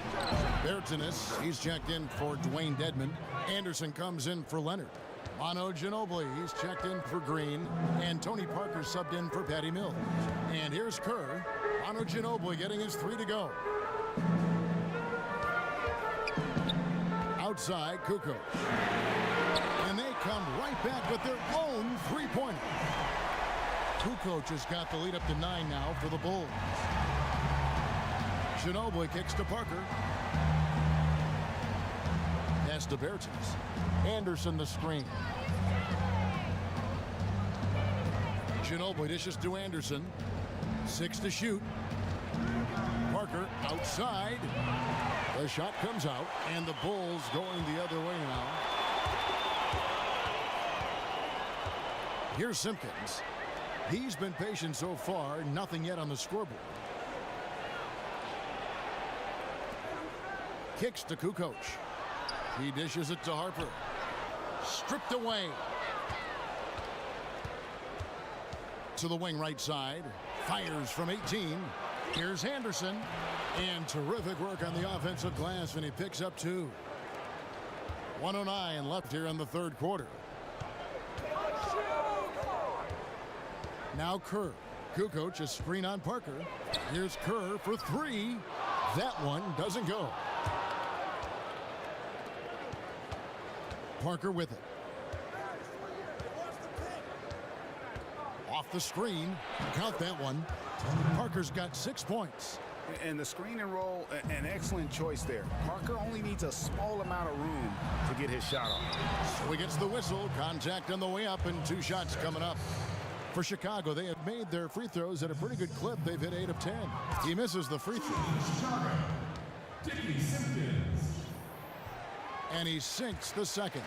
Bertanis, he's checked in for Dwayne Dedmon. Anderson comes in for Leonard. Manu Ginobili, he's checked in for Green. And Tony Parker subbed in for Patty Mills. And here's Kerr. Manu Ginobili getting his 3 to go. Outside, Kukoc. And they come right back with their own 3-pointer. Kukoc has got the lead up to 9 now for the Bulls. Ginobili kicks to Parker. Pass to Bertans. Anderson the screen. Ginobili dishes to Anderson. 6 to shoot. Parker outside. The shot comes out, and the Bulls going the other way now. Here's Simpkins. He's been patient so far, nothing yet on the scoreboard. Kicks to Kukoc. He dishes it to Harper. Stripped away. To the wing right side. Fires from 18. Here's Anderson. And terrific work on the offensive glass, and he picks up 2. 1:09 left here in the 3rd quarter. Now Kerr. Kukoc a screen on Parker. Here's Kerr for 3. That one doesn't go. Parker with it. Off the screen. Count that one. Parker's got 6 points. And the screen and roll, an excellent choice there. Parker only needs a small amount of room to get his shot off. So he gets the whistle. Contact on the way up and 2 shots coming up. For Chicago, they have made their free throws at a pretty good clip. They've hit 8 of 10. He misses the free throw. And he sinks the second.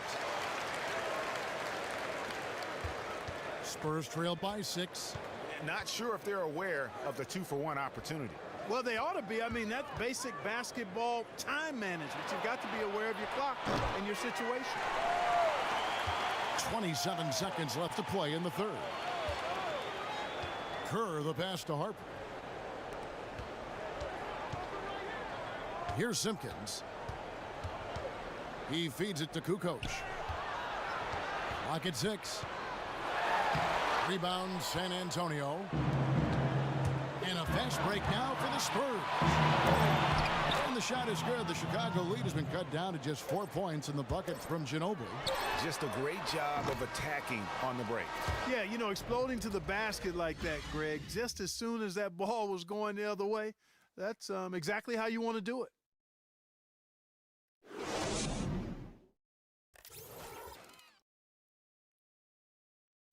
Spurs trail by 6. Not sure if they're aware of the 2-for-1 opportunity. Well, they ought to be. I mean, that's basic basketball time management. You've got to be aware of your clock and your situation. 27 seconds left to play in the third. Kerr, the pass to Harper. Here's Simpkins. He feeds it to Kukoc. Lock at 6. Rebound San Antonio. And a fast break now for the Spurs. And the shot is good. The Chicago lead has been cut down to just 4 points in the bucket from Ginobili. Just a great job of attacking on the break. Yeah, you know, exploding to the basket like that, Greg, just as soon as that ball was going the other way, that's exactly how you want to do it.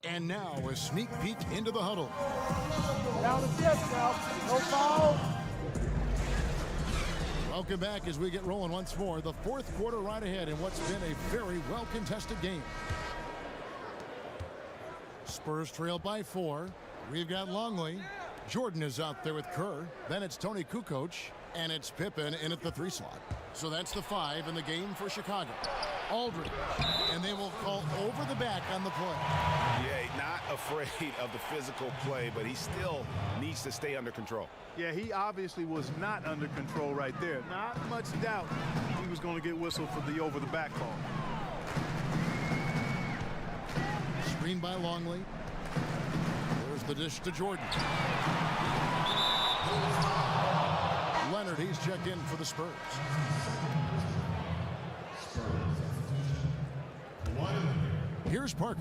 And now a sneak peek into the huddle. Down the fifth now. No foul. Welcome back as we get rolling once more. The fourth quarter right ahead in what's been a very well-contested game. Spurs trail by 4. We've got Longley. Jordan is out there with Kerr. Then it's Tony Kukoc. And it's Pippen in at the 3 slot. So that's the 5 in the game for Chicago. Aldridge. And they will call over the back on the play. Yeah, not afraid of the physical play, but he still needs to stay under control. Yeah, he obviously was not under control right there. Not much doubt he was going to get whistled for the over the back call. Screen by Longley. There's the dish to Jordan. Leonard, he's checked in for the Spurs. Here's Parker.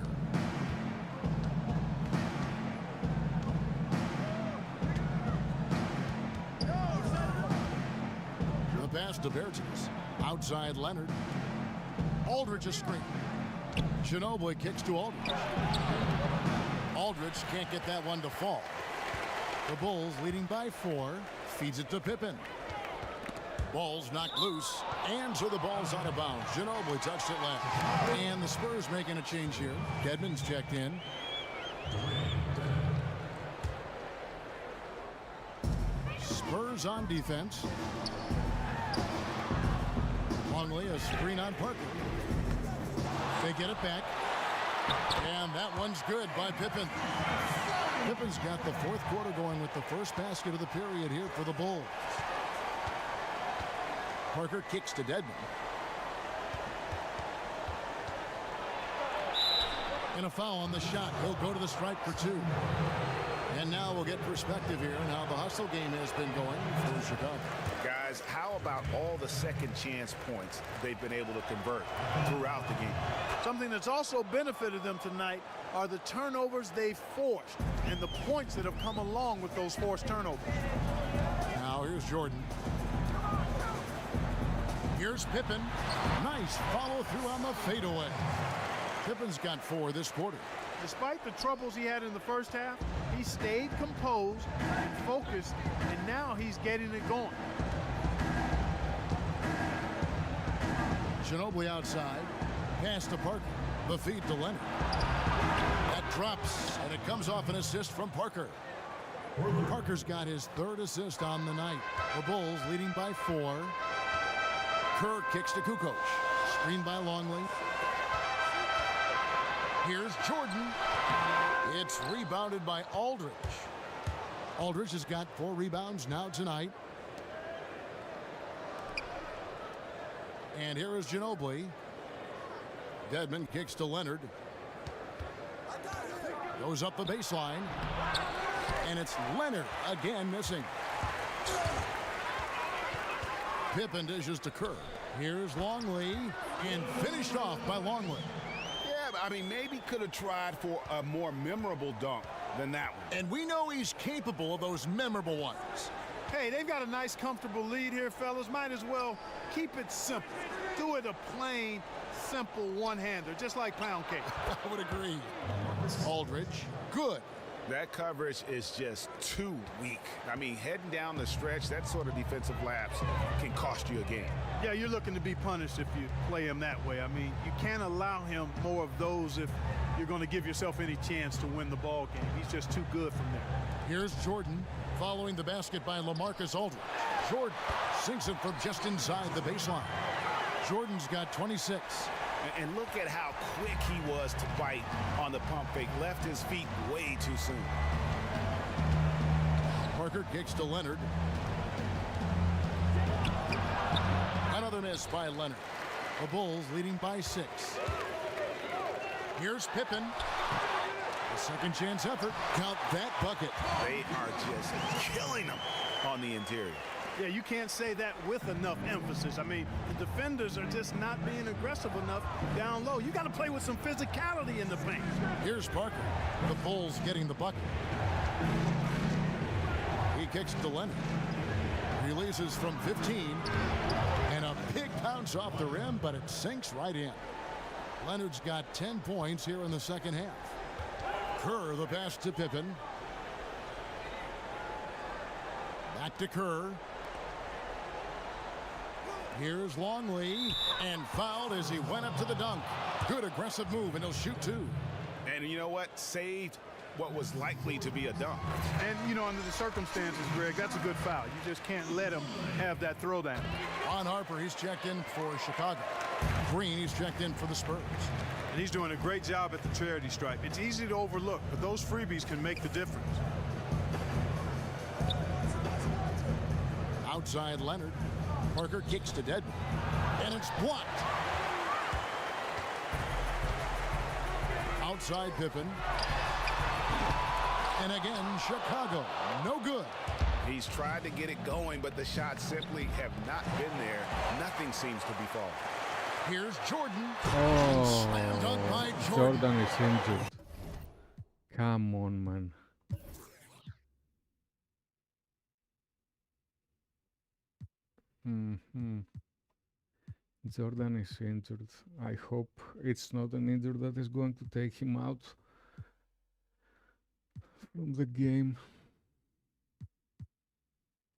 The pass to Bertens. Outside Leonard. Aldridge a screen. Ginobili kicks to Aldridge. Aldridge can't get that one to fall. The Bulls leading by 4. Feeds it to Pippen. Ball's knocked loose, and so the ball's out of bounds. Ginobili touched it last. And the Spurs making a change here. Dedmon's checked in. Spurs on defense. Longley, a screen on Parker. They get it back. And that one's good by Pippen. Pippen's got the fourth quarter going with the first basket of the period here for the Bulls. Parker kicks to Dedmon. And a foul on the shot. He'll go to the stripe for 2. And now we'll get perspective here on how the hustle game has been going for Chicago. Guys, how about all the second chance points they've been able to convert throughout the game? Something that's also benefited them tonight are the turnovers they've forced and the points that have come along with those forced turnovers. Now here's Jordan. Here's Pippen. Nice follow through on the fadeaway. Pippen's got 4 this quarter. Despite the troubles he had in the first half, he stayed composed and focused, and now he's getting it going. Ginobili outside. Pass to Parker. The feed to Leonard. That drops, and it comes off an assist from Parker. Parker's got his 3rd assist on the night. The Bulls leading by 4. Kerr kicks to Kukoc. Screen by Longley. Here's Jordan. It's rebounded by Aldridge. Aldridge has got 4 rebounds now tonight. And here is Ginobili. Dedmon kicks to Leonard. Goes up the baseline. And it's Leonard again missing. Pippen dishes to Kerr. Here's Longley. And finished off by Longley. Yeah, I mean, maybe could have tried for a more memorable dunk than that one. And we know he's capable of those memorable ones. Hey, they've got a nice, comfortable lead here, fellas. Might as well keep it simple. Do it a plain, simple one-hander, just like pound cake. I would agree. Aldridge, good. That coverage is just too weak. I mean, heading down the stretch, that sort of defensive lapse can cost you a game. Yeah, you're looking to be punished if you play him that way. I mean, you can't allow him more of those if you're going to give yourself any chance to win the ball game. He's just too good from there. Here's Jordan following the basket by LaMarcus Aldridge. Jordan sinks it from just inside the baseline. Jordan's got 26. And look at how quick he was to bite on the pump fake. Left his feet way too soon. Parker kicks to Leonard. Another miss by Leonard. The Bulls leading by 6. Here's Pippen. A second chance effort. Count that bucket. They are just killing them on the interior. Yeah, you can't say that with enough emphasis. I mean, the defenders are just not being aggressive enough down low. You got to play with some physicality in the paint. Here's Parker. The Bulls getting the bucket. He kicks to Leonard. Releases from 15. And a big bounce off the rim, but it sinks right in. Leonard's got 10 points here in the second half. Kerr, the pass to Pippen. Back to Kerr. Here's Longley, and fouled as he went up to the dunk. Good aggressive move, and he'll shoot 2. And you know what? Saved what was likely to be a dunk. And, you know, under the circumstances, Greg, that's a good foul. You just can't let him have that throwdown. Ron Harper, he's checked in for Chicago. Green, he's checked in for the Spurs. And he's doing a great job at the charity stripe. It's easy to overlook, but those freebies can make the difference. Outside Leonard. Parker kicks to Deadman. And it's blocked. Outside Pippen. And again, Chicago. No good. He's tried to get it going, but the shots simply have not been there. Nothing seems to be falling. Here's Jordan. Oh, Slam dunk by Jordan is injured. Come on, man. Jordan is injured. I hope it's not an injury that is going to take him out from the game.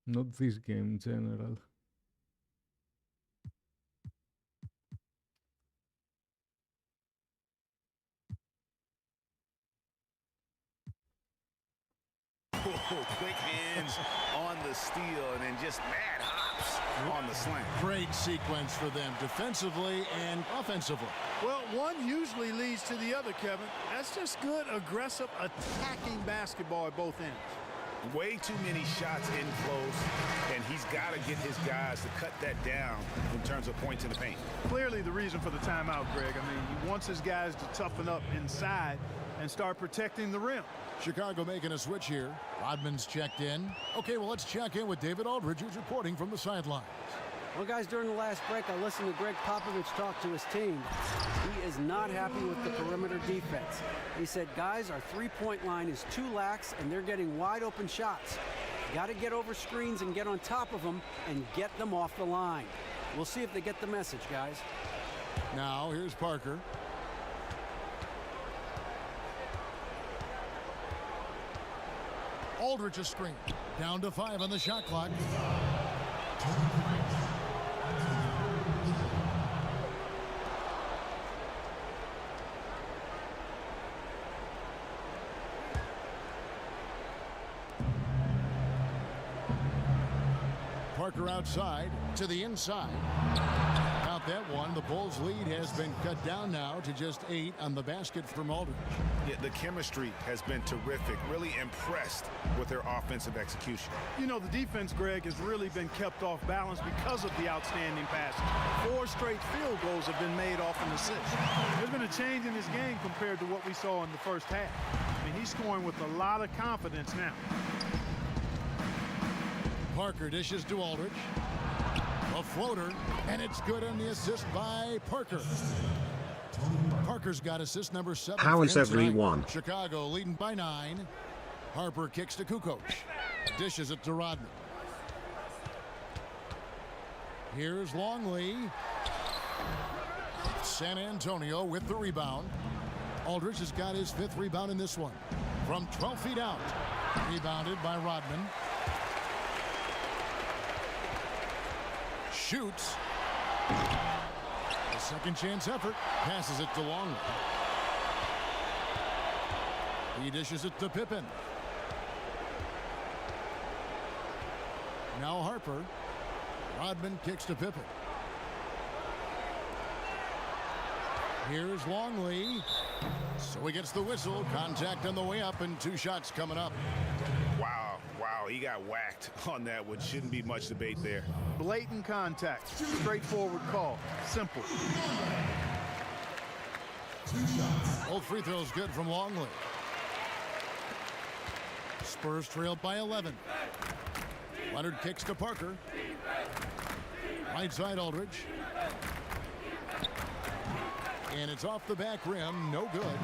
Not this game in general. Quick hands on the steal and then just mad hops on the slam. Great sequence for them defensively and offensively. Well, one usually leads to the other, Kevin. That's just good, aggressive, attacking basketball at both ends. Way too many shots in close, and he's got to get his guys to cut that down in terms of points in the paint. Clearly the reason for the timeout, Greg. I mean, he wants his guys to toughen up inside and start protecting the rim. Chicago making a switch here. Rodman's checked in. Okay, well, let's check in with David Aldridge, who's reporting from the sidelines. Well, guys, during the last break, I listened to Greg Popovich talk to his team. He is not happy with the perimeter defense. He said, guys, our three-point line is too lax, and they're getting wide-open shots. Got to get over screens and get on top of them and get them off the line. We'll see if they get the message, guys. Now, here's Parker. Aldridge a screen. Down to 5 on the shot clock. Parker outside to the inside. Count that one. The Bulls' lead has been cut down now to just 8 on the basket from Aldridge. Yeah, the chemistry has been terrific. Really impressed with their offensive execution. You know, the defense, Greg, has really been kept off balance because of the outstanding passing. 4 straight field goals have been made off an assist. There's been a change in his game compared to what we saw in the first half. I mean, he's scoring with a lot of confidence now. Parker dishes to Aldridge. A floater, and it's good on the assist by Parker. Parker's got assist number 7. How is everyone? Chicago leading by 9. Harper kicks to Kukoc. Dishes it to Rodman. Here's Longley. San Antonio with the rebound. Aldridge has got his 5th rebound in this one. From 12 feet out. Rebounded by Rodman. Shoots. A second chance effort. Passes it to Longley. He dishes it to Pippen. Now Harper. Rodman kicks to Pippen. Here's Longley. So he gets the whistle. Contact on the way up and 2 shots coming up. Wow, he got whacked on that one. Shouldn't be much debate there. Blatant contact. Straightforward call. Simple. Both free throws good from Longley. Spurs trailed by 11. Leonard kicks to Parker. Right side Aldridge. And it's off the back rim. No good.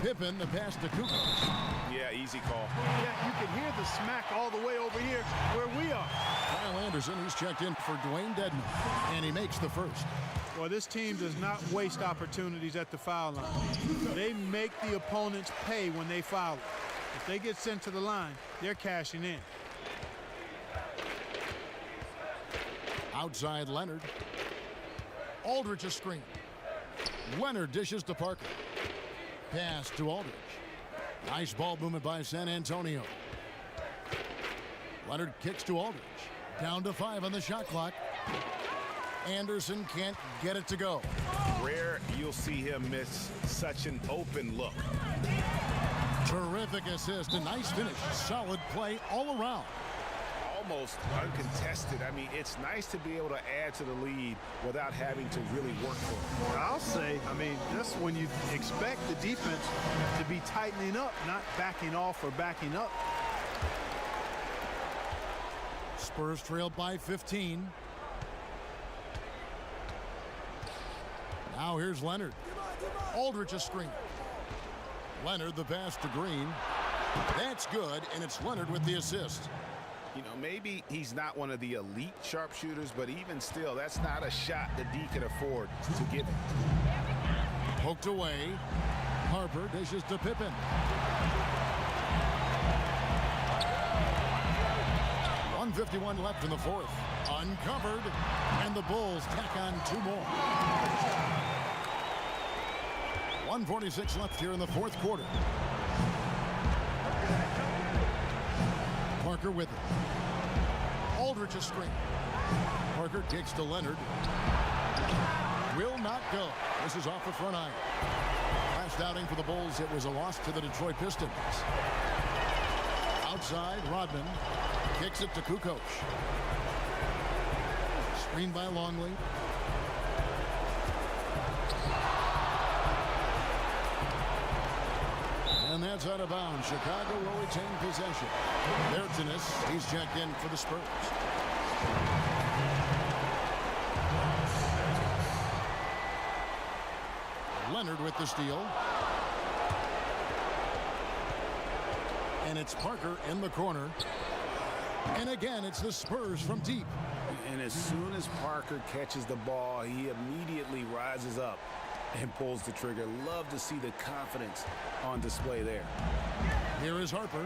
Pippen, the pass to Kukoc. Yeah, easy call. Yeah, you can hear the smack all the way over here where we are. Kyle Anderson, he's checked in for Dwayne Dedman. And he makes the first. Well, this team does not waste opportunities at the foul line. They make the opponents pay when they foul. If they get sent to the line, they're cashing in. Outside Leonard. Aldridge a screen. Leonard dishes to Parker. Pass to Aldridge. Nice ball movement by San Antonio. Leonard kicks to Aldridge. Down to 5 on the shot clock. Anderson can't get it to go. Rare you'll see him miss such an open look. Terrific assist. A nice finish. Solid play all around. Almost uncontested. I mean, it's nice to be able to add to the lead without having to really work for it. I'll say, that's when you expect the defense to be tightening up, not backing off or backing up. Spurs trailed by 15. Now here's Leonard. Aldridge a screen. Leonard the pass to Green. That's good, and it's Leonard with the assist. You know, maybe he's not one of the elite sharpshooters, but even still, that's not a shot that D can afford to give him. Poked away. Harper dishes to Pippen. .151 left in the 4th. Uncovered, and the Bulls tack on 2 more. 1:46 left here in the 4th quarter. Parker with it. Aldridge a screen. Parker kicks to Leonard. Will not go. This is off the front iron. Last outing for the Bulls, it was a loss to the Detroit Pistons. Outside, Rodman kicks it to Kukoc. Screen by Longley. And that's out of bounds. Chicago will retain possession. Bertinus, he's checked in for the Spurs. Leonard with the steal. And it's Parker in the corner. And again, it's the Spurs from deep. And as soon as Parker catches the ball, he immediately rises up and pulls the trigger. Love to see the confidence on display there. Here is Harper.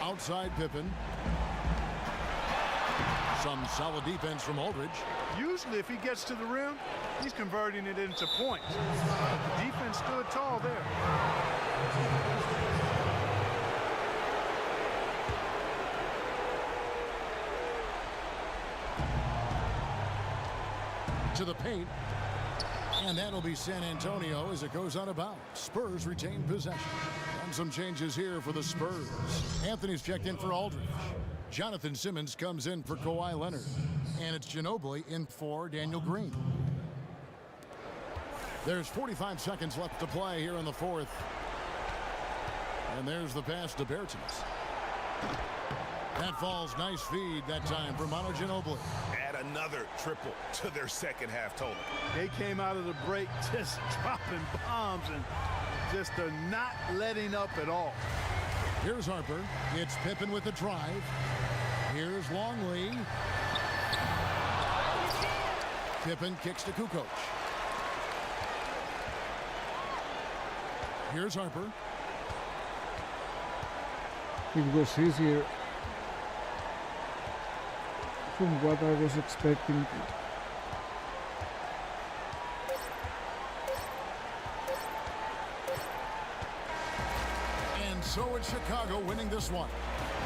Outside Pippen. Some solid defense from Aldridge. Usually if he gets to the rim, he's converting it into points. The defense stood tall there. To the paint. And that'll be San Antonio as it goes out of bounds. Spurs retain possession. And some changes here for the Spurs. Anthony's checked in for Aldridge. Jonathan Simmons comes in for Kawhi Leonard. And it's Ginobili in for Daniel Green. There's 45 seconds left to play here in the 4th. And there's the pass to Bertans. That falls. Nice feed that time for Manu Ginobili. Add another triple to their second half total. They came out of the break just dropping bombs and just not letting up at all. Here's Harper. It's Pippen with the drive. Here's Longley. Pippen kicks to Kukoc. Here's Harper. It was easier from what I was expecting. And so it's Chicago winning this one.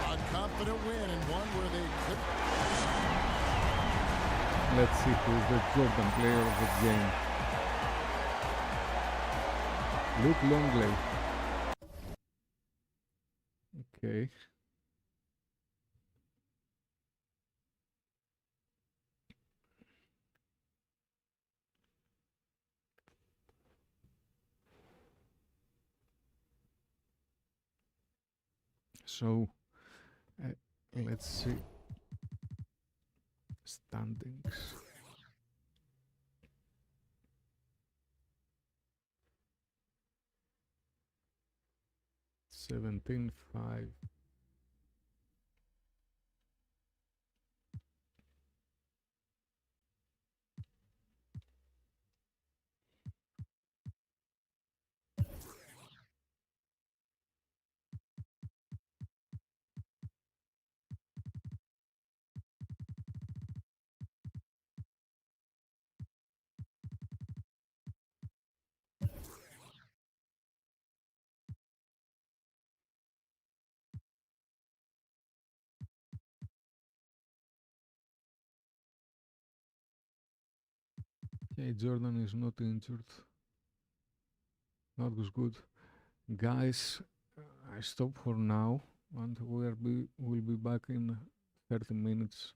A confident win and one where they could. Let's see who's the Jordan player of the game. Luke Longley. Okay. So, let's see. Standings. $17-5. Okay, Jordan is not injured. That was good. Guys, I stop for now and we'll be back in 30 minutes.